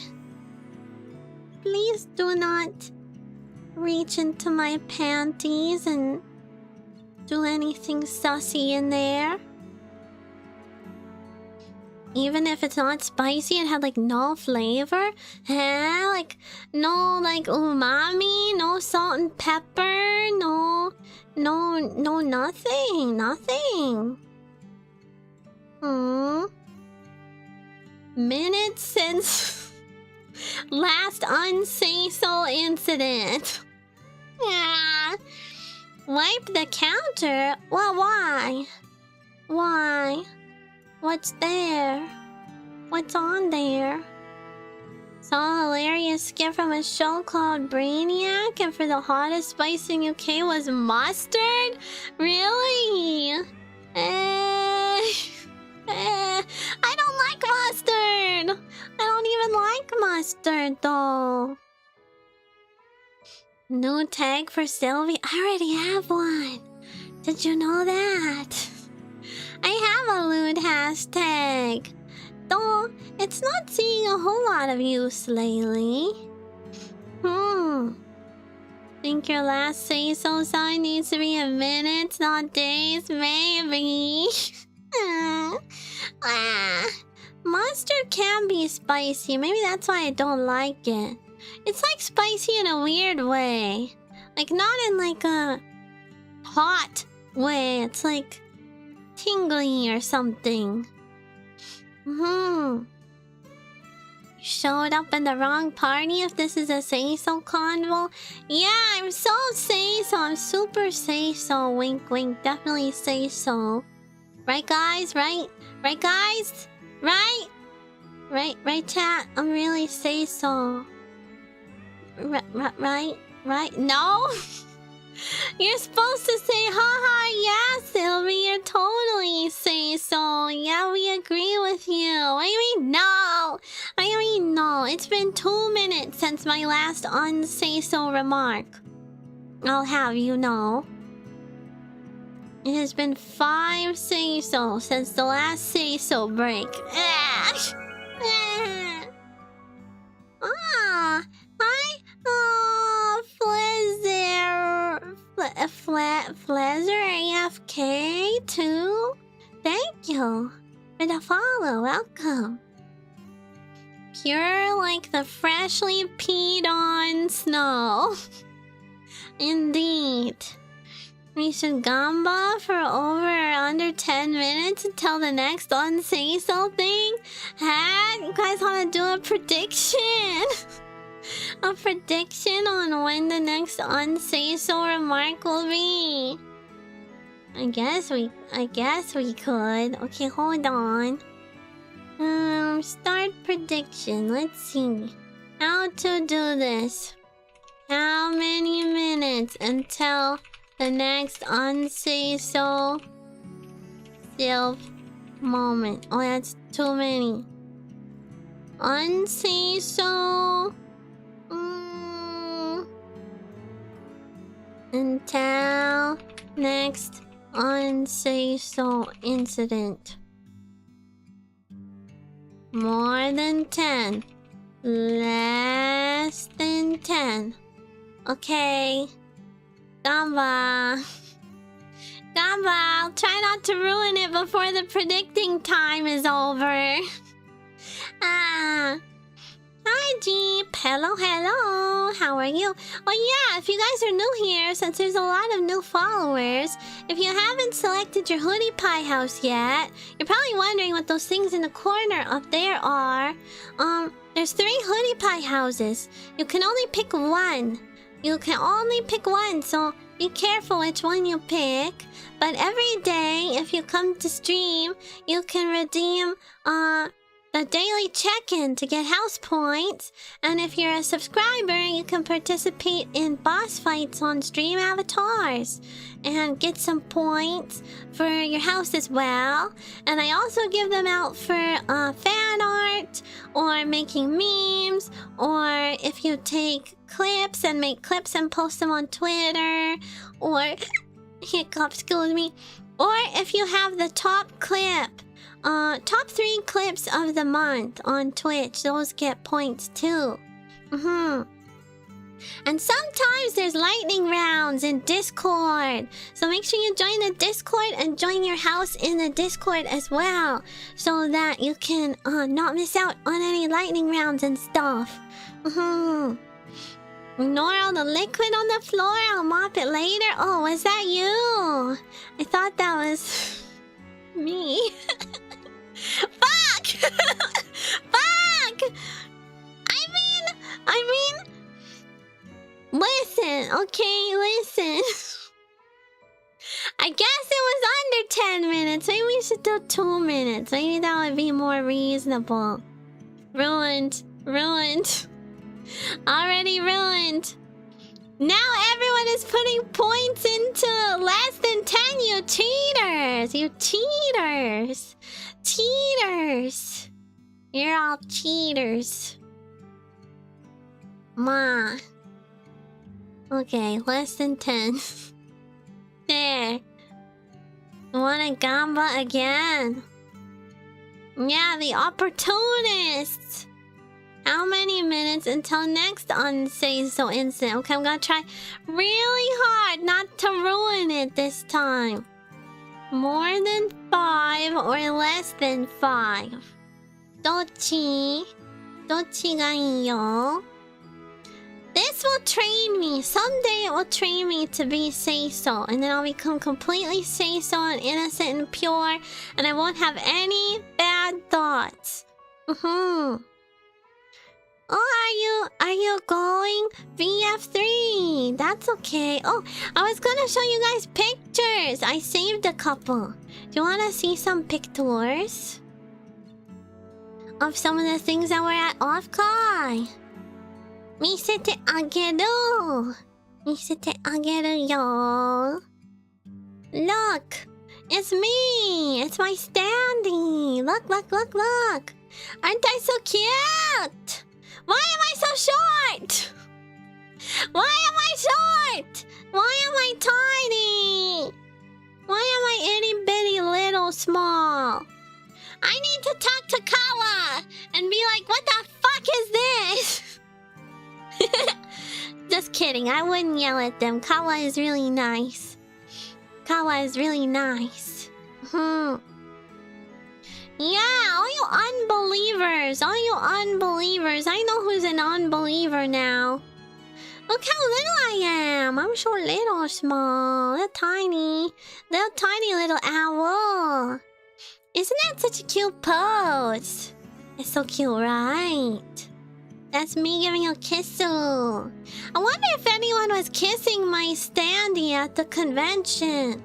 Please do not reach into my panties and do anything sussy in there. Even if it's not spicy, it had like no flavor. Like no like umami, no salt and pepper, no nothing. Minutes since last unsay-so incident. Yeah. Wipe the counter? Well, why? Why? What's there? What's on there? Saw a hilarious skit from a show called Brainiac, and for the hottest spice in UK was mustard? Really? I don't like mustard! I don't even like mustard, though. New tag for Silvi? I already have one. Did you know that? I have a lewd hashtag. Though, it's not seeing a whole lot of use lately. Think your last say-so sign needs to be in minutes, not days, maybe. Mustard can be spicy. Maybe that's why I don't like it. It's like spicy in a weird way. Like not in like a hot way. It's like tingly or something. You showed up in the wrong party if this is a say-so convo. Yeah, I'm so say-so. I'm super say-so. Wink, wink. Definitely say-so. Right, guys? Right? Right, guys? Right? Right, chat? I'm really say-so. Right? No? You're supposed to say, haha, yeah, Silvi, you're totally say-so. Yeah, we agree with you. What do you mean, no? What do you mean, no? It's been 2 minutes since my last unsay-so remark. I'll have you know. It has been 5 say-so since the last say-so break. Flezer AFK too? Thank you for the follow, welcome. Pure like the freshly peed on snow. Indeed. We should gamba for over or under 10 minutes until the next unsay-so thing. You guys want to do a prediction? A prediction on when the next unsay-so remark will be. I guess we could. Okay, hold on. Start prediction. Let's see. How to do this. How many minutes until the next unsay-so self moment? Oh, that's too many. Unsay-so until next unsay-so incident. More than 10. Less than 10. Okay. Gamba. I'll try not to ruin it before the predicting time is over. Hi, Jeep. Hello. How are you? Oh, yeah, if you guys are new here, since there's a lot of new followers, if you haven't selected your hoodie pie house yet, you're probably wondering what those things in the corner up there are. There's 3 hoodie pie houses. You can only pick one. You can only pick one, so be careful which one you pick. But every day, if you come to stream, you can redeem the daily check-in to get house points. And if you're a subscriber, you can participate in boss fights on stream avatars and get some points for your house as well. And I also give them out for fan art or making memes, or if you take clips and make clips and post them on Twitter, or hiccup, excuse me, or if you have the top clip, top 3 clips of the month on Twitch, those get points too. And sometimes there's lightning rounds in Discord, so make sure you join the Discord and join your house in the Discord as well, so that you can not miss out on any lightning rounds and stuff. Ignore all the liquid on the floor, I'll mop it later. Oh, was that you? I thought that was me. Fuck! Fuck! I mean, listen, okay, listen. I guess it was under 10 minutes. Maybe we should do 2 minutes. Maybe that would be more reasonable. Ruined. Already ruined. Now everyone is putting points into less than 10, you cheaters! You cheaters! Cheaters! You're all cheaters. Ma. Okay, less than 10. There. Wanna gamba again? Yeah, the opportunists! How many minutes until next Say So incident? Okay, I'm gonna try really hard not to ruin it this time. More than 5 or less than 5. Dochi ga iyo. This will train me. Someday it will train me to be Say So, and then I'll become completely Say So and innocent and pure, and I won't have any bad thoughts. Oh, are you going VF3? That's okay. Oh, I was gonna show you guys pictures. I saved a couple. Do you wanna see some pictures of some of the things that were at OffKai? Misete ageru. Misete ageru yo. Look, it's me. It's my standee. Look. Aren't I so cute? Why am I so short? Why am I short? Why am I tiny? Why am I itty bitty little small? I need to talk to Kawa and be like, what the fuck is this? Just kidding, I wouldn't yell at them. Kawa is really nice. Kawa is really nice. Yeah, all you unbelievers. I know who's an unbeliever now. Look how little I am. I'm so little, small, little tiny little owl. Isn't that such a cute pose? It's so cute, right? That's me giving you a kiss. I wonder if anyone was kissing my standee at the convention.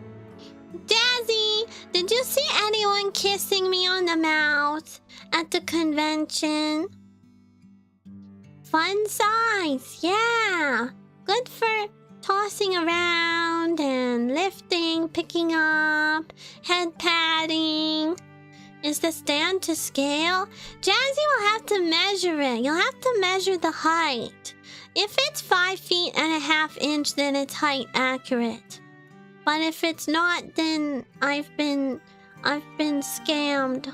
Jazzy, did you see anyone kissing me on the mouth at the convention? Fun size, yeah. Good for tossing around and lifting, picking up, head patting. Is the stand to scale? Jazzy will have to measure it. You'll have to measure the height. If it's 5 feet and a half inch, then it's height accurate. But if it's not, then I've been scammed.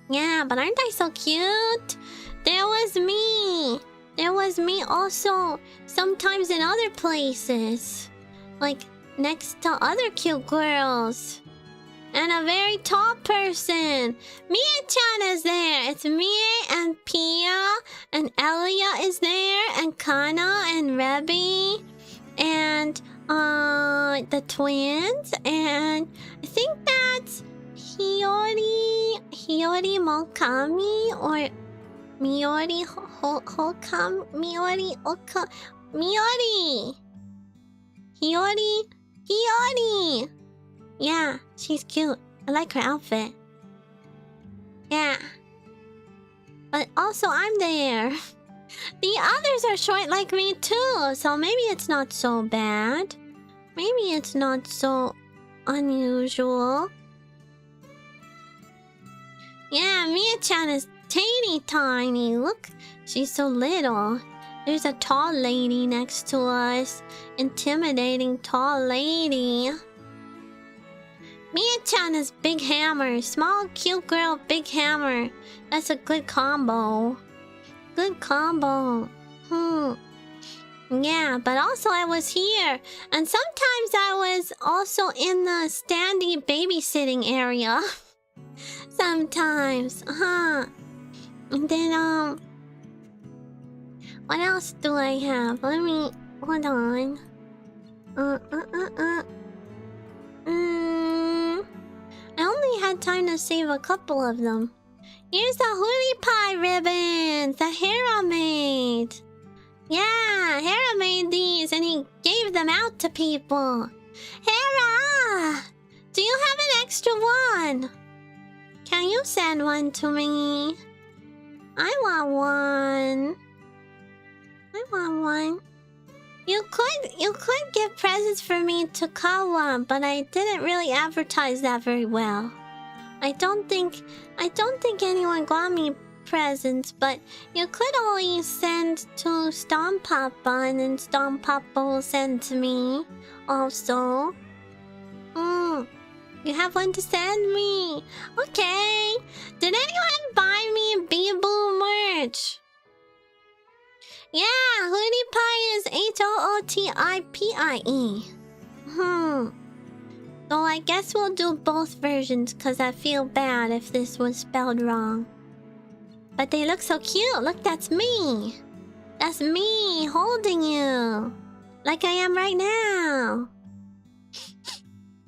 Yeah, but aren't I so cute? There was me also sometimes in other places. Like next to other cute girls. And a very tall person. Mia-chan is there. It's Mia and Pia and Elia is there. And Kana and Rebby. And the twins. And I think that's Hiyori Mokami or Miori, Hokam, Miori, Oka, Miori! Hiyori, Hiyori! Yeah, she's cute. I like her outfit. Yeah. But also, I'm there. The others are short like me too, so maybe it's not so bad. Maybe it's not so unusual. Yeah, Mia-chan is teeny tiny. Look, she's so little. There's a tall lady next to us. Intimidating tall lady. Mia-chan is big hammer. Small, cute girl, big hammer. That's a good combo. Good combo. Yeah, but also I was here. And sometimes I was also in the standy babysitting area. Sometimes. And then, what else do I have? Let me... Hold on. I only had time to save a couple of them. Here's the Hootie Pie ribbons that Hera made. Yeah, Hera made these and he gave them out to people. Hera! Do you have an extra one? Can you send one to me? I want one. I want one. You could give presents for me to Kawa, but I didn't really advertise that very well. I don't think anyone got me presents, but you could always send to Stomp Papa, and then Stomp Papa will send to me also. You have one to send me. Okay. Did anyone buy me Bee-Boo merch? Yeah, Hootie Pie is Hootipie. So I guess we'll do both versions, because I feel bad if this was spelled wrong. But they look so cute. Look, that's me. That's me holding you. Like I am right now.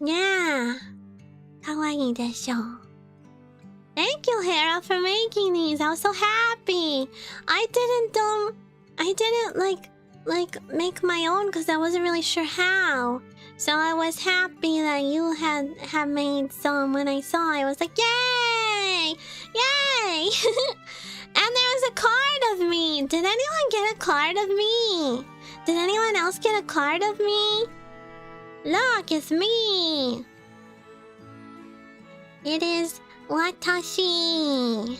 Yeah. Kawaii desho. Thank you, Hera, for making these. I was so happy. I didn't make my own because I wasn't really sure how. So I was happy that you had made some. When I saw it, I was like, yay! Yay! And there was a card of me. Did anyone get a card of me? Did anyone else get a card of me? Look, it's me. It is watashi.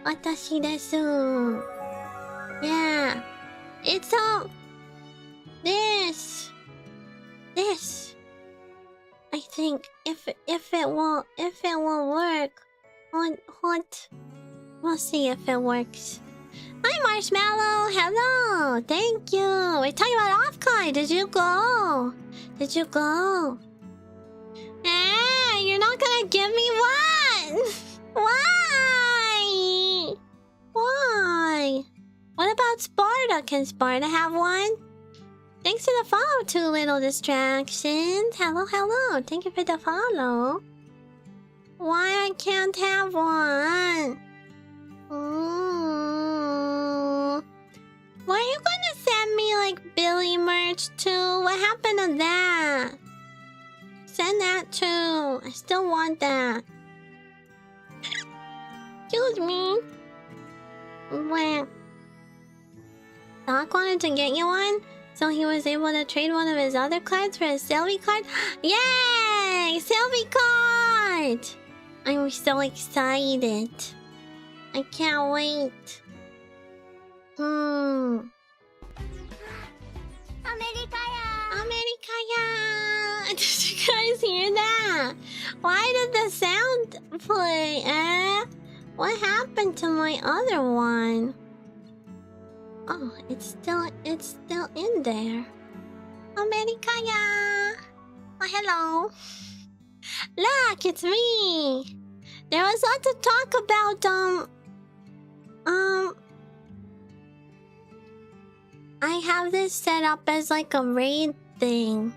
Watashi desu. Yeah. It's this. I think if it will work. What? We'll see if it works. Hi, Marshmallow. Hello. Thank you. We're talking about OffKai. Did you go? Did you go? You're not gonna give me one. Why? Why? What about Sparta? Can Sparta have one? Thanks for the follow, Two Little Distractions. Hello, hello. Thank you for the follow. Why I can't have one? Were you gonna send me like Billy merch too? What happened to that? Send that too. I still want that. Excuse me. Well, Doc wanted to get you one, so he was able to trade one of his other cards for a Silvi card. Yay! Silvi card! I'm so excited. I can't wait. Amerikaya! Did you guys hear that? Why did the sound play, What happened to my other one? Oh, it's still in there. Amerikaya! Oh, hello. Look, it's me. There was a lot to talk about, I have this set up as like a raid thing.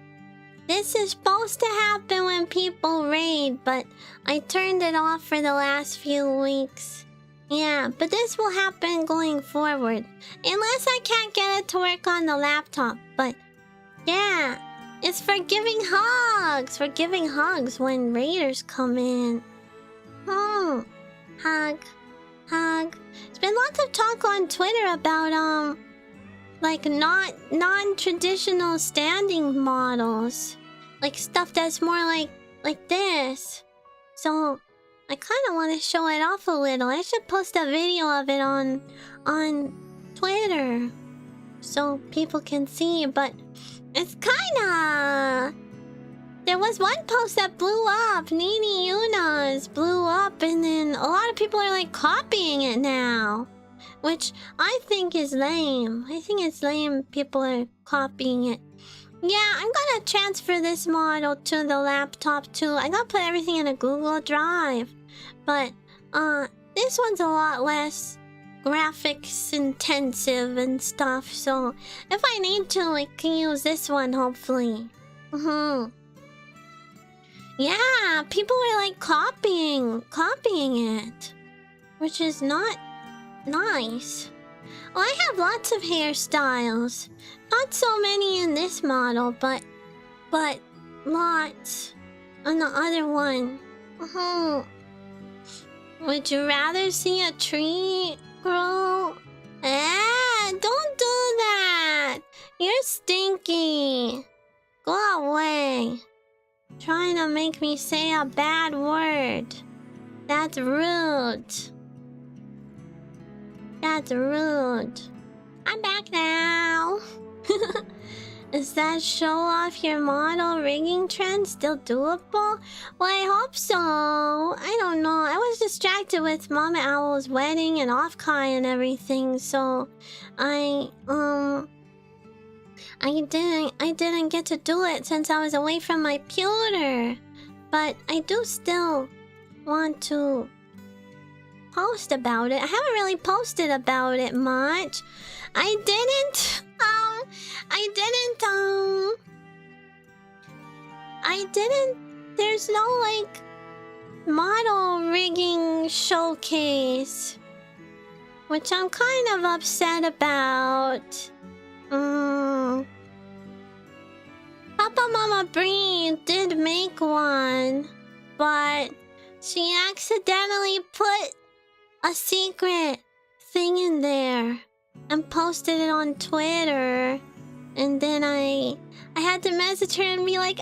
This is supposed to happen when people raid, but I turned it off for the last few weeks. Yeah, but this will happen going forward. Unless I can't get it to work on the laptop. But yeah, it's for giving hugs. For giving hugs when raiders come in. Hug. Hug. There's been lots of talk on Twitter about like non-traditional standing models. Like stuff that's more like this. So I kind of want to show it off a little. I should post a video of it on Twitter so people can see. But it's kind of... There was one post that blew up. Nini Yuna's blew up, and then a lot of people are like copying it now, which I think is lame. I think it's lame people are copying it. Yeah, I'm gonna transfer this model to the laptop too. I gotta put everything in a Google Drive. But, this one's a lot less graphics intensive and stuff, so if I need to, I can use this one, hopefully. Yeah, people were like copying it, which is not nice. Well, I have lots of hairstyles. Not so many in this model, but lots on the other one. Would you rather see a tree grow? Don't do that! You're stinky! Go away. Trying to make me say a bad word. That's rude. That's rude. I'm back now. Is that show off your model rigging trend still doable? Well, I hope so. I don't know. I was distracted with Mama Owl's wedding and OffKai and everything, so I didn't get to do it since I was away from my computer. But I do still want to post about it. I haven't really posted about it much. There's no like model rigging showcase, which I'm kind of upset about. Papa Mama Bree did make one, but she accidentally put a secret thing in there and posted it on Twitter, and then I had to message her and be like,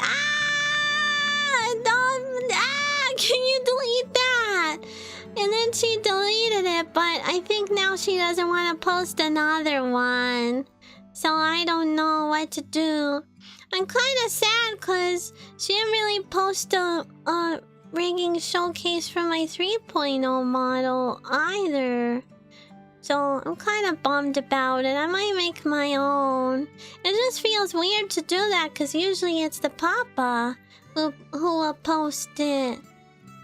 can you delete that? And then she deleted it, but I think now she doesn't want to post another one, so I don't know what to do. I'm kind of sad because she didn't really post a rigging showcase for my 3.0 model either. So I'm kind of bummed about it. I might make my own. It just feels weird to do that because usually it's the papa who will post it.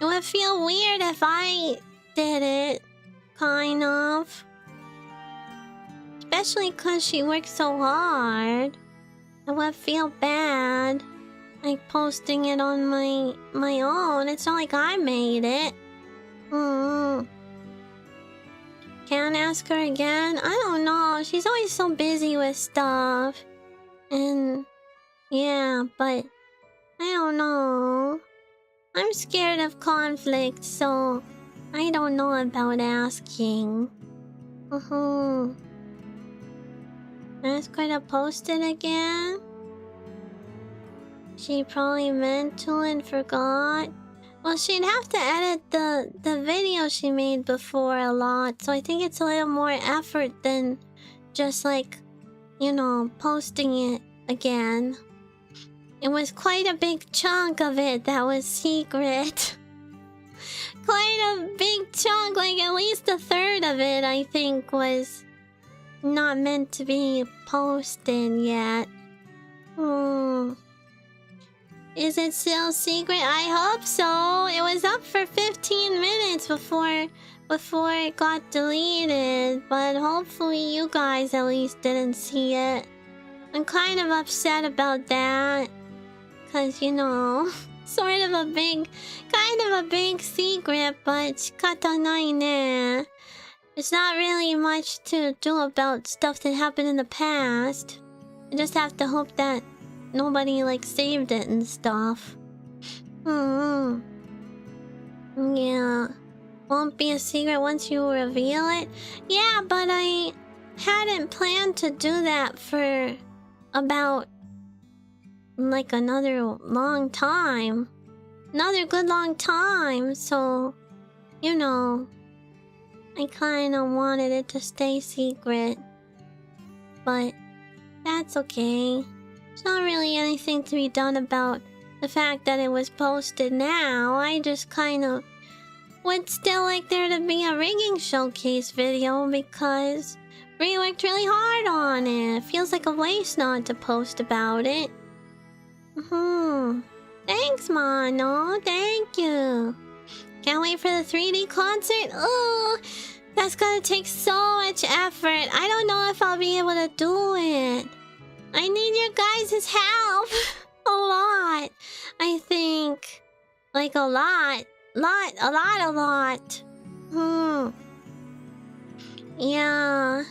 It would feel weird if I did it, kind of. Especially because she works so hard. I would feel bad, like posting it on my own. It's not like I made it. Can't ask her again? I don't know. She's always so busy with stuff. And yeah, but I don't know. I'm scared of conflict, so I don't know about asking. Ask her to post it again? She probably meant to and forgot. Well, she'd have to edit the video she made before a lot, so I think it's a little more effort than just like, you know, posting it again. It was quite a big chunk of it that was secret. Quite a big chunk, like at least a third of it, I think, was not meant to be posted yet. Is it still secret? I hope so. It was up for 15 minutes before it got deleted, but hopefully you guys at least didn't see it. I'm kind of upset about that, cause you know, Sort of a big, kind of a big secret, but shikata nai ne. There's not really much to do about stuff that happened in the past. I just have to hope that nobody like saved it and stuff. Hmm. Yeah. Won't be a secret once you reveal it. Yeah, but I hadn't planned to do that for about like another long time. Another good long time, so you know, I kinda wanted it to stay secret. But that's okay. There's not really anything to be done about the fact that it was posted now. I just kinda would still like there to be a rigging showcase video because we worked really hard on it. It feels like a waste not to post about it. Thanks, Mono. Thank you. Can't wait for the 3D concert. Oh, that's gonna take so much effort. I don't know if I'll be able to do it. I need your guys' help. A lot. I think. Like a lot. A lot. Yeah.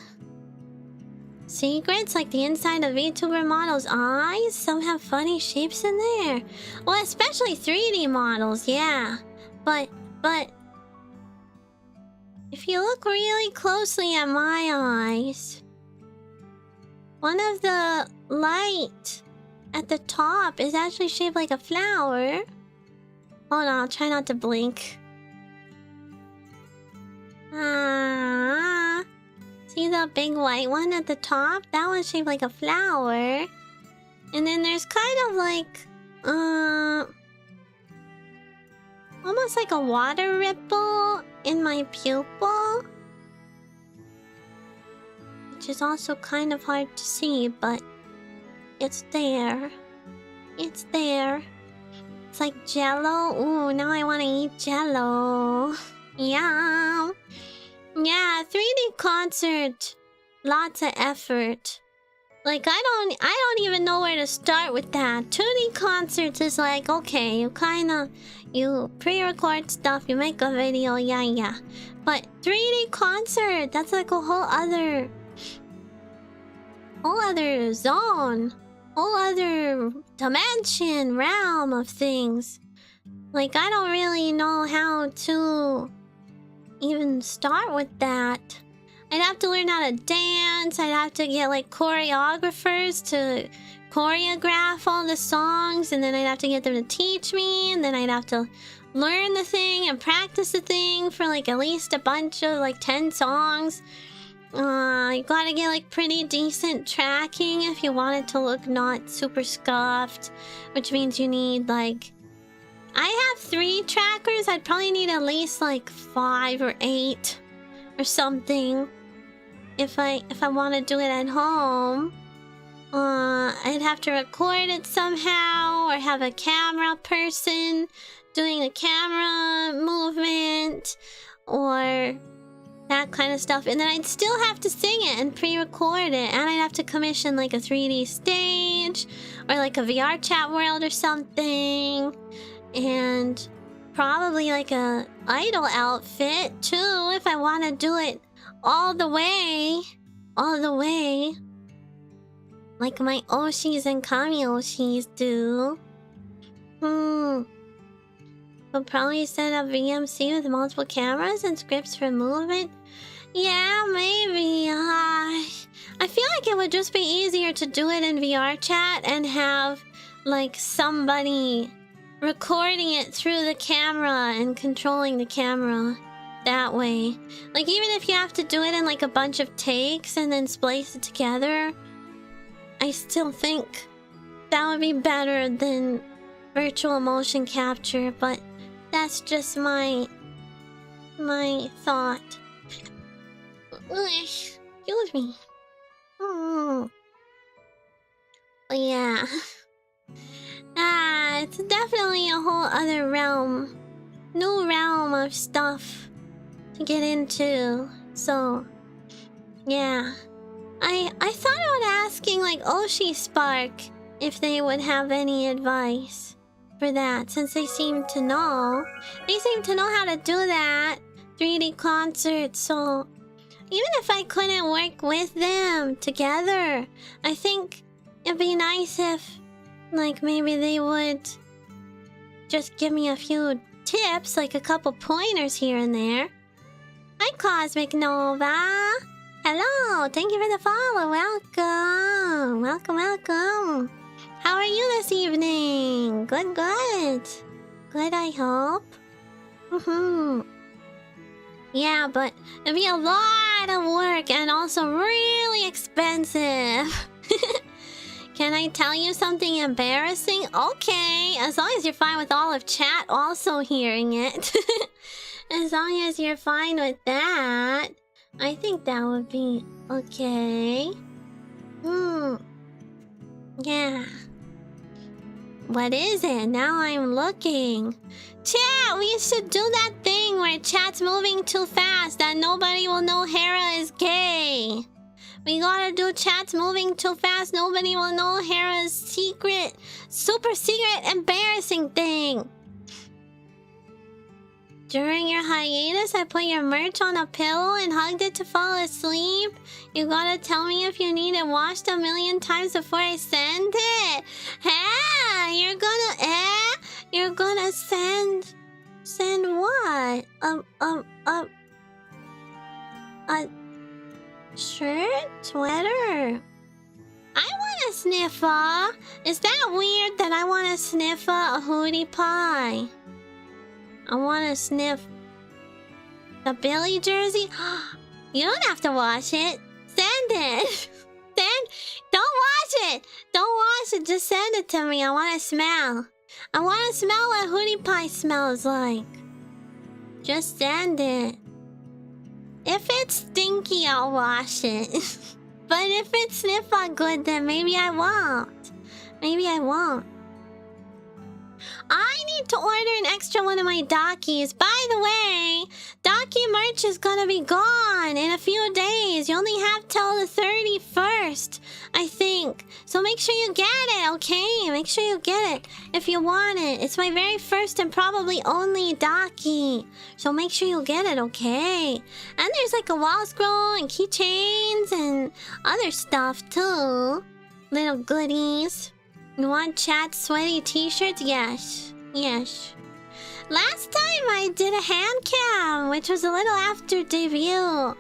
Secrets like the inside of VTuber models' eyes? Some have funny shapes in there. Well, especially 3D models, yeah. But if you look really closely at my eyes, one of the light at the top is actually shaped like a flower. Hold on, I'll try not to blink. See the big white one at the top? That one's shaped like a flower. And then there's kind of like, almost like a water ripple in my pupil. Which is also kind of hard to see, but it's there. It's there. It's like jello. Ooh, now I want to eat jello. Yum. Yeah, 3D concert. Lots of effort. Like, I don't even know where to start with that. 2D concerts is like, okay, you pre-record stuff, you make a video, yeah. But 3D concert, that's like a whole other zone. Whole other dimension, realm of things. Like, I don't really know how to even start with that. I'd have to learn how to dance. I'd have to get like choreographers to choreograph all the songs, and then I'd have to get them to teach me, and then I'd have to learn the thing and practice the thing for like at least a bunch of like 10 songs. You gotta get like pretty decent tracking if you want it to look not super scuffed, which means you need like, I have 3 trackers. I'd probably need at least like 5 or 8 or something if I want to do it at home. I'd have to record it somehow, or have a camera person doing the camera movement, or that kind of stuff. And then I'd still have to sing it and pre-record it, and I'd have to commission like a 3D stage or like a VR chat world or something. And probably like a idol outfit too, if I want to do it all the way. Like my Oshis and Kami Oshis do. I'll probably set up VMC with multiple cameras and scripts for movement. Yeah, maybe. I feel like it would just be easier to do it in VR chat and have like somebody recording it through the camera and controlling the camera that way. Like, even if you have to do it in like a bunch of takes and then splice it together, I still think that would be better than virtual motion capture, but that's just my thought. Excuse me. But yeah. It's definitely a whole other realm. New realm of stuff to get into. So, yeah. I thought about asking like Oshi Spark if they would have any advice for that since they seem to know. They seem to know how to do that. 3D concerts, so even if I couldn't work with them together, I think it'd be nice if, like, maybe they would just give me a few tips, like a couple pointers here and there. Hi, Cosmic Nova. Hello, thank you for the follow. Welcome, welcome, welcome. How are you this evening? Good, good. Good, I hope. Yeah, but it'd be a lot of work and also really expensive. Can I tell you something embarrassing? Okay, as long as you're fine with all of chat also hearing it. As long as you're fine with that, I think that would be okay. Yeah. What is it? Now I'm looking. Chat, we should do that thing where chat's moving too fast that nobody will know Hera is gay. We gotta do chat's moving too fast. Nobody will know Hera's secret, super secret, embarrassing thing. During your hiatus, I put your merch on a pillow and hugged it to fall asleep. You gotta tell me if you need it washed a million times before I send it. You're gonna send what? A shirt? Sweater? I want a sniffer. Is that weird that I want to sniff a hootie pie? I want to sniff the Billy jersey. You don't have to wash it. Send it. Don't wash it. Don't wash it. Just send it to me. I want to smell. I want to smell what hootie pie smells like. Just send it. If it's stinky, I'll wash it. But if it's sniffer good, then maybe I won't. Maybe I won't. I need to order an extra one of my Dockies. By the way, Docky merch is gonna be gone in a few days. You only have till the 31st, I think. So make sure you get it, okay? Make sure you get it if you want it. It's my very first and probably only Docky. So make sure you get it, okay? And there's like a wall scroll and keychains and other stuff too. Little goodies. You want chat sweaty t-shirts? Yes. Yes. Last time I did a hand cam, which was a little after debut.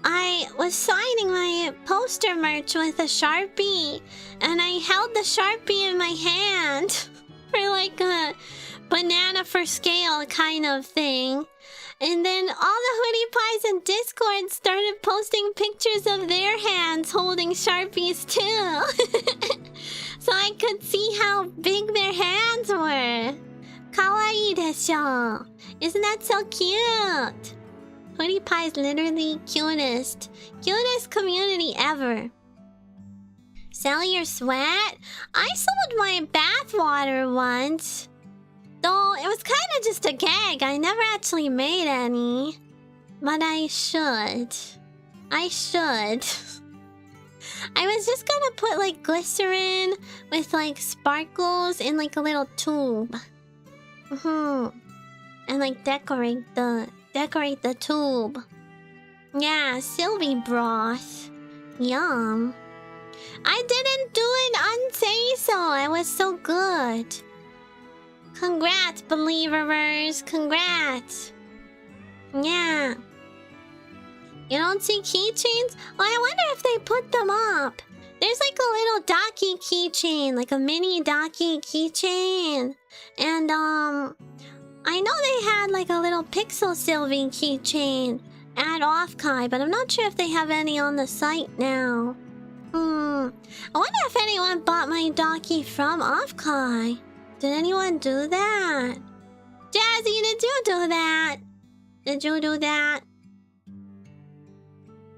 I was signing my poster merch with a Sharpie, and I held the Sharpie in my hand for like a banana for scale kind of thing. And then all the hoodie pies in Discord started posting pictures of their hands holding Sharpies too. So I could see how big their hands were. Kawaii desho. Isn't that so cute? Hoodie Pie's literally cutest. Cutest community ever. Sell your sweat? I sold my bathwater once. Though it was kind of just a gag. I never actually made any. But I should. I should. I was just gonna put like glycerin with like sparkles in like a little tube. And like decorate the tube. Yeah, Silvi broth. Yum. I didn't do an unsay so. It was so good. Congrats, believers. Congrats. Yeah. You don't see keychains? Well, I wonder if they put them up. There's like a little Docky keychain, like a mini Docky keychain. And I know they had like a little Pixel Silvi keychain at OffKai, but I'm not sure if they have any on the site now. I wonder if anyone bought my Docky from OffKai. Did anyone do that? Jazzy, did you do that? Did you do that?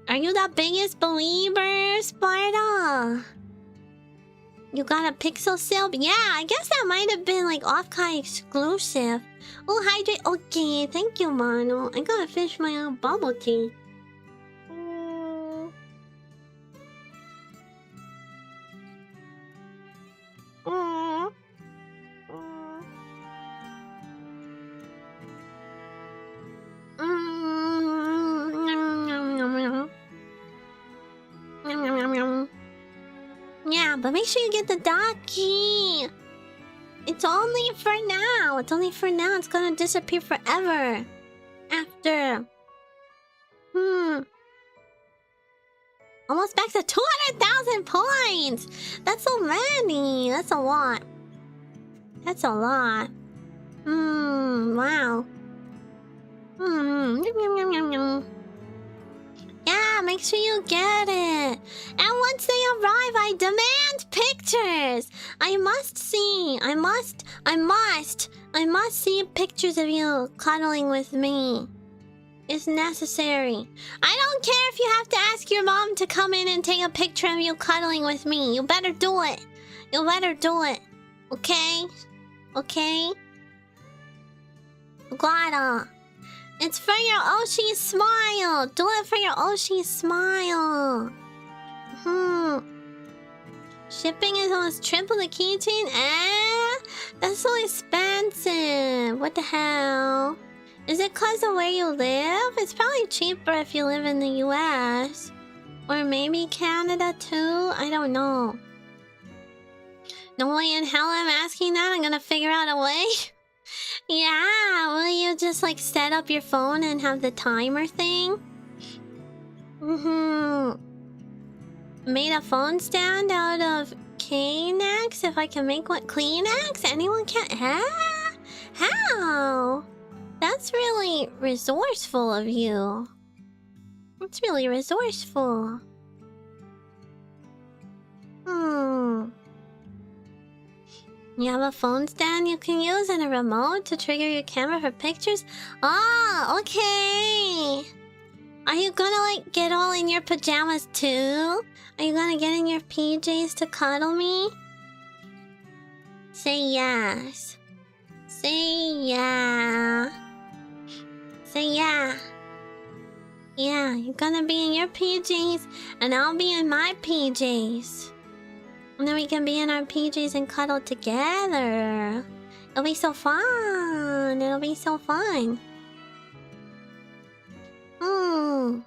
Are you the biggest believer, Sparta? You got a Pixel Silv? Yeah, I guess that might have been like OffKai exclusive. Oh, hydrate. Okay, thank you, Mano. I gotta finish my own bubble tea. Yeah, but make sure you get the dot key. It's only for now. It's only for now. It's gonna disappear forever. After. Almost back to 200,000 points. That's so many. That's a lot. That's a lot. Wow. Yeah, make sure you get it. And once they arrive, I demand pictures. I must see. I must see pictures of you cuddling with me. It's necessary. I don't care if you have to ask your mom to come in and take a picture of you cuddling with me. You better do it. You better do it. Okay? Okay? Glada. It's for your Oshi smile. Do it for your Oshi smile. Shipping is almost triple the keychain. That's so expensive. What the hell? Is it cause of where you live? It's probably cheaper if you live in the US. Or maybe Canada too? I don't know. No way in hell I'm asking that. I'm gonna figure out a way. Yeah, will you just like set up your phone and have the timer thing? Made a phone stand out of Kleenex? If I can make one Kleenex? Anyone can? How? That's really resourceful of you. That's really resourceful. You have a phone stand you can use and a remote to trigger your camera for pictures? Oh, okay. Are you gonna like get all in your pajamas too? Are you gonna get in your PJs to cuddle me? Say yes. Say yeah. Say yeah. Yeah, you're gonna be in your PJs and I'll be in my PJs. And then we can be in our PJs and cuddle together. It'll be so fun. It'll be so fun. Hello,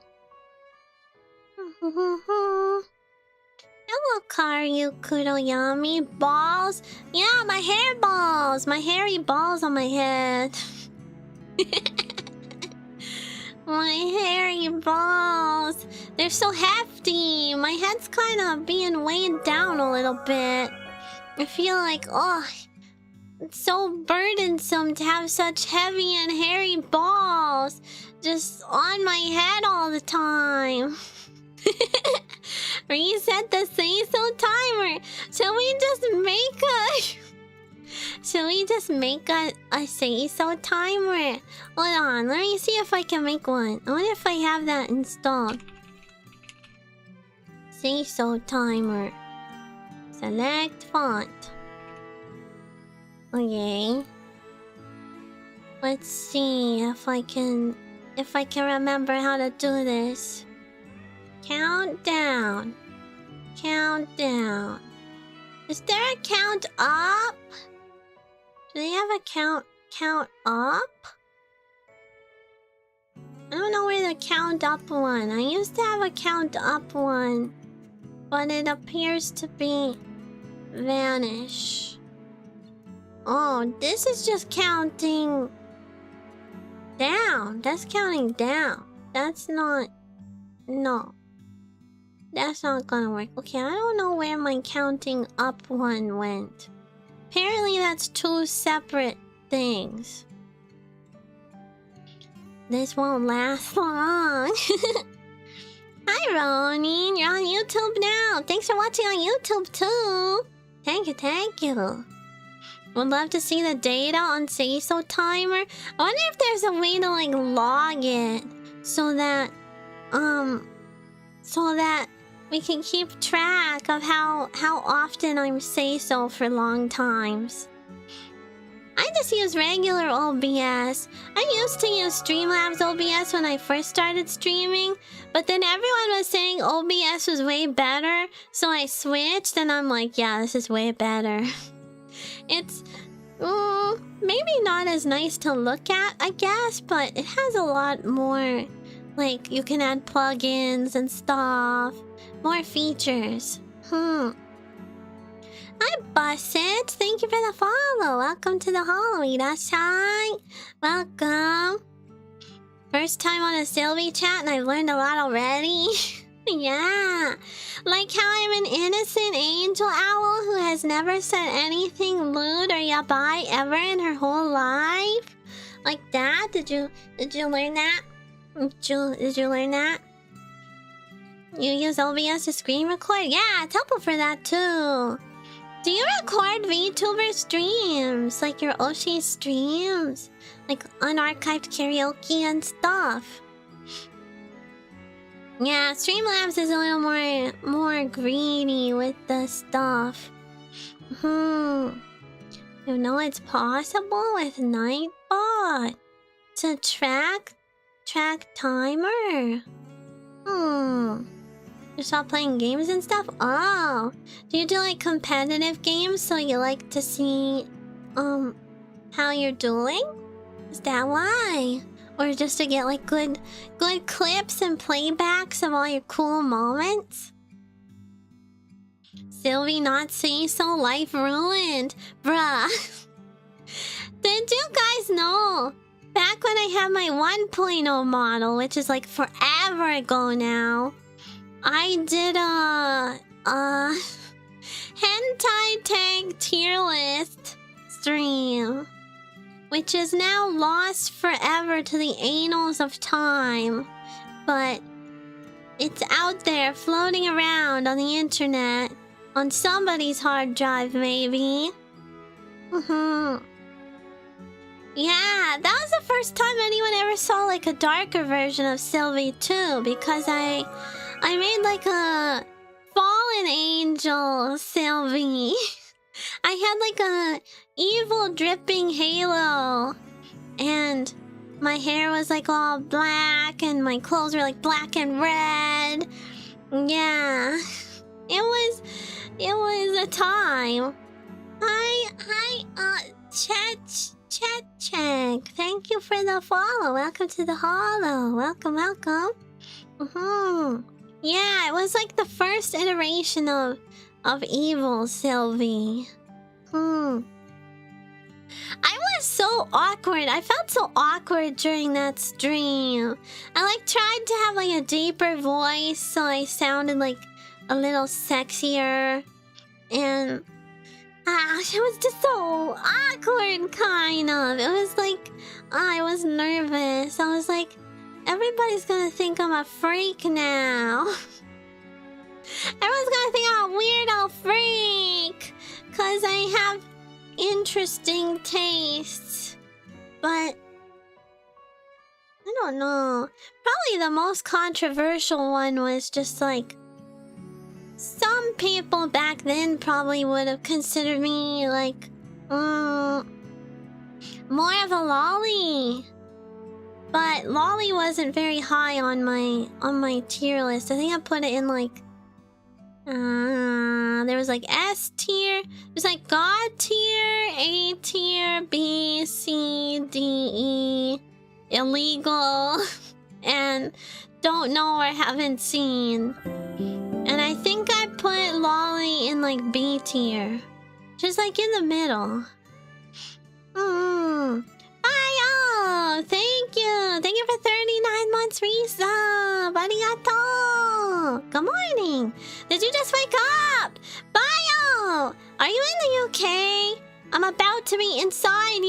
Karyu Kuroyami. Balls? Yeah, my hair balls. My hairy balls on my head. My hairy balls. They're so hefty. My head's kind of being weighed down a little bit. I feel like, oh, it's so burdensome to have such heavy and hairy balls just on my head all the time. Reset the say so timer. Shall we just make a say so timer? Hold on, let me see if I can make one. I wonder if I have that installed. Say so timer. Select font. Okay. Let's see if I can remember how to do this. Countdown. Countdown. Is there a count up? Do they have a count up? I don't know where the count up one. I used to have a count up one, but it appears to be vanish. Oh, this is just counting down. That's counting down. That's not... No. That's not gonna work. Okay, I don't know where my counting up one went. Apparently that's two separate things. This won't last long. Hi, Ronin. You're on YouTube now. Thanks for watching on YouTube too. Thank you, thank you. Would love to see the data on Say So Timer. I wonder if there's a way to like log it so that we can keep track of how often I'm say so for long times. I just use regular OBS. I used to use Streamlabs OBS when I first started streaming, but then everyone was saying OBS was way better, so I switched and I'm like, yeah, this is way better. It's maybe not as nice to look at, I guess, but it has a lot more, like, you can add plugins and stuff. More features. Hi, Busset. Thank you for the follow. Welcome to the hall. Irashai. Welcome. First time on a Silvi chat and I've learned a lot already. Yeah. Like how I'm an innocent angel owl who has never said anything lewd or yabai ever in her whole life. Like that? Did you learn that? Did you learn that? You use OBS to screen record? Yeah, it's helpful for that too. Do you record VTuber streams? Like your Oshi streams? Like unarchived karaoke and stuff? Yeah, Streamlabs is a little more greedy with the stuff. You know it's possible with Nightbot to track timer. You stop playing games and stuff? Oh, do you do like competitive games so you like to see how you're doing? Is that why? Or just to get like good clips and playbacks of all your cool moments? Silvi not say so, life ruined. Bruh. Did you guys know? Back when I had my 1.0 model, which is like forever ago now, I did a hentai tag tier list stream, which is now lost forever to the annals of time. But it's out there floating around on the internet, on somebody's hard drive maybe. Yeah, that was the first time anyone ever saw like a darker version of Silvi too, because I made like a fallen angel Silvi. I had like a evil dripping halo, and my hair was like all black, and my clothes were like black and red. Yeah, it was a time. Hi, Chet. Thank you for the follow. Welcome to the hollow. Welcome. Yeah, it was like the first iteration of evil Silvi. I was so awkward. I felt so awkward during that stream. I like tried to have like a deeper voice so I sounded like a little sexier, and it was just so awkward, kind of. It was like I was nervous. I was like, everybody's gonna think I'm a freak now. Everyone's gonna think I'm a weirdo freak, cause I have interesting tastes. But I don't know. Probably the most controversial one was just like, some people back then probably would have considered me like more of a lolly. But lolly wasn't very high on my tier list. I think I put it in like there was like S tier, there's like God tier, A tier, B, C, D, E, illegal, and don't know or haven't seen. And I think I put lolly in like B tier, just like in the middle. Bye, thank you for 39 months resub. Arigato. Good morning. Did you just wake up? Bye, are you in the UK? I'm about to be inside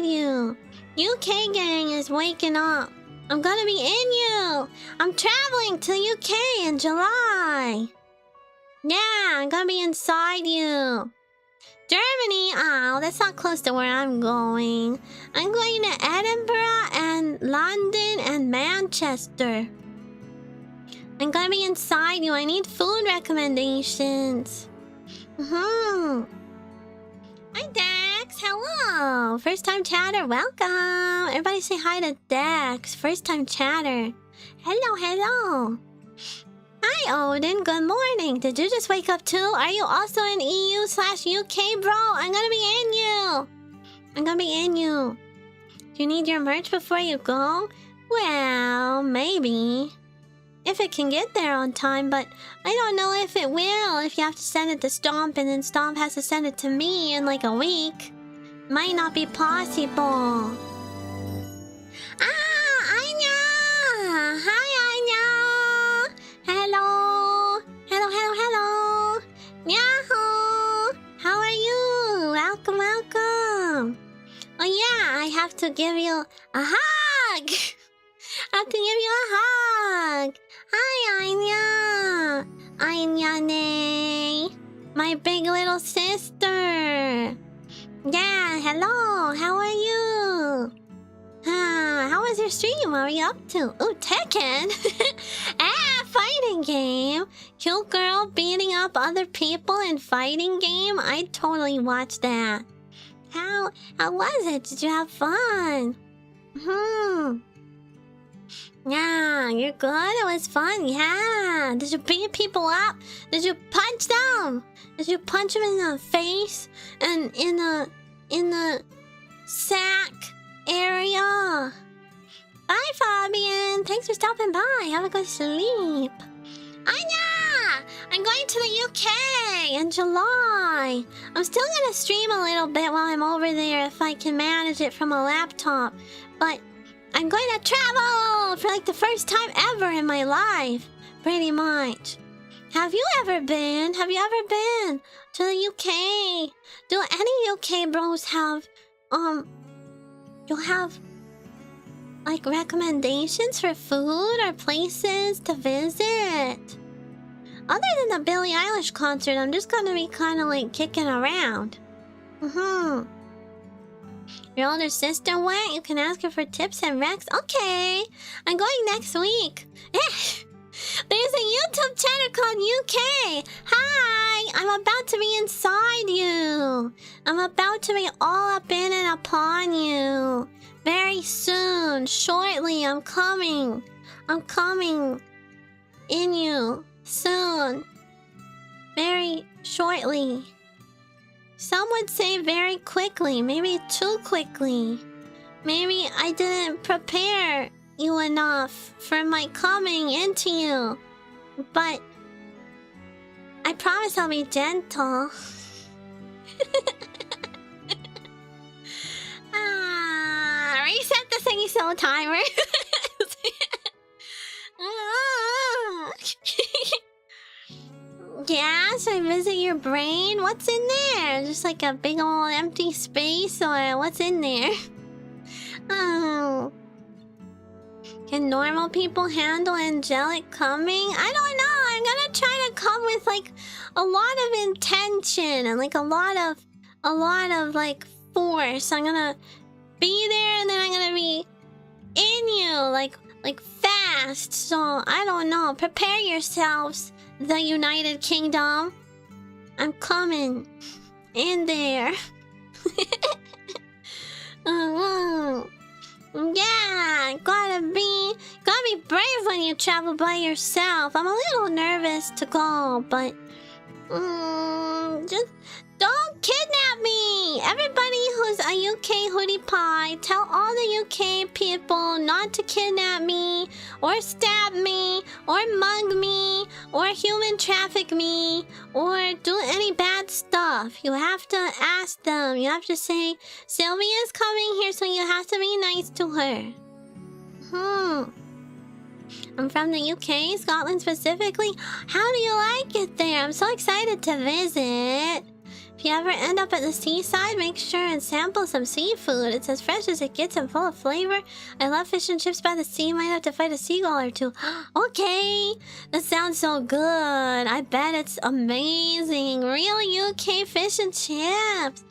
you. UK gang is waking up. I'm gonna be in you. I'm traveling to UK in July. Yeah, I'm gonna be inside you. Germany? Oh, that's not close to where I'm going. I'm going to Edinburgh and London and Manchester. I'm gonna be inside you. I need food recommendations. Hi, Dex. Hello. First time chatter. Welcome. Everybody say hi to Dex. First time chatter. Hello. Hi, Odin. Good morning. Did you just wake up too? Are you also in EU/UK, bro? I'm gonna be in you. Do you need your merch before you go? Well, maybe. if it can get there on time, but I don't know if it will. If you have to send it to Stomp and then Stomp has to send it to me in like a week. Might not be possible. Ah, Anya! Hi, Anya! Hello! Hello! Yahoo! How are you? Welcome, welcome! Oh yeah, I have to give you a hug! I have to give you a hug! Hi, Anya! Anya-ne! My big little sister! Yeah, hello! How are you? How was your stream? What were you up to? Ooh, Tekken! Fighting game! Cute girl beating up other people in fighting game? I'd totally watch that. How was it? Did you have fun? Yeah, you're good? It was fun, yeah. Did you beat people up? Did you punch them? Did you punch them in the face? And in the sack area? Bye, Fabian. Thanks for stopping by. Have a good sleep. Anya! I'm going to the UK in July. I'm still gonna stream a little bit while I'm over there if I can manage it from a laptop. But I'm going to travel for like the first time ever in my life. Pretty much. Have you ever been? Have you ever been to the UK? Do any UK bros have, you'll have like recommendations for food or places to visit? Other than the Billie Eilish concert, I'm just gonna be kind of like kicking around. Your older sister went? You can ask her for tips and recs. Okay, I'm going next week. There's a YouTube channel called UK. Hi, I'm about to be inside you. I'm about to be all up in and upon you. Very soon, shortly, I'm coming. I'm coming in you soon. Very shortly. Some would say very quickly, maybe too quickly. Maybe I didn't prepare you enough for my coming into you. But I promise I'll be gentle. Reset the thingy soul timer. Yeah, should I visit your brain? What's in there? Just like a big old empty space, or what's in there? Oh. Can normal people handle angelic coming? I don't know. I'm gonna try to come with like a lot of intention and like a lot of like force. I'm gonna be there and then I'm gonna be in you like fast. So I don't know. Prepare yourselves, the United Kingdom. I'm coming in there. Yeah, gotta be brave when you travel by yourself. I'm a little nervous to go, but just don't kidnap me. Everybody who's a UK hoodie pie, tell all the UK people not to kidnap me, or stab me, or mug me, or human traffic me, or do any bad stuff. You have to ask them. You have to say, Sylvia's coming here, so you have to be nice to her. I'm from the UK, Scotland specifically. How do you like it there? I'm so excited to visit. If you ever end up at the seaside, make sure and sample some seafood. It's as fresh as it gets and full of flavor. I love fish and chips by the sea. Might have to fight a seagull or two. Okay, that sounds so good. I bet it's amazing. Real UK fish and chips.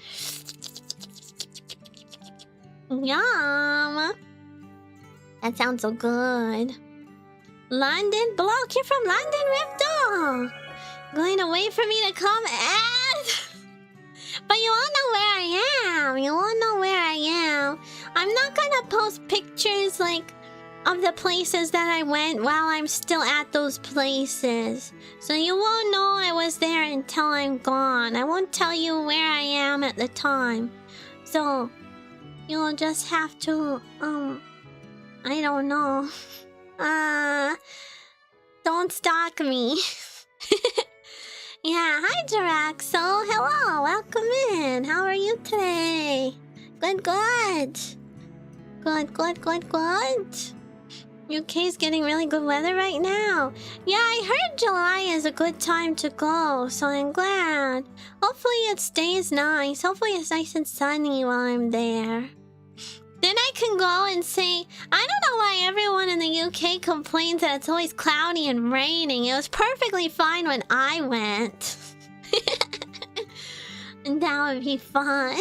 Yum. That sounds so good. London block. You're from London, Ripto. Going to wait for me to come and... But you won't know where I am. You won't know where I am. I'm not gonna post pictures like of the places that I went while I'm still at those places. So you won't know I was there until I'm gone. I won't tell you where I am at the time. So you'll just have to I don't know. Don't stalk me. Yeah, hi Jiraxo. Hello, welcome in. How are you today? Good, good. Good. UK's getting really good weather right now. Yeah, I heard July is a good time to go, so I'm glad. Hopefully it stays nice. Hopefully it's nice and sunny while I'm there. Then I can go and say, I don't know why everyone in the UK complains that it's always cloudy and raining. It was perfectly fine when I went. And that would be fun.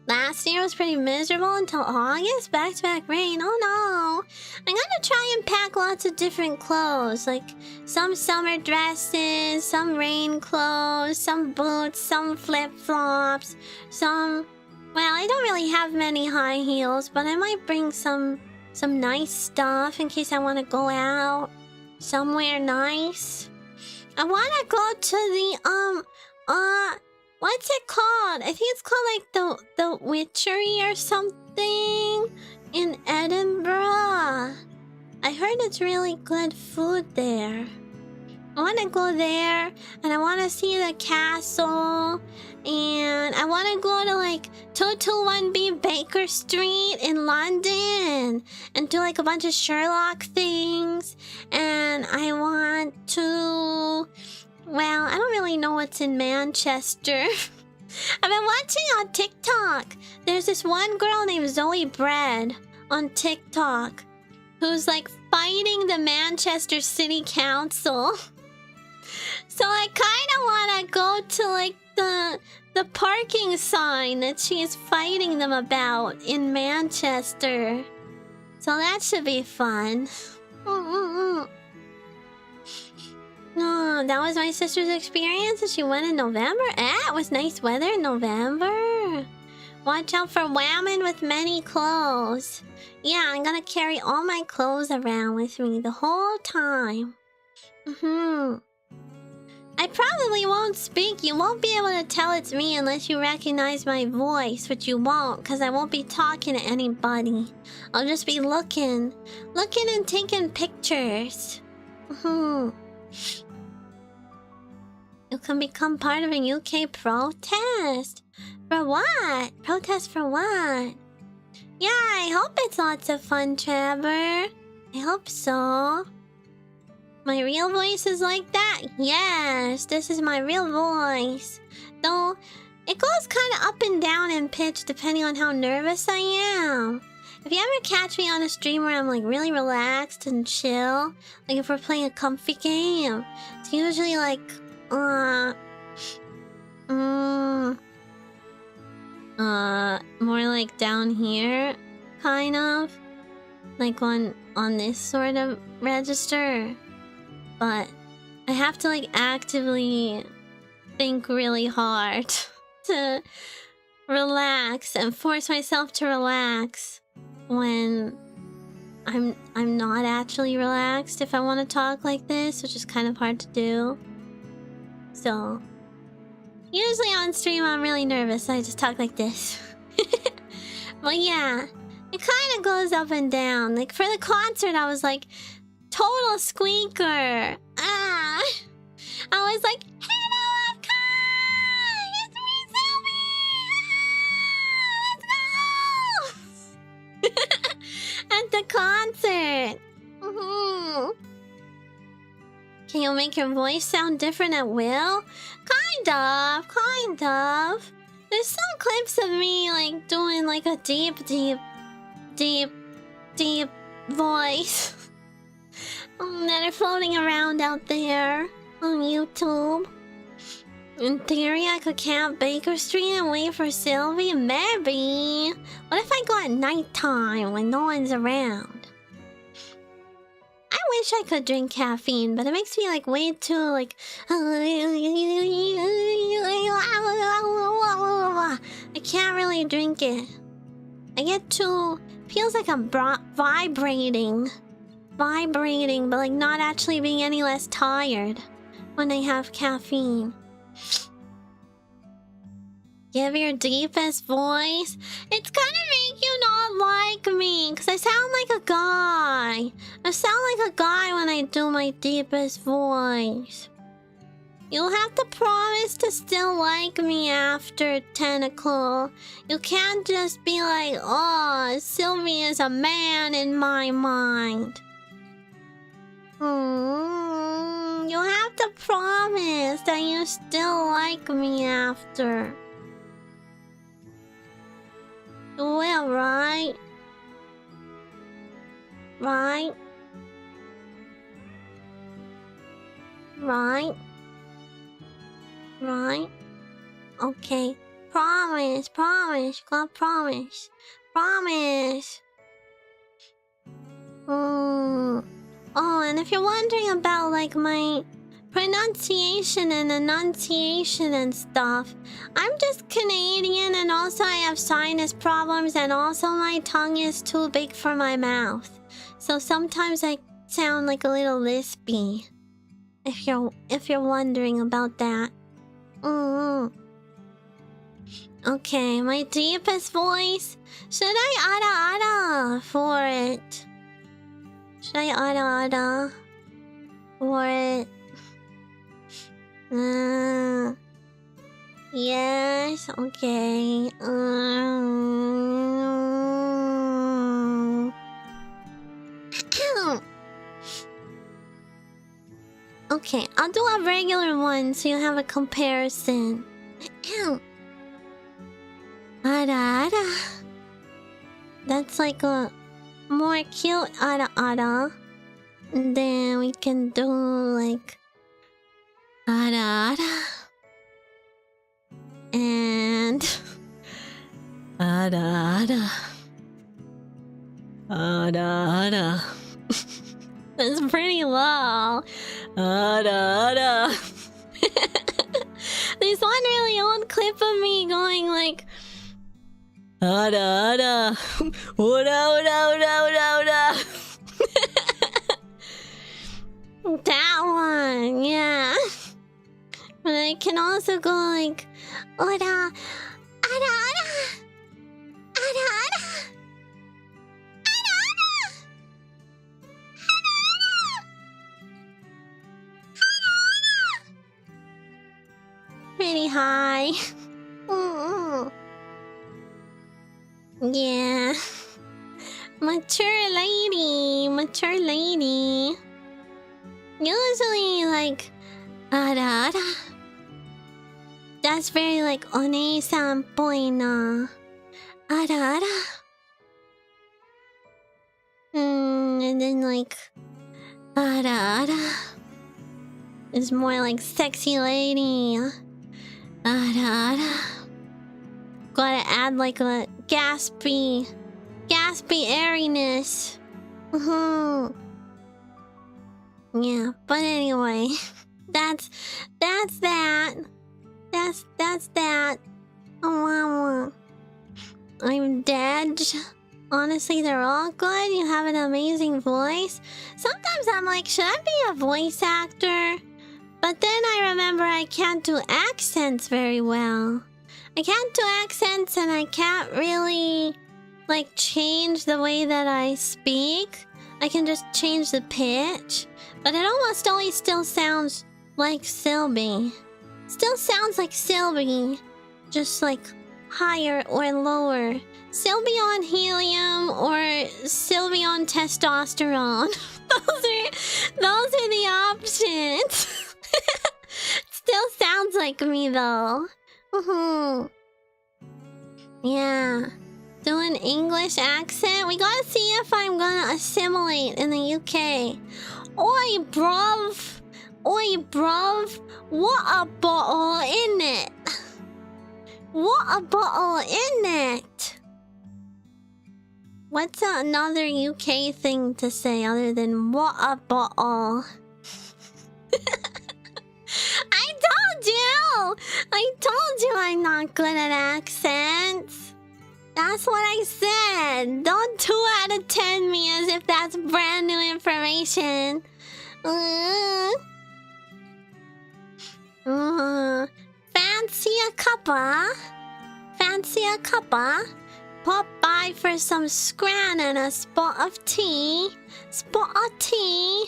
Last year was pretty miserable until August. Back-to-back rain. Oh no. I'm gonna try and pack lots of different clothes. Like some summer dresses, some rain clothes, some boots, some flip-flops, some... Well, I don't really have many high heels, but I might bring some nice stuff in case I want to go out somewhere nice. I want to go to the, what's it called? I think it's called like the Witchery or something in Edinburgh. I heard it's really good food there. I want to go there and I want to see the castle and I want to go to like 221B Baker Street in London and do like a bunch of Sherlock things, and I want to... Well, I don't really know what's in Manchester. I've been watching on TikTok. There's this one girl named Zoe Bread on TikTok who's like fighting the Manchester City Council. So I kind of want to go to like the parking sign that she's fighting them about in Manchester. So that should be fun. No, that was my sister's experience and she went in November. It was nice weather in November. Watch out for women with many clothes. Yeah, I'm gonna carry all my clothes around with me the whole time. I probably won't speak. You won't be able to tell it's me unless you recognize my voice, which you won't, because I won't be talking to anybody. I'll just be looking and taking pictures. You can become part of a UK protest. For what? Protest for what? Yeah, I hope it's lots of fun, Trevor. I hope so. My real voice is like that? Yes, this is my real voice. Though, it goes kind of up and down in pitch depending on how nervous I am. If you ever catch me on a stream where I'm like really relaxed and chill, like if we're playing a comfy game, it's usually like, more like down here, kind of. Like on this sort of register. But I have to like actively think really hard to relax and force myself to relax when I'm not actually relaxed if I want to talk like this, which is kind of hard to do. So usually on stream I'm really nervous, so I just talk like this. But yeah, it kind of goes up and down. Like for the concert I was like total squeaker. I was like, hello, OffKai! It's me, Silvi! Let's go! At the concert. Can you make your voice sound different at will? Kind of. There's some clips of me like doing like a deep voice. That are floating around out there on YouTube. In theory, I could camp Baker Street and wait for Silvi. Maybe. What if I go at nighttime when no one's around? I wish I could drink caffeine, but it makes me like way too like... I can't really drink it. I get too... Feels like I'm vibrating, but like not actually being any less tired when I have caffeine. Give your deepest voice. It's gonna make you not like me, Because I sound like a guy. I sound like a guy when I do my deepest voice. You'll have to promise to still like me after tentacle. You can't just be like, oh, Silvi is a man in my mind. You'll have to promise that you still like me after. You will, right? Right? Right? Right? Okay. Promise, promise, God promise. Promise. Oh, and if you're wondering about like my pronunciation and enunciation and stuff, I'm just Canadian and also I have sinus problems and also my tongue is too big for my mouth. So sometimes I sound like a little lispy. If you're wondering about that. Okay, my deepest voice. Should I ada for it? Should I ada for it? Yes, okay. Okay, I'll do a regular one so you have a comparison. Ada. That's like a more cute ada. And then we can do like ada. And ada. That's pretty low. Ada. There's one really old clip of me going like ada. Oda. That one, yeah. But I can also go like Oda. Pretty high. Yeah. Mature lady. Usually like ada. That's very like onei-san poi na. Ada. And then like ada. It's more like sexy lady. Ada. Gotta add like a gaspy airiness. Yeah, but anyway, that's that. That's that. I'm dead. Honestly, they're all good. You have an amazing voice. Sometimes I'm like, should I be a voice actor? But then I remember I can't do accents very well. I can't do accents and I can't really like change the way that I speak. I can just change the pitch. But it almost always still sounds like Silvi. Still sounds like Silvi. Just like higher or lower. Silvi on helium or Silvi on testosterone. Those are the options. Still sounds like me though. Yeah. Do an English accent. We gotta see if I'm gonna assimilate in the UK. Oi, bruv. What a bottle in it. What's another UK thing to say other than what a bottle? I told you I'm not good at accents. That's what I said. Don't 2 out of 10 me as if that's brand new information. Fancy a cuppa? Pop by outside for some scran and a spot of tea. Spot of tea.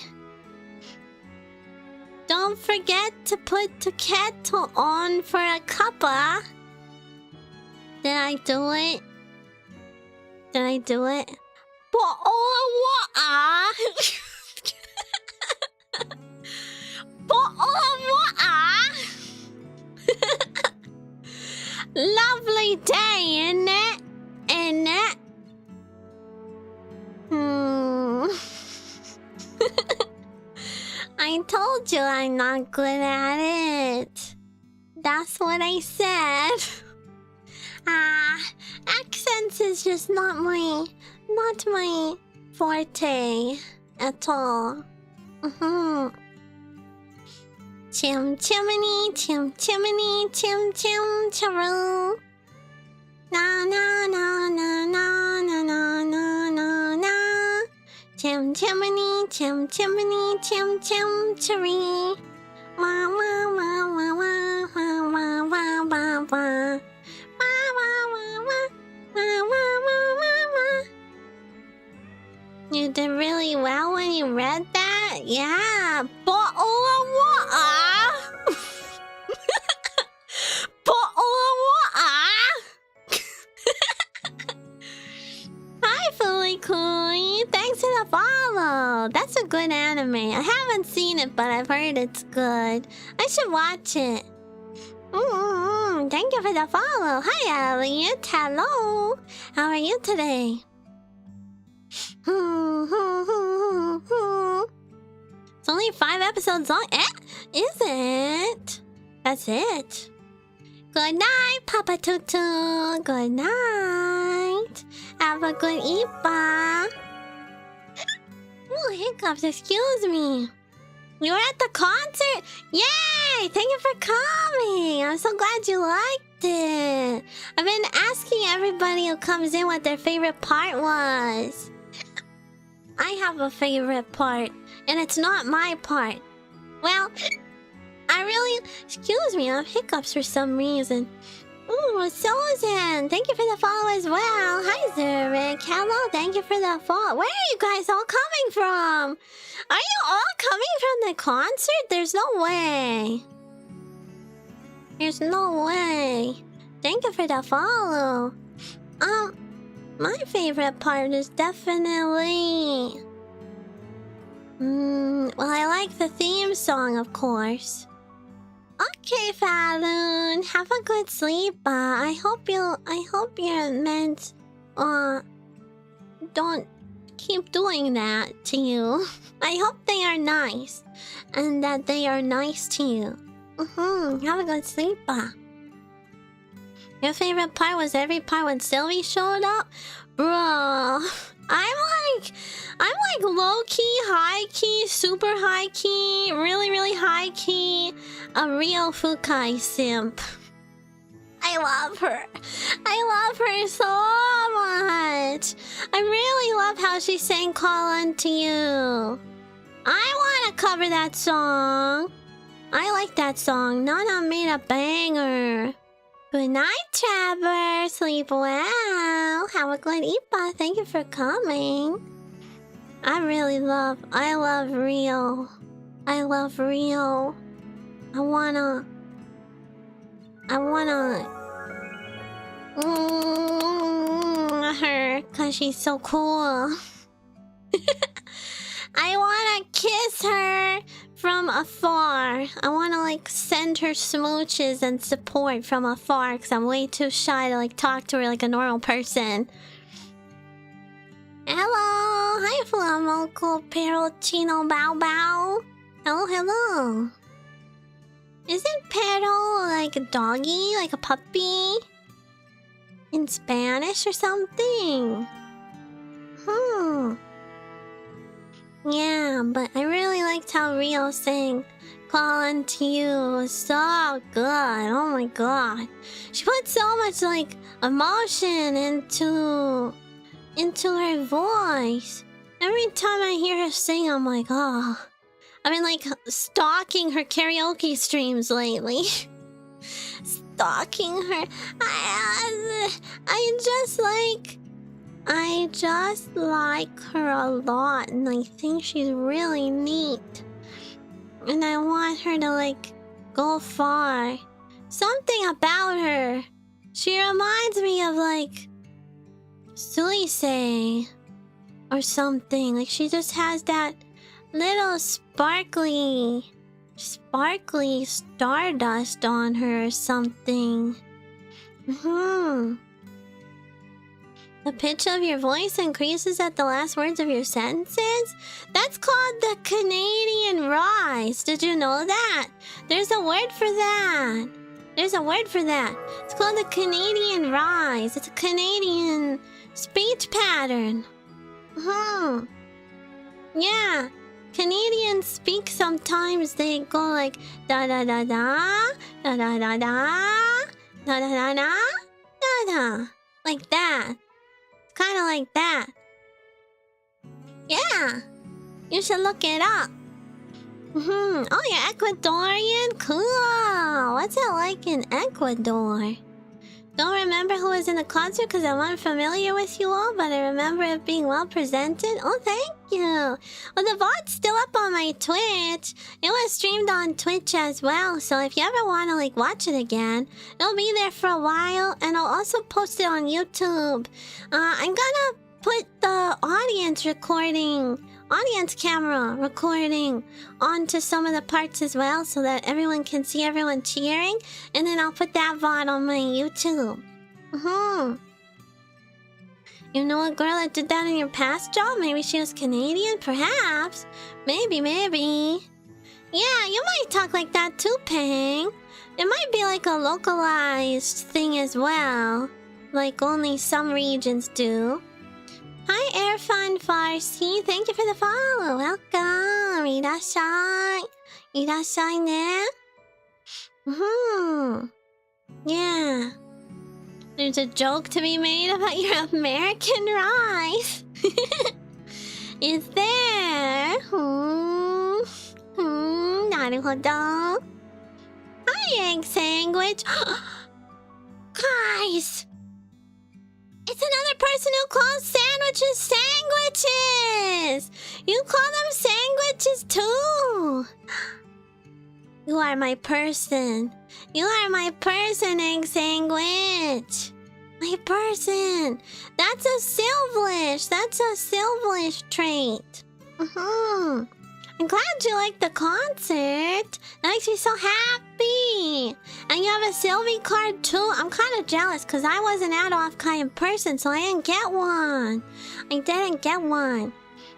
Don't forget to put the kettle on for a cuppa. Did I do it? Did I do it? Bottle of water. Bottle of water. Lovely day, isn't it? Isn't it? I told you I'm not good at it. That's what I said. Accents is just not my forte at all. Chim chimney, chim chimney, chim chim chiroo. Na na na na na na na na na na. Chim chimney, chim chimney, chim chim chiree. Wah wah wah wah wah wah wah wah wah wah. Wah wah wah wah wah wah wah wah wah. You did really well when you read that. Yeah, bottle of water. Bottle of water. Hi, Fully Cool. Thanks for the follow. That's a good anime. I haven't seen it, but I've heard it's good. I should watch it. Thank you for the follow. Hi, Elliot. Hello. How are you today? It's only 5 episodes long. Is it? That's it. Good night, Papa Tutu. Good night. Have a good Ipa. Ooh, hiccups, excuse me. You were at the concert? Yay! Thank you for coming. I'm so glad you liked it. I've been asking everybody who comes in what their favorite part was. I have a favorite part, and it's not my part. Well, I really... Excuse me, I have hiccups for some reason. Ooh, Susan, thank you for the follow as well. Hi, Zurich. Hello, thank you for the follow. Where are you guys all coming from? Are you all coming from the concert? There's no way. There's no way. Thank you for the follow. My favorite part is definitely... well, I like the theme song, of course. Okay, Falloon, have a good sleep. I hope your meds don't keep doing that to you. I hope they are nice, and that they are nice to you. Have a good sleep. Your favorite part was every part when Silvi showed up? Bro, I'm like low-key, high-key, super high-key, really, really high-key, a real Fukai simp. I love her. I love her so much. I really love how she sang Call Unto You. I want to cover that song. I like that song. Nana made a banger. Good night, Trevor. Sleep well. Have a good Ipa. Thank you for coming. I love Rio. I love Rio. I wanna her, cause she's so cool. I wanna kiss her from afar. I wanna like send her smooches and support from afar, cause I'm way too shy to like talk to her like a normal person. Hello, hi Flamoco Perochino Bow Bow. Hello, hello. Isn't Pero like a doggy, like a puppy? In Spanish or something? Yeah, but I really liked how Rio sang Call Unto You. It was so good. Oh my god. She put so much like emotion into her voice. Every time I hear her sing, I'm like, oh. I've been like stalking her karaoke streams lately. Stalking her. I just like I just like her a lot, and I think she's really neat. And I want her to, like, go far. Something about her. She reminds me of, like, Silvi or something. Like, she just has that little sparkly stardust on her or something. The pitch of your voice increases at the last words of your sentences? That's called the Canadian rise. Did you know that? There's a word for that. There's a word for that. It's called the Canadian rise. It's a Canadian speech pattern. Yeah. Canadians speak sometimes. They go like da da da da da da da da da da da da da da, like that. Kind of like that. Yeah. You should look it up. Oh, you're Ecuadorian? Cool. What's it like in Ecuador? Don't remember who was in the concert because I'm unfamiliar with you all, but I remember it being well presented. Oh, thank you. Well, the VOD's still up on my Twitch. It was streamed on Twitch as well, so if you ever want to, like, watch it again, it'll be there for a while, and I'll also post it on YouTube. I'm gonna put the audience camera recording onto some of the parts as well so that everyone can see everyone cheering, and then I'll put that VOD on my YouTube. You know a girl that did that in your past job? Maybe she was Canadian? Perhaps. Maybe. Yeah, you might talk like that too, Pang. It might be like a localized thing as well, like only some regions do. Hi, Airfun Farsi. Thank you for the follow. Welcome. Irashai. Irashai ne. Yeah. There's a joke to be made about your American rice. Is there? Naruhodo. Hi, egg sandwich. Guys! It's another person who calls sandwiches sandwiches! You call them sandwiches too! You are my person. You are my person, egg sandwich. My person. That's a Silvish. That's a Silvish trait. I'm glad you liked the concert. That makes me so happy. And you have a Silvi card too. I'm kind of jealous because I wasn't at OffKai in person, so I didn't get one.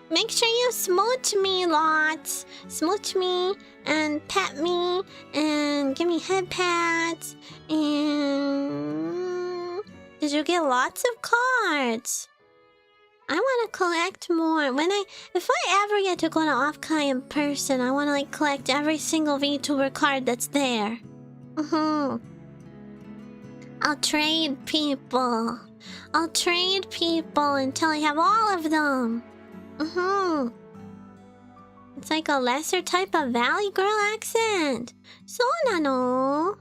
Make sure you smooch me lots. Smooch me and pet me and give me head pats. And did you get lots of cards? I want to collect more. If I ever get to go to OffKai in person, I want to like collect every single VTuber card that's there. I'll trade people. Until I have all of them. It's like a lesser type of Valley Girl accent. So nano.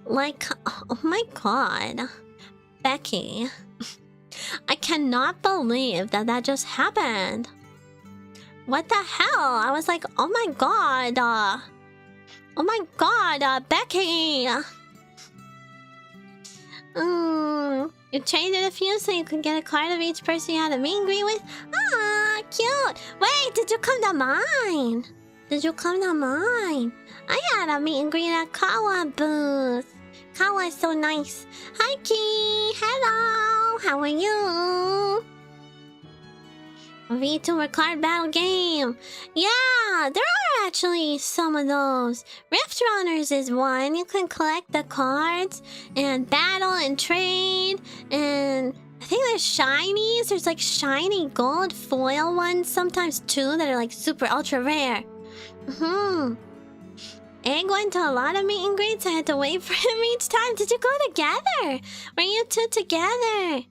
Like, oh my god. Becky. I cannot believe that just happened. What the hell? I was like, oh my god. Becky. You traded a few so you could get a card of each person you had a meet and greet with? Ah, cute. Wait, did you come to mine? I had a meet and greet at Kawa booth. Kawa is so nice. Hi, Key. Hello. How are you? A VTuber card battle game. Yeah, there are actually some of those. Rift Runners is one. You can collect the cards and battle and trade. And I think there's shinies. There's like shiny gold foil ones sometimes too that are like super ultra rare. Egg went to a lot of meet and greets. I had to wait for him each time. Did you go together? Were you two together?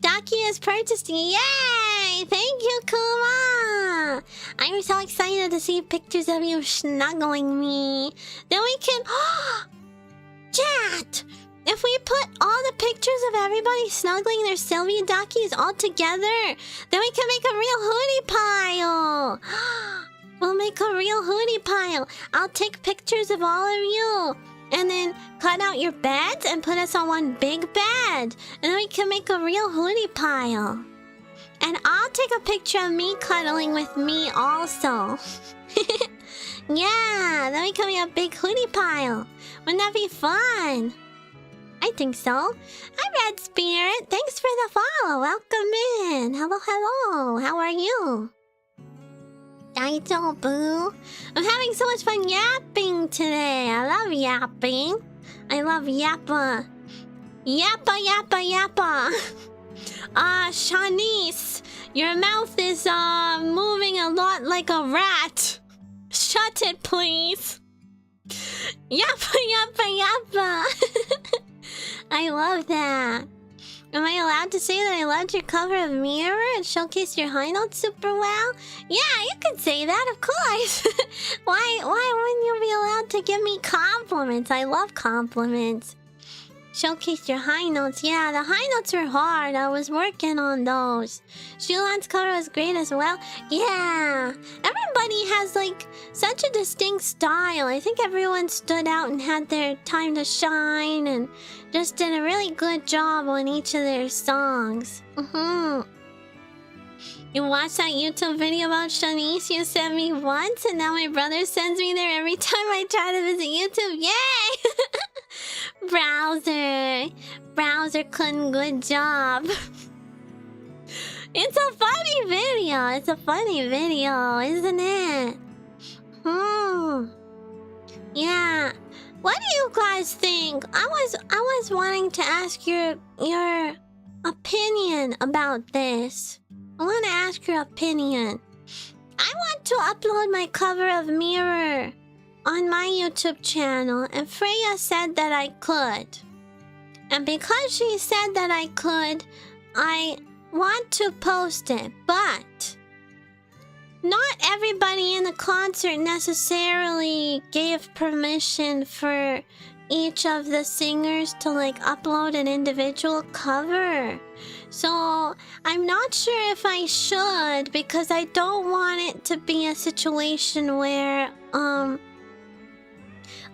Daki has purchased. Yay! Thank you, Kuma! I'm so excited to see pictures of you snuggling me. Then we can... Chat! If we put all the pictures of everybody snuggling their Silvi duckies all together, then we can make a real hootie pile. We'll make a real hootie pile. I'll take pictures of all of you. And then cut out your beds and put us on one big bed. And then we can make a real hootie pile. And I'll take a picture of me cuddling with me also. Yeah, then we can make a big hootie pile. Wouldn't that be fun? I think so. Hi, Red Spirit. Thanks for the follow. Welcome in. Hello, hello. How are you? Boo. I'm having so much fun yapping today. I love yapping. I love yappa. Yappa, yappa, yappa. Shanice, your mouth is moving a lot like a rat. Shut it, please. Yappa, yappa, yappa. I love that. Am I allowed to say that I loved your cover of Mirror and showcase your high notes super well? Yeah, you could say that, of course. Why wouldn't you be allowed to give me compliments? I love compliments. Showcase your high notes. Yeah, the high notes are hard. I was working on those. Shulan's cover was great as well. Yeah, everybody has like such a distinct style. I think everyone stood out and had their time to shine and just did a really good job on each of their songs. You watched that YouTube video about Shanice you sent me once, and now my brother sends me there every time I try to visit YouTube. Yay! Browser couldn't good job. It's a funny video. It's a funny video, isn't it? Yeah. What do you guys think? I was wanting to ask your opinion about this. I want to ask your opinion. I want to upload my cover of Mirror on my YouTube channel, and Freya said that I could. And because she said that I could, I want to post it, but not everybody in the concert necessarily gave permission for each of the singers to like upload an individual cover. So I'm not sure if I should, because I don't want it to be a situation where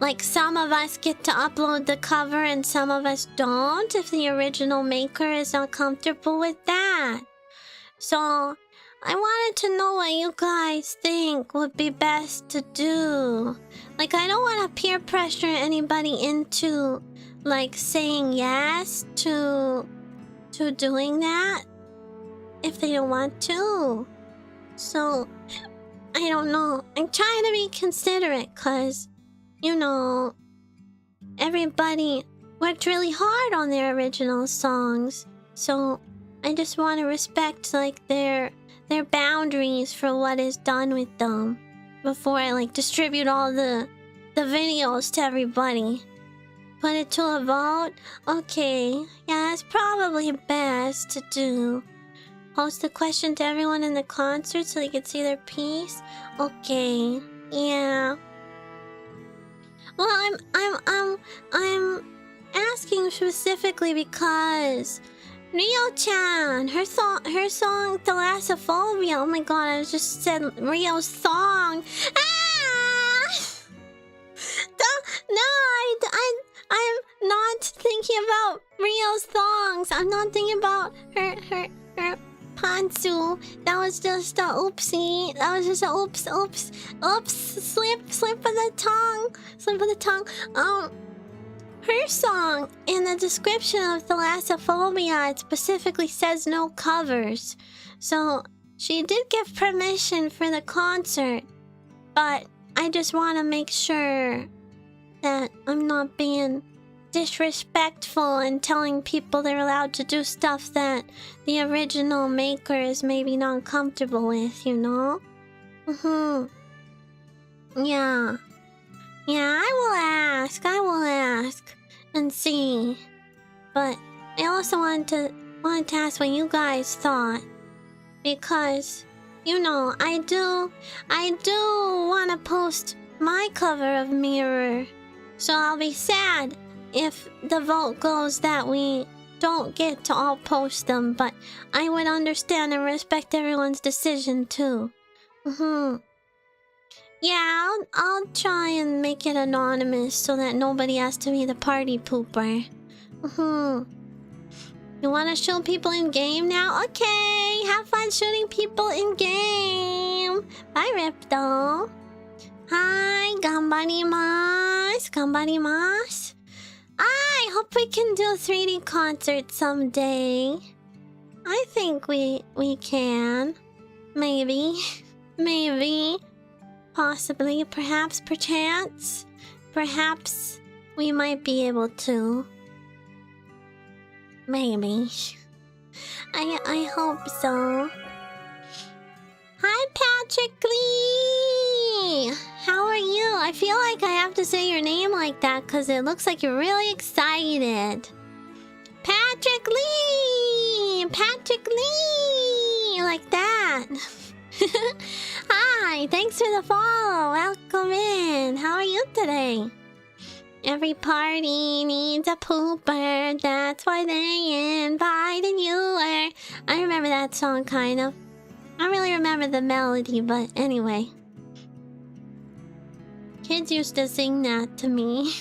like some of us get to upload the cover and some of us don't, if the original maker is not comfortable with that. So I wanted to know what you guys think would be best to do. Like, I don't want to peer pressure anybody into like saying yes to doing that if they don't want to. So I don't know. I'm trying to be considerate, because you know, everybody worked really hard on their original songs. So I just want to respect like their boundaries for what is done with them before I like distribute all the videos to everybody. Put it to a vote? Okay, yeah, that's probably best to do. Post the question to everyone in the concert so they can see their piece? Okay, yeah. Well, I'm asking specifically because Rio-chan, her song Thalassophobia. Oh my god, I just said Rio's song. I'm not thinking about Rio's songs. I'm not thinking about her pantsu. That was just a oopsie. That was just a oops. Slip of the tongue. Her song, in the description of Thalassophobia, it specifically says no covers. So she did give permission for the concert, but I just want to make sure that I'm not being disrespectful and telling people they're allowed to do stuff that the original maker is maybe not comfortable with, you know? Yeah, I will ask and see. But I also wanted to ask what you guys thought, because you know, I do want to post my cover of Mirror. So I'll be sad if the vote goes that we don't get to all post them, but I would understand and respect everyone's decision too. Yeah, I'll try and make it anonymous so that nobody has to be the party pooper. You wanna shoot people in game now? Okay, have fun shooting people in game. Bye, Ripto. Hi, gambarimasu, gambarimasu. I hope we can do a 3D concert someday. I think we can. Maybe. Maybe. Possibly. Perhaps. Perchance. Perhaps we might be able to. Maybe. I hope so. Hi, Patrick Lee! How are you? I feel like I have to say your name like that because it looks like you're really excited. Patrick Lee! Patrick Lee! Like that. Hi, thanks for the follow. Welcome in. How are you today? Every party needs a pooper. That's why they invited you. I remember that song, kind of. I don't really remember the melody, but anyway. Kids used to sing that to me.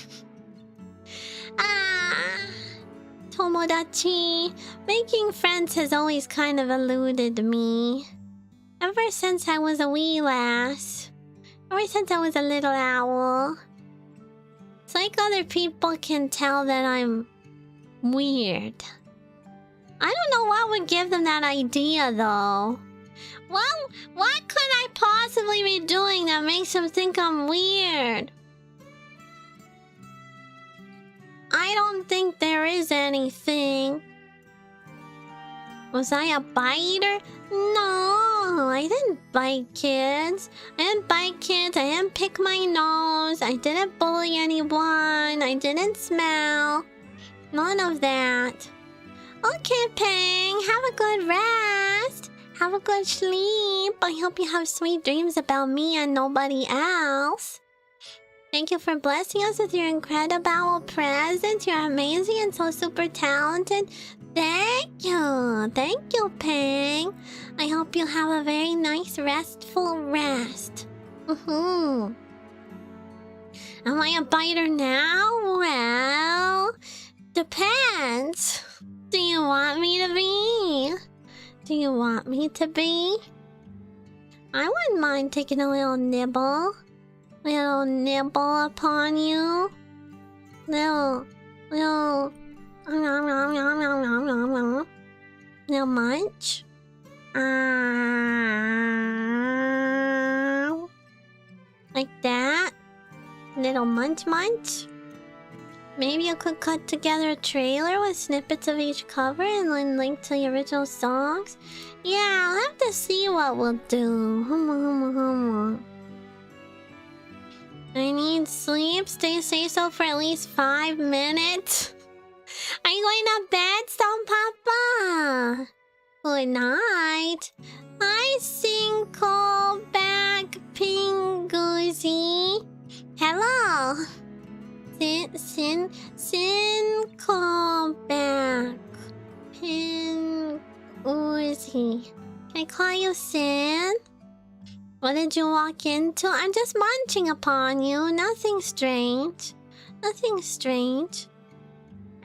Tomodachi. Making friends has always kind of eluded me. Ever since I was a wee lass. Ever since I was a little owl. It's like other people can tell that I'm weird. I don't know what would give them that idea, though. Well, what could I possibly be doing that makes them think I'm weird? I don't think there is anything. Was I a biter? No, I didn't bite kids. I didn't bite kids. I didn't pick my nose. I didn't bully anyone. I didn't smell. None of that. Okay, Peng. Have a good rest. Have a good sleep. I hope you have sweet dreams about me and nobody else. Thank you for blessing us with your incredible presents. You're amazing and so super talented. Thank you. Thank you, Peng. I hope you have a very nice, restful rest. Am I a biter now? Well, depends. Do you want me to be? Do you want me to be? I wouldn't mind taking a little nibble. Little nibble upon you. Little munch. Like that. Little munch. Maybe you could cut together a trailer with snippets of each cover and then link to the original songs. Yeah, I'll have to see what we'll do. I need sleep. Say so for at least 5 minutes. Are you going to bed, Stone Papa? Good night. Hi, Cinco Back Pinguzi. Hello. Cinco Back Pinguzi. Can I call you Sin? What did you walk into? I'm just munching upon you. Nothing strange. Nothing strange.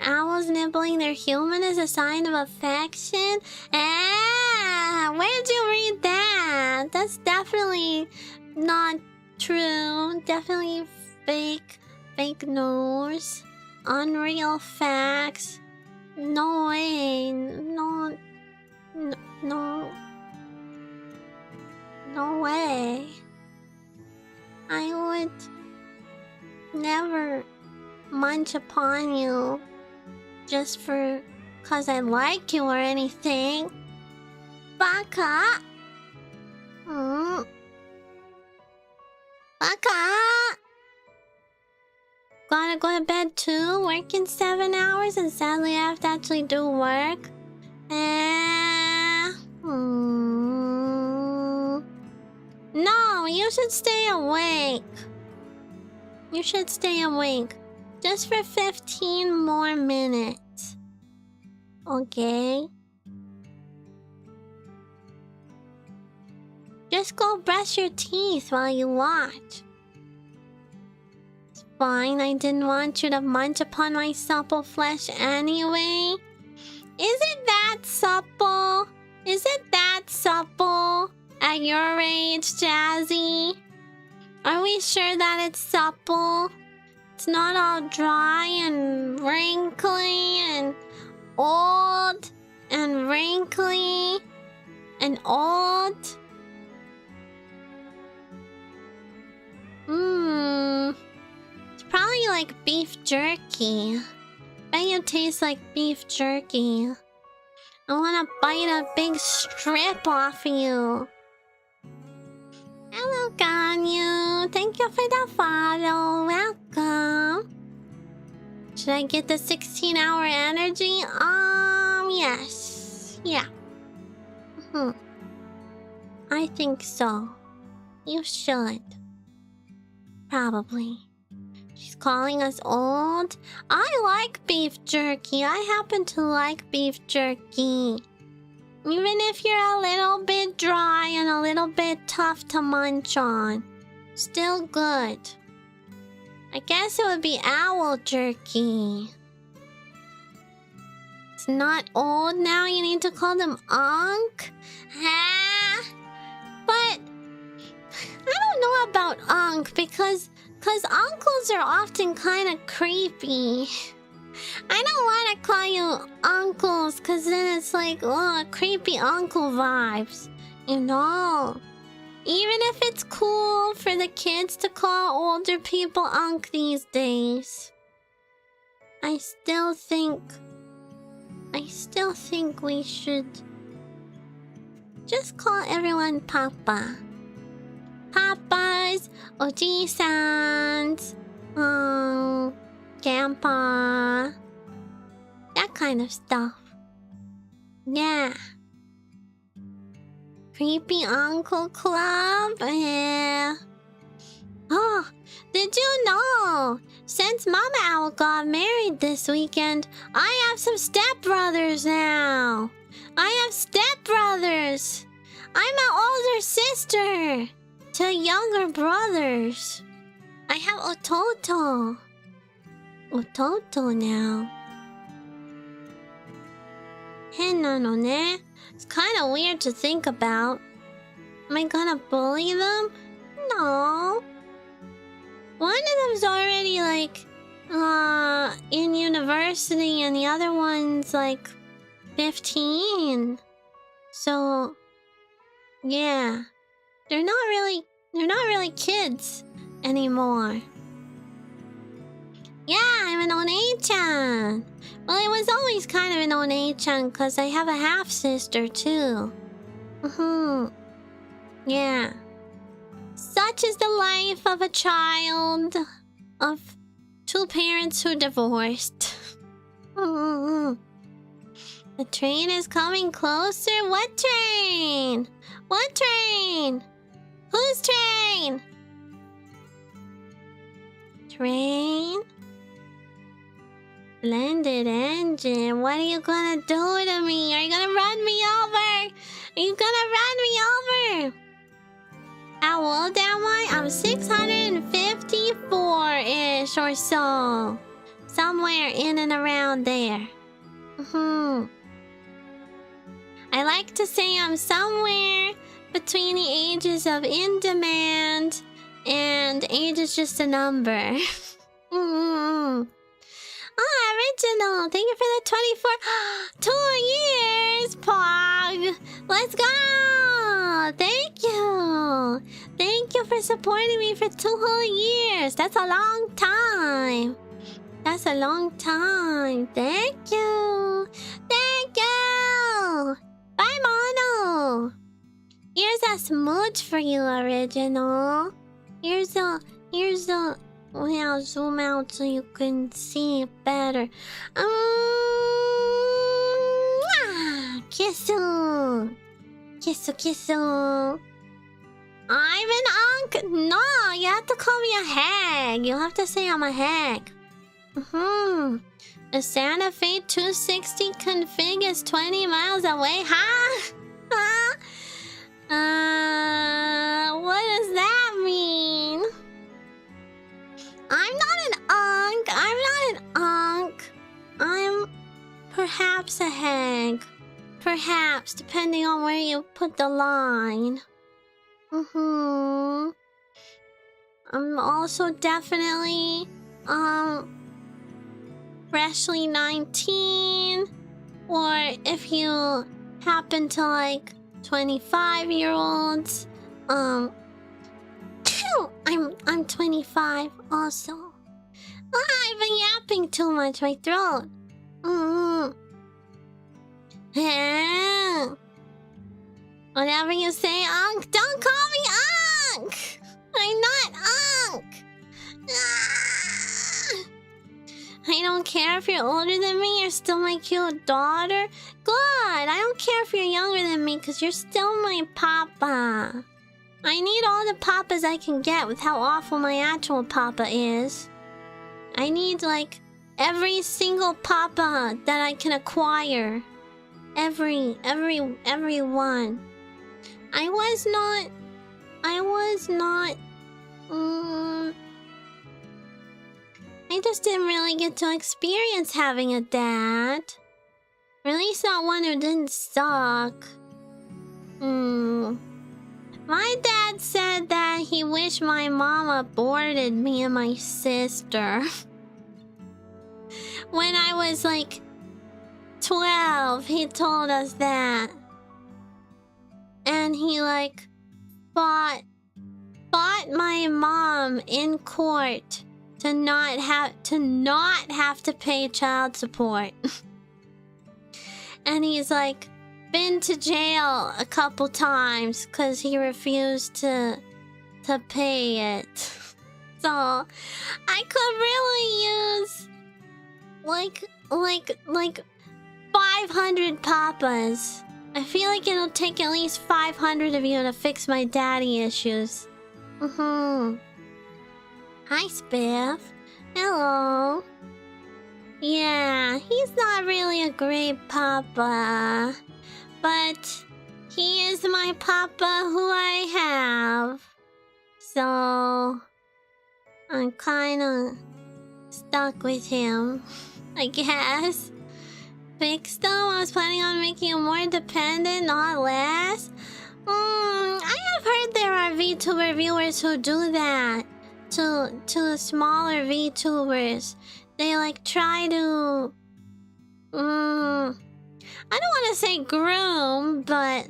Owls nibbling their human is a sign of affection? Where did you read that? That's definitely not true. Definitely fake news. Unreal facts. No way. No way. I would never munch upon you just cause I like you or anything. Baka! Baka! Gotta go to bed too, working 7 hours, and sadly I have to actually do work. No, you should stay awake. You should stay awake. Just for 15 more minutes. Okay? Just go brush your teeth while you watch. It's fine, I didn't want you to munch upon my supple flesh anyway. Is it that supple? Is it that supple? At your age, Jazzy? Are we sure that it's supple? It's not all dry and wrinkly and old and wrinkly and old? It's probably like beef jerky. Bet you taste like beef jerky. I wanna bite a big strip off you. Hello, Ganyu. Thank you for the follow. Welcome. Should I get the 16-hour energy? Yes. Yeah. I think so. You should. Probably. She's calling us old. I like beef jerky. I happen to like beef jerky. Even if you're a little bit dry and a little bit tough to munch on. Still good. I guess it would be owl jerky. It's not old now. You need to call them Unk? But I don't know about Unk because uncles are often kind of creepy. I don't want to call you uncles because then it's like, oh, creepy uncle vibes. You know? Even if it's cool for the kids to call older people Unc these days. I still think we should just call everyone Papa. Papas, Oji-sans, Grandpa, that kind of stuff. Yeah. Creepy Uncle Club? Yeah. Oh, did you know? Since Mama Owl got married this weekend, I have some stepbrothers now. I have stepbrothers. I'm an older sister to younger brothers. I have Ototo. Ototo now. Henna no ne. It's kind of weird to think about. Am I gonna bully them? No. One of them's already like in university and the other one's like 15. So yeah. They're not really kids anymore. Yeah, I'm an One-chan. Well, I was always kind of an One-chan because I have a half-sister too. Yeah. Such is the life of a child of two parents who divorced. The train is coming closer. What train? What train? Whose train? Train? Splendid engine. What are you gonna do to me? Are you gonna run me over? Are you gonna run me over? How old am I? I'm 654-ish or so. Somewhere in and around there. I like to say I'm somewhere between the ages of in demand and age is just a number. Oh, original. Thank you for the 24... 2 years, Pog. Let's go. Thank you. Thank you for supporting me for 2 whole years. That's a long time. That's a long time. Thank you. Thank you. Bye, Mono. Here's a smooch for you, original. Here's a... Well, zoom out so you can see it better. Kissu. Kissu, kissu. I'm an Unk. No, you have to call me a hag. You'll have to say I'm a hag. The Santa Fe 260 config is 20 miles away, huh? Huh? What does that mean? I'm not an unk. I'm not an unk. I'm perhaps a hag. Perhaps, depending on where you put the line. I'm also definitely, freshly 19. Or if you happen to like 25-year-olds, I'm 25 also. I've been yapping too much, my throat. Yeah. Whatever you say, Unk, don't call me Unk! I'm not Unk! Ah! I don't care if you're older than me, you're still my cute daughter. Good! I don't care if you're younger than me, because you're still my papa. I need all the papas I can get with how awful my actual papa is. I need, like, every single papa that I can acquire. Every one. I was not... I just didn't really get to experience having a dad. Or at least not one who didn't suck. My dad said that he wished my mom aborted me and my sister. When I was like 12, he told us that. And he like fought my mom in court to not have to pay child support. And he's like been to jail a couple times because he refused to pay it. So I could really use like 500 papas. I feel like it'll take at least 500 of you to fix my daddy issues. Hi, Spiff. Hello. Yeah, he's not really a great papa. But he is my papa who I have. So I'm kinda stuck with him, I guess. Fixed him? I was planning on making him more dependent, not less. I have heard there are VTuber viewers who do that to smaller VTubers. They like try to I don't want to say groom, but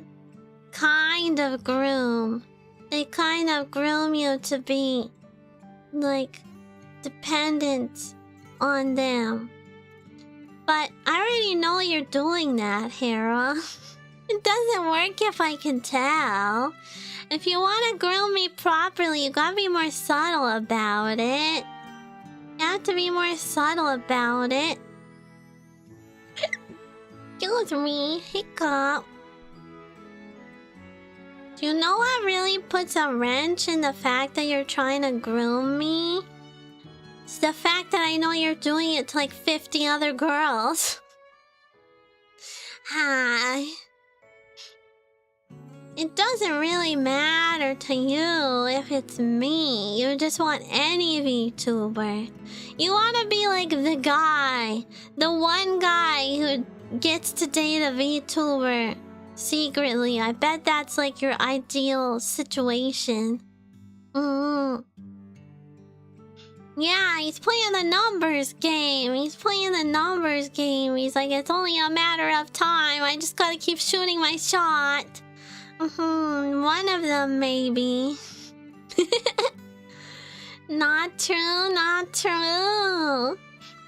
kind of groom. They kind of groom you to be like dependent on them. But I already know you're doing that, Hera. It doesn't work if I can tell. If you want to groom me properly, you gotta be more subtle about it. You have to be more subtle about it. Excuse me, hiccup. Do you know what really puts a wrench in the fact that you're trying to groom me? It's the fact that I know you're doing it to like 50 other girls. Hi. It doesn't really matter to you if it's me. You just want any VTuber. You want to be like the guy. The one guy who gets to date a VTuber secretly. I bet that's like your ideal situation. Yeah, he's playing the numbers game. He's playing the numbers game. He's like, it's only a matter of time. I just gotta keep shooting my shot. One of them, maybe. Not true, not true.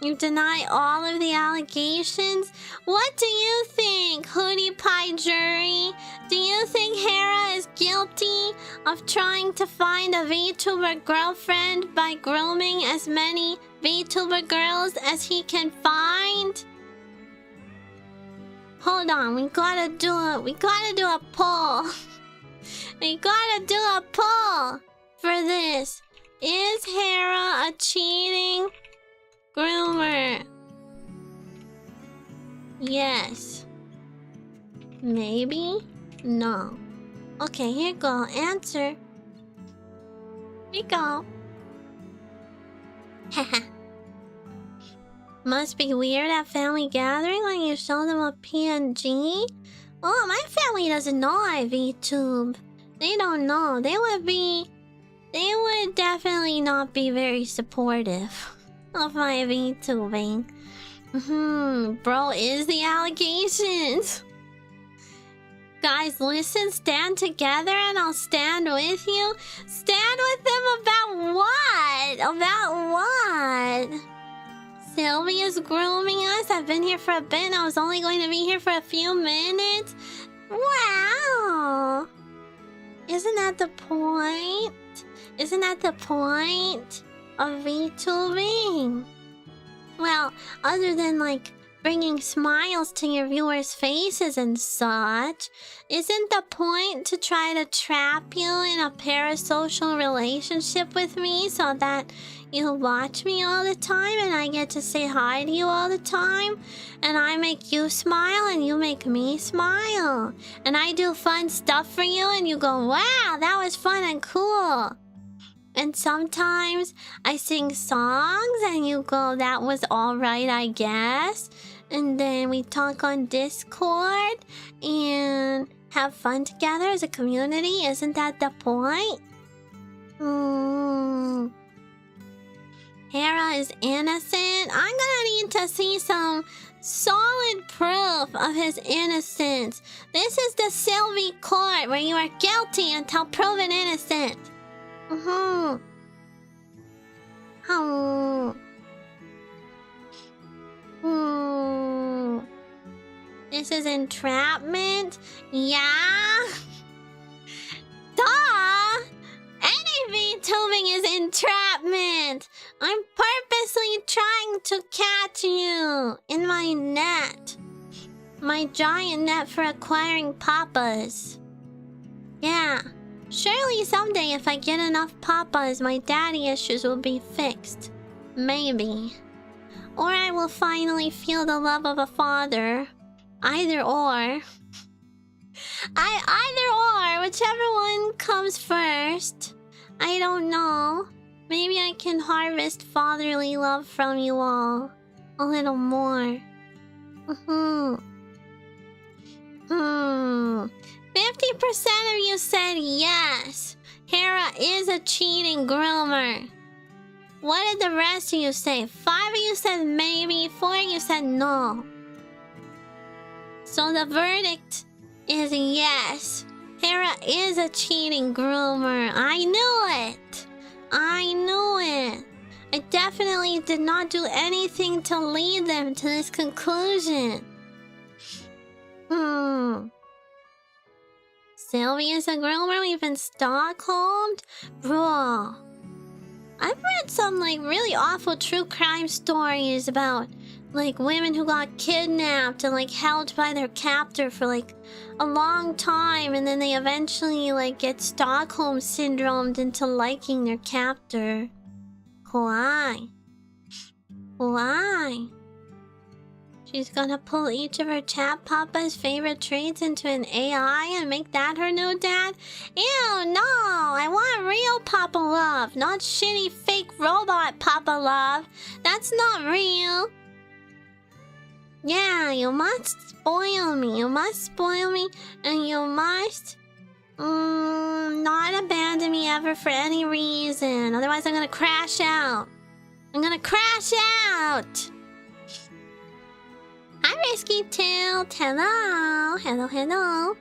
You deny all of the allegations? What do you think, Hootie Pie Jury? Do you think Hera is guilty of trying to find a VTuber girlfriend by grooming as many VTuber girls as he can find? Hold on, we gotta do a poll. We gotta do a poll for this. Is Hera a cheating Groomer. Yes. Maybe? No. Okay, here you go. Answer. Here you go. Haha. Must be weird at family gathering when you show them a PNG. Oh, my family doesn't know I VTube. They don't know. They would definitely not be very supportive of my VTubing. Bro is the allegations. Guys, listen, stand together and I'll stand with you. Stand with them about what? About what? Silvi is grooming us. I've been here for a bit and I was only going to be here for a few minutes. Wow. Isn't that the point? Isn't that the point of VTubing? Well, other than like bringing smiles to your viewers' faces and such, isn't the point to try to trap you in a parasocial relationship with me so that you watch me all the time and I get to say hi to you all the time? And I make you smile and you make me smile. And I do fun stuff for you and you go, wow, that was fun and cool. And sometimes I sing songs and you go, that was alright, I guess. And then we talk on Discord and have fun together as a community. Isn't that the point? Hera is innocent. I'm gonna need to see some solid proof of his innocence. This is the Silvi court where you are guilty until proven innocent. This is entrapment? Yeah? Duh! Any VTubing is entrapment! I'm purposely trying to catch you in my net. My giant net for acquiring papas. Yeah. Surely someday if I get enough papas, my daddy issues will be fixed. Maybe. Or I will finally feel the love of a father. Either or. Either or, whichever one comes first. I don't know. Maybe I can harvest fatherly love from you all. A little more. 50% of you said yes. Hera is a cheating groomer. What did the rest of you say? 5 of you said maybe, 4 of you said no. So the verdict is yes. Hera is a cheating groomer. I knew it. I knew it. I definitely did not do anything to lead them to this conclusion. Silvi is a groomer. We've been Stockholmed? Bro. I've read some like really awful true crime stories about like women who got kidnapped and like held by their captor for like a long time, and then they eventually like get Stockholm syndromed into liking their captor. Why? Why? She's gonna pull each of her chat papa's favorite traits into an AI and make that her new dad? Ew, no! I want real papa love, not shitty fake robot papa love. That's not real. Yeah, you must spoil me. You must spoil me, and you must not abandon me ever for any reason. Otherwise, I'm gonna crash out. I'm gonna crash out. Hi, Risky Tilt. Hello. Hello, hello.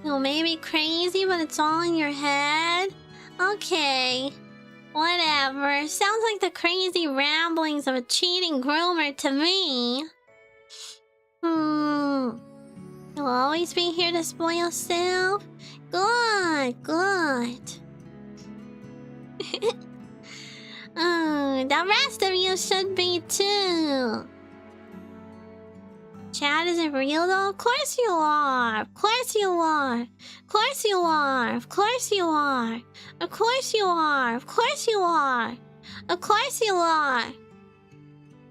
You may be crazy, but it's all in your head. Okay. Whatever. Sounds like the crazy ramblings of a cheating groomer to me. You'll always be here to spoil self? Good, good. The rest of you should be too. Chat isn't real though? Of course you are. Of course you are. Of course you are. Of course you are. Of course you are. Of course you are. Of course you are.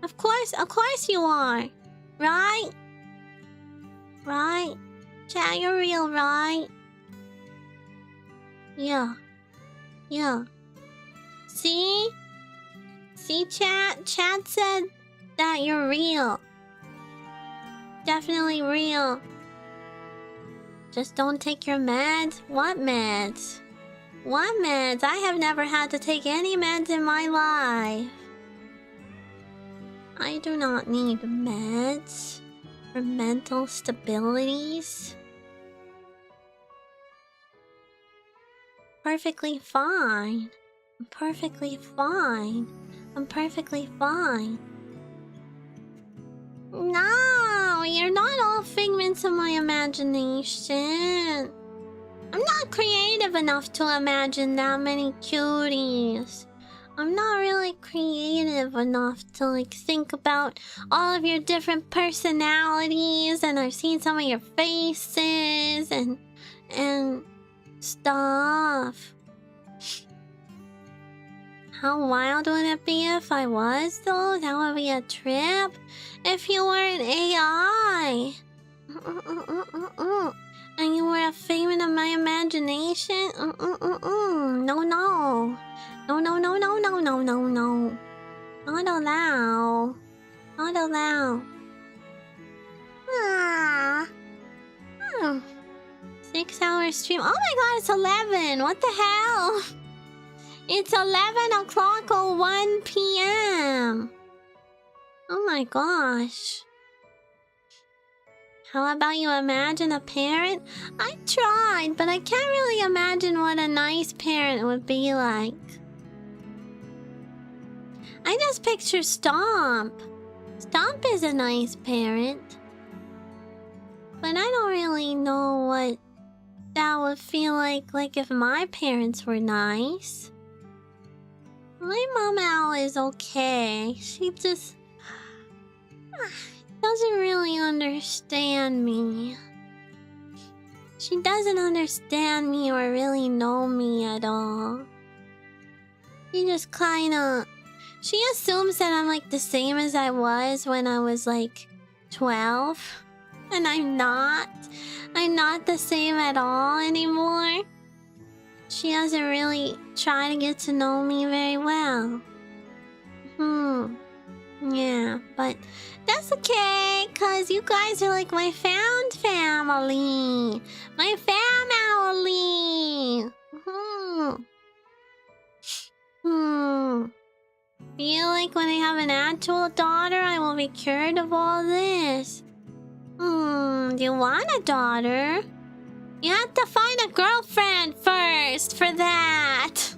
Of course you are. Right? Right? Chat, you're real, right? Yeah. Yeah. See? See, chat? Chat said that you're real. Definitely real. Just don't take your meds. What meds? What meds? I have never had to take any meds in my life. I do not need meds for mental stabilities. Perfectly fine. I'm perfectly fine. I'm perfectly fine. No, you're not all figments of my imagination. I'm not creative enough to imagine that many cuties. I'm not really creative enough to like think about all of your different personalities, and I've seen some of your faces and stuff. How wild would it be if I was, though? That would be a trip. If you were an AI. And you were a figment of my imagination. No, no. No, no, no, no, no, no, no, no. Not allow. Not allow. Ah. 6-hour stream. Oh my god, it's 11. What the hell? It's 11 o'clock or 1 p.m. Oh my gosh. How about you imagine a parent? I tried, but I can't really imagine what a nice parent would be like. I just picture Stomp. Stomp is a nice parent. But I don't really know what that would feel like if my parents were nice. My mom owl is okay. She just doesn't really understand me. She doesn't understand me or really know me at all. She just kinda... She assumes that I'm like the same as I was when I was like 12. And I'm not. I'm not the same at all anymore. She doesn't really try to get to know me very well. Yeah, but that's okay, cause you guys are like my found family. My family. Feel like when I have an actual daughter, I will be cured of all this. Do you want a daughter? You have to find a girlfriend first for that.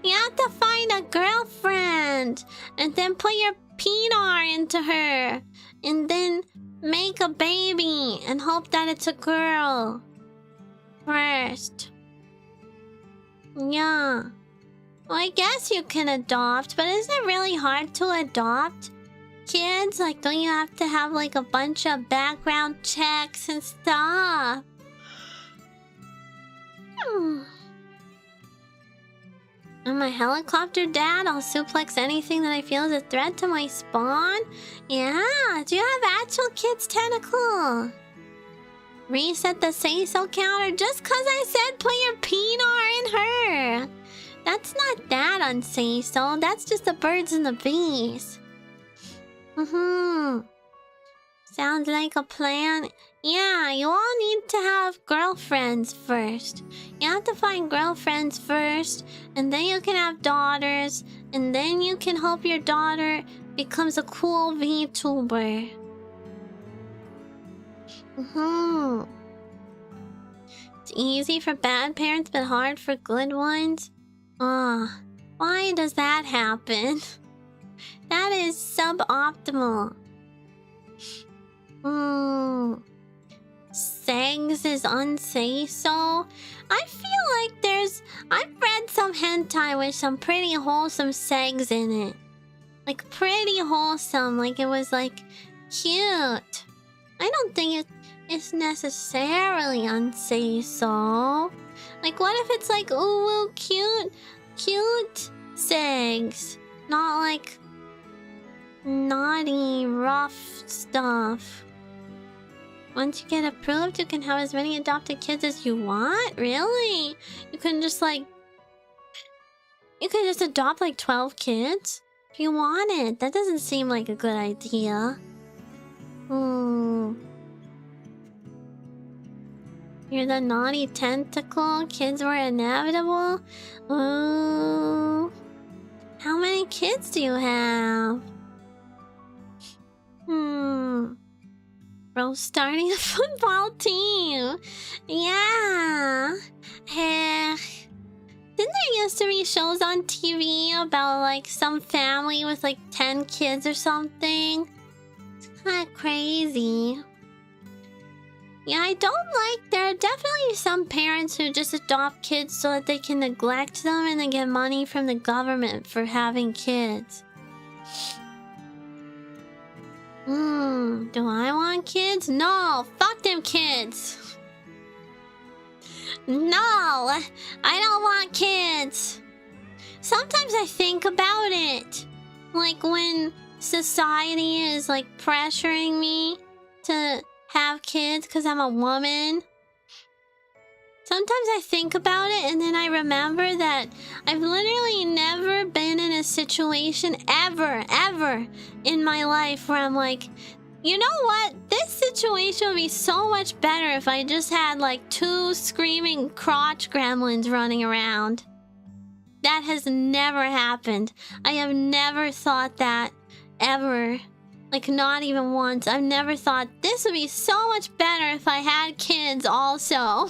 You have to find a girlfriend and then put your penis into her and then make a baby and hope that it's a girl first. Yeah. Well, I guess you can adopt, but isn't it really hard to adopt kids? Like, don't you have to have like a bunch of background checks and stuff? I'm a helicopter dad. I'll suplex anything that I feel is a threat to my spawn. Yeah, do you have actual kids, Tentacle? Reset the say-so counter just cause I said put your penis in her. That's not that unsay-so. That's just the birds and the bees. Sounds like a plan. Yeah, you all need to have girlfriends first. You have to find girlfriends first, and then you can have daughters, and then you can hope your daughter becomes a cool VTuber. It's easy for bad parents, but hard for good ones. Why does that happen? That is suboptimal. Segs is unsay-so. I feel like I've read some hentai with some pretty wholesome segs in it. Like, pretty wholesome. Like, it was, like, cute. I don't think it's necessarily unsay-so. Like, what if it's like, ooh, cute segs? Not like naughty, rough stuff. Once you get approved, you can have as many adopted kids as you want? Really? You can just like... You can just adopt like 12 kids? If you want it. That doesn't seem like a good idea. You're the naughty tentacle. Kids were inevitable. Ooh. How many kids do you have? Bro, starting a football team. Yeah. Didn't there used to be shows on TV about like some family with like 10 kids or something? It's kind of crazy. Yeah, I don't like... There are definitely some parents who just adopt kids so that they can neglect them and then get money from the government for having kids. Do I want kids? No! Fuck them kids! No! I don't want kids! Sometimes I think about it. Like when society is like pressuring me to have kids because I'm a woman. Sometimes I think about it and then I remember that I've literally never been in a situation ever in my life where I'm like, you know what? This situation would be so much better if I just had like 2 screaming crotch gremlins running around. That has never happened. I have never thought that ever. Like, not even once. I've never thought this would be so much better if I had kids also.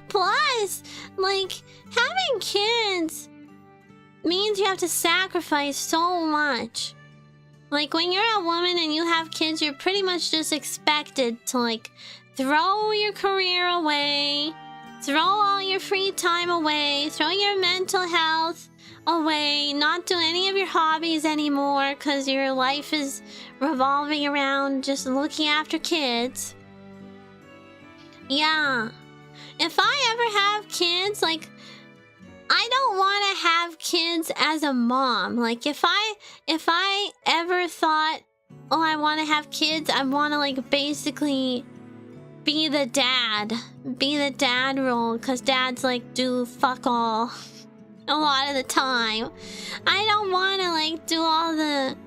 Plus, like, having kids means you have to sacrifice so much. Like, when you're a woman and you have kids, you're pretty much just expected to, like, throw your career away, throw all your free time away, throw your mental health away, not do any of your hobbies anymore because your life is revolving around just looking after kids. Yeah. If I ever have kids, like, I don't want to have kids as a mom. Like, if I ever thought, oh, I want to have kids, I want to, like, basically be the dad role, because dads, like, do fuck all a lot of the time. I don't want to, like, do all the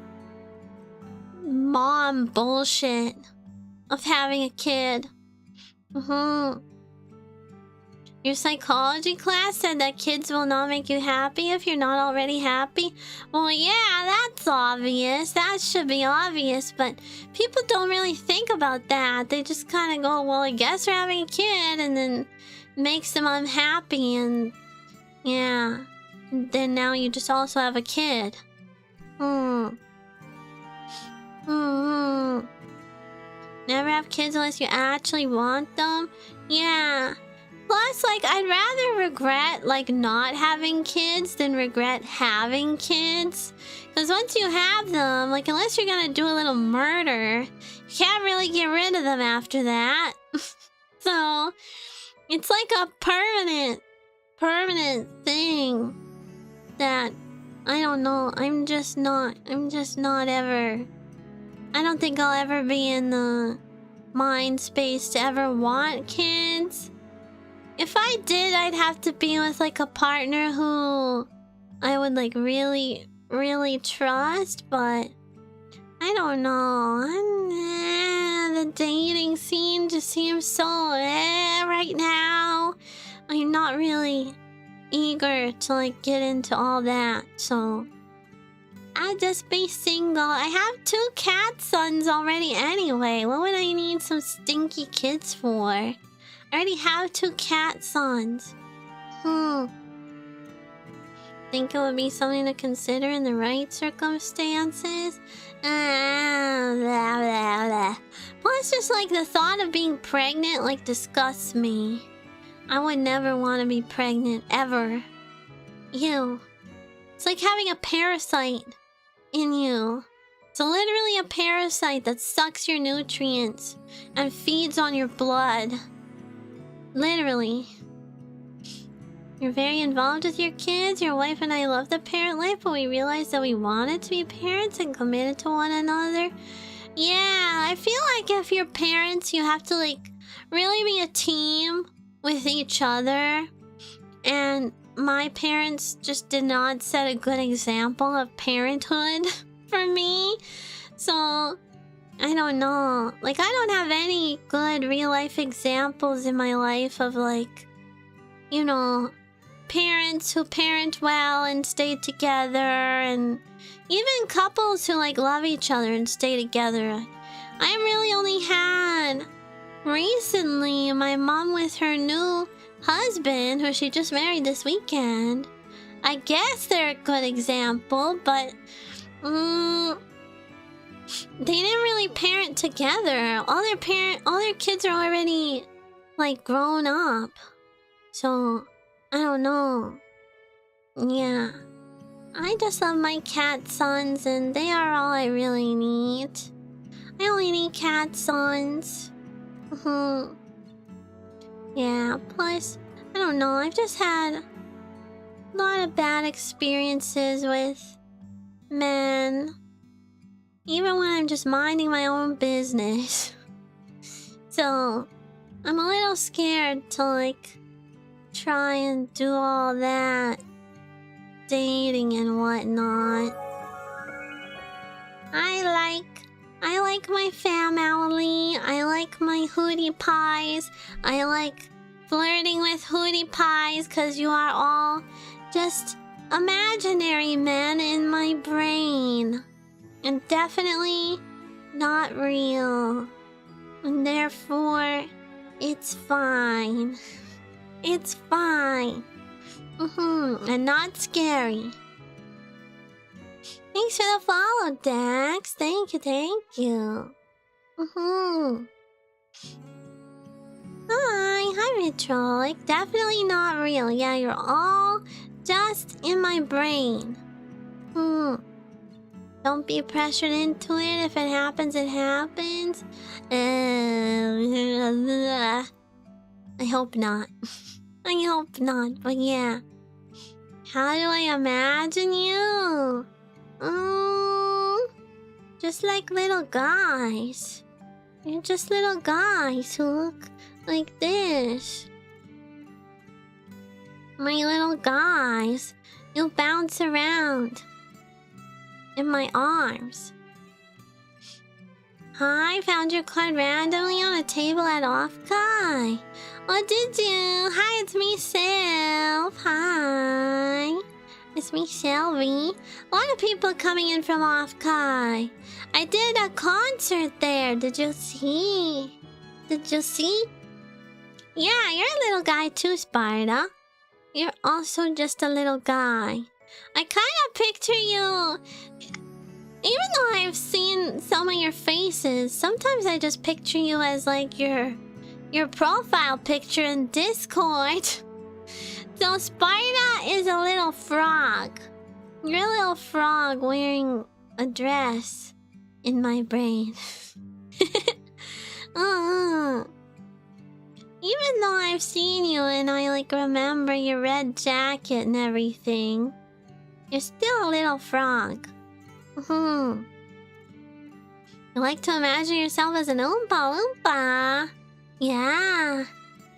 mom bullshit of having a kid. Your psychology class said that kids will not make you happy if you're not already happy. Well, yeah, that's obvious. That should be obvious, but people don't really think about that. They just kind of go, well, I guess they're having a kid, and then makes them unhappy, and yeah. And then now you just also have a kid. Never have kids unless you actually want them? Yeah. Plus, like, I'd rather regret, like, not having kids than regret having kids. Because once you have them, like, unless you're gonna do a little murder, you can't really get rid of them after that. So, it's like a permanent thing that, I don't know, I'm just not ever... I don't think I'll ever be in the mind space to ever want kids. If I did, I'd have to be with, like, a partner who I would, like, really, really trust, but I don't know. The dating scene just seems so right now. I'm not really eager to, like, get into all that, so I'll just be single. I have 2 cat sons already anyway. What would I need some stinky kids for? I already have 2 cat sons. Think it would be something to consider in the right circumstances? Blah, blah, blah. Plus, just like the thought of being pregnant, like, disgusts me. I would never want to be pregnant, ever. Ew. It's like having a parasite in you. It's literally a parasite that sucks your nutrients and feeds on your blood. Literally. You're very involved with your kids. Your wife and I love the parent life, but we realized that we wanted to be parents and committed to one another. Yeah, I feel like if you're parents, you have to like really be a team with each other. And my parents just did not set a good example of parenthood for me. So, I don't know. Like, I don't have any good real life examples in my life of like, you know, parents who parent well and stay together, and even couples who like love each other and stay together. I really only had recently my mom with her new husband, who she just married this weekend. I guess they're a good example, but they didn't really parent together. All their kids are already like grown up. So I don't know. Yeah. I just love my cat sons, and they are all I really need. I only need cat sons. Yeah, plus, I don't know, I've just had a lot of bad experiences with men. Even when I'm just minding my own business. So, I'm a little scared to like try and do all that dating and whatnot. I like my family. I like my hootie pies. I like flirting with hootie pies because you are all just imaginary men in my brain. And definitely not real. And therefore, it's fine. It's fine. And not scary. Thanks for the follow, Dax. Thank you. Hi, Ritual. Like, definitely not real. Yeah, you're all just in my brain. Don't be pressured into it. If it happens, it happens. I hope not. I hope not, but yeah. How do I imagine you? Just like little guys. You're just little guys who look like this. My little guys. You bounce around in my arms. Hi, found your card randomly on a table at OffKai. Oh, did you? Hi, it's me, Silv. Hi. It's me, Silvi. A lot of people coming in from OffKai. I did a concert there. Did you see? Did you see? Yeah, you're a little guy too, Sparta. You're also just a little guy. I kind of picture you... Even though I've seen some of your faces, sometimes I just picture you as like your profile picture in Discord. So Sparta is a little frog. You're a little frog wearing a dress in my brain. Even though I've seen you and I like remember your red jacket and everything, you're still a little frog. You like to imagine yourself as an Oompa Loompa. Yeah.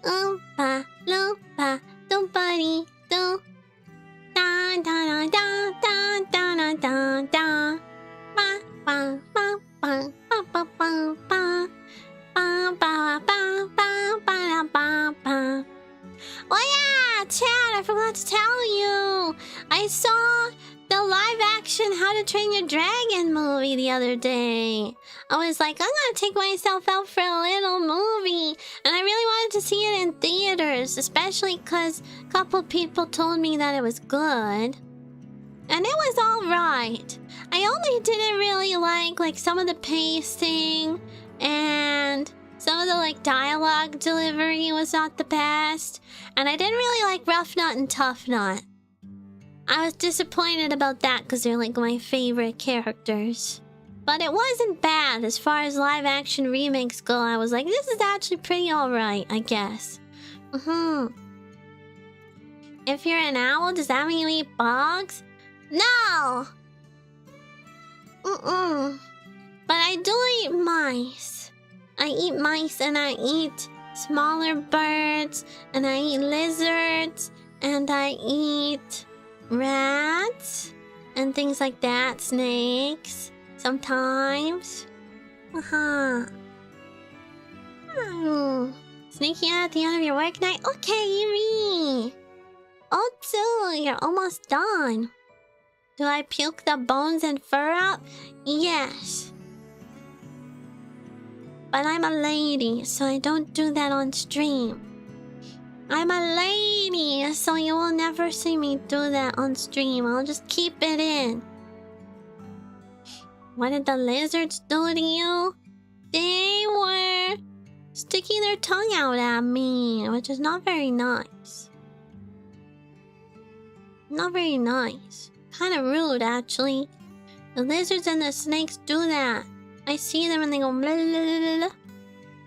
Oompa Loompa, Doompity Doo. Da da da da da da da da. Ba ba ba ba ba ba ba ba. Ba ba ba ba ba ba ba. Oh yeah, Chad, I forgot to tell you. I saw the live-action How to Train Your Dragon movie the other day. I was like, I'm gonna take myself out for a little movie. And I really wanted to see it in theaters, especially because a couple people told me that it was good. And it was alright. I only didn't really like some of the pacing and some of the like dialogue delivery was not the best. And I didn't really like Rough Nut and Tough Nut. I was disappointed about that because they're like my favorite characters. But it wasn't bad as far as live action remakes go. I was like, this is actually pretty alright, I guess. If you're an owl, does that mean you eat bugs? No! Mm-mm. But I do eat mice. I eat mice and I eat smaller birds and I eat lizards and I eat rats and things like that. Snakes. Sometimes. Uh-huh. Sneaking out at the end of your work night? Okay, Yuri! Oh, too, you're almost done. Do I puke the bones and fur out? Yes. But I'm a lady, so I don't do that on stream. I'm a lady, so you will never see me do that on stream. I'll just keep it in. What did the lizards do to you? They were sticking their tongue out at me, which is not very nice. Not very nice. Kind of rude, actually. The lizards and the snakes do that. I see them and they go blah, blah, blah, blah, blah.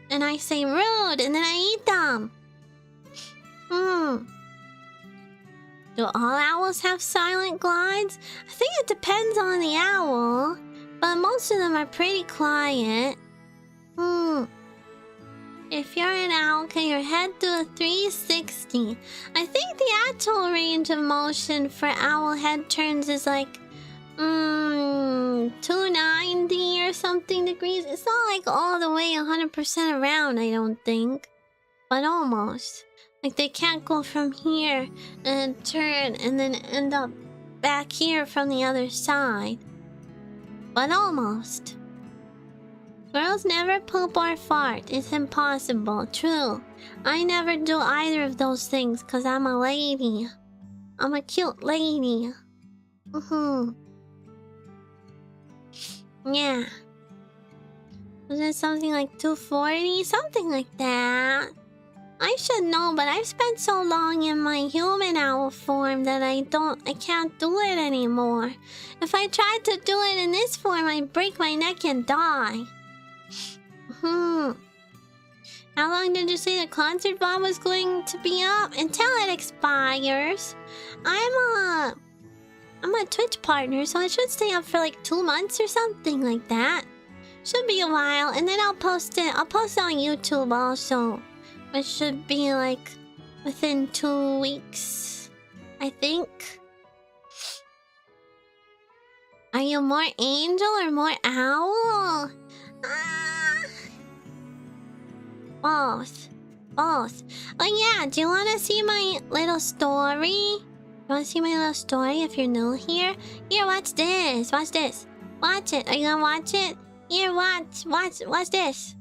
And I say rude and then I eat them. Do all owls have silent glides? I think it depends on the owl. But most of them are pretty quiet. If you're an owl, can your head do a 360? I think the actual range of motion for owl head turns is like 290 or something degrees. It's not like all the way 100% around, I don't think. But almost. Like they can't go from here and turn and then end up back here from the other side. But almost. Girls never poop or fart. It's impossible. True. I never do either of those things because I'm a lady. I'm a cute lady. Yeah. Was it something like 240? Something like that. I should know, but I've spent so long in my human owl form that I can't do it anymore. If I tried to do it in this form, I'd break my neck and die. How long did you say the concert bomb was going to be up? Until it expires. I'm a Twitch partner, so it should stay up for like 2 months or something like that. Should be a while, and then I'll post it. I'll post it on YouTube also. It should be like within 2 weeks, I think. Are you more angel or more owl? Both. Both. Oh yeah, do you want to see my little story? You want to see my little story if you're new here? Here, watch this. Watch this. Watch it. Are you gonna watch it? Here, watch this.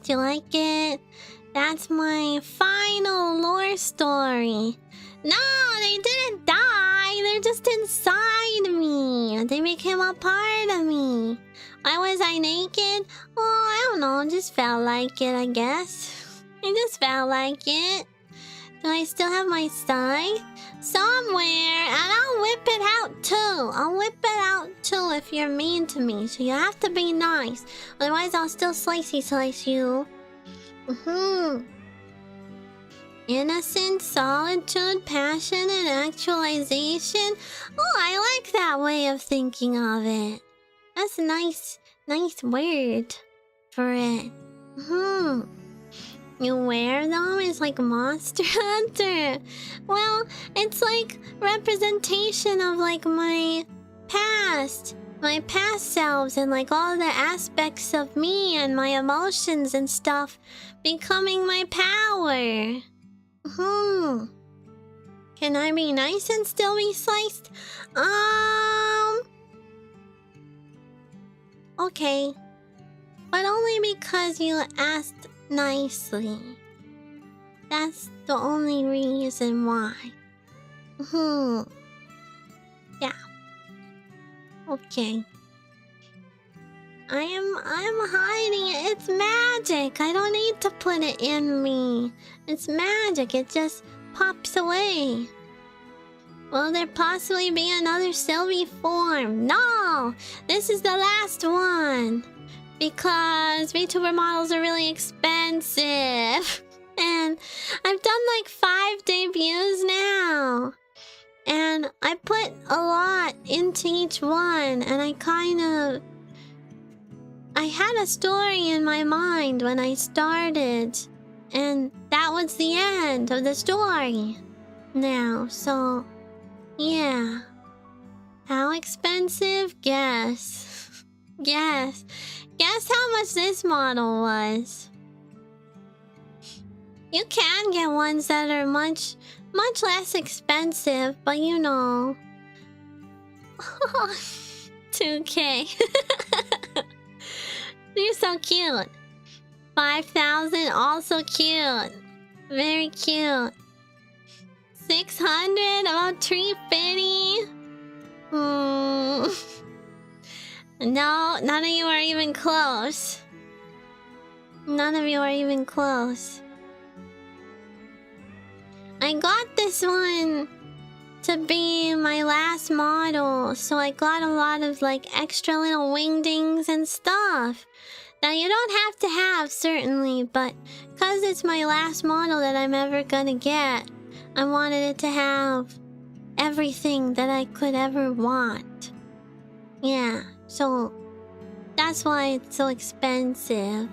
Do you like it? That's my final lore story. No, they didn't die. They're just inside me. They became a part of me. Why was I naked? Oh, I don't know. Just felt like it, I guess. I just felt like it. Do I still have my scythe? Somewhere. And I'll whip it out too. I'll whip it out too if you're mean to me. So you have to be nice. Otherwise I'll still slice you. Innocence, solitude, passion, and actualization. Oh, I like that way of thinking of it. That's a nice word for it. You wear them? It's like Monster Hunter. Well, it's like representation of like my past selves, and like all the aspects of me and my emotions and stuff becoming my power. Can I be nice and still be sliced? Okay. But only because you asked nicely. That's the only reason why. Yeah. Okay. I'm hiding it. It's magic. I don't need to put it in me. It's magic. It just pops away. Will there possibly be another Silvi form? No! This is the last one. Because VTuber models are really expensive. And I've done like 5 debuts now. And I put a lot into each one. And I had a story in my mind when I started. And that was the end of the story. Now, so... yeah. How expensive? Guess. Guess how much this model was. You can get ones that are much less expensive, but you know. 2K. You're so cute. 5,000, also cute. Very cute. 600, about 350. No, none of you are even close. None of you are even close. I got this one to be my last model, so I got a lot of like extra little wingdings and stuff that you don't have to have, certainly, but because it's my last model that I'm ever gonna get, I wanted it to have everything that I could ever want. Yeah, so that's why it's so expensive.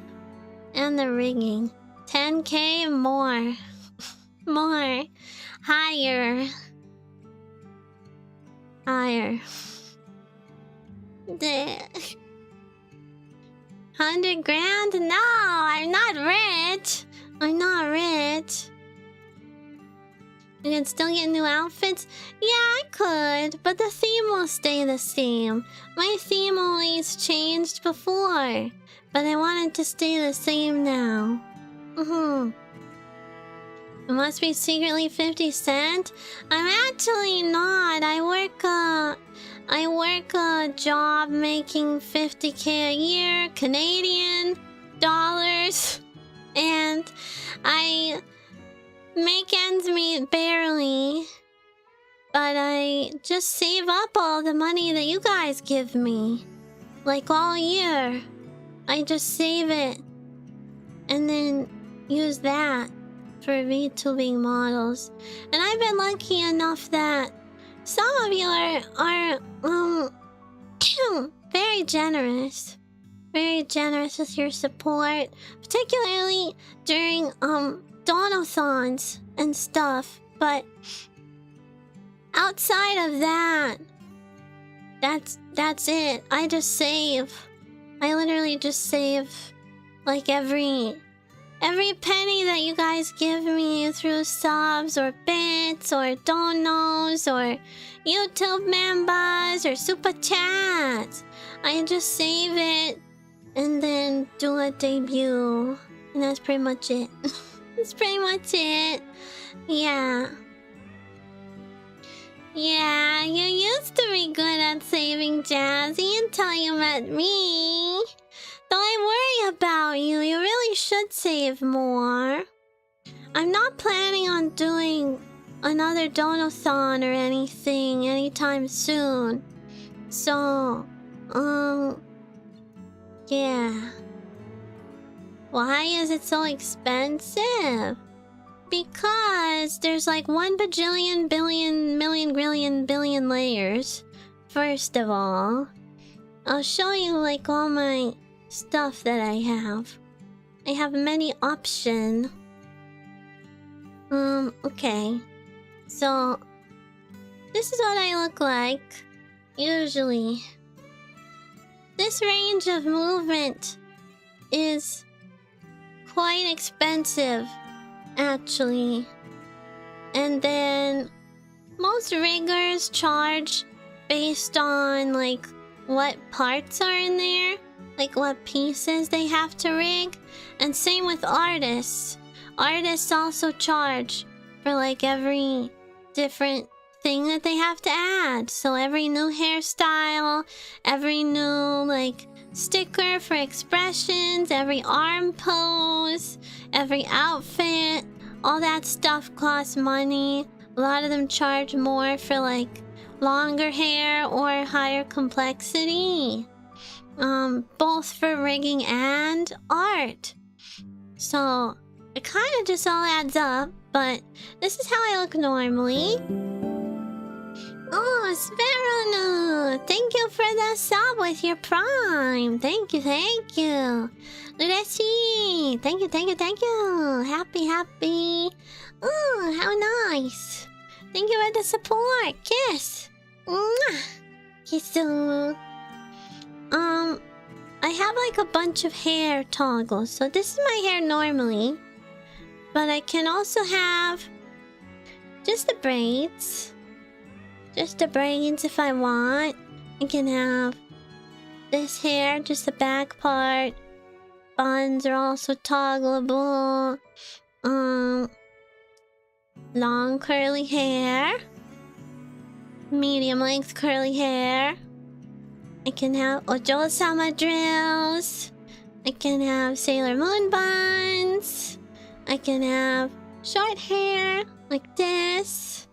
And the rigging. 10K more. More. Higher. Higher. 100 grand? No, I'm not rich. I'm not rich. You can still get new outfits? Yeah, I could, but the theme will stay the same. My theme always changed before, but I want it to stay the same now. It must be secretly 50 cent? I'm actually not. I work a job making 50K a year, Canadian dollars, and I make ends meet barely, but I just save up all the money that you guys give me. Like all year. I just save it and then use that for VTubing models. And I've been lucky enough that some of you are very generous. Very generous with your support, particularly during donathons and stuff. But outside of that, that's it. I just save. I literally just save like every penny that you guys give me through subs or bits or donos or YouTube members or super chats. I just save it and then do a debut. And that's pretty much it. That's pretty much it. Yeah. Yeah, you used to be good at saving, Jazzy, until you met me. Though I worry about you, you really should save more. I'm not planning on doing another donathon or anything anytime soon. So, yeah. Why is it so expensive? because there's like 1 bajillion billion million grillion billion layers. First of all, I'll show you like all my stuff that I have. I have many options. Okay. So, this is what I look like, usually. This range of movement is quite expensive, actually. And then, most riggers charge based on, like, what parts are in there. Like, what pieces they have to rig. And same with artists. Artists also charge for like every different thing that they have to add. So every new hairstyle, every new like sticker for expressions, every arm pose, every outfit, all that stuff costs money. A lot of them charge more for like longer hair or higher complexity. Both for rigging and art. So it kind of just all adds up, but this is how I look normally. Oh, Sparrow, thank you for the sub with your prime. Thank you, thank you. Lureshi, thank you, thank you, thank you. Happy. Oh, how nice. Thank you for the support. Kiss. Mwah. Kiss. I have like a bunch of hair toggles. So this is my hair normally. But I can also have just the braids. Just the braids if I want. I can have this hair, just the back part. Buns are also toggleable. Long curly hair. Medium length curly hair. I can have Ojo-sama drills. I can have Sailor Moon buns. I can have short hair like this.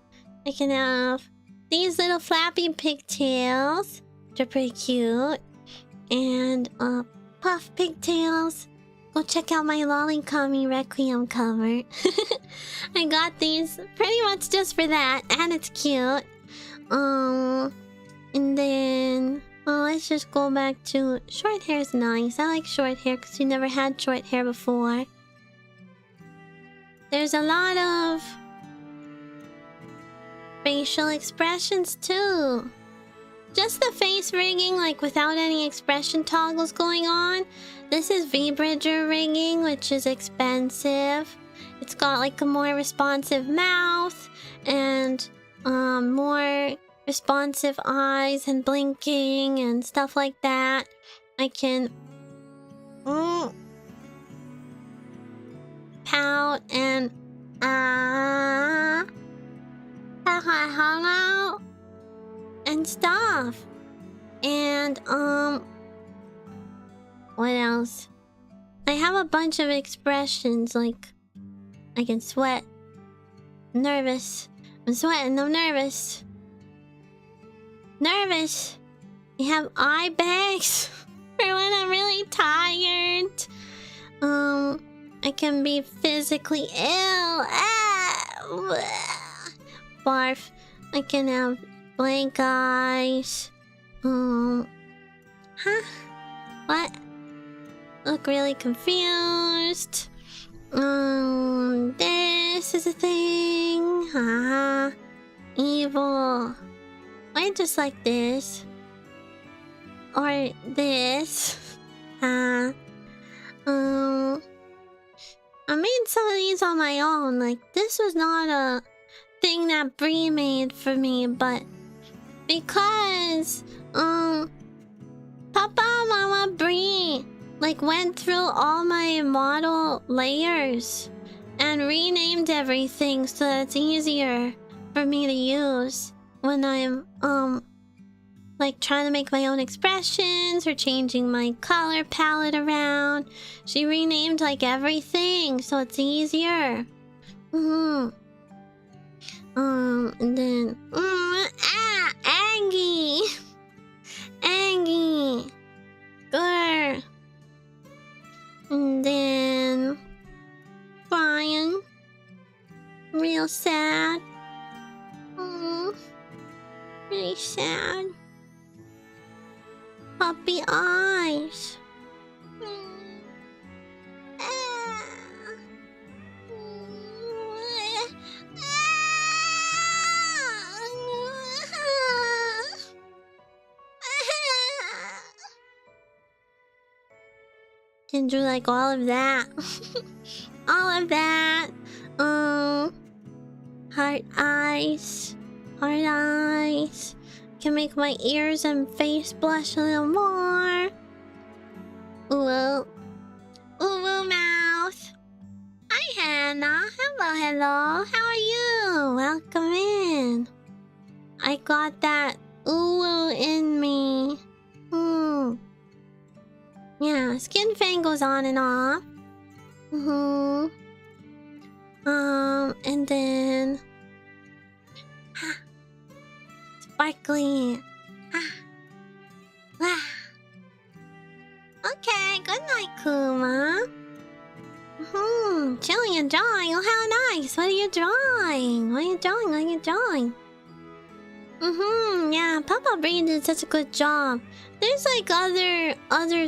I can have these little flappy pigtails, which are pretty cute. And puff pigtails. Go check out my Lolicami Requiem cover. I got these pretty much just for that, and it's cute. And then, well, let's just go back to short hair is nice. I like short hair because you never had short hair before. There's a lot of facial expressions too. Just the face rigging, like without any expression toggles going on. This is V-Bridger rigging, which is expensive. It's got like a more responsive mouth and more responsive eyes and blinking and stuff like that. I can pout and hung out and stuff. And what else? I have a bunch of expressions, like I can sweat. Nervous. I'm sweating, I'm nervous. Nervous. I have eye bags for when I'm really tired. I can be physically ill. Barf. I can have blank eyes. Huh? What? Look really confused. This is a thing. Haha. Evil. Why just like this? Or this? I made some of these on my own. Like, this was not a thing that Bree made for me, but because Papa, Mama, Bree like went through all my model layers and renamed everything so that it's easier for me to use when I'm like trying to make my own expressions or changing my color palette around. She renamed like everything so it's easier. And then Aggie. Aggie. Grr. And then Brian. Really sad. Puppy eyes. Can do like all of that. All of that. Heart eyes. Heart eyes. Can make my ears and face blush a little more. Ooh. Ooh, mouth. Hi, Hannah. Hello, hello. How are you? Welcome in. I got that ooh in me. Yeah, skin fan goes on and off. And then sparkly. Okay, good night, Kuma. Chilling and drawing. Oh, how nice. What are you drawing? What are you drawing? What are you drawing? Yeah, Papa Brain did such a good job. There's like other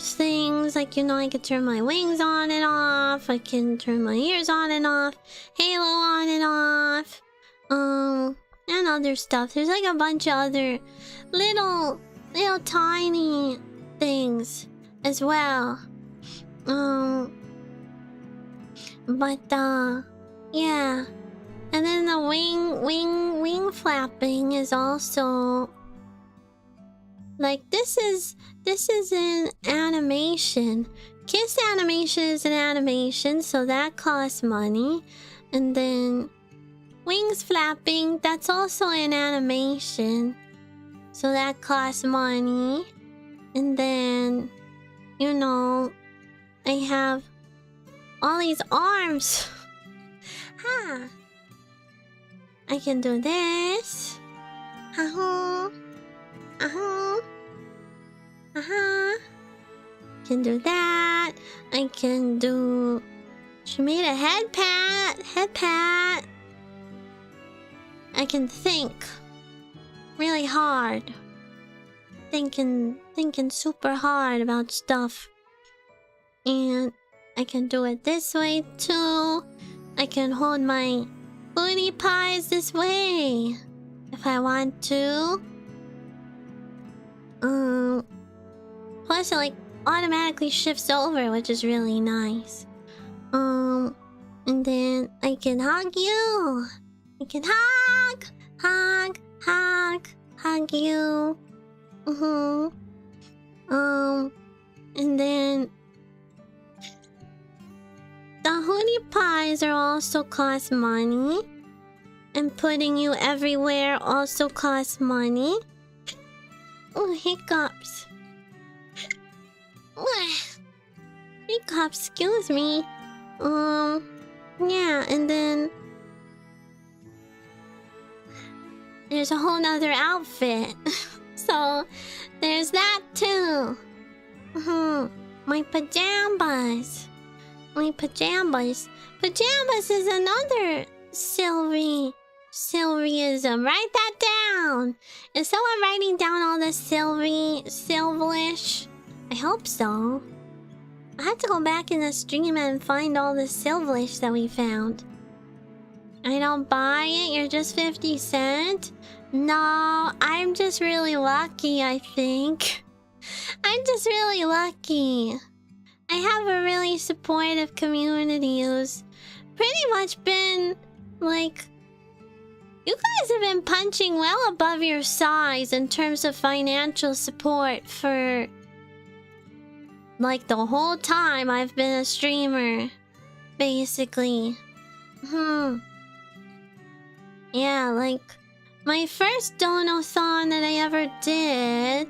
things, like, you know, I can turn my wings on and off. I can turn my ears on and off. Halo on and off. And other stuff. There's like a bunch of other little tiny things as well. Yeah. And then the wing flapping is also like, this is an animation. Kiss animation is an animation, so that costs money. And then wings flapping, that's also an animation, so that costs money. And then, you know, I have all these arms. I can do this. Can do that. I can do... She made a head pat. I can think really hard. Thinking super hard about stuff. And I can do it this way too. I can hold my booty pies this way if I want to. Plus it like automatically shifts over, which is really nice. And then I can hug you. I can hug you. And then the hootie pies are also cost money. And putting you everywhere also costs money. Oh, hiccups. Hiccups, excuse me. Yeah, and then there's a whole nother outfit. So there's that too. My pajamas. Pajamas is another Silviism. Write that down. Is someone writing down all this Silvlish? I hope so. I have to go back in the stream and find all the Silvlish that we found. I don't buy it, you're just 50 cents? No, I'm just really lucky, I think. I'm just really lucky. I have a really supportive community who's pretty much been, like... You guys have been punching well above your size in terms of financial support for... like, the whole time I've been a streamer. Basically. Yeah, like... My first donathon that I ever did...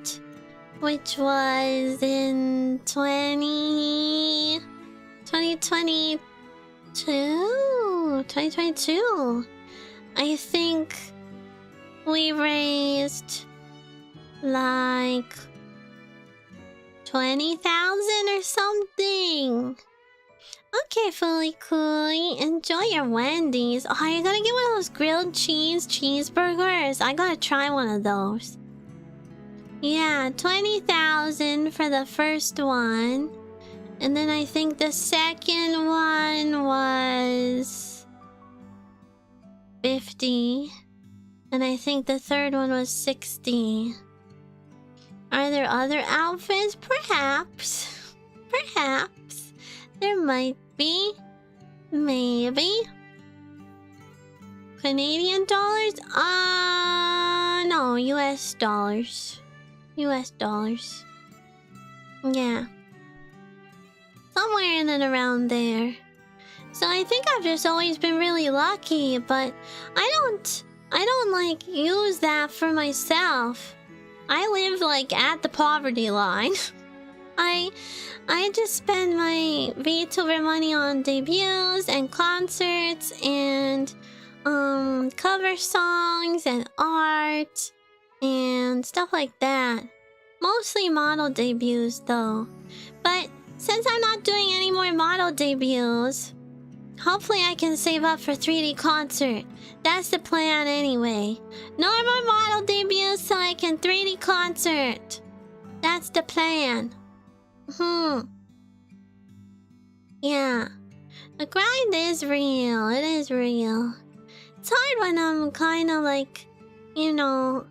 which was in 2022? I think we raised like 20,000 or something. Okay, Fully Coolie, enjoy your Wendy's. Oh, you're gonna get one of those grilled cheeseburgers. I gotta try one of those. Yeah, 20,000 for the first one. And then I think the second one was 50. And I think the third one was 60. Are there other outfits? Perhaps. Perhaps. There might be. Maybe. Canadian dollars? No, US dollars. US dollars. Yeah. Somewhere in and around there. So I think I've just always been really lucky, but I don't like use that for myself. I live like at the poverty line. I just spend my VTuber money on debuts and concerts and cover songs and art and stuff like that. Mostly model debuts though. But since I'm not doing any more model debuts, hopefully I can save up for 3D concert. That's the plan anyway. No more model debuts so I can 3D concert. That's the plan. Yeah. The grind is real. It is real. It's hard when I'm kind of like, you know,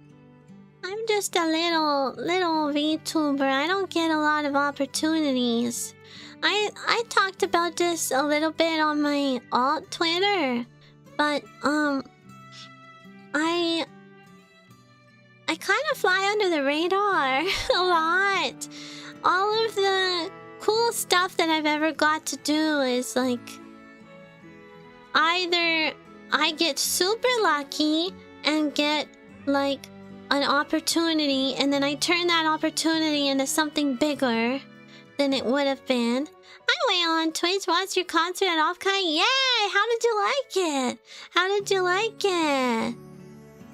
I'm just a little VTuber. I don't get a lot of opportunities. I talked about this a little bit on my alt Twitter, but I kind of fly under the radar a lot. All of the cool stuff that I've ever got to do is like either I get super lucky and get like an opportunity, and then I turn that opportunity into something bigger than it would have been. Hi, Whale on Twitch. Watched your concert at OffKai. Yay! How did you like it? How did you like it?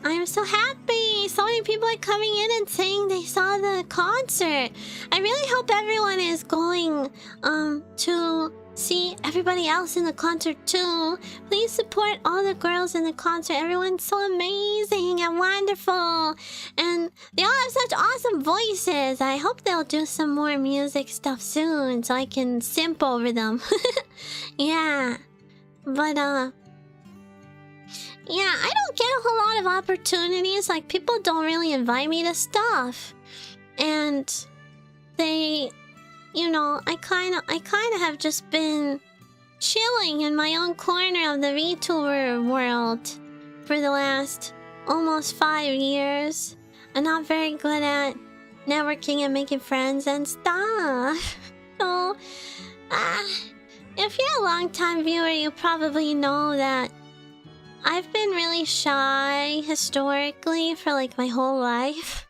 I'm so happy. So many people are coming in and saying they saw the concert. I really hope everyone is going to see everybody else in the concert too. Please support all the girls in the concert. Everyone's so amazing and wonderful, and they all have such awesome voices. I hope they'll do some more music stuff soon so I can simp over them. Yeah, but yeah, I don't get a whole lot of opportunities. Like, people don't really invite me to stuff, and they, you know, I kind of have just been chilling in my own corner of the VTuber world for the last almost 5 years. I'm not very good at networking and making friends and stuff. So, if you're a long-time viewer, you probably know that I've been really shy historically for like my whole life.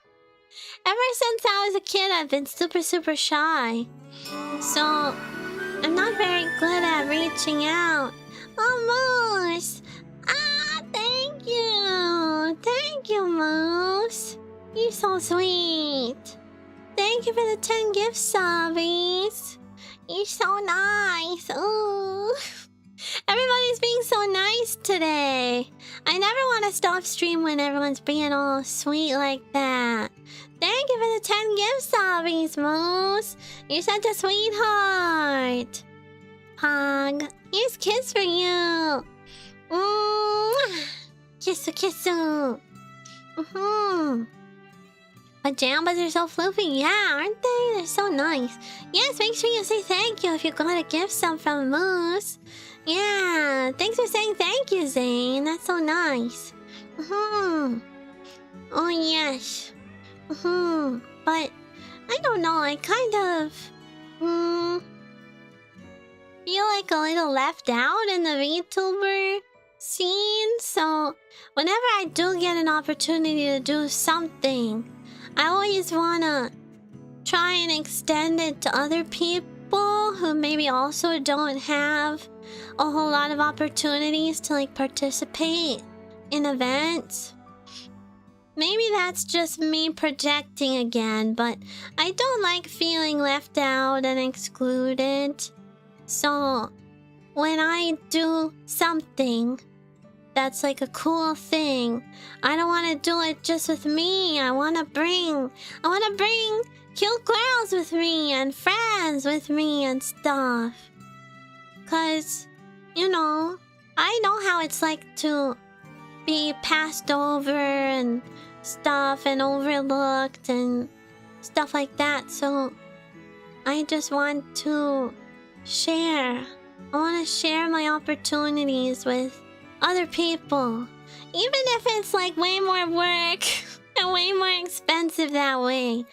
Ever since I was a kid, I've been super shy. So, I'm not very good at reaching out. Oh, Moose! Thank you! Thank you, Moose! You're so sweet! Thank you for the 10 gift subbies! You're so nice! Ooh! Everybody's being so nice today! I never want to stop stream when everyone's being all sweet like that. Thank you for the 10 gift subbies, Moose! You're such a sweetheart! Hug! Here's a kiss for you! Kissu kissu! Pajamas are so floofy, yeah, aren't they? They're so nice. Yes, make sure you say thank you if you got a gift sub from Moose. Yeah, thanks for saying thank you, Zane. That's so nice. Oh, yes. But, I don't know, I kind of... feel like a little left out in the VTuber scene. So, whenever I do get an opportunity to do something, I always want to try and extend it to other people who maybe also don't have a whole lot of opportunities to like participate in events. Maybe that's just me projecting again, but I don't like feeling left out and excluded. So when I do something that's like a cool thing, I don't want to do it just with me. I want to bring cute girls with me and friends with me and stuff. 'Cause, you know, I know how it's like to be passed over and stuff and overlooked and stuff like that. So I just want to share. I want to share my opportunities with other people. Even if it's like way more work and way more expensive that way.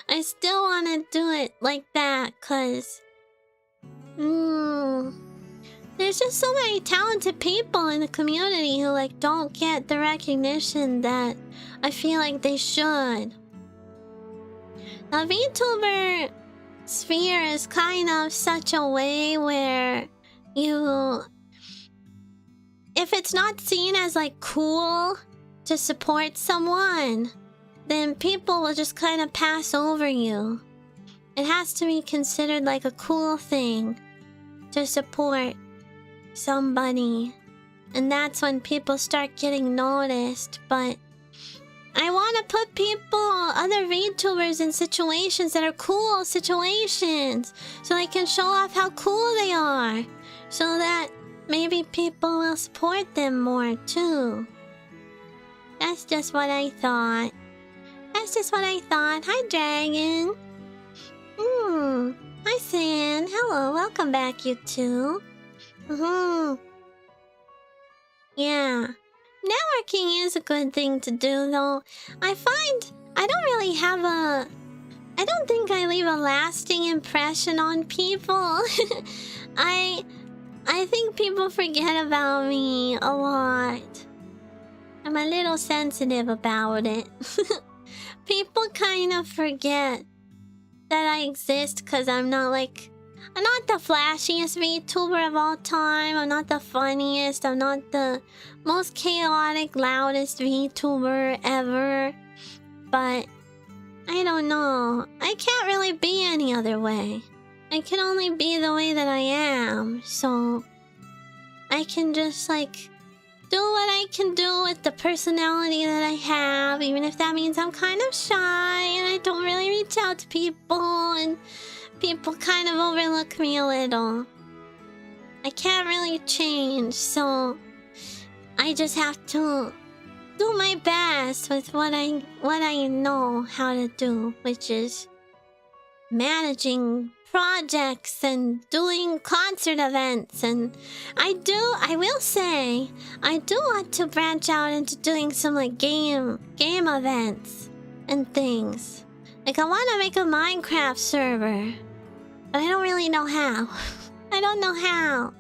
I still want to do it like that, 'cause there's just so many talented people in the community who like don't get the recognition that I feel like they should. The VTuber sphere is kind of such a way where if it's not seen as like cool to support someone, then people will just kind of pass over you. It has to be considered like a cool thing to support somebody, and that's when people start getting noticed. But I want to put other VTubers in situations that are cool situations, so they can show off how cool they are, so that maybe people will support them more too. That's just what I thought. Hi, Dragon. Hi, San. Hello, welcome back, you two. Yeah. Networking is a good thing to do, though. I find I don't think I leave a lasting impression on people. I think people forget about me a lot. I'm a little sensitive about it. People kind of forget that I exist because I'm not the flashiest VTuber of all time. I'm not the funniest. I'm not the most chaotic, loudest VTuber ever. But I don't know. I can't really be any other way. I can only be the way that I am. So I can just do what I can do with the personality that I have, even if that means I'm kind of shy and I don't really reach out to people and people kind of overlook me a little. I can't really change, so I just have to do my best with what I know how to do, which is managing projects and doing concert events. And I will say I do want to branch out into doing some game events and things. I want to make a Minecraft server, but I don't really know how. I don't know how.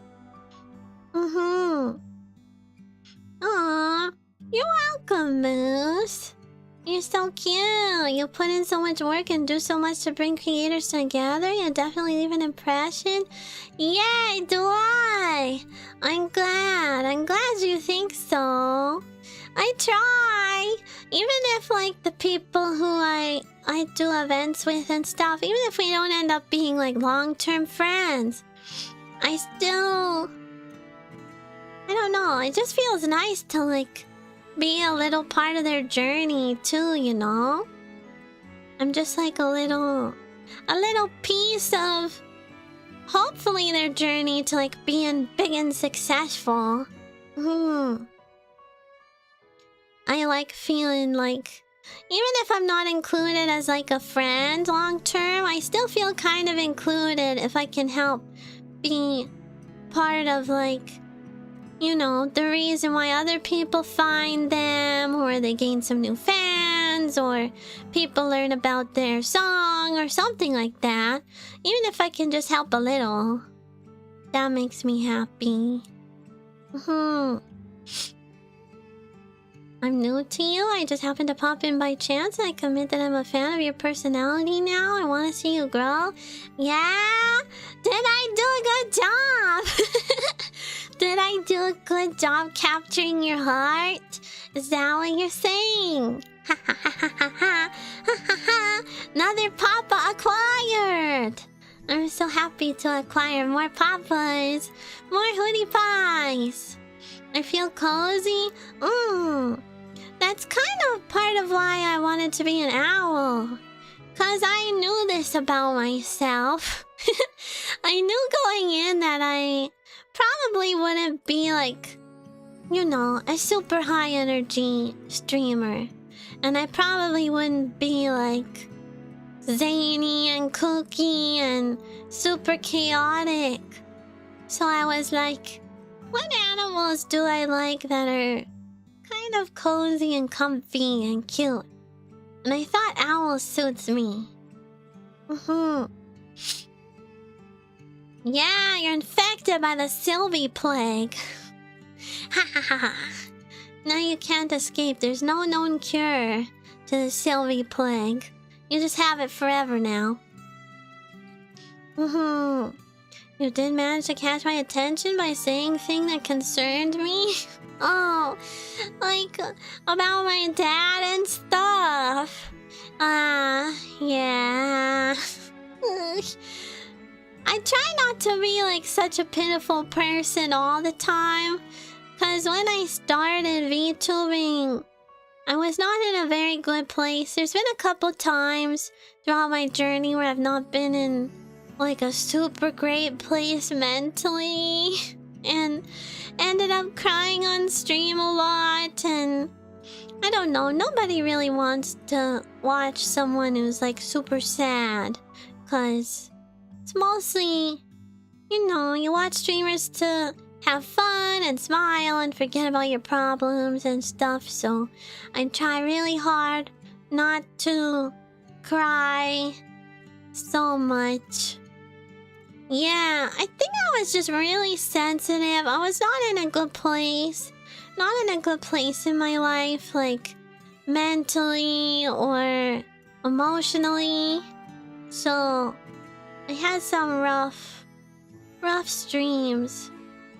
Aw, you're welcome, Moose. You're so cute. You put in so much work and do so much to bring creators together. You definitely leave an impression. Yay, do I? I'm glad. I'm glad you think so. I try. Even if the people who I do events with and stuff, even if we don't end up being long-term friends, I don't know. It just feels nice to be a little part of their journey too, you know? I'm just a little piece of hopefully their journey to being big and successful. I feeling even if I'm not included as a friend long term, I still feel kind of included if I can help be part of the reason why other people find them, or they gain some new fans, or people learn about their song, or something like that. Even if I can just help a little, that makes me happy. I'm new to you. I just happened to pop in by chance. I commit that I'm a fan of your personality now. I want to see you grow. Yeah? Did I do a good job? Did I do a good job capturing your heart? Is that what you're saying? Ha ha ha ha ha ha ha ha. Another Papa acquired. I'm so happy to acquire more papas, more hoodie pies. I feel cozy. That's kind of part of why I wanted to be an owl. Cause I knew this about myself. I knew going in that I probably wouldn't be like, you know, a super high energy streamer. And I probably wouldn't be like zany and kooky and super chaotic. So I was like, what animals do I like that are kind of cozy and comfy and cute? And I thought owl suits me. Yeah, you're infected by the Silvi plague. Ha ha ha ha. Now you can't escape. There's no known cure to the Silvi plague. You just have it forever now. You did manage to catch my attention by saying a thing that concerned me. Oh, like about my dad and stuff. Yeah. I try not to be like such a pitiful person all the time. Cause when I started VTubing, I was not in a very good place. There's been a couple times throughout my journey where I've not been in like a super great place mentally. And ended up crying on stream a lot. And I don't know, nobody really wants to watch someone who's like super sad. Cause it's mostly, you know, you watch streamers to have fun and smile and forget about your problems and stuff. So I try really hard not to cry so much. Yeah, I think I was just really sensitive. I was not in a good place. Not in a good place in my life, like mentally or emotionally. So I had some rough streams.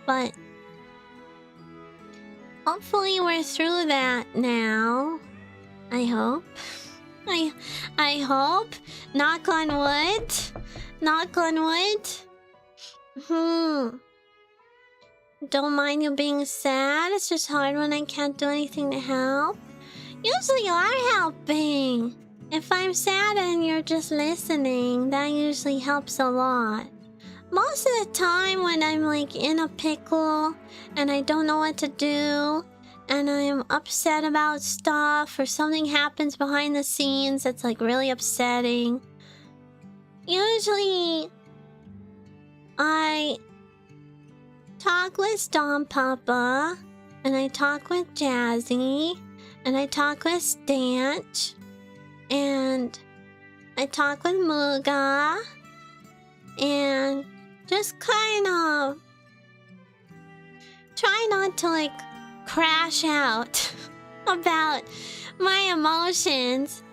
But hopefully we're through that now. I hope. I hope. Knock on wood. Knock on wood. Don't mind you being sad. It's just hard when I can't do anything to help. Usually you are helping. If I'm sad and you're just listening, that usually helps a lot. Most of the time when I'm like in a pickle and I don't know what to do and I'm upset about stuff or something happens behind the scenes that's like really upsetting, usually I talk with Stomp Papa and I talk with Jazzy and I talk with Stanch and I talk with Muga and just kind of try not to like crash out about my emotions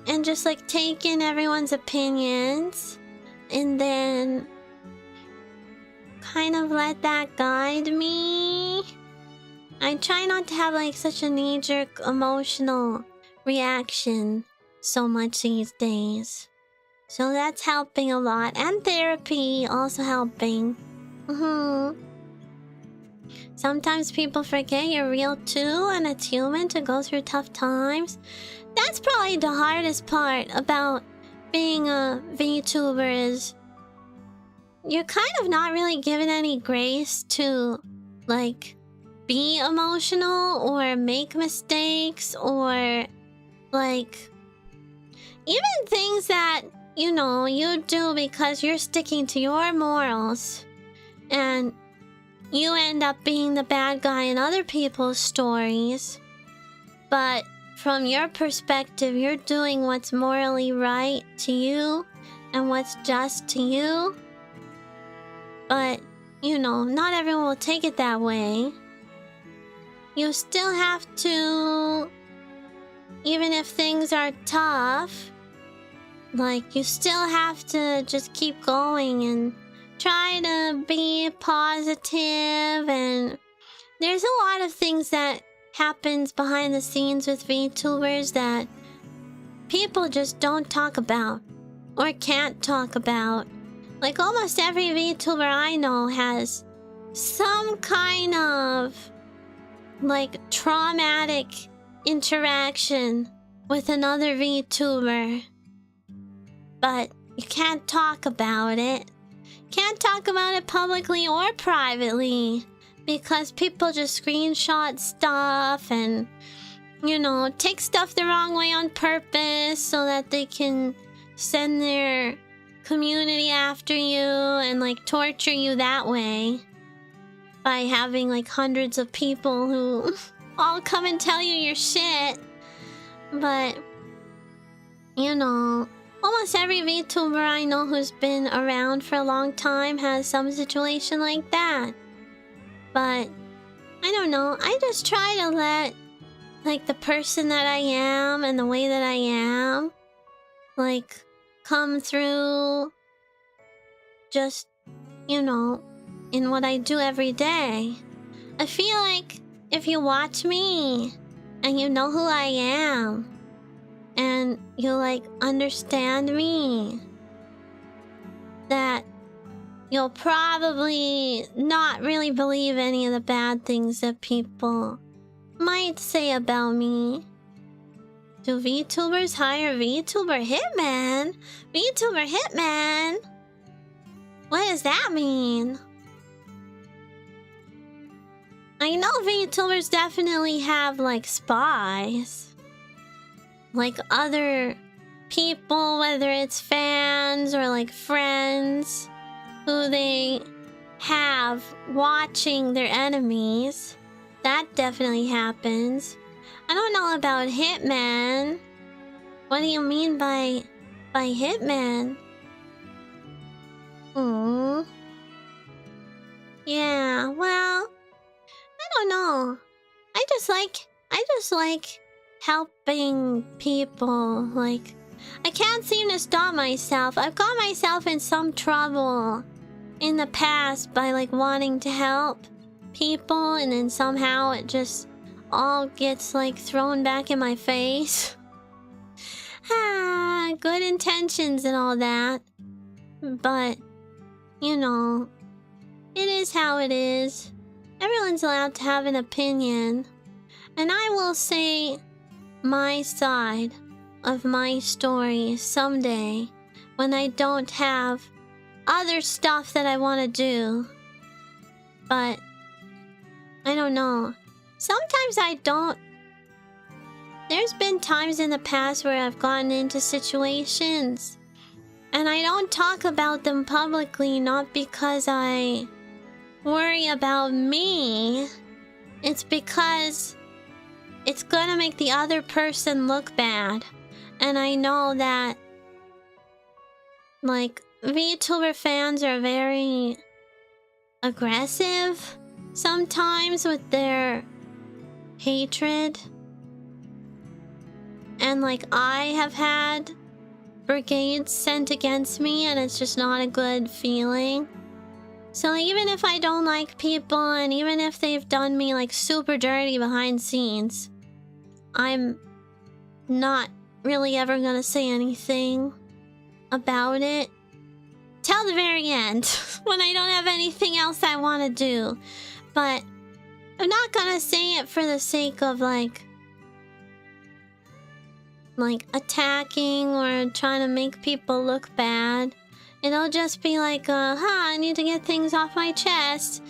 and just like take in everyone's opinions and then kind of let that guide me. I try not to have like such a knee-jerk emotional reaction so much these days. So that's helping a lot. And therapy also helping. Sometimes people forget you're real too and it's human to go through tough times. That's probably the hardest part about being a VTuber is you're kind of not really given any grace to like be emotional or make mistakes or like even things that you know, you do because you're sticking to your morals. And you end up being the bad guy in other people's stories. But from your perspective, you're doing what's morally right to you and what's just to you. But, you know, not everyone will take it that way. You still have to, even if things are tough, like, you still have to just keep going and try to be positive. And there's a lot of things that happens behind the scenes with VTubers that people just don't talk about or can't talk about. Like almost every VTuber I know has some kind of like traumatic interaction with another VTuber. But you can't talk about it. Can't talk about it publicly or privately because people just screenshot stuff and, you know, take stuff the wrong way on purpose so that they can send their community after you and like torture you that way by having like hundreds of people who all come and tell you your shit. But, you know, almost every VTuber I know who's been around for a long time has some situation like that. But, I don't know, I just try to let, like, the person that I am and the way that I am, like, come through just, you know, in what I do every day. I feel like if you watch me and you know who I am, and you like understand me, that you'll probably not really believe any of the bad things that people might say about me. Do VTubers hire VTuber hitman? VTuber hitman? What does that mean? I know VTubers definitely have like spies. Like other people, whether it's fans or like friends who they have watching their enemies. That definitely happens. I don't know about hitman. What do you mean by hitman? Yeah, well, I don't know. I just like helping people. Like, I can't seem to stop myself. I've got myself in some trouble in the past by like wanting to help people, and then somehow it just all gets like thrown back in my face. Good intentions and all that, but you know, it is how it is. Everyone's allowed to have an opinion, and I will say my side of my story someday when I don't have other stuff that I want to do. But I don't know. Sometimes I don't. There's been times in the past where I've gotten into situations and I don't talk about them publicly, not because I worry about me. It's because it's gonna make the other person look bad. And I know that, like, VTuber fans are very aggressive sometimes with their hatred. And, like, I have had brigades sent against me, and it's just not a good feeling. So even if I don't like people, and even if they've done me like super dirty behind scenes, I'm not really ever gonna say anything about it till the very end when I don't have anything else I want to do. But I'm not gonna say it for the sake of like attacking or trying to make people look bad. It'll just be like, I need to get things off my chest.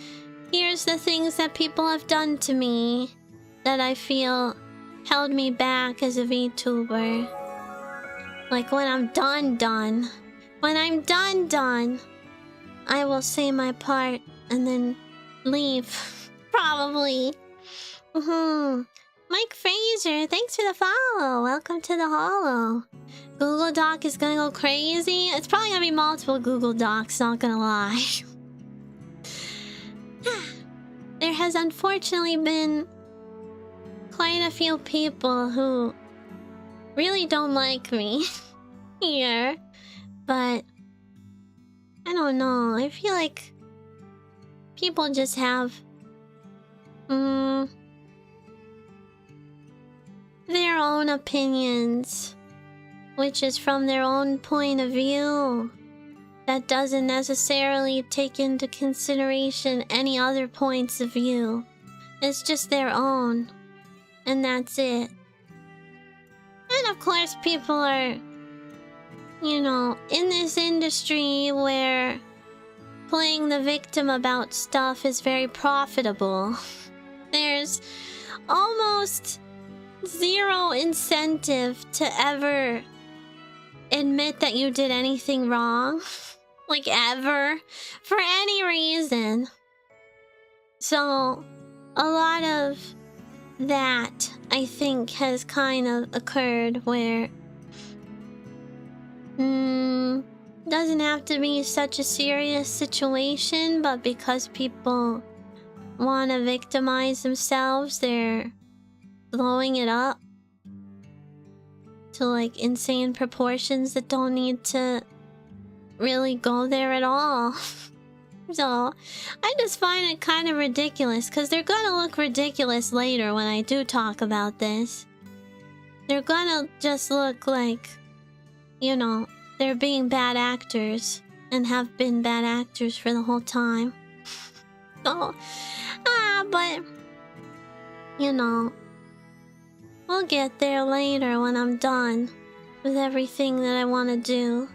Here's the things that people have done to me that I feel held me back as a VTuber. Like, when I'm done. When I'm done, I will say my part and then leave. Probably. Mike Fraser, thanks for the follow. Welcome to the holo. Google Doc is gonna go crazy. It's probably gonna be multiple Google Docs, not gonna lie. There has unfortunately been quite a few people who really don't like me here. But I don't know. I feel like people just have their own opinions, which is from their own point of view, that doesn't necessarily take into consideration any other points of view. It's just their own. And that's it. And of course, people are, you know, in this industry where playing the victim about stuff is very profitable. There's almost zero incentive to ever admit that you did anything wrong. Like, ever. For any reason. So, a lot of that, I think, has kind of occurred where... doesn't have to be such a serious situation, but because people want to victimize themselves, they're blowing it up to like insane proportions that don't need to really go there at all. So I just find it kind of ridiculous, because they're gonna look ridiculous later when I do talk about this. They're gonna just look like, you know, they're being bad actors and have been bad actors for the whole time. So, but, you know, we'll get there later when I'm done with everything that I want to do.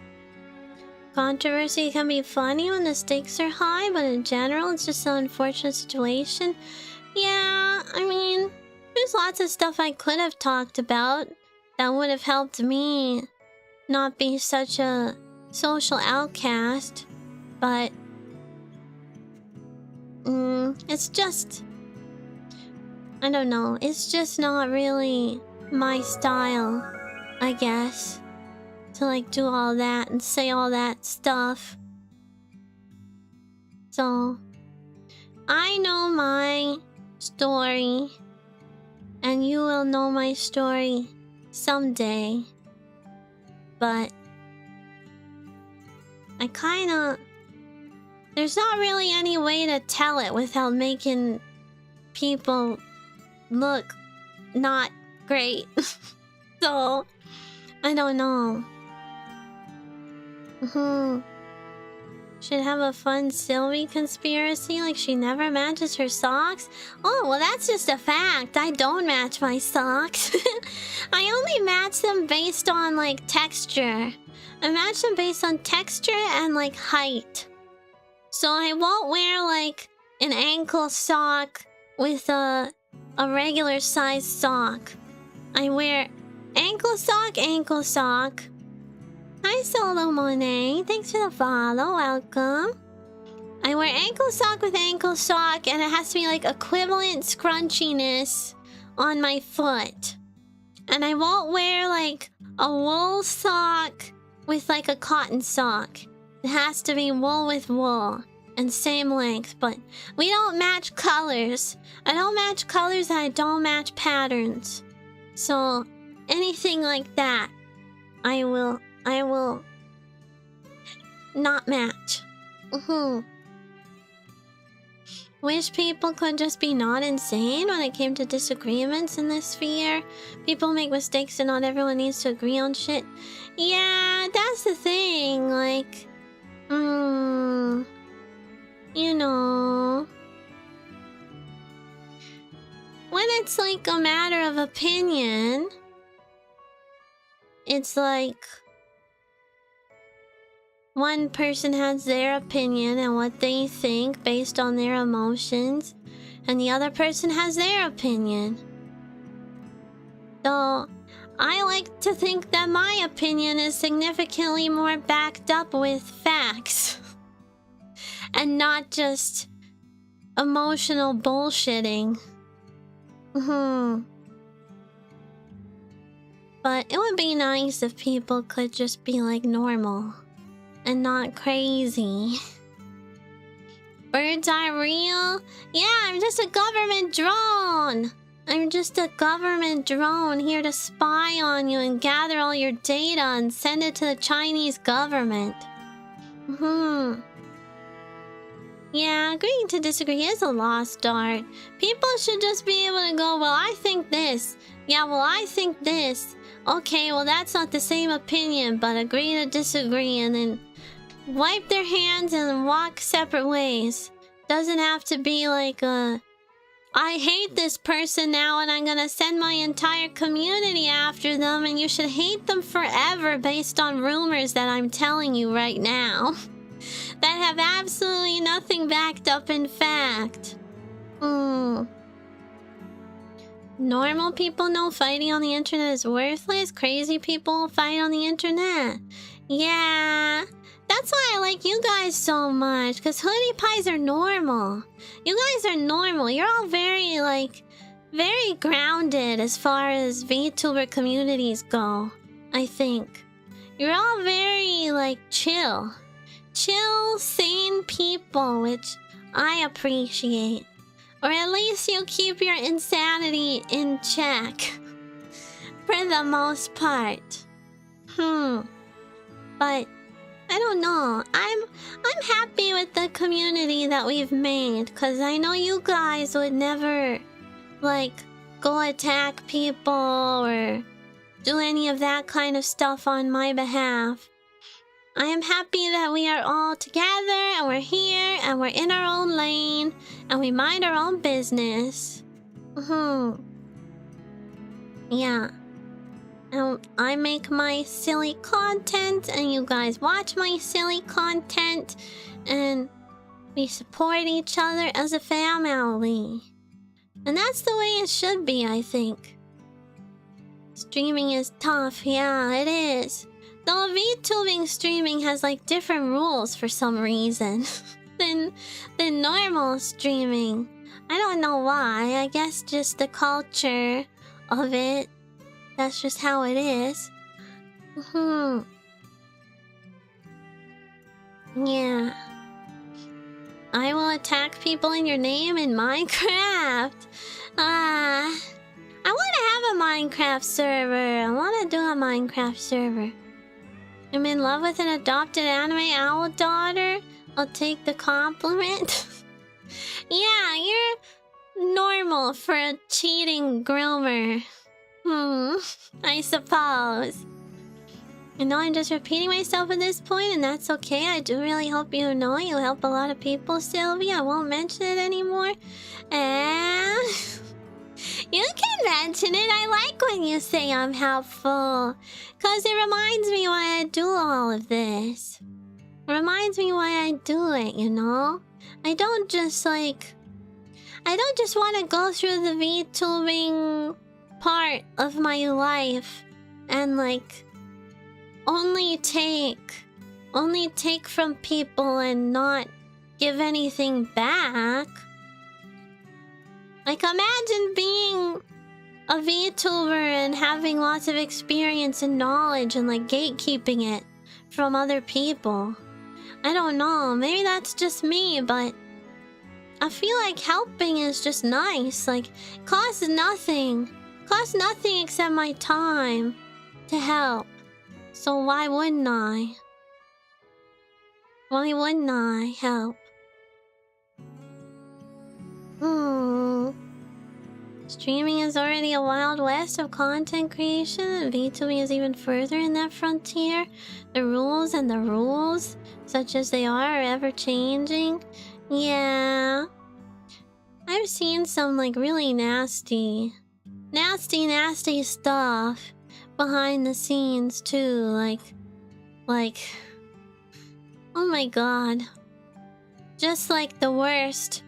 Controversy can be funny when the stakes are high, but in general, it's just an unfortunate situation. Yeah, I mean, there's lots of stuff I could have talked about that would have helped me not be such a social outcast, but it's just, I don't know, it's just not really my style, I guess, to like do all that and say all that stuff. So I know my story, and you will know my story someday. But I kinda... there's not really any way to tell it without making people look not great. So, I don't know. Should have a fun Silvi conspiracy, like she never matches her socks? Oh, well that's just a fact. I don't match my socks. I only match them based on like texture. I match them based on texture and like height. So I won't wear like an ankle sock with a regular size sock. I wear ankle sock. Hi, Solo Monet. Thanks for the follow. Welcome. I wear ankle sock with ankle sock, and it has to be like equivalent scrunchiness on my foot. And I won't wear like a wool sock with like a cotton sock. It has to be wool with wool and same length, but we don't match colors. I don't match colors and I don't match patterns. So anything like that, I will not match. Wish people could just be not insane when it came to disagreements in this sphere. People make mistakes and not everyone needs to agree on shit. Yeah, that's the thing. Like, you know, when it's like a matter of opinion, it's like one person has their opinion and what they think based on their emotions, and the other person has their opinion. So I like to think that my opinion is significantly more backed up with facts and not just emotional bullshitting. But it would be nice if people could just be like normal and not crazy. Birds are real? Yeah, I'm just a government drone. I'm just a government drone here to spy on you and gather all your data and send it to the Chinese government. Yeah, agreeing to disagree is a lost art. People should just be able to go, well, I think this. Yeah, well, I think this. Okay, well, that's not the same opinion, but agree to disagree, and then wipe their hands and walk separate ways. Doesn't have to be like a... I hate this person now and I'm gonna send my entire community after them and you should hate them forever based on rumors that I'm telling you right now. That have absolutely nothing backed up in fact. Normal people know fighting on the internet is worthless. Crazy people fight on the internet. Yeah. That's why I like you guys so much, because hoodie pies are normal. You guys are normal. You're all very, like, very grounded as far as VTuber communities go, I think. You're all very, like, chill. Chill, sane people, which I appreciate. Or at least you keep your insanity in check. For the most part. But... I don't know. I'm happy with the community that we've made, because I know you guys would never, like, go attack people or do any of that kind of stuff on my behalf. I am happy that we are all together and we're here and we're in our own lane and we mind our own business. Yeah. I make my silly content and you guys watch my silly content and we support each other as a family. And that's the way it should be, I think. Streaming is tough, yeah, it is. Though VTubing streaming has like different rules for some reason than normal streaming. I don't know why, I guess just the culture of it. That's just how it is. Yeah. I will attack people in your name in Minecraft. I want to have a Minecraft server. I want to do a Minecraft server. I'm in love with an adopted anime owl daughter. I'll take the compliment. Yeah, you're normal for a cheating groomer. I suppose. I know I'm just repeating myself at this point, and that's okay. I do really hope you know you help a lot of people, Silvi. I won't mention it anymore. And you can mention it. I like when you say I'm helpful, because it reminds me why I do all of this. It reminds me why I do it, you know? I don't just want to go through the VTubing part of my life and like only take from people and not give anything back. Like, imagine being a VTuber and having lots of experience and knowledge and like gatekeeping it from other people. I don't know, maybe that's just me, but I feel like helping is just nice. Like, costs nothing. Costs nothing except my time to help. So why wouldn't I? Why wouldn't I help? Streaming is already a wild west of content creation, and VTubing is even further in that frontier. The rules, such as they are ever changing. Yeah. I've seen some like really nasty stuff behind the scenes too, like oh my god, just like the worst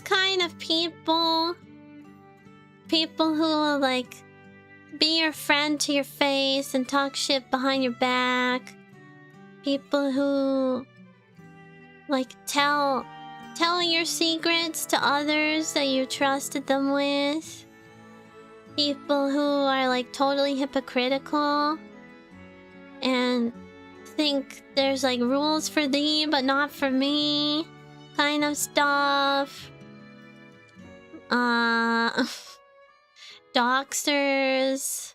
kind of people who will like be your friend to your face and talk shit behind your back, people who like tell your secrets to others that you trusted them with. People who are like totally hypocritical and think there's like rules for thee but not for me kind of stuff. Doxers.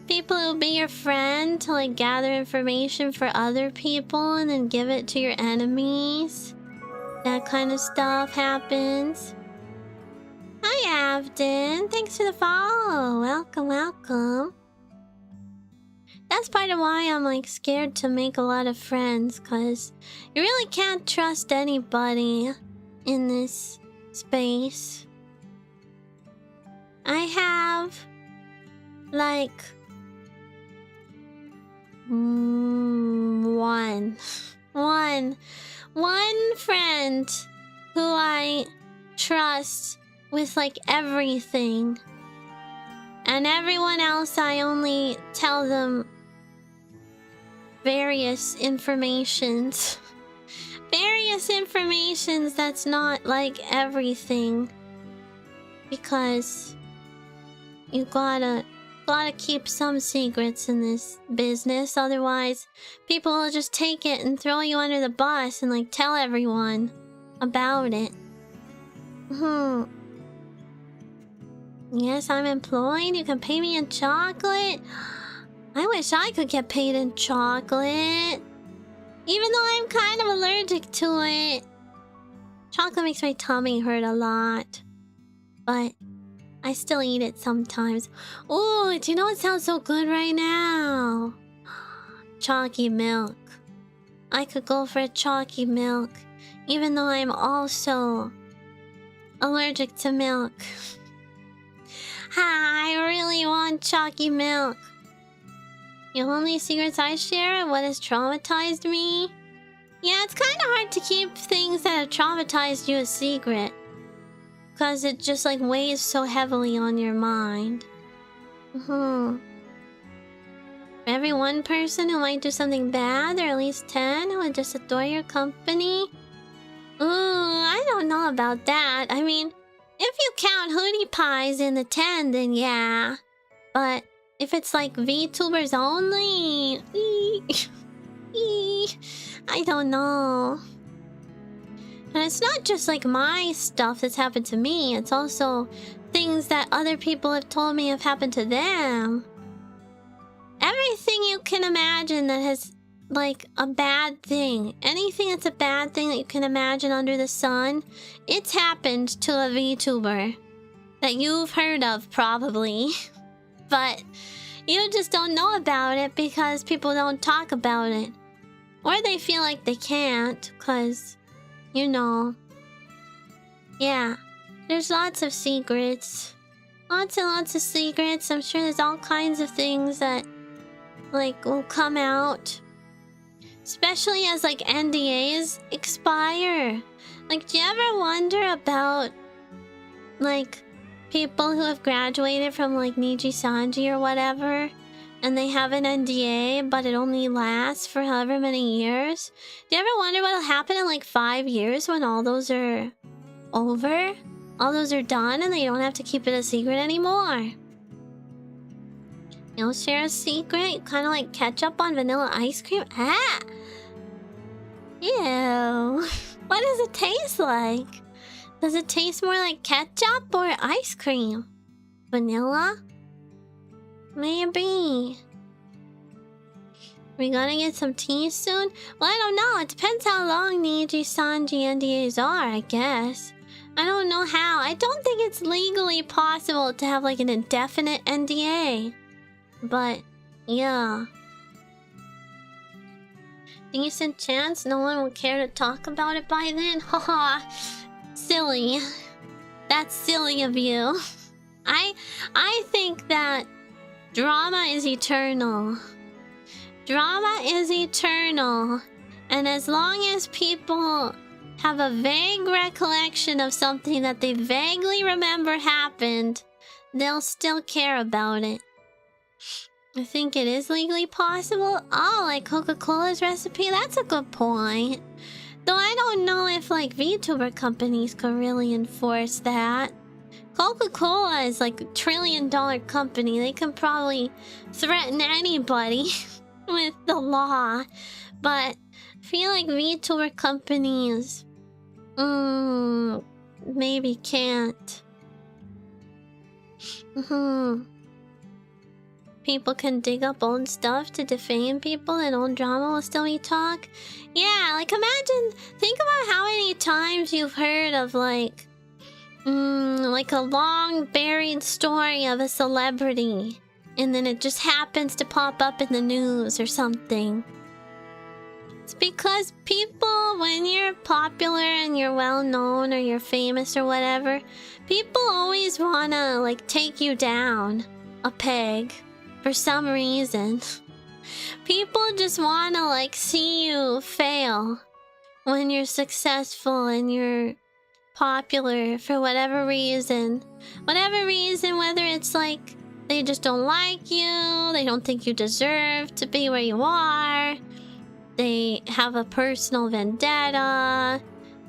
People who be your friend to like gather information for other people and then give it to your enemies. That kind of stuff happens. Hi, Avden. Thanks for the follow. Welcome. That's part of why I'm like scared to make a lot of friends, cause you really can't trust anybody in this space. I have like one friend who I trust with like everything, and everyone else I only tell them various informations that's not like everything, because you gotta keep some secrets in this business, otherwise people will just take it and throw you under the bus and like tell everyone about it. Yes, I'm employed. You can pay me in chocolate. I wish I could get paid in chocolate, even though I'm kind of allergic to it. Chocolate makes my tummy hurt a lot, but I still eat it sometimes. Oh, do you know what sounds so good right now? Chalky milk. I could go for a chalky milk, even though I'm also allergic to milk. I really want chalky milk. The only secrets I share are what has traumatized me. Yeah, it's kind of hard to keep things that have traumatized you a secret, because it just like weighs so heavily on your mind. For every one person who might do something bad, there are at least 10 who would just adore your company. Ooh, I don't know about that. I mean, if you count Hootie Pies in the 10, then yeah. But if it's like VTubers only, I don't know. And it's not just like my stuff that's happened to me, it's also things that other people have told me have happened to them. Everything you can imagine that has like a bad thing, anything that's a bad thing that you can imagine under the sun, it's happened to a VTuber that you've heard of probably. But you just don't know about it because people don't talk about it. Or they feel like they can't, because, you know. Yeah, there's lots of secrets. Lots and lots of secrets. I'm sure there's all kinds of things that, like, will come out. Especially as, like, NDAs expire. Like, do you ever wonder about, like, people who have graduated from, like, Niji-sanji or whatever, and they have an NDA, but it only lasts for however many years? Do you ever wonder what'll happen in, like, 5 years when all those are over? All those are done and they don't have to keep it a secret anymore? You'll share a secret? You kind of like ketchup on vanilla ice cream? Ah! Ew. What does it taste like? Does it taste more like ketchup or ice cream? Vanilla? Maybe. We gonna get some tea soon? Well, I don't know. It depends how long Niji-sanji NDAs are, I guess. I don't know how. I don't think it's legally possible to have like an indefinite NDA. But, yeah. Decent chance no one will care to talk about it by then? Haha. Silly. That's silly of you. I think that drama is eternal. Drama is eternal. And as long as people have a vague recollection of something that they vaguely remember happened, they'll still care about it. I think it is legally possible. Oh, like Coca-Cola's recipe? That's a good point. Though I don't know if like VTuber companies could really enforce that. Coca-Cola is like $1 trillion company. They can probably threaten anybody with the law. But I feel like VTuber companies maybe can't. People can dig up old stuff to defame people and old drama will still be talk. Yeah, like imagine, think about how many times you've heard of like a long buried story of a celebrity and then it just happens to pop up in the news or something. It's because people, when you're popular and you're well known or you're famous or whatever, people always wanna like take you down a peg for some reason. People just wanna like see you fail when you're successful and you're popular for whatever reason. Whatever reason, whether it's like they just don't like you, they don't think you deserve to be where you are, they have a personal vendetta,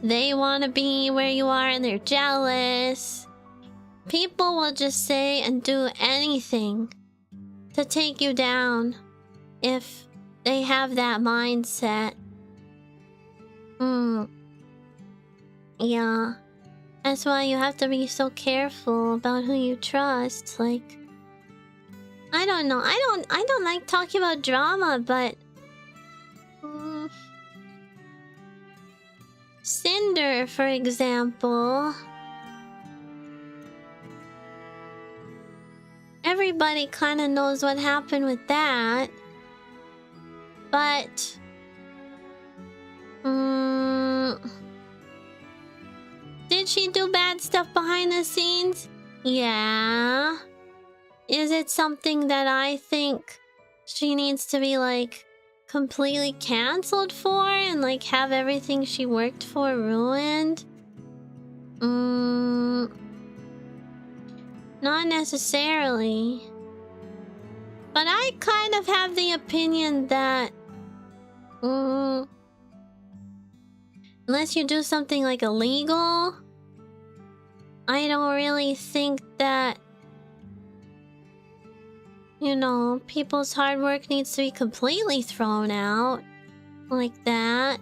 they want to be where you are and they're jealous. People will just say and do anything to take you down if they have that mindset. Yeah. That's why you have to be so careful about who you trust. Like, I don't know. I don't like talking about drama, but Cinder, for example. Everybody kind of knows what happened with that. But did she do bad stuff behind the scenes? Yeah. Is it something that I think she needs to be like completely cancelled for and like have everything she worked for ruined? Not necessarily. But I kind of have the opinion that unless you do something like illegal, I don't really think that, you know, people's hard work needs to be completely thrown out like that.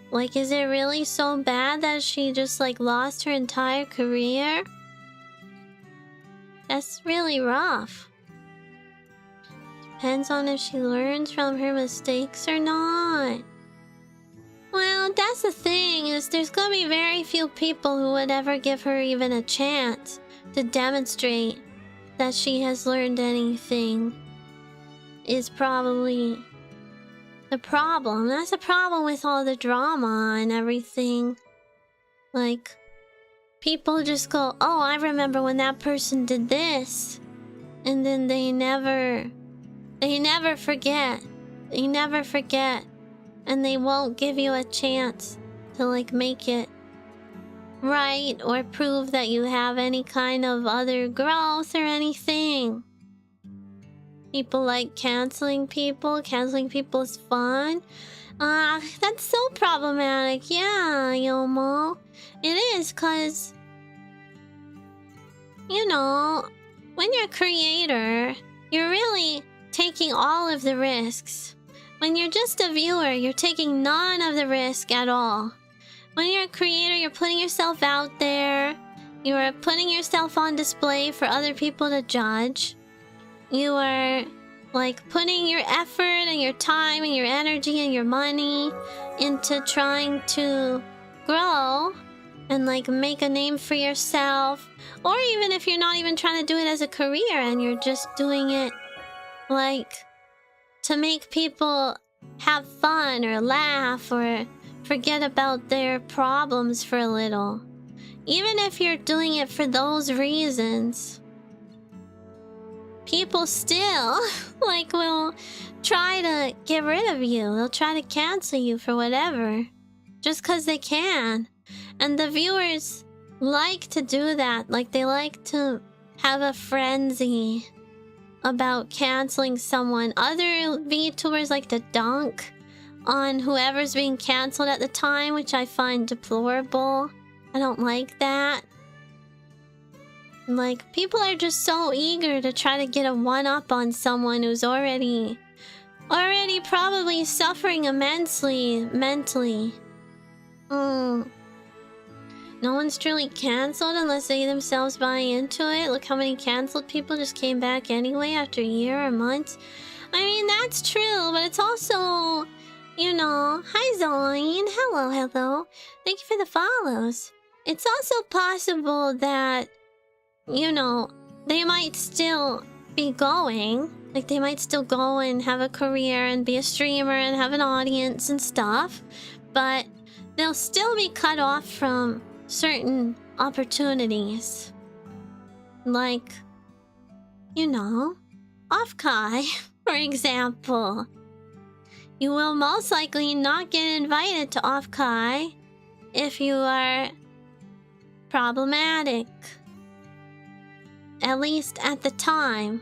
Like, is it really so bad that she just like lost her entire career? That's really rough. Depends on if she learns from her mistakes or not. Well, that's the thing, is there's gonna be very few people who would ever give her even a chance to demonstrate that she has learned anything. Is probably the problem. That's the problem with all the drama and everything. Like, people just go, oh, I remember when that person did this. And then they never forget. They never forget. And they won't give you a chance to like make it right or prove that you have any kind of other growth or anything. People like canceling people. Canceling people is fun. That's so problematic. Yeah, Yomo. It is, cause you know, when you're a creator, you're really taking all of the risks. When you're just a viewer, you're taking none of the risk at all. When you're a creator, you're putting yourself out there. You are putting yourself on display for other people to judge. You are like putting your effort and your time and your energy and your money into trying to grow and like make a name for yourself. Or even if you're not even trying to do it as a career and you're just doing it like to make people have fun or laugh or forget about their problems for a little. Even if you're doing it for those reasons, people still like will try to get rid of you. They'll try to cancel you for whatever, just because they can. And the viewers like to do that. Like, they like to have a frenzy about canceling someone. Other VTubers like to dunk on whoever's being cancelled at the time, which I find deplorable. I don't like that. Like, people are just so eager to try to get a one-up on someone who's already probably suffering immensely mentally. No one's truly cancelled unless they themselves buy into it. Look how many cancelled people just came back anyway after a year or months. I mean, that's true, but it's also, you know... Hi, Zoline. Hello, hello. Thank you for the follows. It's also possible that, you know, they might still be going. Like, they might still go and have a career and be a streamer and have an audience and stuff. But they'll still be cut off from certain opportunities. Like, you know, OffKai, for example. You will most likely not get invited to OffKai if you are problematic. At least at the time.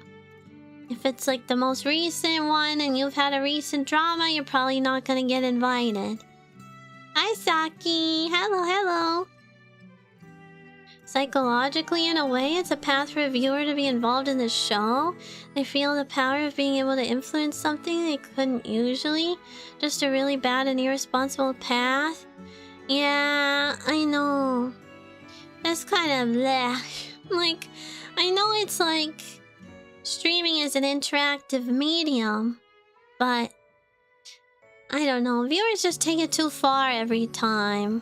If it's like the most recent one and you've had a recent drama, you're probably not gonna get invited. Hi, Saki. Hello, hello. Psychologically, in a way, it's a path for a viewer to be involved in the show. They feel the power of being able to influence something they couldn't usually. Just a really bad and irresponsible path. Yeah, I know. That's kind of bleh. Like, I know it's like streaming is an interactive medium, but I don't know. Viewers just take it too far every time.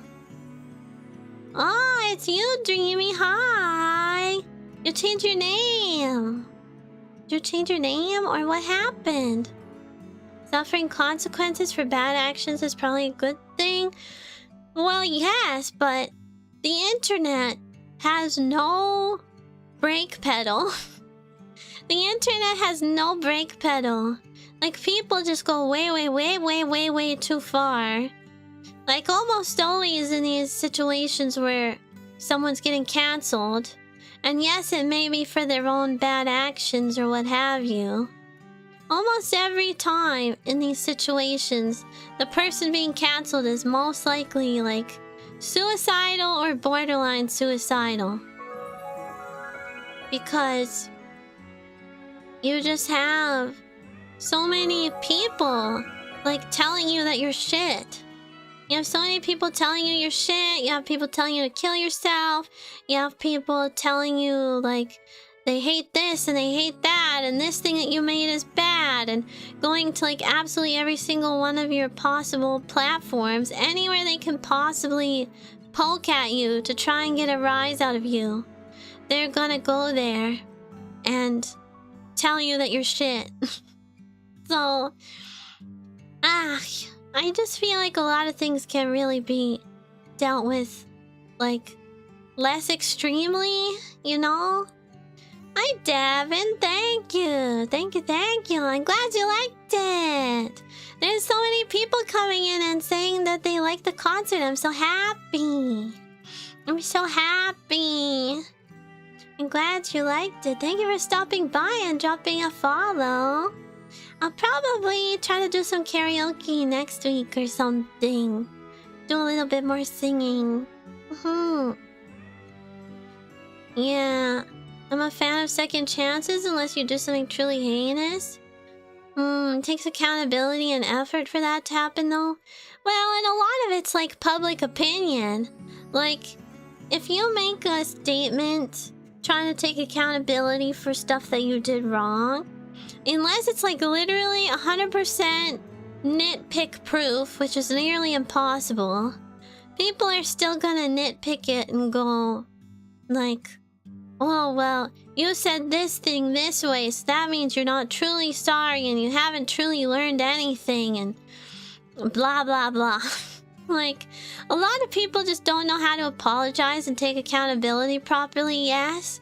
Oh, it's you, Dreamy. Hi. You changed your name. Did you change your name or what happened? Suffering consequences for bad actions is probably a good thing. Well, yes, but the internet has no brake pedal. The internet has no brake pedal. Like, people just go way too far. Like, almost always in these situations where someone's getting cancelled. And yes, it may be for their own bad actions or what have you. Almost every time in these situations, the person being cancelled is most likely, like, suicidal or borderline suicidal. Because you just have so many people, like, telling you that you're shit. You have so many people telling you you're shit. You have people telling you to kill yourself. You have people telling you, like, they hate this and they hate that. And this thing that you made is bad. And going to, like, absolutely every single one of your possible platforms. Anywhere they can possibly poke at you to try and get a rise out of you. They're gonna go there and tell you that you're shit. So, I just feel like a lot of things can really be dealt with, like, less extremely, you know? Hi, Devin. Thank you. Thank you. I'm glad you liked it. There's so many people coming in and saying that they like the concert. I'm so happy. I'm so happy. I'm glad you liked it. Thank you for stopping by and dropping a follow. I'll probably try to do some karaoke next week or something. Do a little bit more singing. Yeah. I'm a fan of second chances unless you do something truly heinous. It takes accountability and effort for that to happen though. Well, and a lot of it's like public opinion. Like, if you make a statement trying to take accountability for stuff that you did wrong, unless it's like literally 100% nitpick proof, which is nearly impossible, people are still gonna nitpick it and go like, oh, well, you said this thing this way, so that means you're not truly sorry and you haven't truly learned anything and blah blah blah. Like, a lot of people just don't know how to apologize and take accountability properly, yes,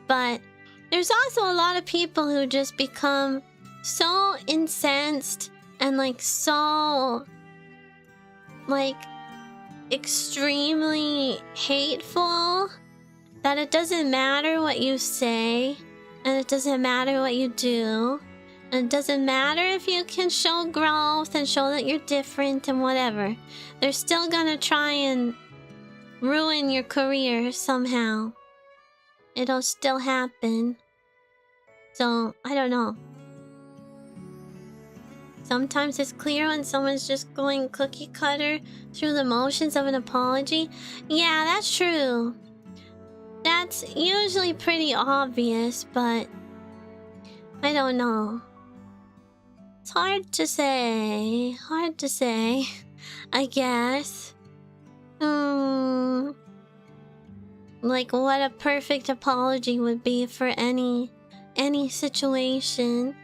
but there's also a lot of people who just become so incensed and like so like extremely hateful that it doesn't matter what you say and it doesn't matter what you do and it doesn't matter if you can show growth and show that you're different and whatever. They're still gonna try and ruin your career somehow. It'll still happen. So, I don't know. Sometimes it's clear when someone's just going cookie cutter through the motions of an apology. Yeah, that's true. That's usually pretty obvious, but I don't know. It's hard to say. Hard to say, I guess. Like what a perfect apology would be for any situation.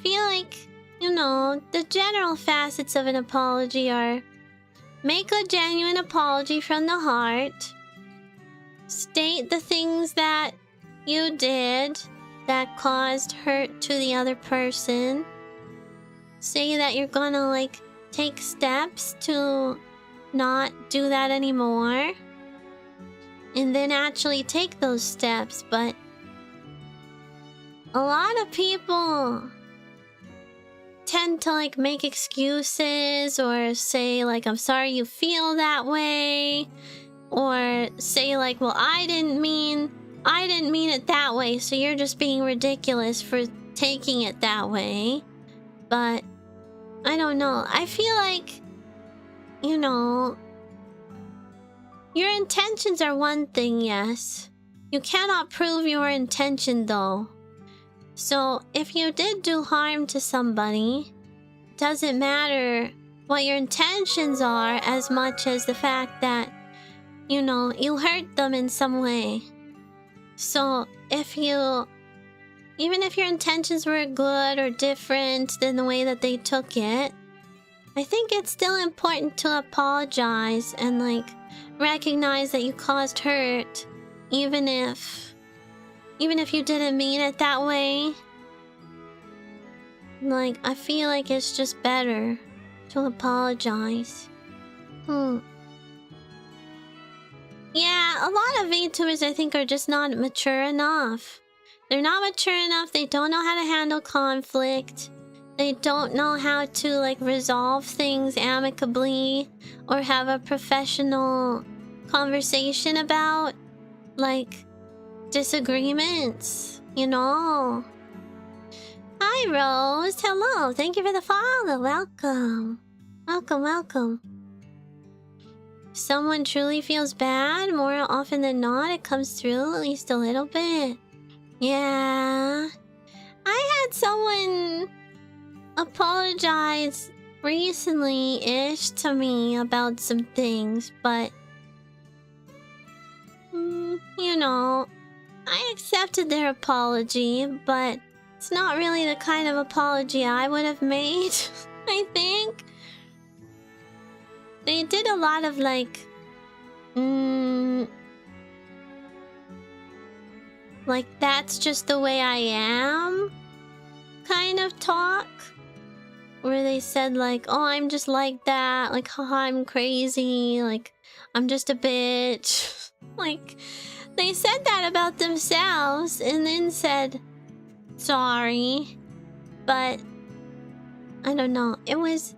Feel like, you know, the general facets of an apology are: make a genuine apology from the heart. State the things that you did that caused hurt to the other person. Say that you're gonna like take steps to not do that anymore. And then actually take those steps. But a lot of people tend to like make excuses or say like, I'm sorry you feel that way, or say like, well, I didn't mean it that way, so you're just being ridiculous for taking it that way. But I don't know, I feel like, you know, your intentions are one thing, yes. You cannot prove your intention though. So if you did do harm to somebody, it doesn't matter what your intentions are as much as the fact that, you know, you hurt them in some way. So even if your intentions were good or different than the way that they took it, I think it's still important to apologize and like recognize that you caused hurt, even if you didn't mean it that way. Like, I feel like it's just better to apologize. Yeah, a lot of VTubers I think are just not mature enough. They're not mature enough, they don't know how to handle conflict. They don't know how to like resolve things amicably or have a professional conversation about like disagreements, you know. Hi Rose, hello, thank you for the follow. Welcome. Welcome. Someone truly feels bad, more often than not it comes through at least a little bit. Yeah, I had someone apologize recently-ish to me about some things, but you know, I accepted their apology, but it's not really the kind of apology I would have made. I think they did a lot of like like that's just the way I am kind of talk, where they said like, oh, I'm just like that, like, haha, I'm crazy, like, I'm just a bitch. Like, they said that about themselves and then said sorry. But I don't know, it was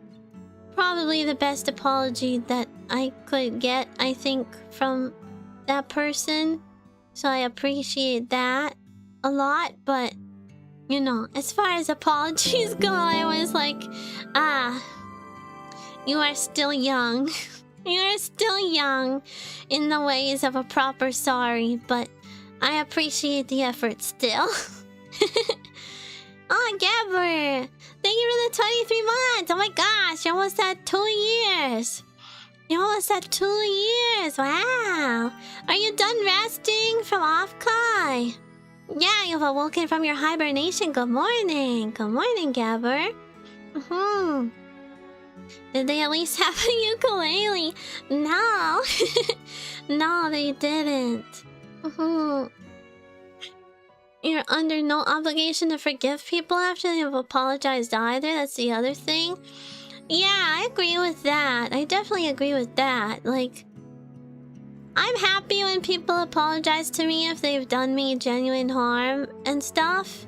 probably the best apology that I could get, I think, from that person. So I appreciate that a lot. But you know, as far as apologies go, I was like, you are still young. You are still young in the ways of a proper sorry, but I appreciate the effort still. Oh, Gabber! Thank you for the 23 months! Oh my gosh, you're almost at 2 years! You're almost at 2 years! Wow! Are you done resting from OffKai? Yeah, you've awoken from your hibernation. Good morning! Good morning, Gabber. Did they at least have a ukulele? No! No, they didn't. You're under no obligation to forgive people after they've apologized either. That's the other thing. Yeah, I agree with that. I definitely agree with that. Like, I'm happy when people apologize to me if they've done me genuine harm and stuff,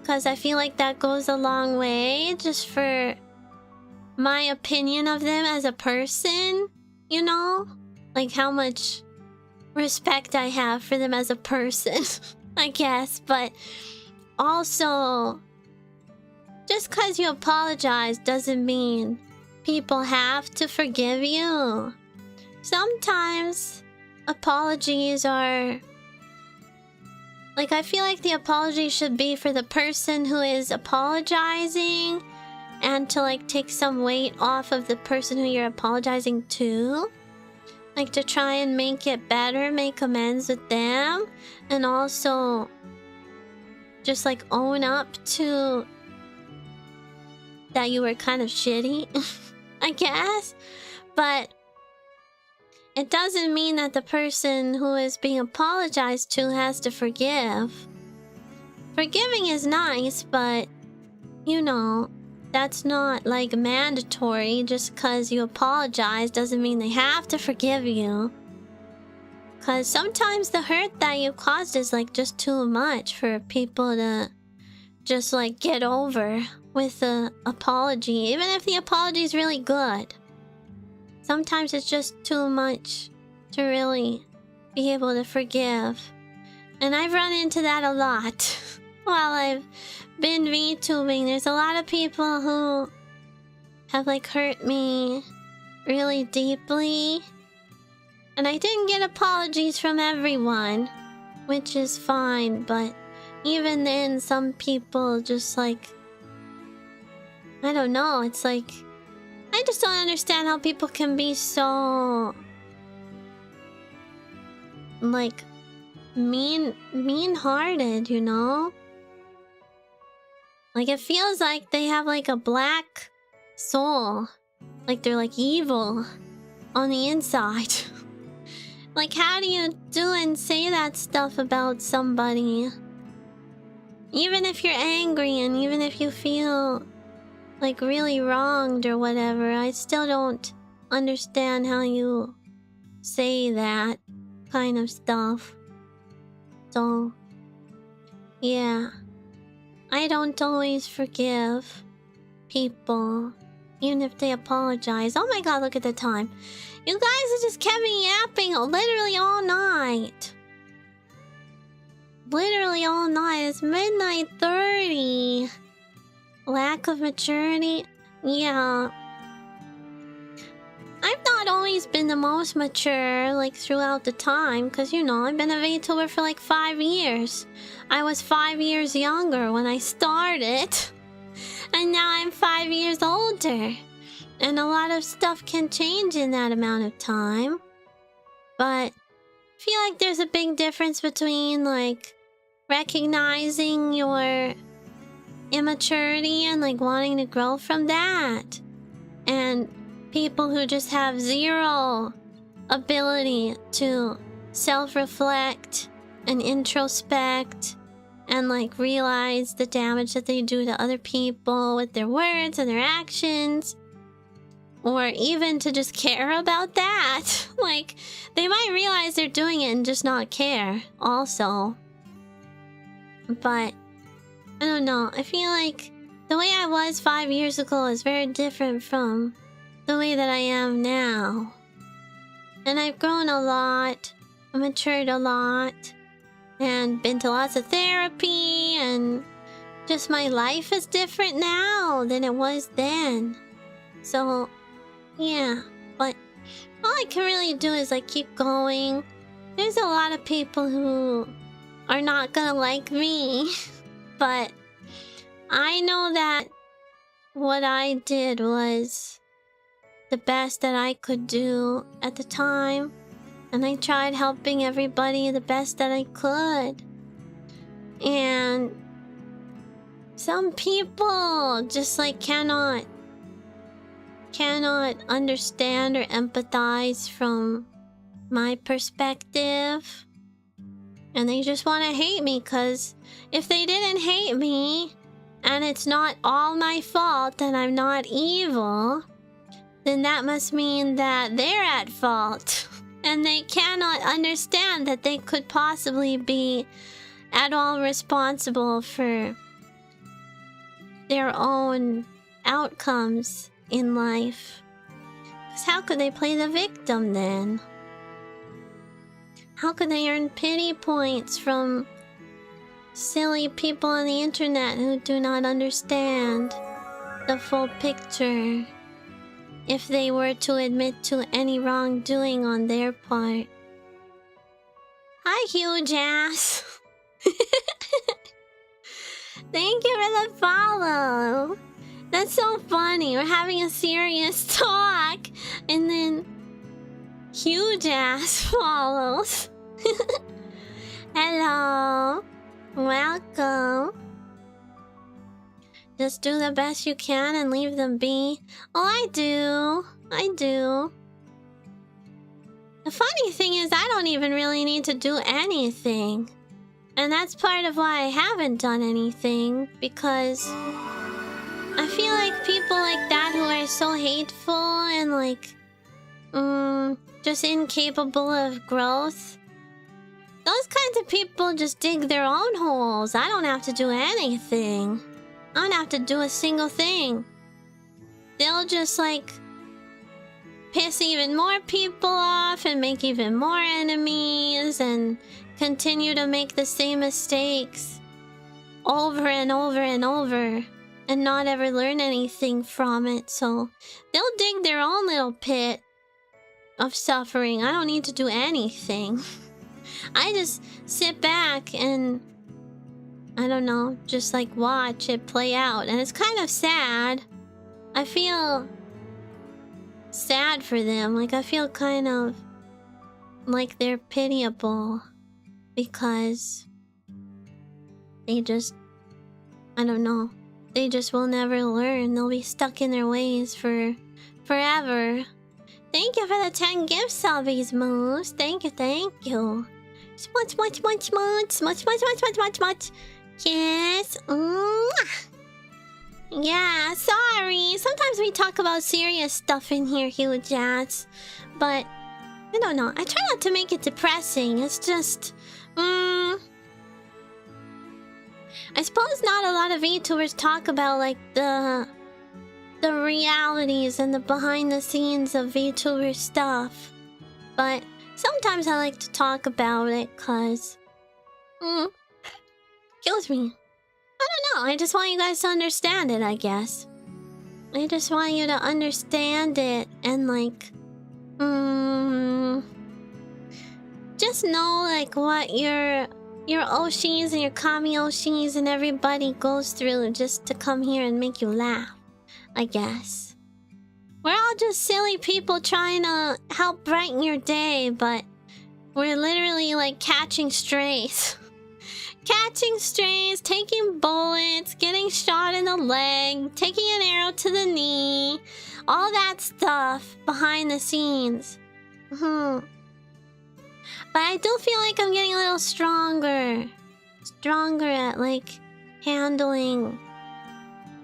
because I feel like that goes a long way just for my opinion of them as a person, you know? Like how much respect I have for them as a person. I guess, but also, just because you apologize doesn't mean people have to forgive you. Sometimes apologies are... like, I feel like the apology should be for the person who is apologizing and to, like, take some weight off of the person who you're apologizing to. Like to try and make it better, make amends with them, and also just like own up to that you were kind of shitty, I guess. But it doesn't mean that the person who is being apologized to has to forgive. Forgiving is nice, but you know, that's not like mandatory. Just because you apologize doesn't mean they have to forgive you. Because sometimes the hurt that you caused is like just too much for people to just like get over with the apology, even if the apology is really good. Sometimes it's just too much to really be able to forgive. And I've run into that a lot while I've been VTubing. There's a lot of people who have like hurt me really deeply. And I didn't get apologies from everyone, which is fine, but even then some people just like, I don't know, it's like, I just don't understand how people can be so like mean-hearted, you know? Like it feels like they have like a black soul. Like they're like evil on the inside. Like how do you do and say that stuff about somebody? Even if you're angry and even if you feel like really wronged or whatever, I still don't understand how you say that kind of stuff. So, yeah. I don't always forgive people, even if they apologize. Oh my god, look at the time. You guys have just kept me yapping literally all night. Literally all night. It's midnight 30. Lack of maturity? Yeah. I've not always been the most mature, like, throughout the time. Because, you know, I've been a VTuber for, like, 5 years. I was 5 years younger when I started. And now I'm 5 years older. And a lot of stuff can change in that amount of time. But I feel like there's a big difference between, like, recognizing your immaturity and like wanting to grow from that, and people who just have zero ability to self-reflect and introspect and like realize the damage that they do to other people with their words and their actions, or even to just care about that. Like they might realize they're doing it and just not care also. But I don't know, I feel like the way I was 5 years ago is very different from the way that I am now. And I've grown a lot, matured a lot, and been to lots of therapy, and just my life is different now than it was then. So, yeah, but all I can really do is like keep going. There's a lot of people who are not gonna like me. But I know that what I did was the best that I could do at the time. And I tried helping everybody the best that I could. And some people just like cannot understand or empathize from my perspective. And they just want to hate me, because if they didn't hate me, and it's not all my fault and I'm not evil, then that must mean that they're at fault. And they cannot understand that they could possibly be at all responsible for their own outcomes in life. Because how could they play the victim then? How could they earn pity points from silly people on the internet who do not understand the full picture if they were to admit to any wrongdoing on their part? Hi, huge ass. Thank you for the follow. That's so funny. We're having a serious talk, and then huge ass follows. Hello. Welcome. Just do the best you can and leave them be. Oh, I do. I do. The funny thing is, I don't even really need to do anything. And that's part of why I haven't done anything. Because I feel like people like that who are so hateful and like... just incapable of growth. Those kinds of people just dig their own holes. I don't have to do anything. I don't have to do a single thing. They'll just like piss even more people off and make even more enemies and continue to make the same mistakes over and over and over and not ever learn anything from it. So they'll dig their own little pit of suffering. I don't need to do anything. I just sit back and I don't know, just like watch it play out. And it's kind of sad. I feel sad for them. Like I feel kind of like they're pitiable because they just, I don't know, they just will never learn. They'll be stuck in their ways for forever. Thank you for the 10 gifts, Silvi's Moose. Thank you, thank you. Much, much, much, much, much, much, much, much, much, much. Yes. Yeah, sorry. Sometimes we talk about serious stuff in here, huge ass. But, I don't know. I try not to make it depressing. It's just... I suppose not a lot of VTubers talk about, like, the realities and the behind-the-scenes of VTuber stuff. But sometimes I like to talk about it, cause... Kills me. I don't know, I just want you guys to understand it, I guess. I just want you to understand it and, like... just know, like, what your Oshis and your Kami Oshis and everybody goes through just to come here and make you laugh, I guess. We're all just silly people trying to help brighten your day, but we're literally like catching strays. Catching strays, taking bullets, getting shot in the leg, taking an arrow to the knee. All that stuff behind the scenes. But I do feel like I'm getting a little stronger. Stronger at like handling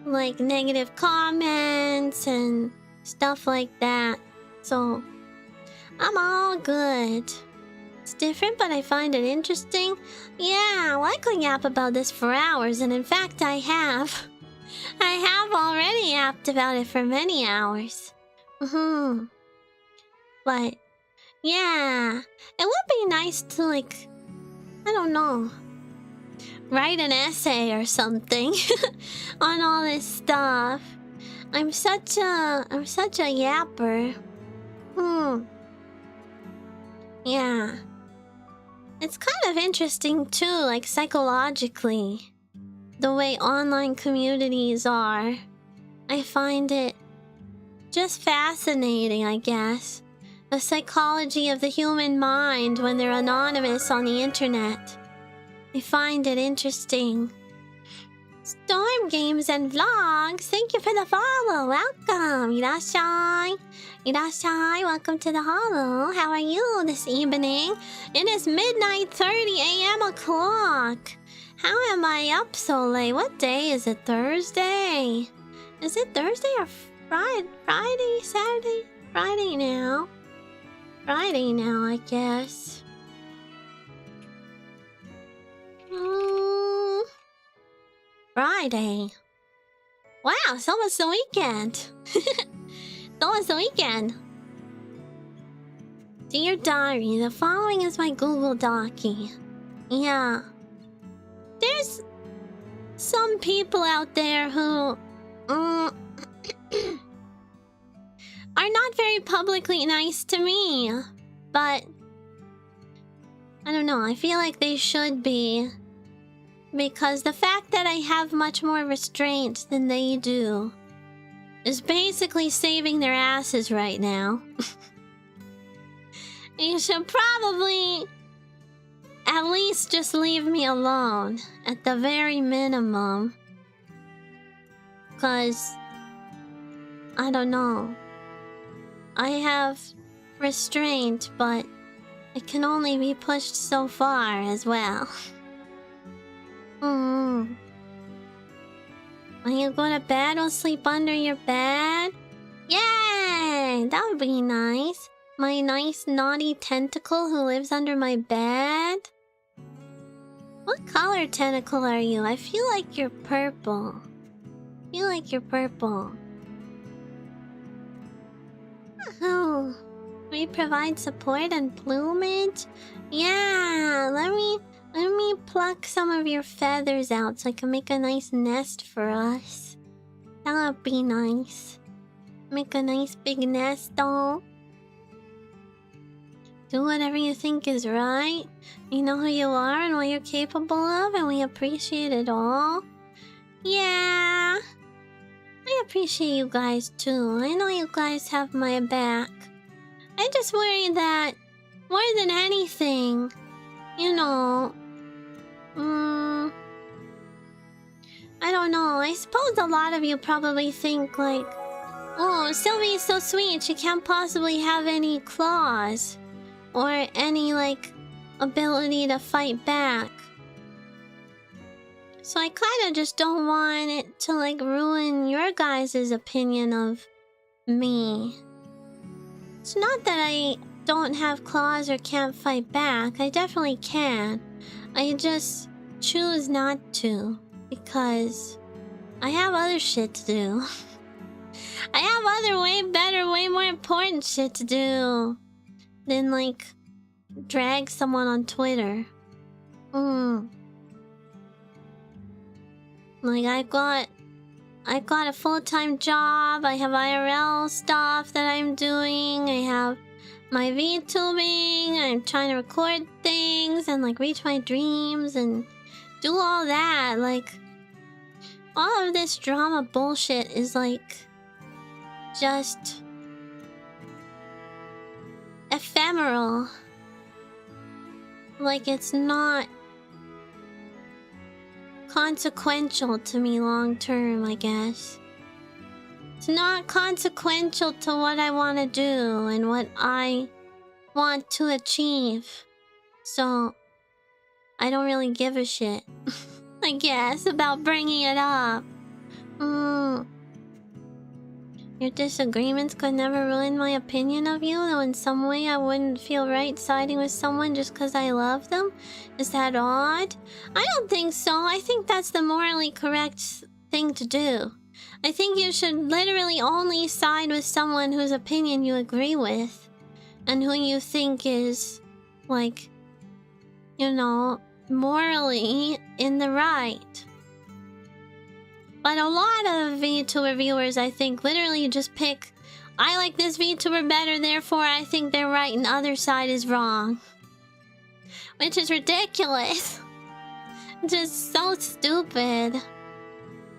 like negative comments and stuff like that. So I'm all good. It's different, but I find it interesting. Yeah, well, I could yap about this for hours, and in fact I have. I have already yapped about it for many hours. But yeah, it would be nice to, like, I don't know, write an essay or something on all this stuff. I'm such a yapper. Yeah. It's kind of interesting too, like psychologically, the way online communities are. I find it just fascinating, I guess. The psychology of the human mind when they're anonymous on the internet. I find it interesting. Storm Games and Vlogs, thank you for the follow. Welcome. Irashai. Irashai, welcome to the holo. How are you this evening? It is midnight 30 a.m. o'clock. How am I up so late? What day is it? Thursday? Is it Thursday or Friday? Friday? Saturday? Friday now. Friday now, I guess. Friday. Wow, it's almost the weekend. It's almost the weekend. Dear Diary, the following is my Google Docie. Yeah. There's some people out there who are not very publicly nice to me. But I don't know, I feel like they should be. Because the fact that I have much more restraint than they do is basically saving their asses right now. You should probably at least just leave me alone at the very minimum. 'Cause I don't know. I have restraint, but it can only be pushed so far as well. When you go to bed, I'll sleep under your bed. Yay! That would be nice. My nice naughty tentacle who lives under my bed. What color tentacle are you? I feel like you're purple. Oh, we provide support and plumage? Yeah, let me pluck some of your feathers out so I can make a nice nest for us. That would be nice. Make a nice big nest, though. Do whatever you think is right. You know who you are and what you're capable of, and we appreciate it all. Yeah. I appreciate you guys too. I know you guys have my back. I just worry that, more than anything, you know... I don't know. I suppose a lot of you probably think like, oh, Silvi is so sweet, she can't possibly have any claws. Or any, like, ability to fight back. So I kinda just don't want it to, like, ruin your guys' opinion of me. It's not that I don't have claws or can't fight back. I definitely can. I just choose not to. Because I have other shit to do. I have other way better, way more important shit to do than, like, drag someone on Twitter. Like, I've got a full-time job. I have IRL stuff that I'm doing. I have my VTubing. I'm trying to record things and, like, reach my dreams and do all that. Like, all of this drama bullshit is, like, just ephemeral. Like, it's not consequential to me long term, I guess. It's not consequential to what I want to do and what I want to achieve. So, I don't really give a shit, I guess, about bringing it up. Your disagreements could never ruin my opinion of you, though in some way I wouldn't feel right siding with someone just because I love them? Is that odd? I don't think so. I think that's the morally correct thing to do. I think you should literally only side with someone whose opinion you agree with. And who you think is, like, you know, morally in the right. But a lot of VTuber viewers, I think, literally just pick, I like this VTuber better, therefore I think they're right and the other side is wrong. Which is ridiculous. Just so stupid.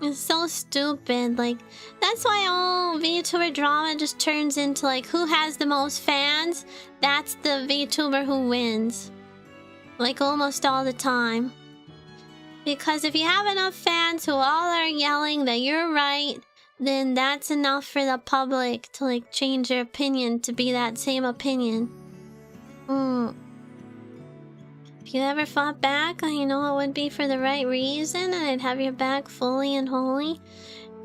It's so stupid. Like, that's why all VTuber drama just turns into, like, who has the most fans? That's the VTuber who wins. Like, almost all the time. Because if you have enough fans who all are yelling that you're right, then that's enough for the public to, like, change their opinion to be that same opinion. If you ever fought back, you know it would be for the right reason, and I'd have your back fully and wholly.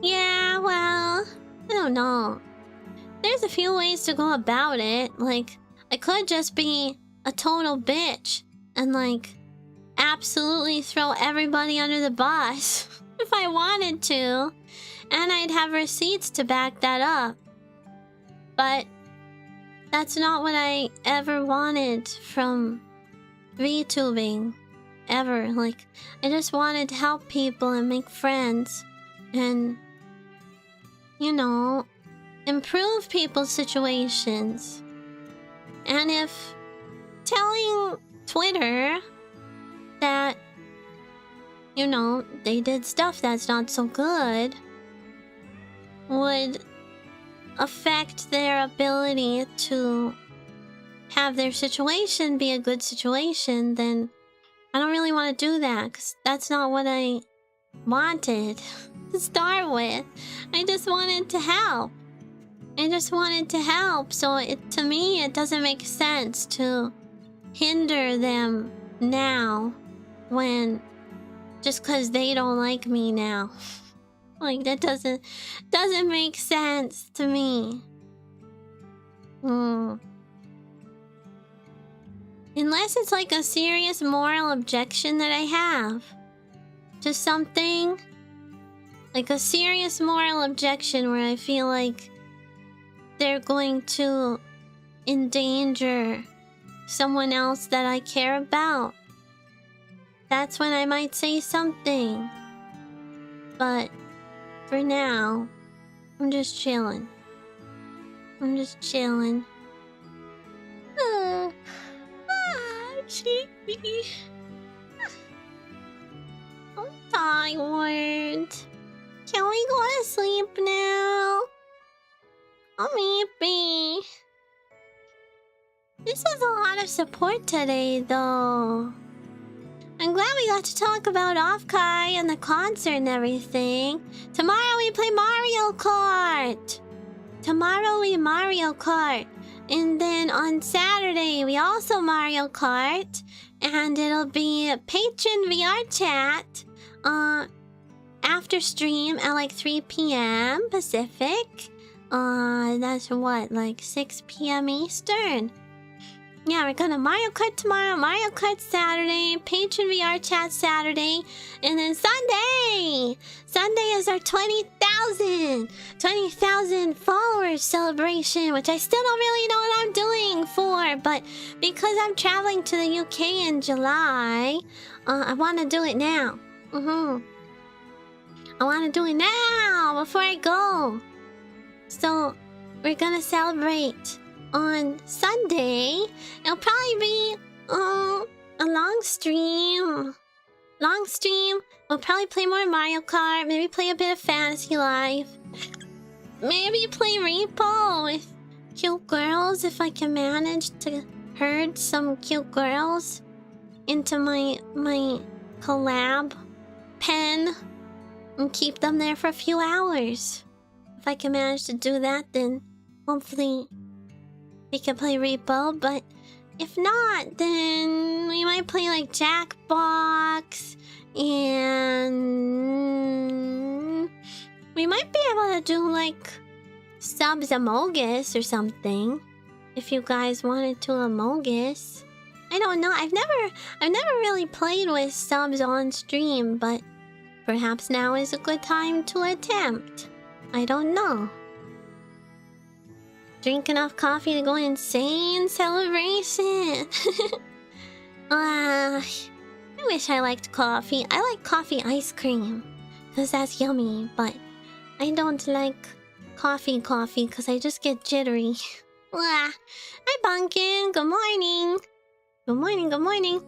Yeah, well, I don't know. There's a few ways to go about it. Like, I could just be a total bitch and, like, absolutely throw everybody under the bus if I wanted to, and I'd have receipts to back that up. But that's not what I ever wanted from VTubing, ever. Like, I just wanted to help people and make friends and, you know, improve people's situations. And if telling Twitter that, you know, they did stuff that's not so good would affect their ability to have their situation be a good situation, then I don't really want to do that, because that's not what I wanted to start with. I just wanted to help. So to me, it doesn't make sense to hinder them now when just because they don't like me now. Like, that doesn't make sense to me. Unless it's like a serious moral objection that I have to something. Like a serious moral objection where I feel like they're going to endanger someone else that I care about. That's when I might say something. But for now, I'm just chilling. Chippy. I'm tired. Can we go to sleep now? I'm happy. This was a lot of support today, though. I'm glad we got to talk about OffKai and the concert and everything. Tomorrow we play Mario Kart. And then on Saturday we also Mario Kart. And it'll be a patron VR chat after stream at like 3 p.m. Pacific. That's what, like 6 p.m. Eastern. Yeah, we're gonna Mario Kart tomorrow, Mario Kart Saturday, patron VR chat Saturday, and then Sunday! Sunday is our 20,000 followers celebration, which I still don't really know what I'm doing for, but because I'm traveling to the UK in July, I want to do it now. I want to do it now before I go. So, we're gonna celebrate on Sunday. It'll probably be a long stream. We'll probably play more Mario Kart, maybe play a bit of Fantasy Life, maybe play Repo with cute girls if I can manage to herd some cute girls into my collab pen and keep them there for a few hours. If I can manage to do that, then hopefully we can play Repo, but if not, then we might play like Jackbox, and we might be able to do like Subs Among Us or something. If you guys wanted to Among Us, I don't know. I've never really played with subs on stream, but perhaps now is a good time to attempt. I don't know. Drink enough coffee to go insane celebration. I wish I liked coffee. I like coffee ice cream, because that's yummy, but I don't like coffee because I just get jittery. Hi, Bunkin. Good morning. Good morning.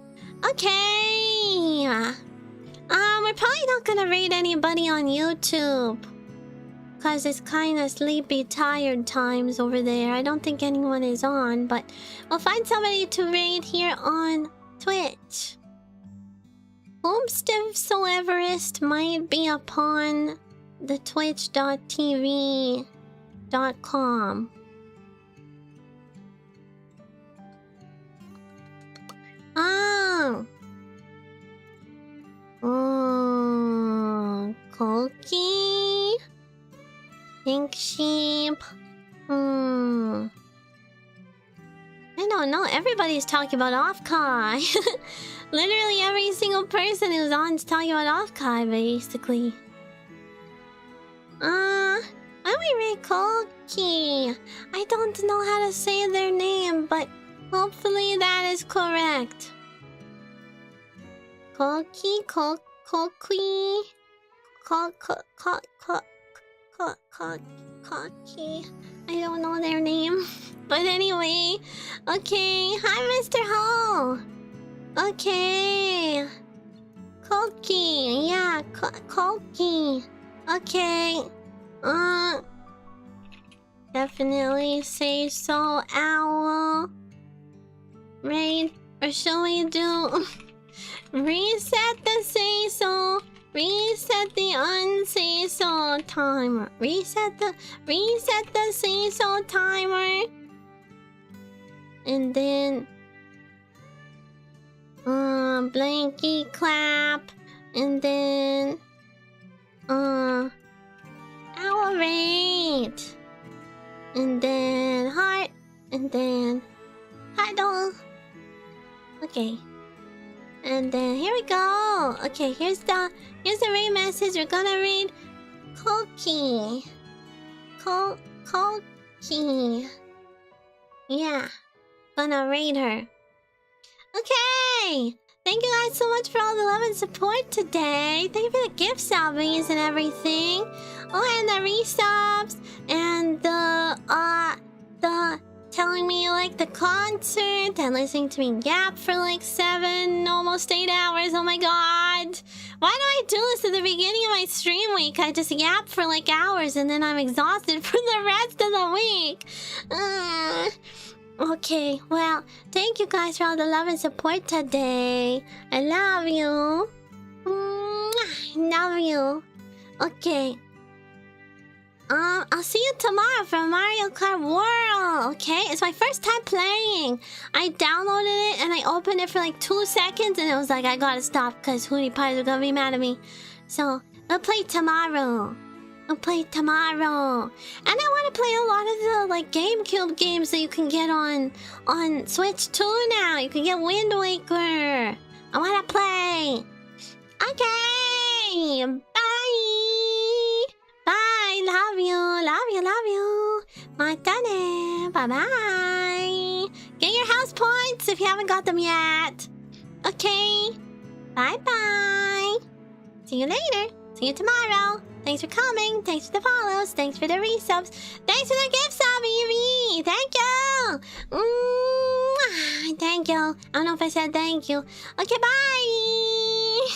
Okay. We're probably not gonna raid anybody on YouTube, because it's kind of sleepy, tired times over there. I don't think anyone is on, but we'll find somebody to raid here on Twitch. Whomsoeverest might be upon the twitch.tv.com. Cookie. Pink sheep. I don't know. Everybody's talking about OffKai. Literally every single person who's on is talking about OffKai, basically. Why don't we read Cookie? I don't know how to say their name, but hopefully that is correct. Cookie. I don't know their name. But anyway. Okay. Hi, Mr. Ho. Okay. Cookie. Yeah, Cookie. Okay. Definitely say so, Owl. raid? Or shall we do reset the say-so? Reset the unsay-so timer. Reset the say-so timer. And then blanky clap. And then our rate. And then heart. And then huddle. Okay. And then here we go. Okay, here's the raid message. We're gonna read Koki. Koki. Yeah. Gonna raid her. Okay! Thank you guys so much for all the love and support today. Thank you for the gift subbies and everything. Oh, and the resubs and the telling me you like the concert and listening to me yap for like 7, almost 8 hours. Oh my god. Why do I do this at the beginning of my stream week? I just yap for like hours and then I'm exhausted for the rest of the week. Okay, well, thank you guys for all the love and support today. I love you. I love you. Okay. I'll see you tomorrow for Mario Kart World, okay? It's my first time playing. I downloaded it and I opened it for like 2 seconds and it was like, I gotta stop because Hootie Pies are gonna be mad at me. So, I'll play tomorrow. And I want to play a lot of the like GameCube games that you can get on Switch too now. You can get Wind Waker. I want to play. Okay. Bye. Bye. Love you. Matane. Bye-bye. Get your house points if you haven't got them yet. Okay. Bye-bye. See you later. See you tomorrow. Thanks for coming. Thanks for the follows. Thanks for the resubs. Thanks for the gift sub, Evie. Thank you. Thank you. I don't know if I said thank you. Okay, bye.